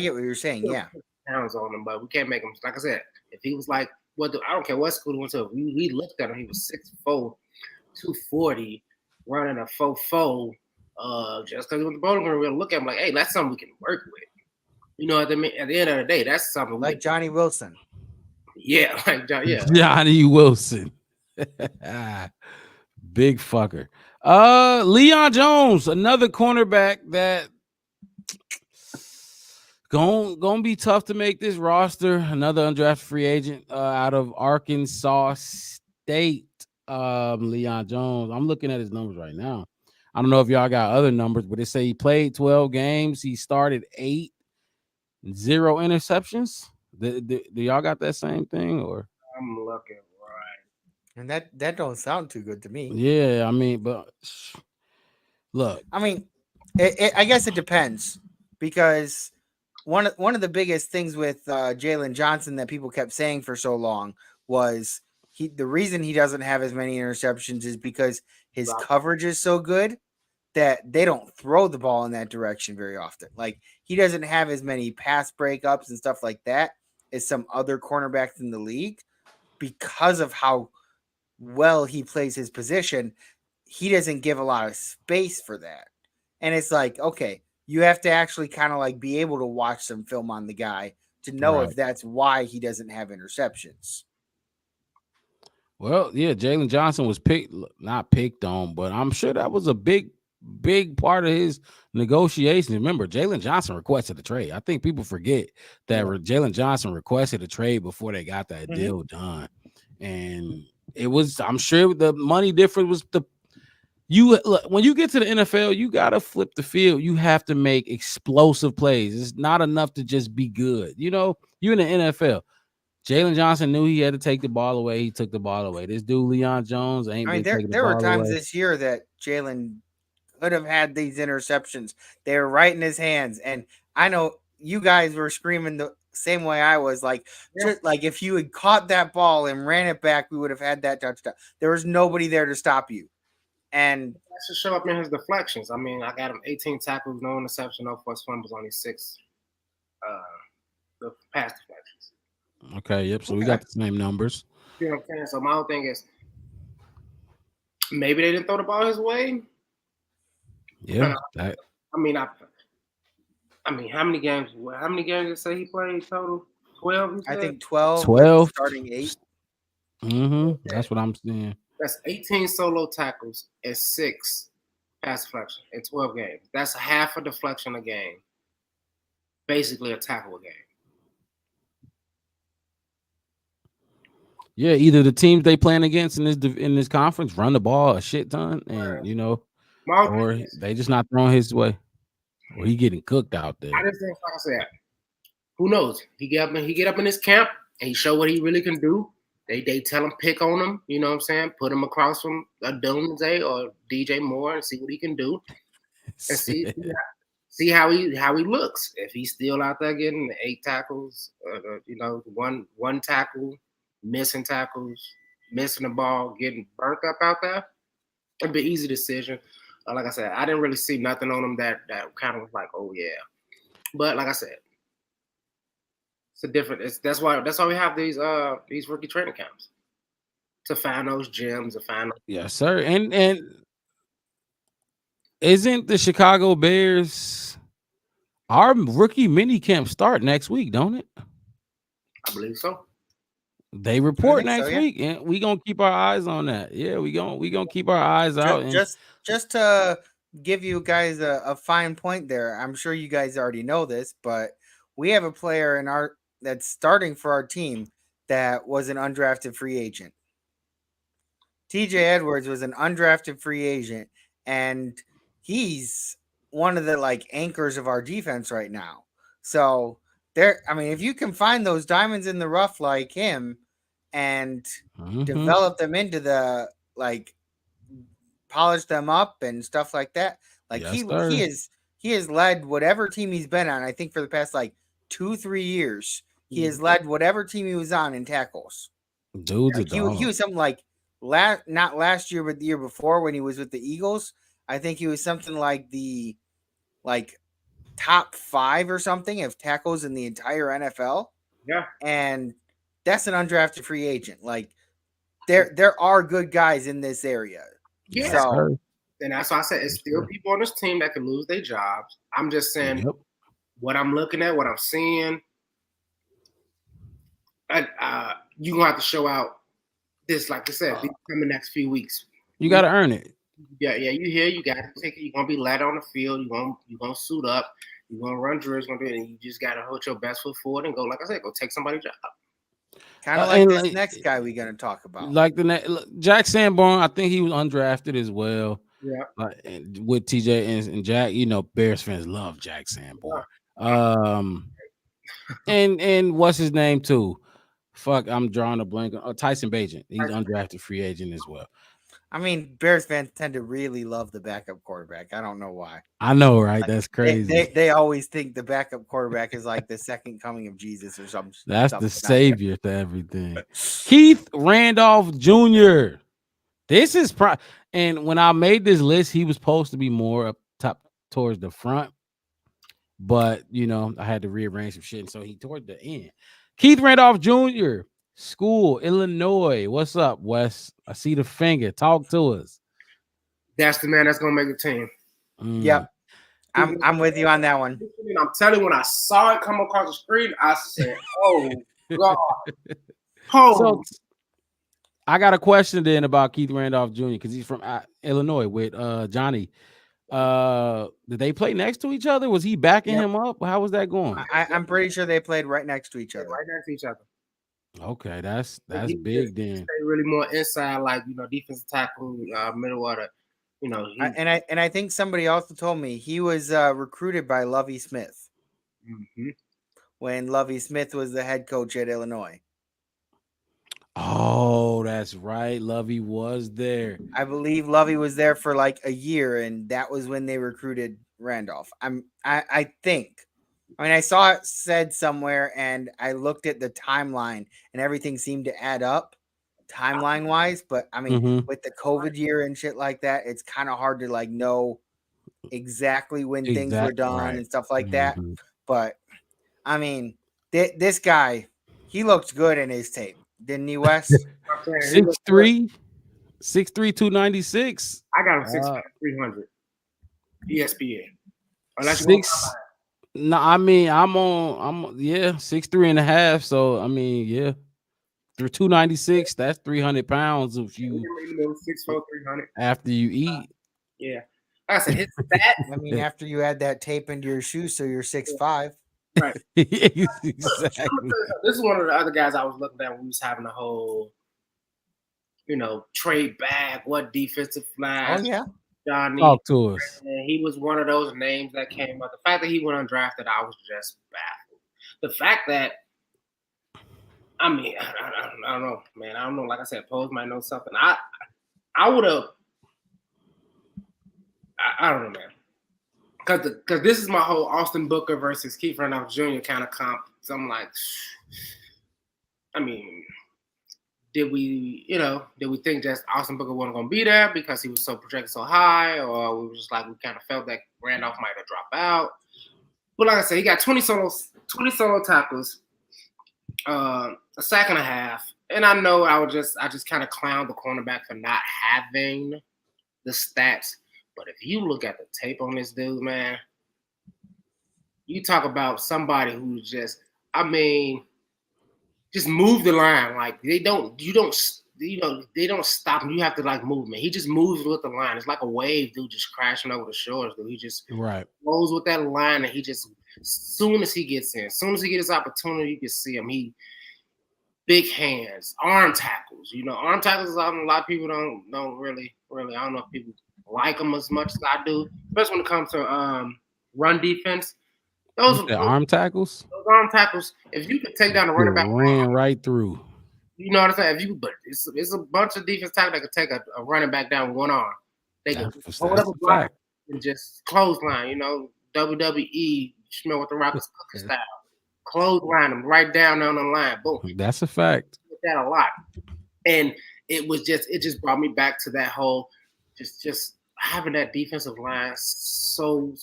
get what you're saying. Yeah, pounds on him, but we can't make him. Like I said, if he was like, I don't care what school he went to. We looked at him. He was 6'4", 240, running a 4.4. Just because he went to Bowling Green, we're gonna look at him like, hey, that's something we can work with. You know, at the end of the day, that's something like Johnny Wilson. Yeah, like Johnny Wilson. Big fucker. Leon Jones, another cornerback that gonna be tough to make this roster. Another undrafted free agent out of Arkansas State. Leon Jones. I'm looking at his numbers right now. I don't know if y'all got other numbers, but they say he played 12 games. He started 8, 0 interceptions. Do y'all got that same thing? Or I'm looking right. And that don't sound too good to me. Yeah, I mean, but look. I mean, I guess it depends because one of the biggest things with Jalen Johnson that people kept saying for so long was the reason he doesn't have as many interceptions is because his coverage is so good that they don't throw the ball in that direction very often. Like he doesn't have as many pass breakups and stuff like that as some other cornerbacks in the league because of how well he plays his position. He doesn't give a lot of space for that. And it's like, okay, you have to actually kind of like be able to watch some film on the guy to know Right. if that's why he doesn't have interceptions. Well, yeah, Jalen Johnson was not picked on, but I'm sure that was a big part of his negotiations. Remember, Jalen Johnson requested a trade. I think people forget that Jalen Johnson requested a trade before they got that deal done. And it was, I'm sure the money difference was when you get to the NFL, you got to flip the field. You have to make explosive plays. It's not enough to just be good. You know, you're in the NFL. Jalen Johnson knew he had to take the ball away. He took the ball away. This dude, Leon Jones, ain't been taking the ball away. There were times this year that Jalen could have had these interceptions. They were right in his hands. And I know you guys were screaming the same way I was. Like, just, like if you had caught that ball and ran it back, we would have had that touchdown. There was nobody there to stop you. And that should show up in his deflections. I mean, I got him 18 tackles, no interception, no forced fumbles, only 6 the pass deflections. Okay, yep. So we got the same numbers. You know what I'm saying? So my whole thing is maybe they didn't throw the ball his way. Yeah. I mean, how many games? How many games did you say he played total? 12. I think 12. 12. Starting 8. That's what I'm saying. That's 18 solo tackles and 6 pass deflections in 12 games. That's half a deflection a game. Basically a tackle a game. Yeah, either the teams they playing against in this conference run the ball a shit ton, and you know, or they just not throwing his way, or he getting cooked out there. I just think, like I said, who knows? He get up in his camp and he show what he really can do. They tell him pick on him, you know what I'm saying? Put him across from a Dunze or DJ Moore and see what he can do, and see how he looks. If he's still out there getting 8 tackles, you know, one tackle. Missing tackles, missing the ball, getting burnt up out there, it'd be an easy decision. Like I said, I didn't really see nothing on him that kind of was like, oh yeah. But like I said, it's a different. That's why we have these rookie training camps to find those gems, to find. Yes, sir. And isn't the Chicago Bears our rookie mini camp start next week? Don't it? I believe so. They report next week, and we gonna keep our eyes on that. Yeah, we gonna keep our eyes out. Just to give you guys a fine point there, I'm sure you guys already know this, but we have a player that's starting for our team that was an undrafted free agent. TJ Edwards was an undrafted free agent, and he's one of the like anchors of our defense right now. So if you can find those diamonds in the rough like him and develop them into the like polish them up and stuff like that, like yes, he has led whatever team he's been on. I think for the past like 2-3 years, he has led whatever team he was on in tackles. Dude, like, he was something like not last year, but the year before when he was with the Eagles. I think he was something like the top 5 or something of tackles in the entire NFL. Yeah. And that's an undrafted free agent. Like there are good guys in this area. Yeah. So, and that's why I said it's still people on this team that can lose their jobs. I'm just saying what I'm looking at, what I'm seeing. You're gonna have to show out this, like I said, in the next few weeks. You gotta earn it. Yeah, you here, you gotta take it. You're gonna be led on the field, you're gonna suit up, you're gonna run drills, and you just gotta hold your best foot forward and go, like I said, go take somebody's job. Kind of like this next guy we're gonna talk about. Like Jack Sanborn, I think he was undrafted as well. Yeah. With TJ and Jack, you know, Bears fans love Jack Sanborn. And what's his name too? Fuck, I'm drawing a blank. Tyson Bagent. He's undrafted free agent as well. I mean, Bears fans tend to really love the backup quarterback. I don't know why. I know, right? That's crazy. They always think the backup quarterback is like the second coming of Jesus or something. That's the savior to everything. Keith Randolph Jr. This is and when I made this list, he was supposed to be more up top towards the front, but you know, I had to rearrange some shit, and so he toward the end. Keith Randolph Jr. School, Illinois. What's up, Wes? I see the finger. Talk to us. That's the man that's gonna make the team. Yep. I'm with you on that one. And I'm telling you, when I saw it come across the screen, I said, "Oh God!" So I got a question then about Keith Randolph Jr. because he's from Illinois with Johnny. Did they play next to each other? Was he backing him up? How was that going? I'm pretty sure they played right next to each other. Right next to each other. Okay, that's He big just then. stay really more inside, like defensive tackle, middle order. And I think somebody also told me he was recruited by Lovie Smith when Lovie Smith was the head coach at Illinois. Oh, that's right. Lovey was there. I believe Lovey was there for like a year, and that was when they recruited Randolph. I think. I mean, I saw it said somewhere, and I looked at the timeline, and everything seemed to add up timeline wise. But I mean, with the COVID year and shit like that, it's kind of hard to like know exactly when things were done and stuff like that. But I mean, this guy, he looked good in his tape, didn't he, Wes? 6'3", 296. I got him 6'3", 300. ESPN. No, I mean I'm 6'3" and a half. So I mean, yeah, through 296. That's 300 pounds if you 6'4", 300 after you eat. Yeah, I said his fat. I mean, after you add that tape into your shoes, so you're 6'5". Right. Exactly. This is one of the other guys I was looking at when we was having a whole, trade back. What defensive line? Oh yeah. Johnny. Talk to us. And he was one of those names that came up. The fact that he went undrafted, I was just baffled. The fact that, I mean, I don't know, man. I don't know. Like I said, Pose might know something. I would have. I don't know, man. Because this is my whole Austin Booker versus Keith Randolph Jr. kind of comp. So I'm like, I mean, did we think just Austin Booker wasn't going to be there because he was so projected so high, or we were just like we kind of felt that Randolph might have dropped out? But like I said, he got 20 solo tackles, a sack and a half, and I know I just kind of clowned the cornerback for not having the stats. But if you look at the tape on this dude, man, you talk about somebody who's just move the line. Like they don't stop him. You have to like move, man. He just moves with the line. It's like a wave, dude, just crashing over the shores, dude. He just goes with that line, and he just, as soon as he gets in, as soon as he gets his opportunity, you can see him. He big hands, arm tackles. Arm tackles is something a lot of people don't really. I don't know if people like them as much as I do, especially when it comes to run defense. Those arm tackles. Those arm tackles. If you could take down the running back, ran right through. You know what I'm saying? But it's a bunch of defense tackles that could take a running back down with one arm. They can hold up a block and just clothesline. WWE Schmidt with the Rockets style, clothesline them right down on the line. Boom. That's a fact. That a lot, and it just brought me back to that whole just having that defensive line so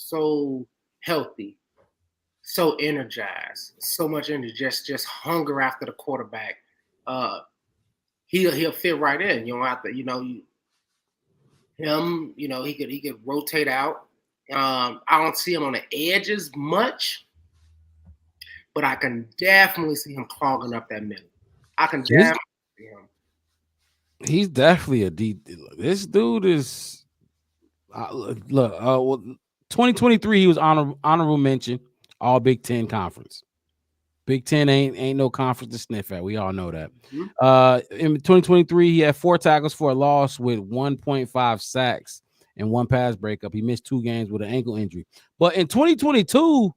healthy, so energized, so much energy, just hunger after the quarterback. He'll fit right in. You don't have to, he could rotate out. I don't see him on the edges much, but I can definitely see him clogging up that middle. I can definitely see him. He's definitely a deep. This dude is. Look, 2023 he was honorable mention All Big Ten conference. Big Ten ain't no conference to sniff at. We all know that. In 2023 he had 4 tackles for a loss with 1.5 sacks and 1 pass breakup. He missed 2 games with an ankle injury. But in 2022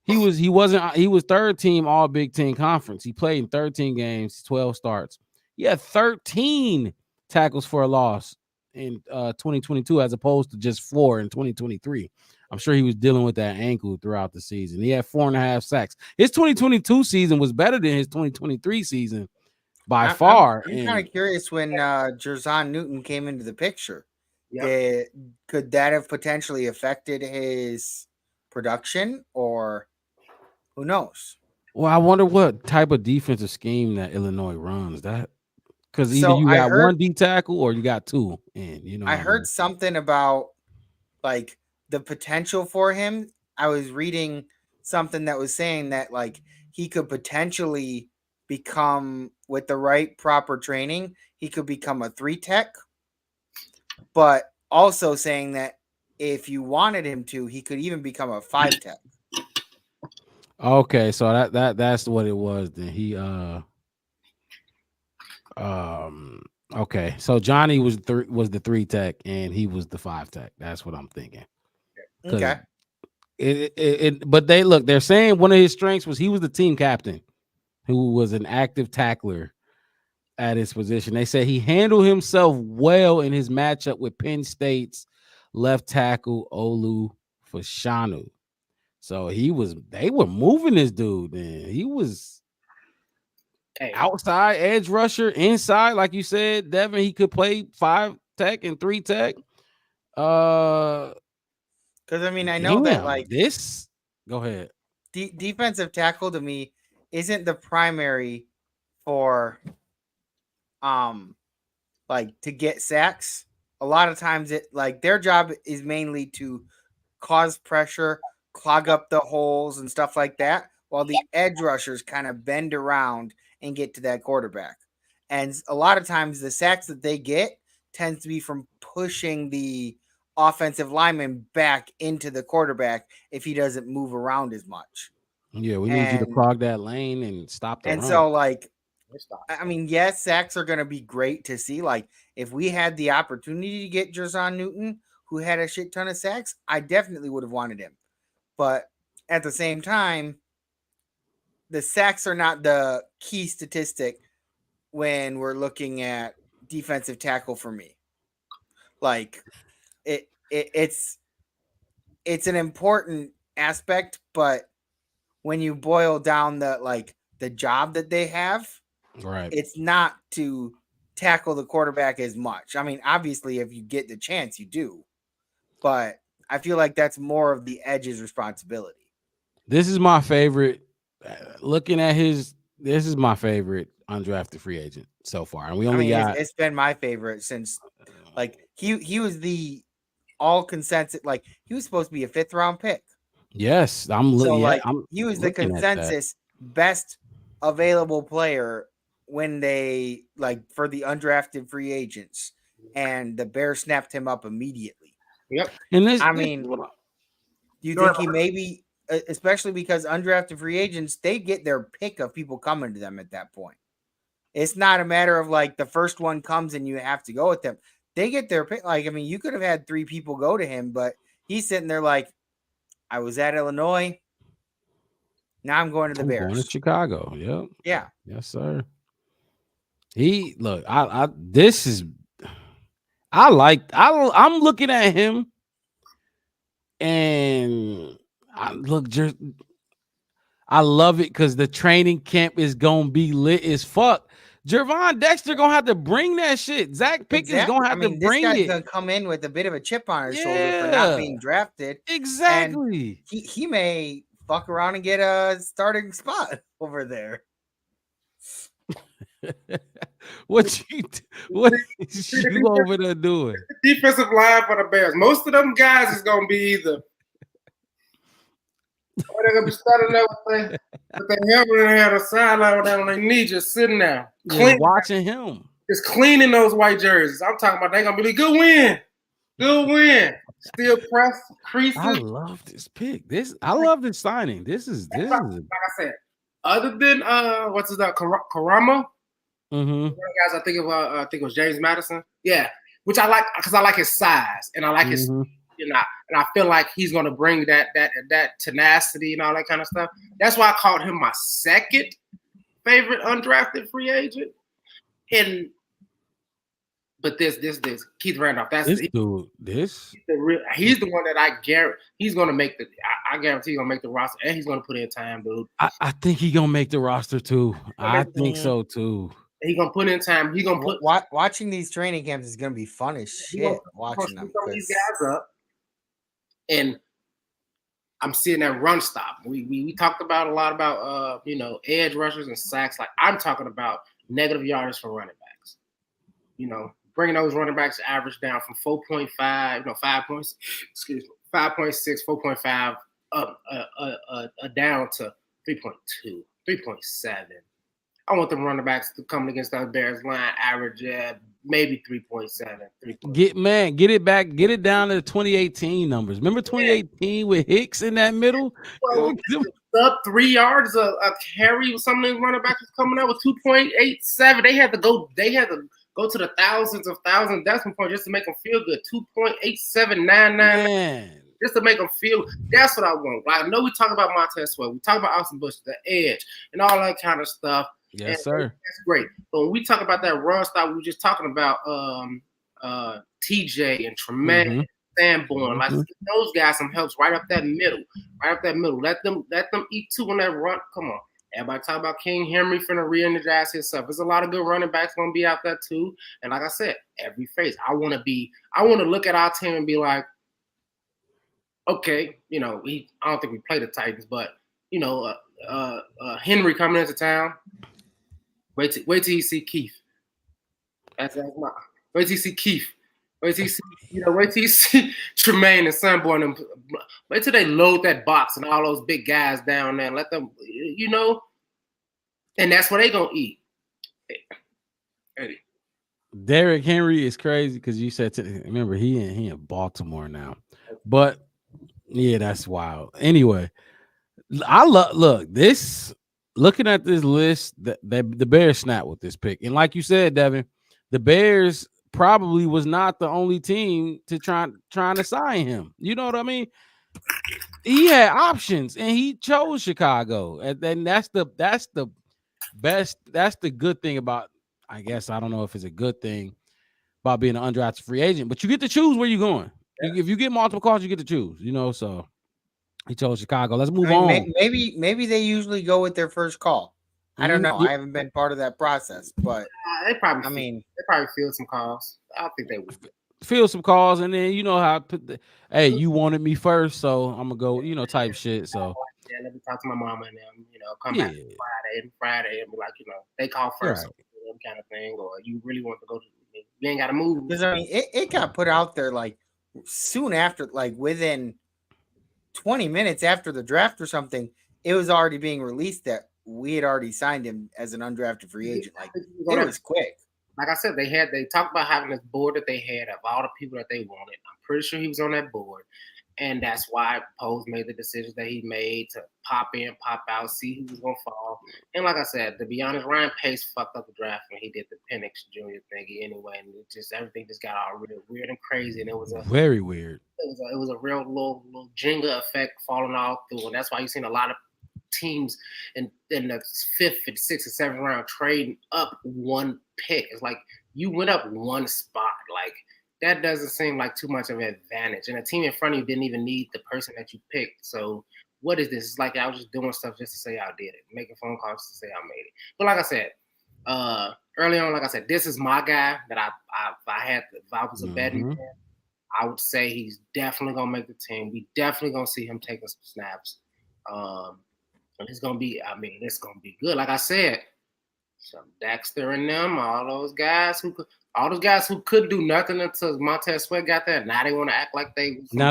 he was third team All Big Ten conference. He played in 13 games, 12 starts. He had 13 tackles for a loss in 2022 as opposed to just 4 in 2023. I'm sure he was dealing with that ankle throughout the season. He had 4.5 sacks. His 2022 season was better than his 2023 season by far. I'm kind of curious when Jerzon Newton came into the picture. Yep. Could that have potentially affected his production, or who knows? Well, I wonder what type of defensive scheme that Illinois runs. That because either you got one D tackle or you got 2. And I heard something about like the potential for him. I was reading something that was saying that like he could potentially become, with the right proper training, he could become a 3 tech, but also saying that if you wanted him to, he could even become a 5 tech. Okay, so that's what it was. Then he okay, so Johnny was the 3 tech and he was the 5 tech. That's what I'm thinking. Okay. But they're saying one of his strengths was he was the team captain who was an active tackler at his position. They said he handled himself well in his matchup with Penn State's left tackle Olu Fashanu. So they were moving this dude, man. He was outside edge rusher, inside, like you said, Devin. He could play 5 tech and 3 tech. Because I mean, I know that like this. Go ahead. Defensive tackle to me isn't the primary for like to get sacks. A lot of times it like their job is mainly to cause pressure, clog up the holes and stuff like that, while the edge rushers kind of bend around and get to that quarterback. And a lot of times the sacks that they get tends to be from pushing the offensive lineman back into the quarterback if he doesn't move around as much. Yeah, we need you to clog that lane and stop the run. So like, I mean, yes, sacks are going to be great to see. Like if we had the opportunity to get Jer'Zhan Newton, who had a shit ton of sacks, I definitely would have wanted him. But at the same time, the sacks are not the key statistic when we're looking at defensive tackle for me. Like it's an important aspect, but when you boil down the job that they have, right, it's not to tackle the quarterback as much. I mean, obviously, if you get the chance, you do, but I feel like that's more of the edge's responsibility. This is my favorite. Looking at this is my favorite undrafted free agent so far, and we only got. It's been my favorite since, like he was the all consensus. Like he was supposed to be a 5th round pick. Yes, he was the consensus best available player when they for the undrafted free agents, and the Bears snapped him up immediately. Yep. And do you think he maybe, especially because undrafted free agents, they get their pick of people coming to them at that point. It's not a matter of like the first one comes and you have to go with them. They get their pick. Like, I mean, you could have had 3 people go to him, but he's sitting there like, I was at Illinois. Now I'm going to the Bears. Going to Chicago. Yep. Yeah. Yes, sir. I'm looking at him and I love it because the training camp is gonna be lit as fuck. Gervon Dexter gonna have to bring that shit. Zach Pickens gonna have to bring this guy's it. gonna come in with a bit of a chip on his shoulder for not being drafted. Exactly. And he may fuck around and get a starting spot over there. What you over there doing? Defensive line for the Bears. Most of them guys is gonna be either. Or they're gonna be standing there with their helmet on the sideline down on their knee, just sitting there, watching him, just cleaning those white jerseys. I'm talking about they gonna be good win, still press creases. I love this pick. I love this signing. This is like I said. Other than what's his name, Karama. Mm-hmm. Guys, I think it was James Madison. Yeah, which I like because I like his size and I like his. And I feel like he's going to bring that tenacity and all that kind of stuff. That's why I called him my second favorite undrafted free agent. But this Keith Randolph. That's this dude. He's the one that I guarantee he's going to make the. I guarantee he's going to make the roster and he's going to put in time, dude. I think he's going to make the roster too. I think so too. He's going to put in time. He's going to put. Watching these training camps is going to be fun as shit. Watching them. Some of these guys up. And I'm seeing that run stop. We talked about a lot about edge rushers and sacks. Like I'm talking about negative yardage for running backs. Bringing those running backs average down from 4.5, 5 points. Excuse me, 5.6, 4.5, up, down to 3.2, 3.7. I want them running backs to come against that Bears line average maybe 3.7. Get it back, get it down to the 2018 numbers. Remember 2018 with Hicks in that middle? Well, up 3 yards a carry. Some of these running backs was coming out with 2.87. They had to go to the thousands of decimal points just to make them feel good. 2.8799. Just to make them feel. That's what I want. Like, I know we talk about Montez Sweat, we talk about Austin Bush, the edge, and all that kind of stuff. Yes, sir. That's great. But when we talk about that run style, we were just talking about TJ and Tremaine, Sanborn. Like, those guys some helps right up that middle. Let them eat two on that run. Come on. Everybody talk about King Henry finna re-energize himself. There's a lot of good running backs gonna be out there too. And like I said, every phase. I wanna look at our team and be like, okay, I don't think we play the Titans, but Henry coming into town. Wait till you see Keith. Wait till you see Keith. Wait till you see Tremaine and Sanborn. And wait till they load that box and all those big guys down there and let them, and that's what they gonna eat. Derrick Henry is crazy because you said remember he in Baltimore now, but yeah, that's wild. Anyway, I looking at this list, the Bears snapped with this pick, and like you said, Devin, the Bears probably was not the only team to trying to sign him. You know what I mean? He had options, and he chose Chicago, and then that's the best. That's the good thing about. I guess I don't know if it's a good thing about being an undrafted free agent, but you get to choose where you're going. Yeah. If you get multiple calls, you get to choose. So he chose Chicago. Let's move on. Maybe they usually go with their first call. I don't know. I haven't been part of that process, but they probably field some calls. I think they would field some calls, and then how I put hey, you wanted me first, so I'm gonna go, type shit. So yeah, let me talk to my mama and them. Come back Friday, and be like, they call first, right. Kind of thing, or you really want to go to. You ain't got to move. Because it got put out there like soon after, like within 20 minutes after the draft or something. It was already being released that we had already signed him as an undrafted free agent. Like it was quick. Like I said, they talked about having this board that they had of all the people that they wanted. I'm pretty sure he was on that board. And that's why Poles made the decisions that he made to pop in, pop out, see who was going to fall. And like I said, to be honest, Ryan Pace fucked up the draft when he did the Penix Jr. thingy anyway. And everything just got all real weird and crazy. And it was very weird. It was a real little Jenga effect falling all through. And that's why you've seen a lot of teams in the 5th and 6th and 7th round trading up one pick. It's like you went up one spot. Like, that doesn't seem like too much of an advantage. And a team in front of you didn't even need the person that you picked. So what is this? It's like I was just doing stuff just to say I did it, making phone calls to say I made it. But like I said, early on, like I said, this is my guy that if I was a betting man, I would say he's definitely gonna make the team. We definitely gonna see him taking some snaps. And it's gonna be good. Like I said, some Dexter and them, all those guys who could do nothing until Montez Sweat got there. Now they want to act like they now.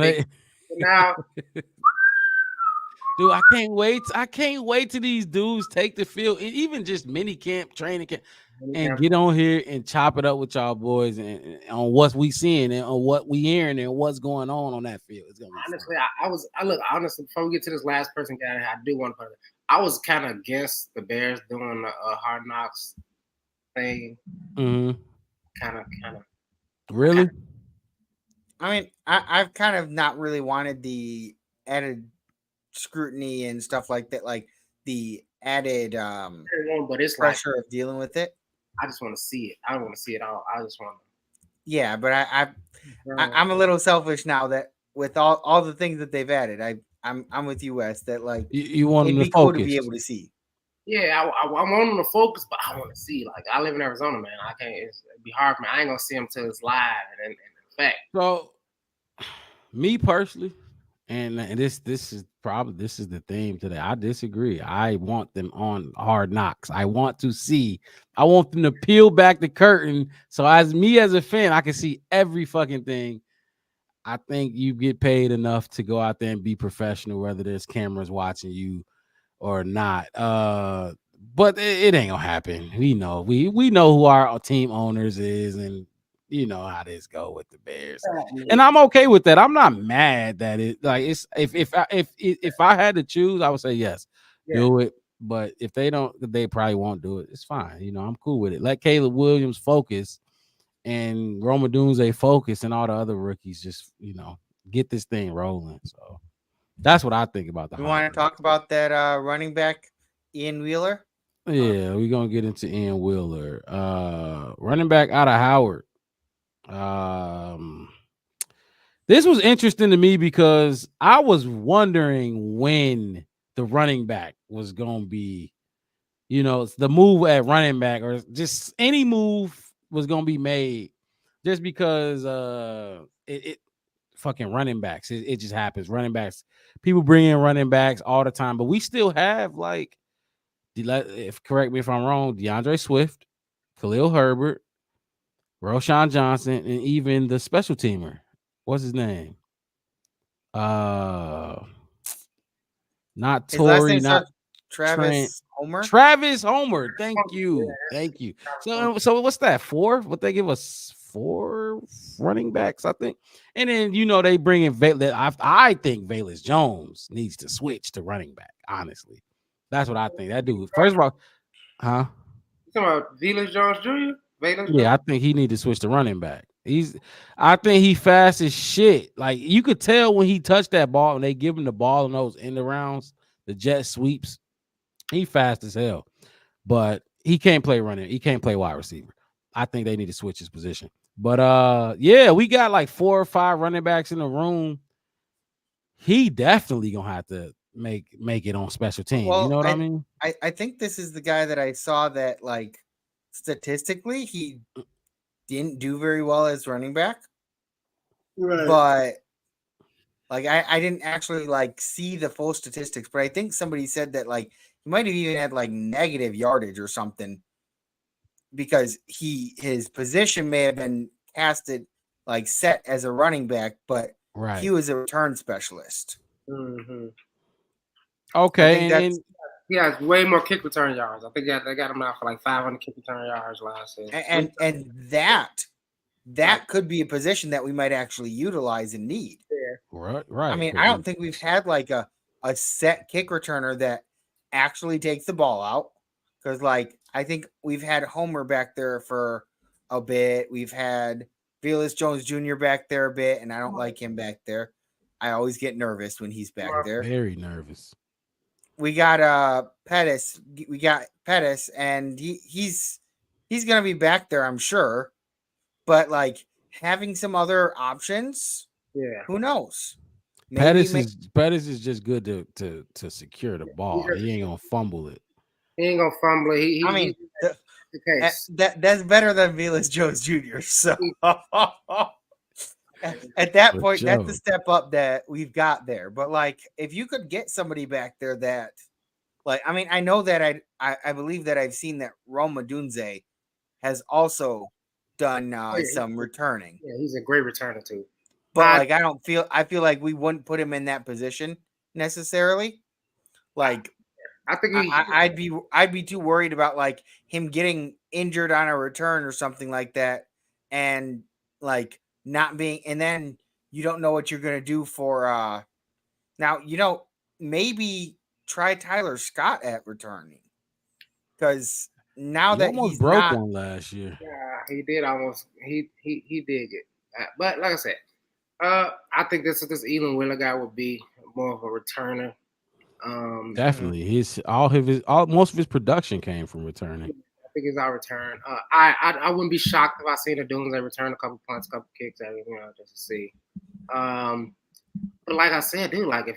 Dude, I can't wait till these dudes take the field, even just mini camp, training camp, and get on here and chop it up with y'all boys and on what we seeing and on what we hearing and what's going on that field. It's gonna be honestly, honestly, before we get to this last person, guy, I do want to put it. I was kind of against the Bears doing a Hard Knocks thing. Mm-hmm. Kind of. Really? I mean, I've kind of not really wanted the added scrutiny and stuff like that, like the added but it's pressure of dealing with it. I just want to see it. I don't want to see it all. I just want to. Yeah, but I'm a little selfish now that with all the things that they've added, I'm with you, Wes. That like you want them to focus. Cool to be able to see. Yeah, I want them to focus, but I want to see. Like I live in Arizona, man. I can't. It'd be hard for me. I ain't gonna see them till it's live and in fact. So, me personally, and this is the theme today. I disagree. I want them on Hard Knocks. I want them to peel back the curtain. So as a fan, I can see every fucking thing. I think you get paid enough to go out there and be professional, whether there's cameras watching you or not. But it ain't gonna happen. We know who our team owners is, and you know how this go with the Bears. And I'm okay with that. I'm not mad that it like it's if I had to choose, I would say yes, do it. But if they don't, they probably won't do it. It's fine. You know, I'm cool with it. Let Caleb Williams focus and Rome Odunze focus, and all the other rookies just get this thing rolling. So that's what I think about the. You want to talk about that running back Ian Wheeler? Yeah, we're gonna get into Ian Wheeler, running back out of Howard. This was interesting to me because I was wondering when the running back was gonna be, the move at running back or just any move was gonna be made, just because it fucking running backs. It just happens. Running backs, people bring in running backs all the time, but we still have correct me if I'm wrong, DeAndre Swift, Khalil Herbert, Roschon Johnson, and even the special teamer. What's his name? Not His last Tory, name's not Travis Trent. Homer. Travis Homer. Thank you. So what's that? 4? What they give us 4 running backs, I think. And then they bring in I think Velus Jones needs to switch to running back. Honestly, that's what I think. That dude. First of all, huh? You talking about Velus Jones Jr.? I think he need to switch to running back. I think he fast as shit. Like you could tell when he touched that ball and they give him the ball in those end rounds, the jet sweeps. He fast as hell, but he can't play running. He can't play wide receiver. I think they need to switch his position. But we got like 4 or 5 running backs in the room. He definitely gonna have to make it on special teams. Well, you know what I mean? I think this is the guy that I saw that like statistically he didn't do very well as running back. Right. But like I didn't actually like see the full statistics, but I think somebody said that like he might have even had like negative yardage or something because his position may have been casted like set as a running back, but he was a return specialist. Mm-hmm. Okay, he has way more kick return yards. I think they got him out for like 500 kick return yards last year. And that could be a position that we might actually utilize and need. Right. I mean, I don't think we've had like a set kick returner that actually takes the ball out. Because like I think we've had Homer back there for a bit. We've had Velus Jones Jr. back there a bit, and I don't like him back there. I always get nervous when he's back there. Very nervous. We got Pettis. We got Pettis, and he's gonna be back there, I'm sure. But like having some other options, who knows? Pettis is just good to secure the ball. He ain't gonna fumble it. He ain't gonna fumble it. I mean, that's better than Velus Jones Jr. So at that point, that's the step up that we've got there. But like, if you could get somebody back there that, like, I mean, I know that I believe that I've seen that Rome Odunze has also done some returning. Yeah, he's a great returner too. But like, I feel like we wouldn't put him in that position necessarily. Like, I think I'd be too worried about like him getting injured on a return or something like that, and like not being, and then you don't know what you're gonna do for now, maybe try Tyler Scott at returning, because now that almost he's broke one last year. Yeah, he did almost. He did get, but like I said, I think this Ian Wheeler guy would be more of a returner. Definitely, most of his production came from returning. I think it's our return. I wouldn't be shocked if I seen the Odunze return a couple punts, a couple kicks, just to see. But like I said, dude, like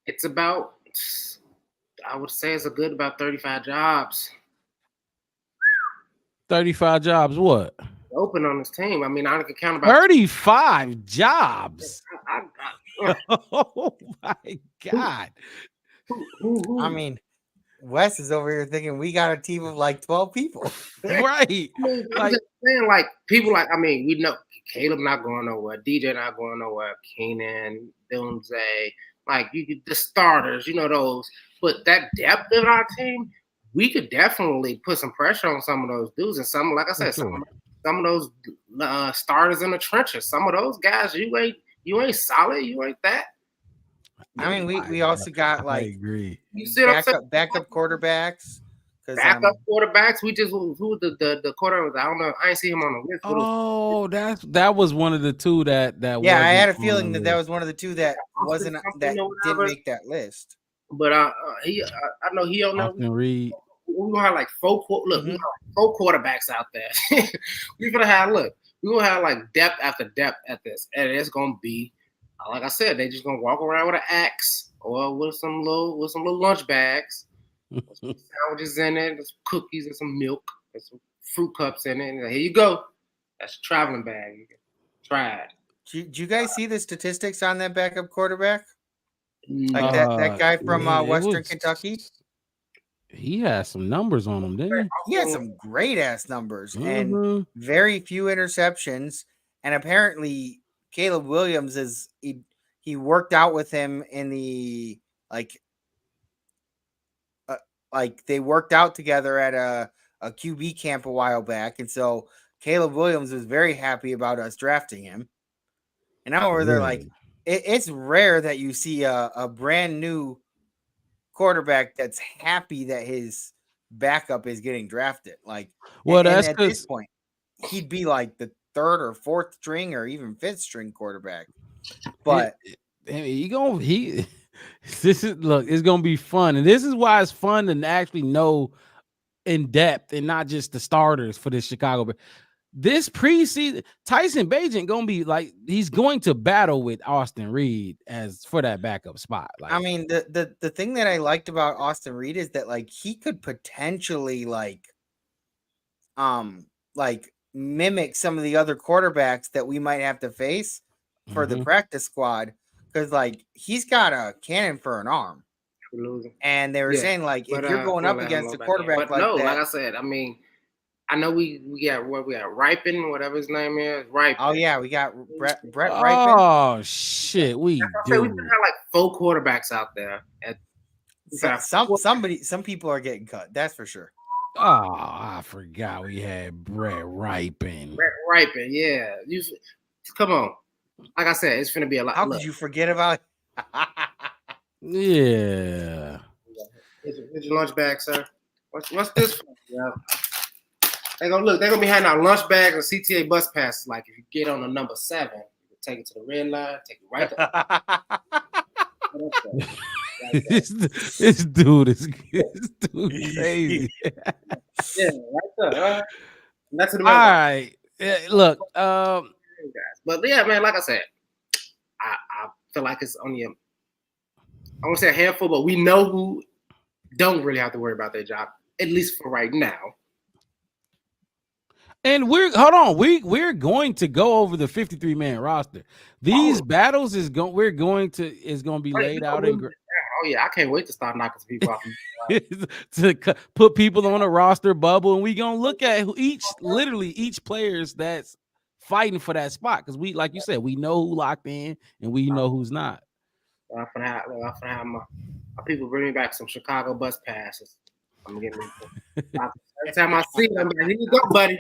it's about, I would say it's about 35 jobs. 35 jobs, what? Open on this team. I mean, I can count about 35 jobs. Oh my God. I mean, Wes is over here thinking we got a team of like 12 people. Right. I mean, I'm Like, just saying, like, people like, I mean, we know Caleb not going nowhere, DJ not going nowhere, Keenan, Dunze, like the starters, you know those. But that depth in our team, we could definitely put some pressure on some of those dudes, and some, like I said, sure. some of those starters in the trenches. Some of those guys, you ain't solid, you ain't that. I mean, we also got I like agree. You see what I'm saying? backup quarterbacks. Backup quarterbacks. We just who the quarterback? I don't know. I ain't see him on the list. Oh, that was one of the two that Yeah, I had a wasn't on feeling the that list. was one of the two that wasn't Something or didn't whatever. make that list. But I know he don't know. Austin Reed. We're gonna have like four quarterbacks out there. We're gonna have like depth after depth at this, and it's gonna be like I said, they just gonna walk around with an axe or with some little lunch bags, with some sandwiches in it, and some cookies and some milk and some fruit cups in it. And here you go, that's a traveling bag. You can try it. Did you guys see the statistics on that backup quarterback? Mm. Like that guy from yeah, it Western was- Kentucky? He had some numbers on him, didn't He had some great ass numbers he? and Mhm. very few interceptions. And apparently, Caleb Williams he worked out with him in the like they worked out together at a QB camp a while back, and so Caleb Williams was very happy about us drafting him. And now where they're like, it's rare that you see a brand new quarterback that's happy that his backup is getting drafted. Like, Well, and that's at this because point, he'd be like the third or fourth string or even fifth string quarterback. But this is look, it's gonna be fun, and this is why it's fun to actually know in depth and not just the starters for this Chicago. But this preseason, Tyson Bagent gonna be like he's going to battle with Austin Reed as for that backup spot. Like, I mean, the thing that I liked about Austin Reed is that like he could potentially like mimic some of the other quarterbacks that we might have to face for the practice squad, because like he's got a cannon for an arm. And they were saying like if you're going up against a quarterback like no, that, like I said, I mean, I know we got Ripon, whatever his name is, Ripon. Oh yeah, we got Brett Ripon. Oh shit, we do. We have like 4 quarterbacks out there. Some people are getting cut. That's for sure. Oh, I forgot we had Brett Ripon. Brett Ripon, yeah. Come on. Like I said, it's gonna be a lot. How could you forget about? Yeah. Here's your lunch bag, sir. What's this for? Yeah. They're gonna be handing out lunch bags and CTA bus passes. Like if you get on the number 7, you can take it to the red line, take it right there. this dude is crazy. Yeah, right there. That's the All right. Look, but yeah, man, like I said, I feel like it's only I won't say a handful, but we know who don't really have to worry about their job, at least for right now. and we're going to go over the 53-man roster. These battles is going to be laid out in Oh yeah, I can't wait to start knocking some people off. to put people on a roster bubble, and we gonna look at each players that's fighting for that spot, because we, like you said, we know who locked in and we know who's not. I'm gonna have my people bring me back some Chicago bus passes. I'm gonna get me. Every time I see them, here you go, buddy.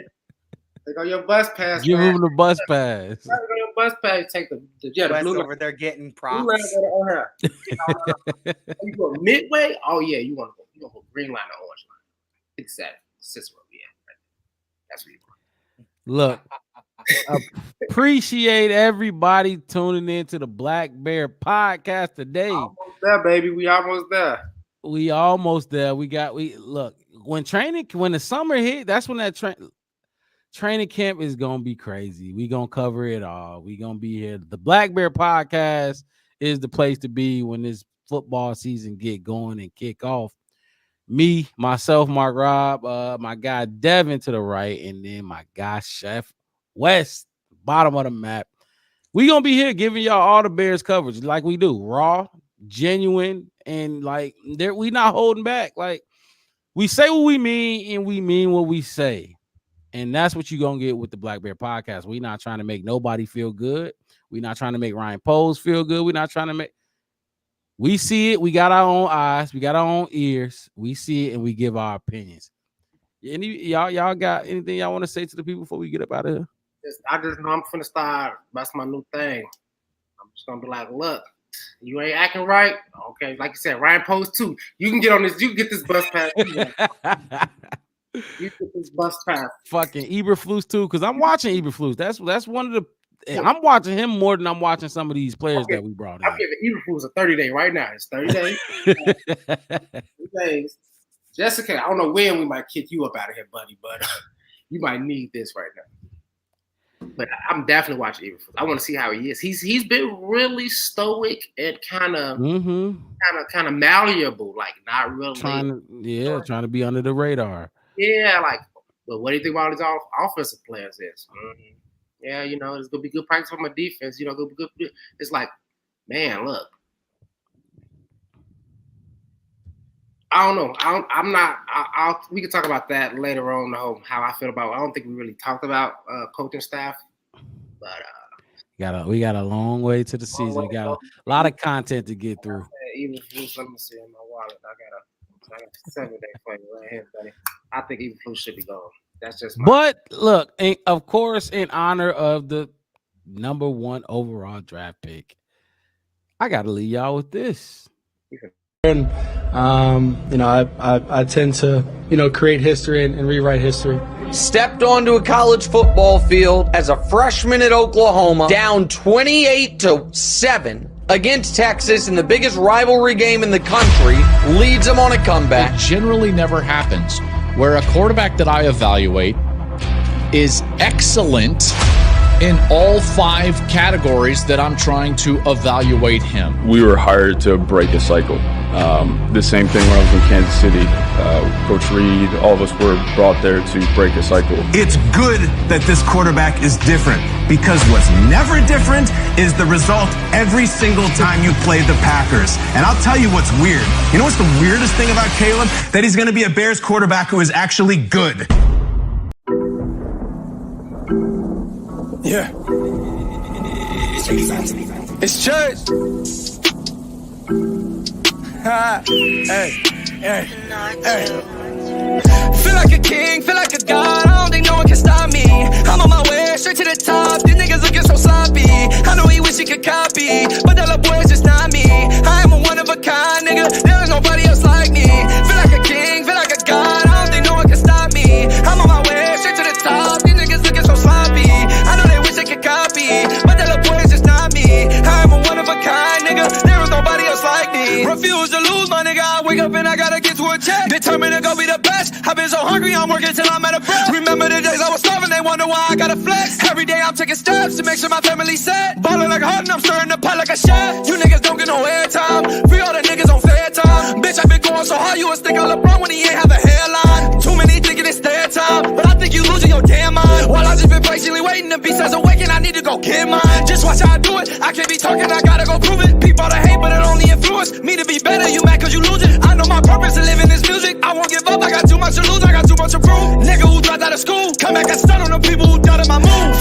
Take on your bus pass. Give man. him the bus pass. Take on your bus pass. Take the West blue over there getting props. You go midway. Oh yeah, you want to go green line or orange line. It's that Cicero. Yeah, that's what you want. Look, appreciate everybody tuning in to the Black Bear Podcast today. Almost there, baby. We almost there. We almost there. Look, when the summer hit, that's when that training camp is gonna be crazy. We gonna cover it all. We gonna be here. The Black Bear Podcast is the place to be when this football season get going and kick off. Me, myself, Mark Rob, my guy Devin to the right, and then my guy Chef West, bottom of the map. We gonna be here giving y'all all the Bears coverage like we do, raw, genuine, and like we not holding back. Like We say what we mean, and we mean what we say. And that's what you're going to get with the Black Bear Podcast. We're not trying to make nobody feel good. We're not trying to make Ryan Poles feel good. We're not trying to make... We see it. We got our own eyes. We got our own ears. We see it, and we give our opinions. Y'all got anything y'all want to say to the people before we get up out of here? I just know I'm finna start. That's my new thing. I'm just gonna be like, look, you ain't acting right. Okay, like you said, Ryan Post too. You can get on this. You can get this bus pass. You get this bus pass. Fucking Eberflus too, because I'm watching Eberflus. That's one of the. I'm watching him more than I'm watching some of these players that we brought in. I'm giving Eberflus a 30-day right now. It's 30 days. 30 days. Jessica, I don't know when we might kick you up out of here, buddy, but you might need this right now. But I'm definitely watching Eberflus. I want to see how he is. He's been really stoic and kind of malleable, like not really trying to be under the radar. Yeah, like, but what do you think about his offensive players is? Yeah, you know, it's gonna be good practice for my defense. You know, good. It's like, man, look. I don't know. I'm not. We can talk about that later on. How I feel about. I don't think we really talked about coaching staff, but we got a long way to the season. We got a lot of content to get through. Even let me see in my wallet. I got a 7-day play right here, buddy. I think Eberflus should be gone. That's just. But look, of course, in honor of the number 1 overall draft pick, I got to leave y'all with this. And you know, I tend to, you know, create history and rewrite history. Stepped onto a college football field as a freshman at Oklahoma, down 28-7 against Texas in the biggest rivalry game in the country, leads them on a comeback. It generally never happens where a quarterback that I evaluate is excellent in all 5 categories that I'm trying to evaluate him. We were hired to break a cycle. The same thing when I was in Kansas City. Coach Reed, all of us were brought there to break a cycle. It's good that this quarterback is different, because what's never different is the result every single time you play the Packers. And I'll tell you what's weird. You know what's the weirdest thing about Caleb? That he's going to be a Bears quarterback who is actually good. Yeah. It's church. Hey. Feel like a king, feel like a god. I don't think no one can stop me. I'm on my way straight to the top. These niggas looking so sloppy. I know he wish he could copy, but that little boy is just not me. I am a one of a kind, nigga. There is nobody else like me. Feel like a king, feel like a god. I don't think no one can stop me. I'm on my way straight to the top. These niggas looking so sloppy. I know they wish they could copy, but that little boy is just not me. I am a one of a kind, nigga. There is nobody else like me. Refuse to lose, my nigga. I wake up and I gotta get to a check. Determined to go be the best. I've been so hungry, I'm working till I'm out of breath. Remember the days I was starving, they wonder why I gotta flex. Every day I'm taking steps to make sure my family's set. Ballin' like a hot and I'm stirring the pot like a chef. You niggas don't get no airtime. Free all the niggas on fair time. Bitch, I been going so hard, you was think I'm LeBron when he ain't have a hairline. Too many thinking it's their time, but I think you losing your damn mind. While I just been patiently waiting, the beast has awakened, I need to go get mine. Just watch how I do it, I can't be talking, I gotta go prove it. People to hate, but it only influence me to be better. You mad cause you lose it. I know my purpose to live in this music. I won't give up, I got too much to lose, I got too much to prove. Nigga who dropped out of school, come back and stun on the people who doubted my move.